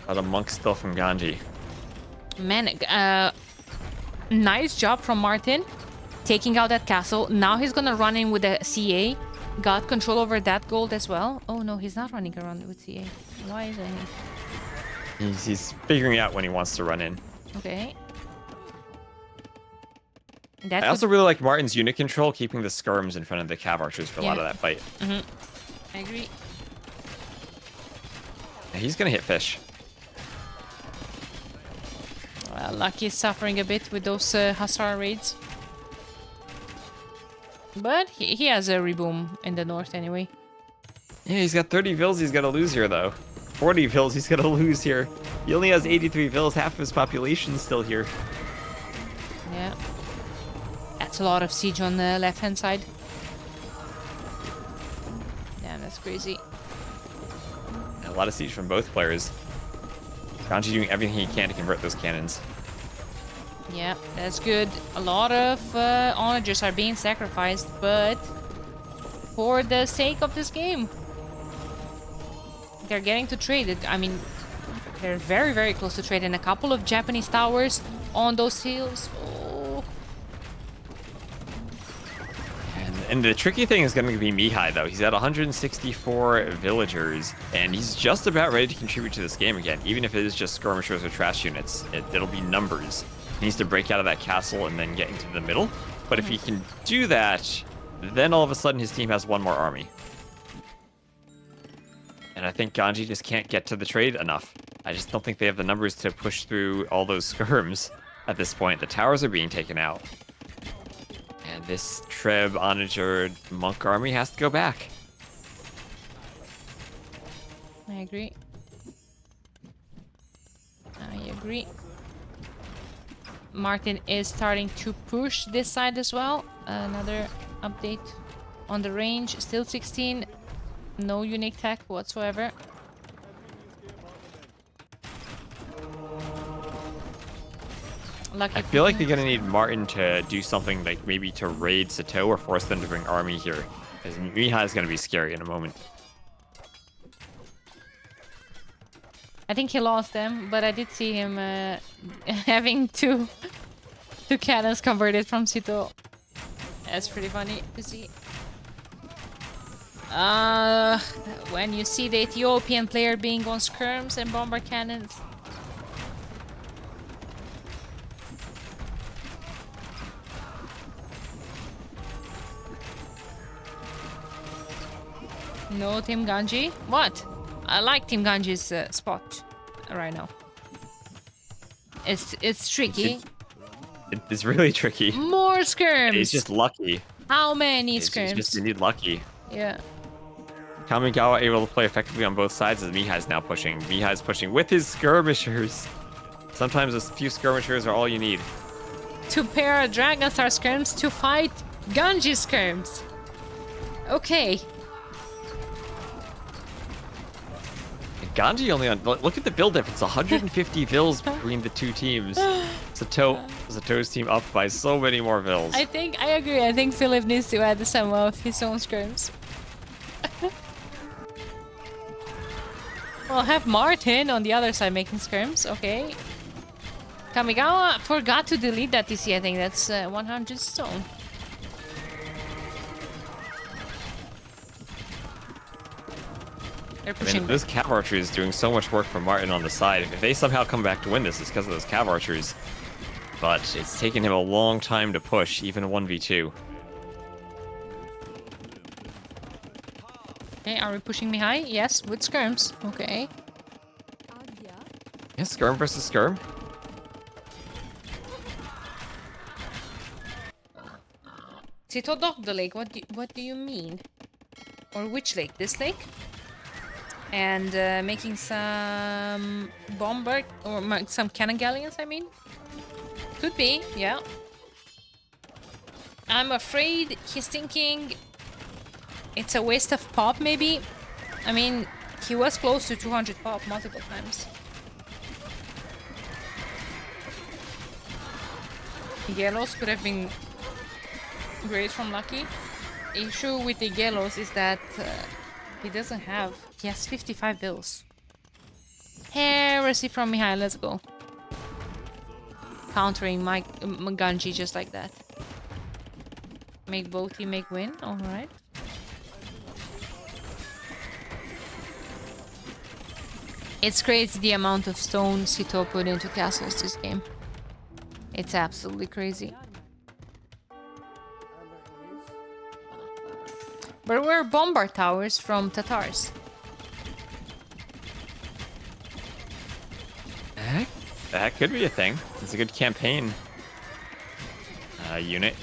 A monk still from Ganji. Man, nice job from Martin taking out that castle. Now he's gonna run in with the CA. Got control over that gold as well. Oh no, he's not running around with CA. Why isn't he? He's figuring out when he wants to run in. Okay. I also really like Martin's unit control, keeping the skirms in front of the cav archers for a lot of that fight. I agree. Yeah, he's gonna hit fish. Well, Lucky is suffering a bit with those Hussar raids. But he has a reboom in the north anyway. Yeah, he's got 30 Vils he's gotta lose here though. 40 Vils he's gonna lose here. He only has 83 Vils, half of his population's still here. Yeah. That's a lot of siege on the left-hand side. Damn, that's crazy. And a lot of siege from both players. Ganji doing everything he can to convert those cannons. Yeah, that's good. A lot of onagers are being sacrificed, but for the sake of this game, they're getting to trade it. I mean, they're very close to trade, and a couple of Japanese towers on those hills. Oh. And the tricky thing is going to be Mihai, though. He's at 164 villagers, and he's just about ready to contribute to this game again. Even if it is just skirmishers or trash units, it'll be numbers. He needs to break out of that castle and then get into the middle. But if he can do that, then all of a sudden his team has one more army. And I think Ganji just can't get to the trade enough. I just don't think they have the numbers to push through all those skirms at this point. The towers are being taken out. And this Treb, Onager, Monk army has to go back. I agree. I agree. Martin is starting to push this side as well. Another update on the range. Still 16. No unique tech whatsoever. Lucky. I feel like they're going to need Martin to do something like maybe to raid Sato or force them to bring army here. Because Mihai is going to be scary in a moment. I think he lost them, but I did see him having two cannons converted from Sito. That's pretty funny to see. When you see the Ethiopian player being on skirms and bomber cannons. No Team Ganji? What? I like Team Ganji's spot right now. It's tricky. It's really tricky. More skirms! He's just lucky. How many skirms? It's just you need lucky. Yeah. Kamigawa able to play effectively on both sides as Mihai's now pushing. Mihai's pushing with his skirmishers. Sometimes a few skirmishers are all you need. To pair Dragon Star skirms to fight Ganji skirms. Okay. Ganji only on... Look at the build difference. 150 Vils between the two teams. Sato's team up by so many more Vils. I agree. I think Philip needs to add some of his own skirms. We'll have Martin on the other side making skirms. Okay. Kamigawa forgot to delete that TC. I think that's 100 stone. They're pushing. I mean, those cav archers doing so much work for Martin on the side. If they somehow come back to win this, it's because of those cav archers. But it's taken him a long time to push, even 1v2. Okay, are we pushing Mihai? Yes, with skirms. Okay. Yeah, skirm versus skirm. Sito docked the lake. What do you mean? Or which lake? This lake? and making some bomber or some cannon galleons. I mean, could be, yeah. I'm afraid he's thinking it's a waste of pop, maybe. I mean, he was close to 200 pop multiple times. Gelos could have been great from Lucky. Issue with the Gelos is that he doesn't have. He has 55 bills. Heresy from Mihai, let's go. Countering my Ganji just like that. Make Boti, make win, alright. It's crazy the amount of stone Sito put into castles this game. It's absolutely crazy. But we're bombard towers from Tatars. That could be a thing. It's a good campaign unit.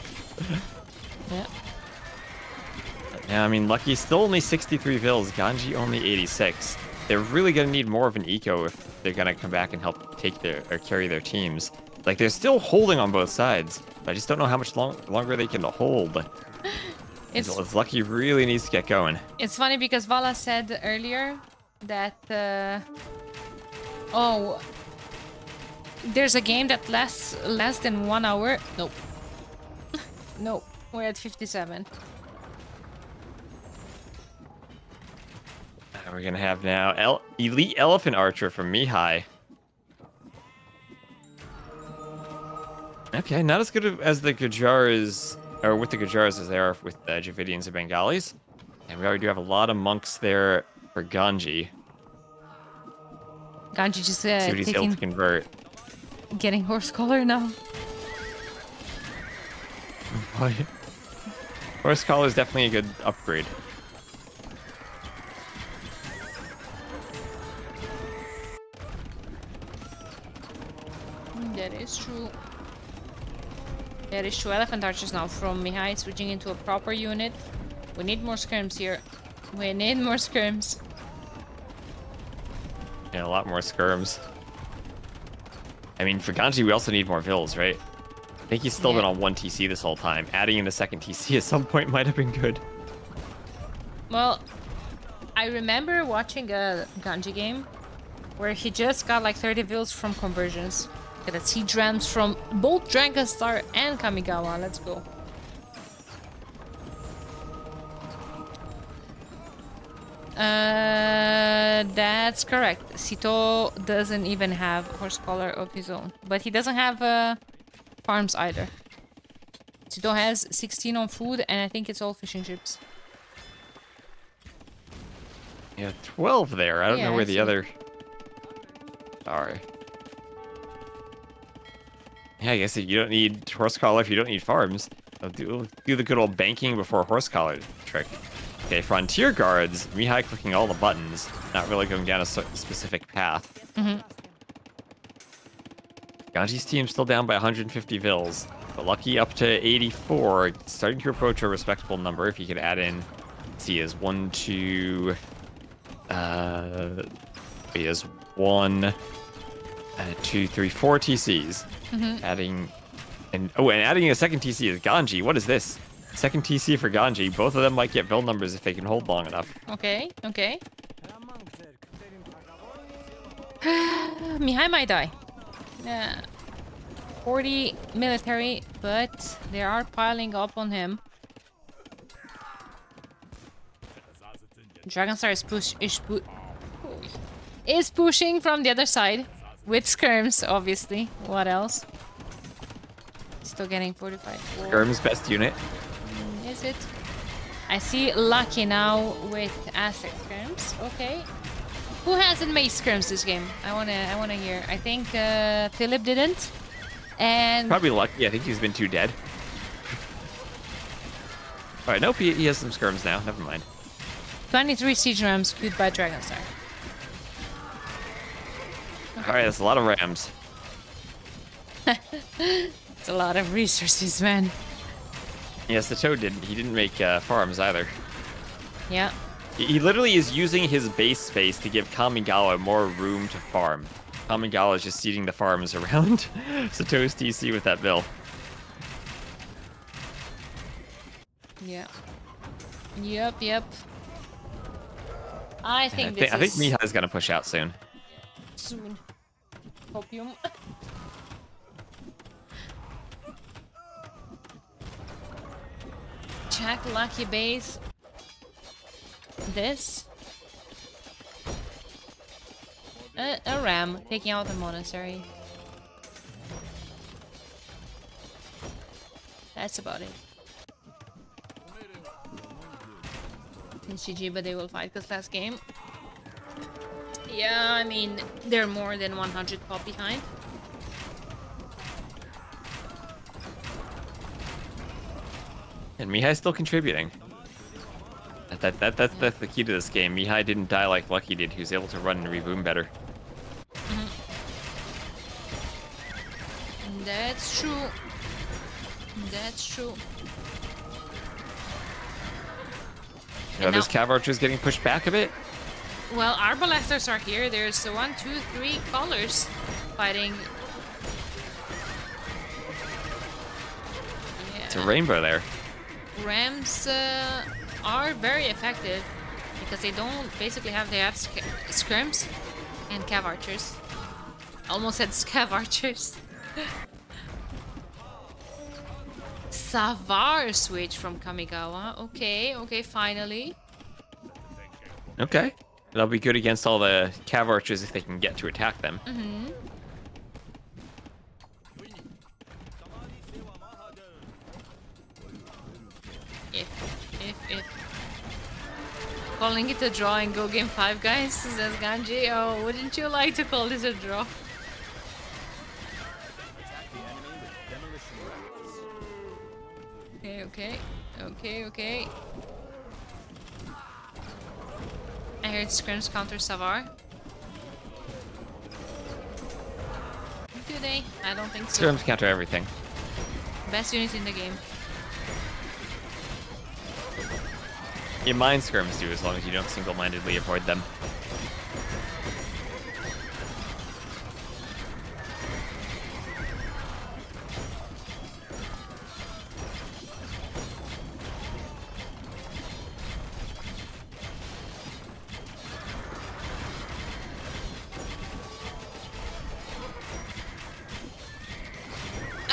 Yeah. Yeah, I mean, Lucky's still only 63 vills, Ganji only 86. They're really gonna need more of an eco if they're gonna come back and help take their or carry their teams. Like, they're still holding on both sides. I just don't know how much longer they can hold. It's Lucky really needs to get going. It's funny because Vala said earlier that oh, there's a game that lasts less than 1 hour. Nope. No, we're at 57. We're gonna have now Elite Elephant Archer from Mihai. Okay, not as good as the Gujaras, or with the Gujaras as they are with the Javidians and Bengalis. And we already do have a lot of monks there for Ganji. Ganji just See what he's able to convert. Getting horse collar now. Horse collar is definitely a good upgrade. That is true. That is true. Elephant archers now from Mihai switching into a proper unit. We need more skirms here. We need more skirms. Yeah, a lot more skirms. I mean, for Ganji, we also need more vills, right? I think he's still been on 1 TC this whole time. Adding in the second TC at some point might have been good. Well, I remember watching a Ganji game where he just got like 30 vills from conversions. Look at that, he drams from both Dragon Star and Kamigawa. Let's go. That's correct. Sito doesn't even have horse collar of his own, but he doesn't have farms either. Sito has 16 on food, and I think it's all fishing ships. Yeah, 12 there. I don't know where the other are. Yeah, I guess you don't need horse collar if you don't need farms. Do the good old banking before horse collar trick. Okay, Frontier Guards, Mihai clicking all the buttons, not really going down a specific path. Ganji's team still down by 150 vills, but Lucky up to 84, starting to approach a respectable number. If you could add in, let's see, is 1, 2, he has 1, 2, 3, 4 TCs. Adding, and adding a second TC is Ganji. What is this? Second TC for Ganji. Both of them might get vill numbers if they can hold long enough. Okay, okay. Mihai might die. 40 military, but they are piling up on him. Dragonstar is pushing from the other side with skirms, obviously. What else? Still getting 45. Skirm's best unit. Is it? I see Lucky now with Aztec skirms. Okay. Who hasn't made skirms this game? I wanna hear. I think Philip didn't. And probably Lucky. I think he's been too dead. Alright, nope, he has some skirms now. Never mind. 23 siege rams queued by Dragonstar. Okay. Alright, that's a lot of rams. It's a lot of resources, man. Yes, the Toad didn't. He didn't make farms either. Yeah. He literally is using his base space to give Kamigawa more room to farm. Kamigawa is just seeding the farms around Sato's TC with that bill. Yeah. Yep. I think Mihai's gonna push out soon. Soon. Copium. Check lucky base. This. A ram taking out the monastery. That's about it. It's GG, but they will fight because last game. Yeah, I mean, they're more than 100 pop behind. And Mihai's still contributing. That's the key to this game. Mihai didn't die like Lucky did. He was able to run and reboom better. That's true. That's true. This Cav Archer is getting pushed back a bit. Well, Arbalesters are here. There's 1, 2, 3 colors fighting. Yeah. It's a rainbow there. Rams are very effective because they don't basically have scrims and Cav Archers. Almost said Scav Archers. Savar switch from Kamigawa. Okay, finally. Okay. That'll be good against all the Cav Archers if they can get to attack them. If. Calling it a draw and go game 5, guys, says Ganji. Oh, wouldn't you like to call this a draw? Okay. I heard scrims counter Savar. Do they? I don't think so. Scrims counter everything. Best unit in the game. Yeah, mine scrims do, as long as you don't single-mindedly avoid them.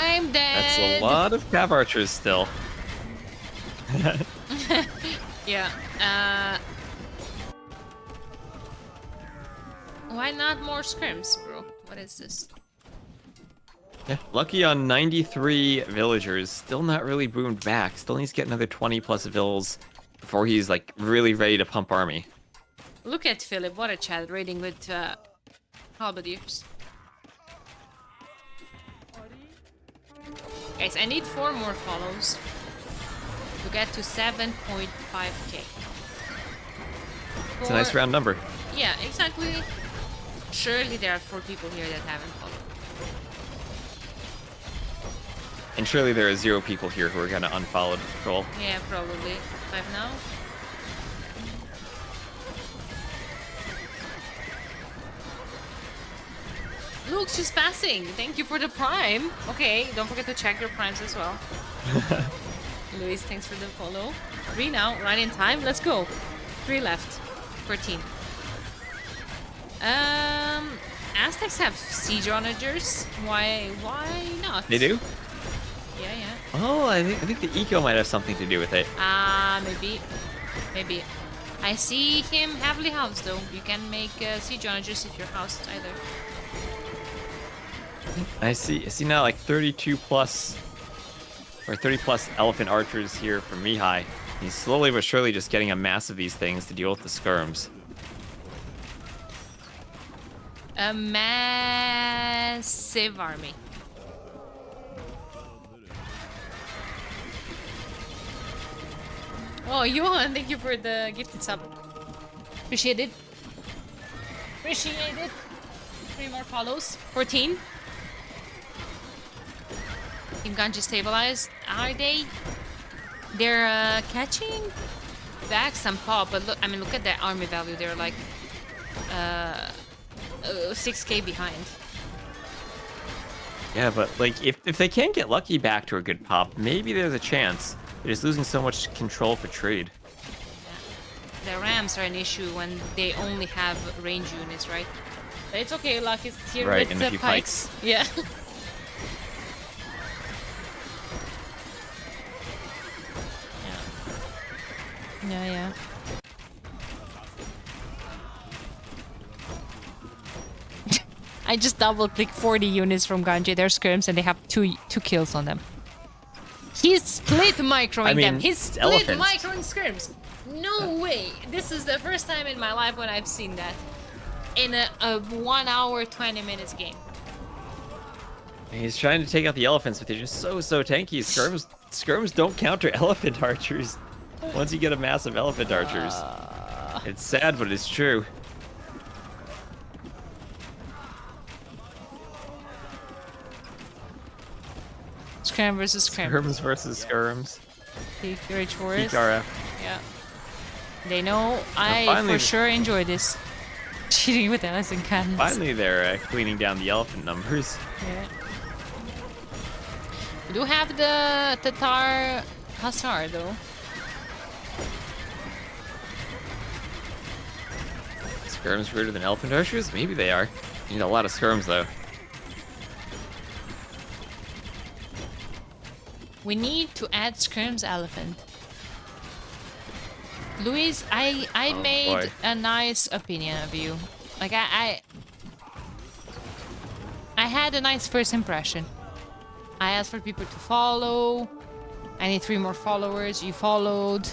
I'm dead. That's a lot of Cav Archers still. Yeah. Why not more scrims, bro? What is this? Yeah, Lucky on 93 villagers, still not really boomed back. Still needs to get another 20 plus vills before he's like really ready to pump army. Look at Philip, what a chat raiding with halberdiers. Guys, I need 4 more follows to get to 7.5k. It's a nice round number. Yeah, exactly. Surely there are 4 people here that haven't followed. And surely there are 0 people here who are gonna unfollow the troll. Yeah, probably. 5 now. Look, she's passing. Thank you for the prime. Okay, don't forget to check your primes as well. Luis, thanks for the follow. 3 now, right in time. Let's go. 3 left. 14. Aztecs have siege onagers. Why not? They do? Yeah. Oh, I think the eco might have something to do with it. Maybe. I see him heavily housed though. You can make siege onagers if you're housed either. I see now like 32 plus or 30 plus elephant archers here from Mihai. He's slowly but surely just getting a mass of these things to deal with the skirms. A massive army. Oh, Johan, thank you for the gifted sub. Appreciate it. 3 more follows. 14. Team Ganji stabilized. Are they? They're catching? back some pop, but look, I mean, look at that army value. They're like 6k behind. Yeah, but like if they can't get lucky back to a good pop, maybe there's a chance. They're just losing so much control for trade. Yeah. The Rams are an issue when they only have range units, right? But it's okay, Luck is here Right, with and a the few pikes. Yeah. Yeah. I just double click 40 units from Ganji. They're skirms and they have two kills on them. He's split microing them. He's split microing skirms. No way. This is the first time in my life when I've seen that in a 1 hour 20 minutes game. He's trying to take out the elephants, but they're just so tanky. Skirms don't counter elephant archers. Once you get a massive elephant archers, it's sad, but it's true. Skirm versus skirm. Skirms versus skirms. Peak RF. Yeah. They know I for sure enjoy this. Cheating with elephant cannons. Finally, they're cleaning down the elephant numbers. Yeah. We do have the Tatar Hussar though. Skirms greater than elephant archers? Maybe they are. You need a lot of skirms though. We need to add skirms elephant. Luis, I made a nice opinion of you. Like I had a nice first impression. I asked for people to follow. I need 3 more followers. You followed.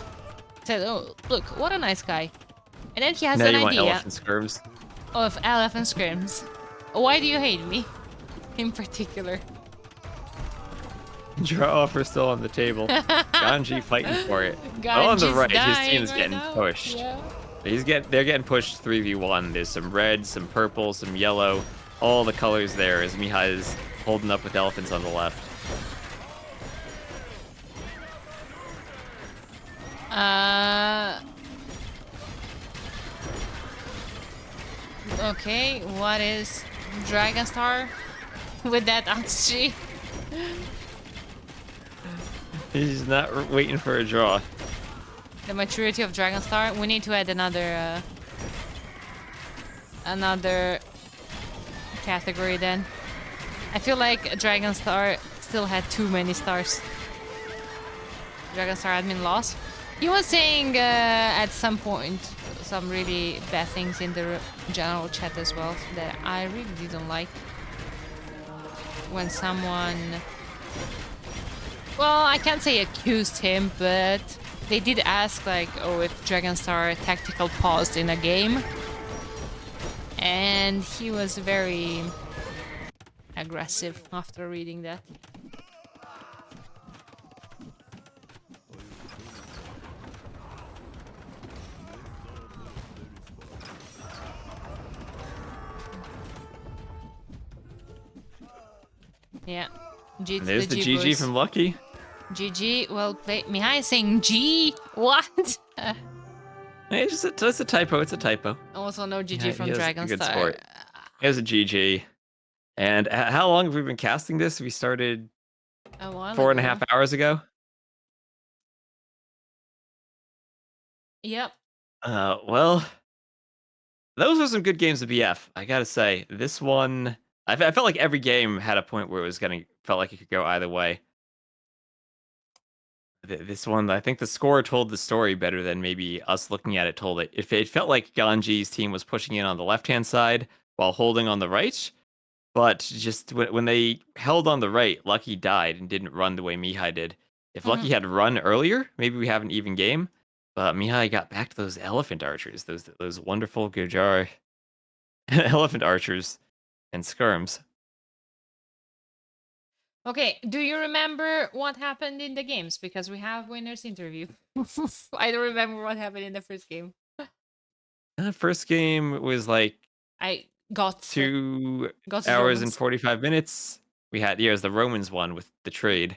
Said, oh, look, what a nice guy. And then he has an idea elephant skirms. of elephant skirms. Why do you hate me? In particular. Draw offer still on the table. Ganji fighting for it. Ganji's on the right, his team is right getting now. pushed. Yeah. They're getting pushed 3v1. There's some red, some purple, some yellow. All the colors there as Mihai is holding up with elephants on the left. Okay, what is Dragon Star with that XG? He's not waiting for a draw. The maturity of Dragon Star. We need to add another category then. I feel like Dragon Star still had too many stars. Dragon Star admin lost. He was saying at some point some really bad things in the general chat as well that I really didn't like. When someone, well, I can't say accused him, but they did ask like, oh, if Dragon Star tactical paused in a game. And he was very aggressive after reading that. Yeah. G to There's the GG boys. from Lucky. GG, well played. Mihai is saying G. What? Hey, it's a typo. It's a typo. Also no GG Yeah, from he is a Dragon good Star. sport. Here's a GG. And how long have we been casting this? We started 4.5 hours ago. Yep. Well, those were some good games of BF. I gotta say, this one, I felt like every game had a point where it was felt like it could go either way. This one, I think the score told the story better than maybe us looking at it told it. It felt like Ganji's team was pushing in on the left-hand side while holding on the right. But just when they held on the right, Lucky died and didn't run the way Mihai did. If Lucky had run earlier, maybe we have an even game. But Mihai got back to those elephant archers, those wonderful Gujar elephant archers and skirms. Okay, do you remember what happened in the games? Because we have winners interview. I don't remember what happened in the first game. The first game was like I got 2 hours and 45 minutes. We had, it was the Romans one with the trade.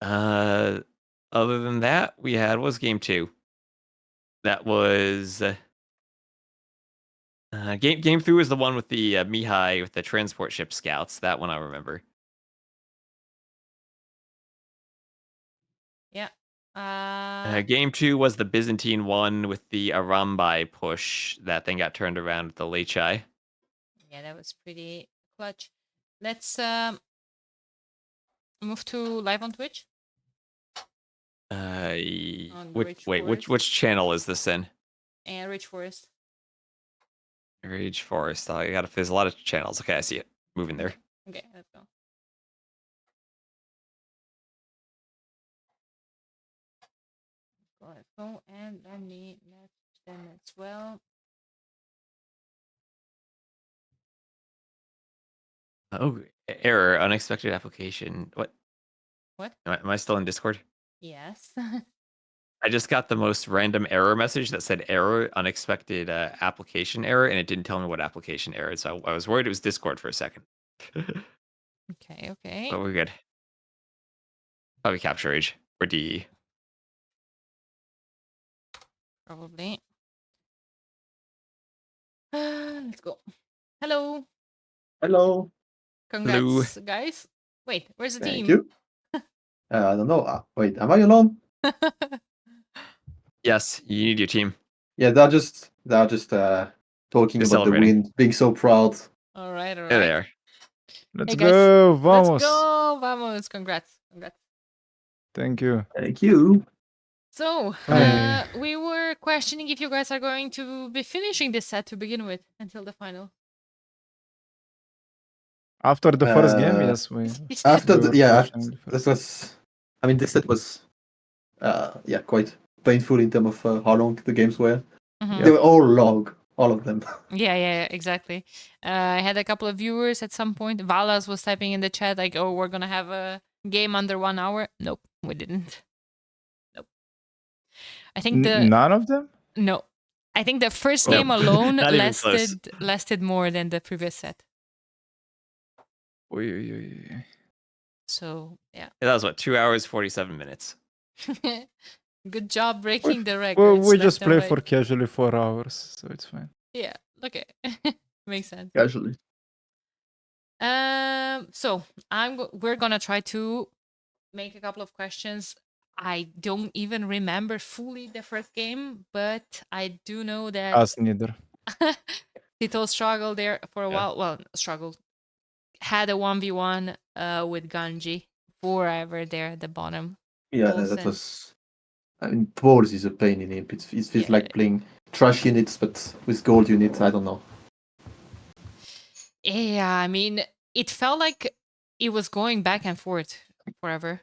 Other than that, we had, what was game 2? That was game 3 was the one with the Mihai with the transport ship scouts. That one I remember. Yeah. Game 2 was the Byzantine one with the Arambai push. That thing got turned around with the Lechai. Yeah, that was pretty clutch. Let's move to live on Twitch. Which channel is this in? And Rich Forest. Rage Forest. There's a lot of channels. Okay, I see it. Moving there. Okay, let's go. Let's go, and let me let them as well. Oh, error, unexpected application. What? What? Am I still in Discord? Yes. I just got the most random error message that said error, unexpected application error, and it didn't tell me what application error. So I was worried it was Discord for a second. Okay. But we're good. Probably capture age or DE. Probably. Let's go. Hello. Hello. Congrats, guys. Wait, where's the Thank team? you. I don't know. Wait, am I alone? Yes, you need your team. Yeah, they're just talking They're about the celebrating. win, being so proud. All right. There they are. Let's Hey, guys. go, vamos. Let's go, vamos. Congrats. Thank you. Thank you. So, Hey. we were questioning if you guys are going to be finishing this set to begin with until the final. After the first game, Uh, yes, we. After we were questioning the this first. was. I mean, this set was, quite painful in terms of how long the games were. Mhm. They were all long, all of them. Yeah, exactly. I had a couple of viewers at some point. Valas was typing in the chat like, "Oh, we're gonna have a game under 1 hour." Nope, we didn't. Nope. I think None of them. no. I think the first Nope. game alone Not even close. lasted more than the previous set. Oy. So yeah. That was what, 2 hours 47 minutes. Good job breaking the Well, records. we left just and play right. for casually 4 hours, so it's fine. Yeah. Okay. Makes sense. Casually. So we're gonna try to make a couple of questions. I don't even remember fully the first game, but I do know that Us neither. Tito struggled there for a while. Well, struggled. Had a 1v1 with Ganji forever there at the bottom. Yeah, Awesome. that was. I mean, balls is a pain in it. It feels like playing trash units, but with gold units. I don't know. Yeah, I mean, it felt like it was going back and forth forever.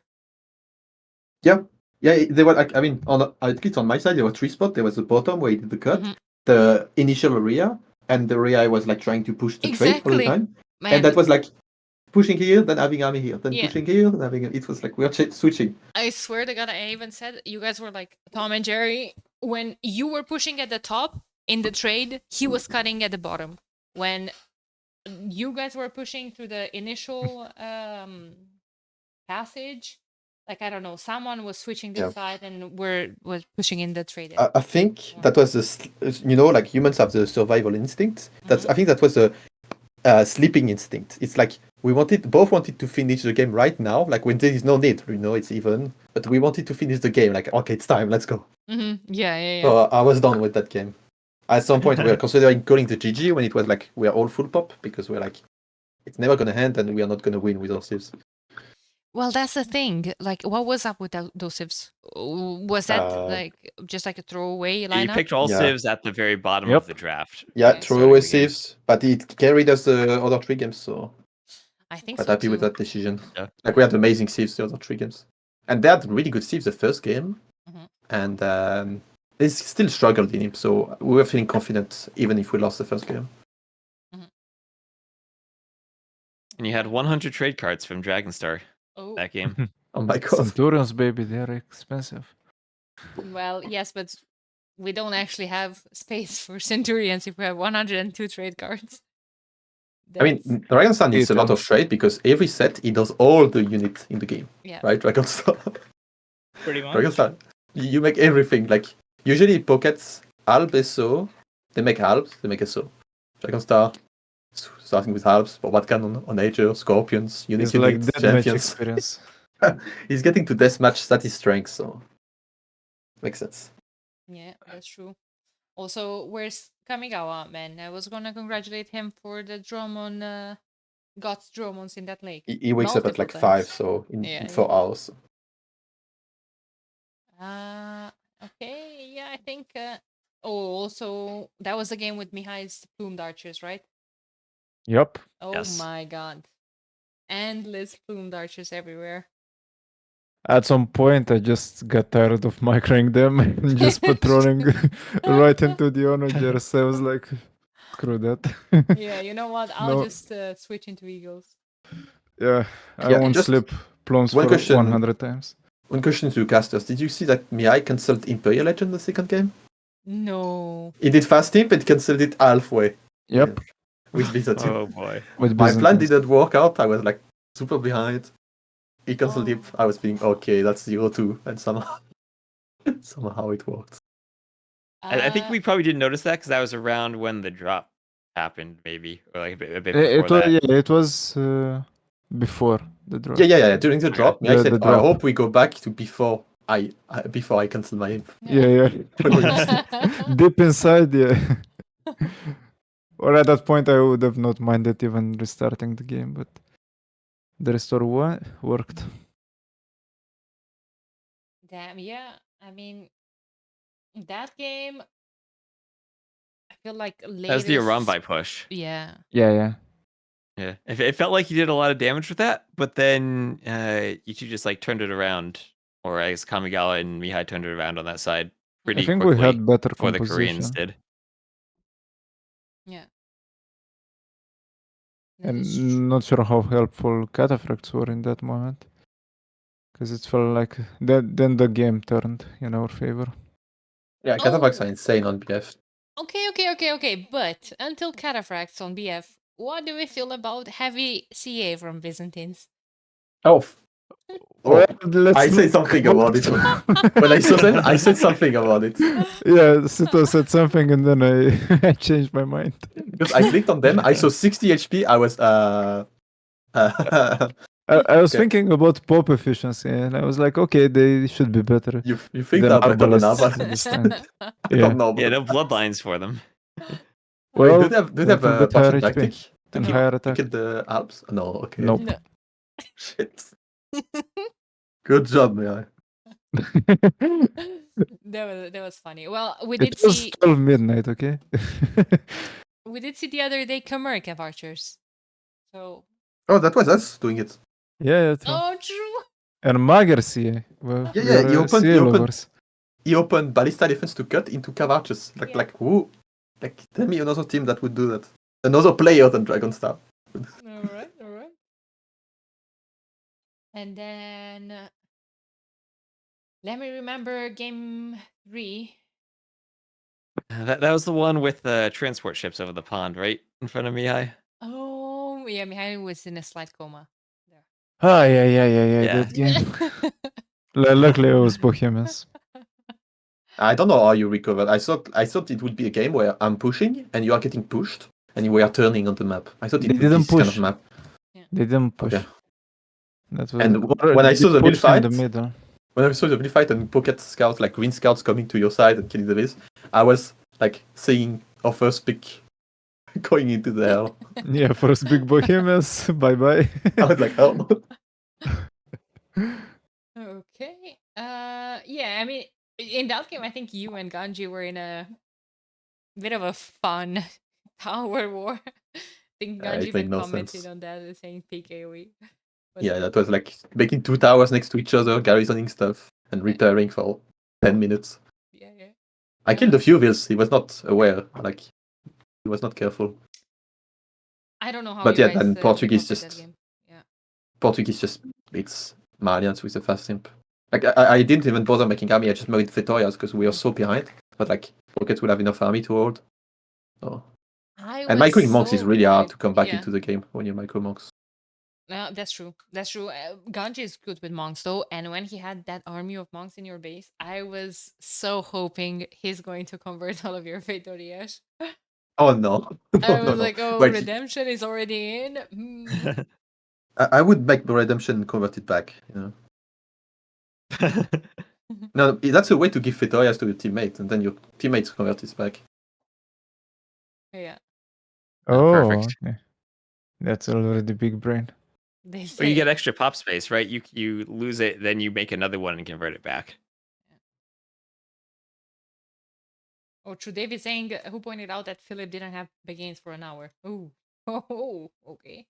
Yeah, they were like. I mean, at least on my side, there were 3 spots. There was the bottom where he did the cut, the initial area, and the area I was like trying to push the trade all the time. Man. And that was like pushing here, then having army here, then Yeah. pushing here, then having. It was like we're switching. I swear to God, I even said you guys were like Tom and Jerry. When you were pushing at the top in the trade, he was cutting at the bottom. When you guys were pushing through the initial passage, like I don't know, someone was switching this side and was pushing in the trade. I think that was like humans have the survival instinct. I think that was a sleeping instinct. It's like we both wanted to finish the game right now, like when there is no need, it's even. But we wanted to finish the game, like okay, it's time, let's go. Yeah. So I was done with that game. At some point, we were considering calling the GG when it was like we are all full pop because we're like, it's never gonna end and we are not gonna win with our civs. Well, that's the thing. Like, what was up with those civs? Was that like just like a throwaway lineup? You picked all civs at the very bottom Yep. of the draft. Yeah, throwaway civs, but it carried us the other 3 games, so I think quite so happy too. with that decision. Yeah. Like we had amazing civs the other 3 games, and they had really good civs the first game, and they still struggled in him. So we were feeling confident even if we lost the first game. And you had 100 trade cards from Dragonstar that game. Oh my god! Centurions, baby, they're expensive. Well, yes, but we don't actually have space for Centurions if we have 102 trade cards. I mean, Dragonstar needs a lot of trade because every set he does all the units in the game. Yeah. Right, Dragonstar. Pretty much. Dragonstar, you make everything. Like usually pockets Alb SO. They make Alps, they make SO. Dragon Star, starting with Alps, Bobat Cannon, Onager, Scorpions, Unit It's like Unit, deathmatch Champions. experience. He's getting to deathmatch, that is strength, so makes sense. Yeah, that's true. Also, where's Kamigawa, man? I was gonna congratulate him for the Dromon, God's Dromons in that lake. He wakes up at Multiple like 5, times. so in Yeah, 4 hours. Okay, yeah, I think. Also, that was the game with Mihai's plumed archers, right? Yep. Oh Yes. my god. Endless plumed archers everywhere. At some point, I just got tired of microing them and just patrolling right into the onagers. I was like, screw that. Yeah, you know what? I'll No. just switch into eagles. Yeah, I Yeah, won't just sleep plums one for question. 100 times. One question to casters. Did you see that Mihai cancelled Imperial Legend the second game? No. He did fast imp and cancelled it halfway. Yep, With Byzantine. Oh boy. with My plan Byzantines. didn't work out. I was like super behind. He cancelled Oh. it. I was thinking, okay, that's 0-2. And somehow it worked. I think Uh, we probably didn't notice that because that was around when the drop happened, maybe, or like a bit It before was, that. yeah, it was before the drop. Yeah. During the drop, Mihai The said, I drop. hope we go back to before I cancel my imp. Yeah. Deep inside, yeah. Or at that point, I would have not minded even restarting the game, but the restore worked. Damn, yeah. I mean, that game, I feel like That was the latest. Arambai push. Yeah. Yeah. Yeah, it felt like he did a lot of damage with that, but then you two just like turned it around, or I guess Kamigawa and Mihai turned it around on that side I pretty think we quickly had better before the Koreans composition. did. Yeah. That is true. And not sure how helpful cataphracts were in that moment. Because it felt like then the game turned in our favor. Yeah, cataphracts are insane on BF. Okay. But until cataphracts on BF, what do we feel about heavy CA from Byzantines? Oh, Well, I said something about it. When I saw them, I said something about it. Yeah, Sito said something and then I, I changed my mind. Because I clicked on them, I saw 60 HP, I was I was Okay. thinking about pop efficiency and I was like, okay, they should be better you think than they're better than Arbalists Arbalists? at this time. I Yeah. don't know. Yeah, But... no bloodlines for them. Wait, Well, do they have little a bit higher partial HP tactic to and keep higher to attack. get the Alps? No, okay. Nope. No. Shit. Good job, man. That was funny. Well, we It did was see 12 midnight, okay? the other day Khmer have archers. So Oh, that was us doing it. Yeah, true. oh, true. And Mager CA. Well, Yeah, we yeah. are, CA lovers. He opened ballista defense to cut into Cavarches. Yeah. Like who? Like tell me another team that would do that. Another player than Dragonstar. All right. And then let me remember game 3. That was the one with the transport ships over the pond, right in front of Mihai. Oh, yeah, Mihai was in a slight coma. Ah, yeah, Yeah. that game. Luckily, it was Bohemians. I don't know how you recovered. I thought it would be a game where I'm pushing and you are getting pushed and we are turning on the map. I thought it They would be didn't this kind push. of map. They didn't push. Okay. That was And or when I they saw the build pushed in fight, the middle. when I saw the build fight and pocket scouts, like green scouts coming to your side and killing the base, I was like seeing our first pick going into the hell. Yeah, first big Bohemians. Bye bye. I was like, oh. Okay. Yeah, I mean, in that game, I think you and Ganji were in a bit of a fun tower war. I think Ganji It even made no commented sense. on that, saying PKOE. Yeah, that was like making 2 towers next to each other, garrisoning stuff, and repairing for 10 minutes. Yeah. I killed a few vills. He was not aware. Like, he was not careful. I don't know how But you yeah, guys then Portuguese recovered that just game. Yeah. Portuguese just beats Malians with a fast imp. Like I didn't even bother making army. I just made Vitorias because we were so behind. But like Rockets would have enough army to hold. So. And microing monks is really hard to come back into the game when you're micro monks. No, that's true. That's true. Ganji is good with monks though, and when he had that army of monks in your base, I was so hoping he's going to convert all of your Feudal. Oh no. I No, was no. like, oh, Wait, redemption is already in. I would make the redemption and convert it back, you know. No, that's a way to give Fetorias to your teammate, and then your teammates convert it back. Yeah, Oh, Perfect. okay. That's already big brain. they Well, say. you get extra pop space, right? You lose it, then you make another one and convert it back. Oh, true. David saying who pointed out that Philip didn't have begins for an hour. Ooh. Oh, okay.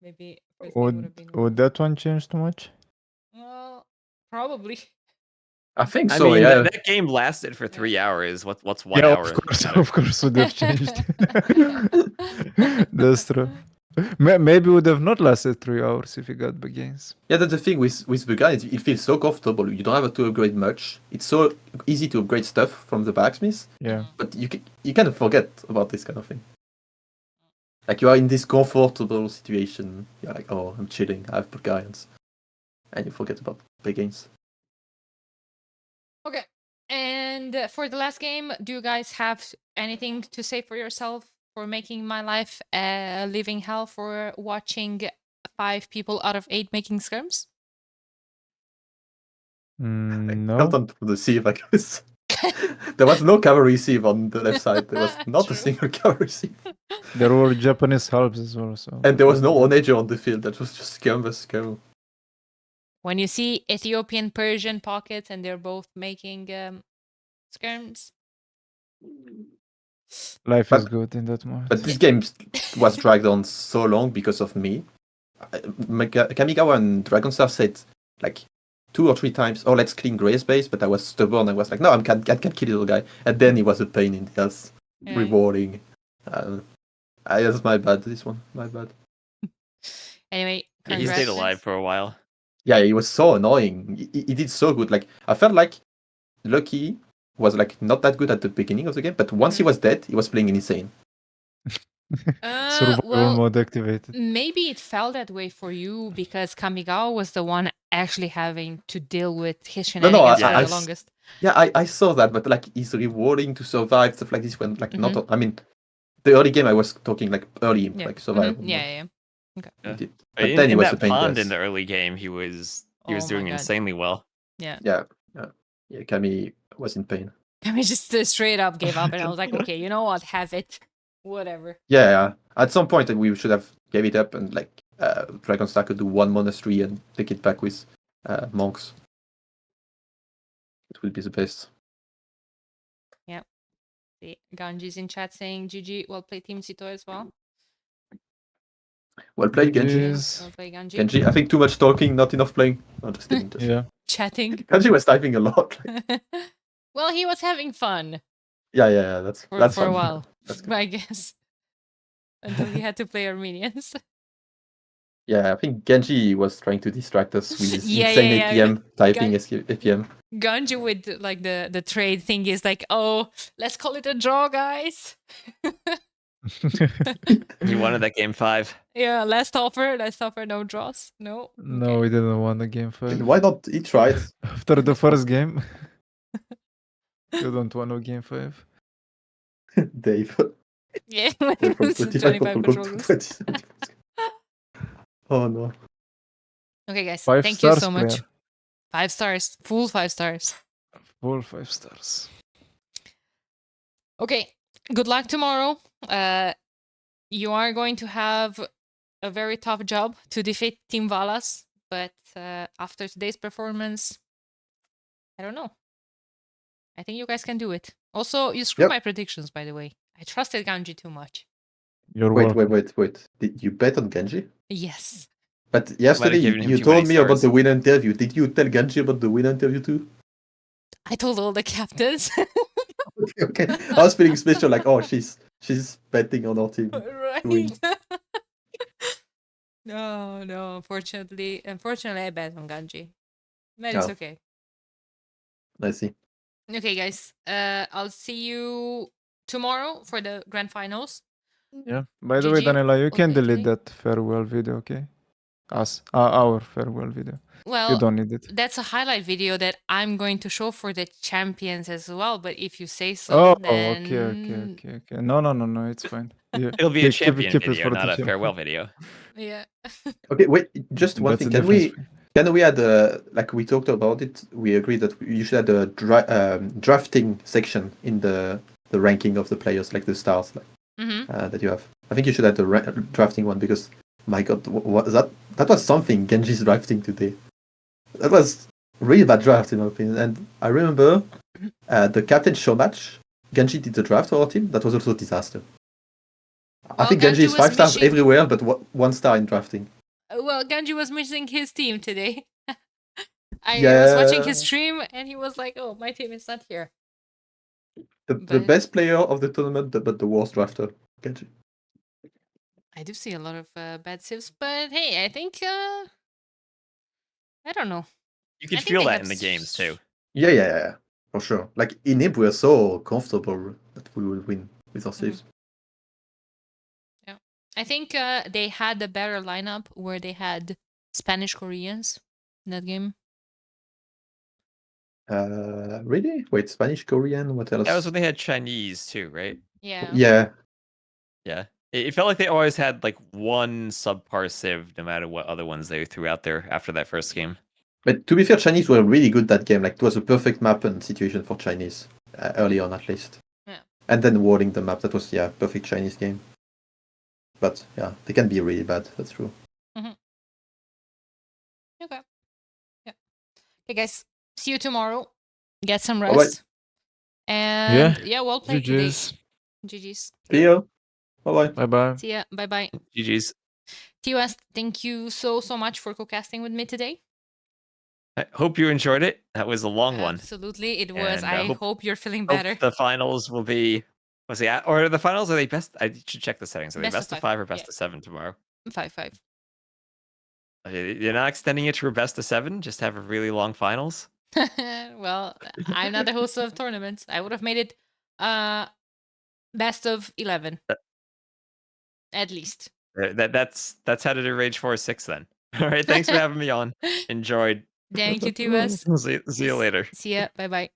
Maybe first game would have been Would that one change too much? well, probably. I think I so, mean, yeah. that game lasted for 3 hours. What's 1 Yeah, hour? of course would have changed. That's true. Maybe would have not lasted 3 hours if he got begins. Yeah, that's the thing with the guy. It feels so comfortable. You don't have to upgrade much. It's so easy to upgrade stuff from the blacksmith, Yeah. but you kind of forget about this kind of thing. Like you are in this comfortable situation. You're like, oh, I'm chilling. I have Bulgarians, and you forget about begins. Okay. And for the last game, do you guys have anything to say for yourself for making my life a living hell for watching 5 people out of 8 making skirms? No. Not on the sieve, I guess. There was no cavalry sieve on the left side. There was not True. a single cavalry sieve. There were Japanese helps as well. So. And there was no onager on the field. That was just canvas. When you see Ethiopian Persian pockets and they're both making skirms. Life is good in that moment. But this game was dragged on so long because of me. Kamigawa and Dragonstar said like 2 or 3 times, "Oh, let's clean Gray's base," but I was stubborn. I was like, "No, I can't kill the little guy." And then he was a pain in the ass, Yeah. rewarding. That's my bad. This one, my bad. Anyway, Yeah, he stayed alive for a while. Yeah, he was so annoying. He did so good. Like I felt like Lucky was like not that good at the beginning of the game, but once he was dead, he was playing insane. Survival Well, mode activated. maybe it felt that way for you because Kamigawa was the one actually having to deal with his shenanigans for the longest. Yeah, I saw that, but like he's rewarding to survive stuff like this when like not. I mean, the early game I was talking like early like survival. Yeah. Okay. Yeah. But then he was a that pain in the pond in ass. the early game, he was Oh my doing God. insanely well. Yeah. Kami was in pain. Kami just straight up gave up, and I was like, okay, you know what, have it, whatever. Yeah. At some point we should have gave it up and like Dragonstar could do 1 monastery and take it back with monks. It would be the best. Yeah. See, Ganji's in chat saying GG, well played Team Sito as well. Well played, Genji. Yes. Well played, Ganji. Genji, I think too much talking, not enough playing. No, just kidding. Yeah. Chatting. Genji was typing a lot. Well, he was having fun. Yeah. That's for fun. a while, That's I guess. Until he had to play Armenians. Yeah, I think Genji was trying to distract us with his Yeah, insane yeah, yeah. APM typing APM. Ganji with like the trade thing is like, oh, let's call it a draw, guys. He wanted that game 5. Yeah, last offer, no draws. No. No, we didn't want the game 5. Why not? He tried. After the first game. You don't want no game 5. Dave. Yeah, Dave from it's 25 25 control to controllers. 20. Oh no. Okay, guys, 5 thank you stars, so much. player. 5 stars, full 5 stars. Full 5 stars. Okay, good luck tomorrow. You are going to have a very tough job to defeat Team Valas, but after today's performance, I don't know. I think you guys can do it. Also, you screwed my predictions, by the way. I trusted Ganji too much. Wait. Did you bet on Genji? Yes. But yesterday you told me about the winner interview. Did you tell Genji about the winner interview too? I told all the captains. Okay. I was feeling special, like, oh, she's betting on our team. Right. No. Unfortunately, I bet on Ganji. But it's okay. I see. Okay, guys. I'll see you tomorrow for the grand finals. Yeah. By the way, GG. Daniela, you can Okay, delete today. that farewell video, okay? Our farewell video. You Well, don't need it. that's a highlight video that I'm going to show for the champions as well. But if you say so, Oh, then okay. No, it's fine. Yeah, It'll be a champion keep it video, for not the a farewell video. yeah. Okay, wait, just one That's thing. the difference. Can we add like we talked about it? We agreed that you should add a drafting section in the ranking of the players, like the stars that you have. I think you should add the drafting one because my God, what that was something. Genji's drafting today. That was really bad draft in my opinion. And I remember the captain show match. Genji did the draft for our team. That was also a disaster. I Well, think Genji is was 5 stars missing- everywhere, but 1 star in drafting. Well, Ganji was missing his team today. I Yeah. was watching his stream and he was like, "Oh, my team is not here." The But- best player of the tournament, but the worst drafter. Genji. I do see a lot of bad civs, but hey, I think I don't know. You I can think feel they that have in the games too. Yeah, for sure. Like in Imp, we are so comfortable that we will win with our saves. I think they had a better lineup where they had Spanish Koreans in that game. Really? Wait, Spanish, Korean, what else? That was when they had Chinese too, right? Yeah. Yeah. Yeah. It felt like they always had like one subpar civ, no matter what other ones they threw out there after that first game. But to be fair, Chinese were really good that game. Like it was a perfect map and situation for Chinese early on, at least. Yeah. And then warding the map. That was perfect Chinese game. But yeah, they can be really bad. That's true. Okay. Yeah. Okay, guys. See you tomorrow. Get some Alright. rest. And yeah, well played today. GG's. GG's. See ya. Bye bye. Bye. See ya. Bye bye. GG's. TOS, thank you so much for co-casting with me today. I hope you enjoyed it. That was a long one. Absolutely, it was. And, I hope you're feeling better. Hope the finals will be. Or the finals, are they best? I should check the settings. Are they best of 5 or best of 7 tomorrow? 5-5. You're not extending it to a best of 7? Just have a really long finals? Well, I'm not the host of tournaments. I would have made it best of 11. At least. That's how to do Rage 4-6 then. All right, thanks for having me on. Enjoyed. Thank you, TOS. See you later. See ya. Bye-bye.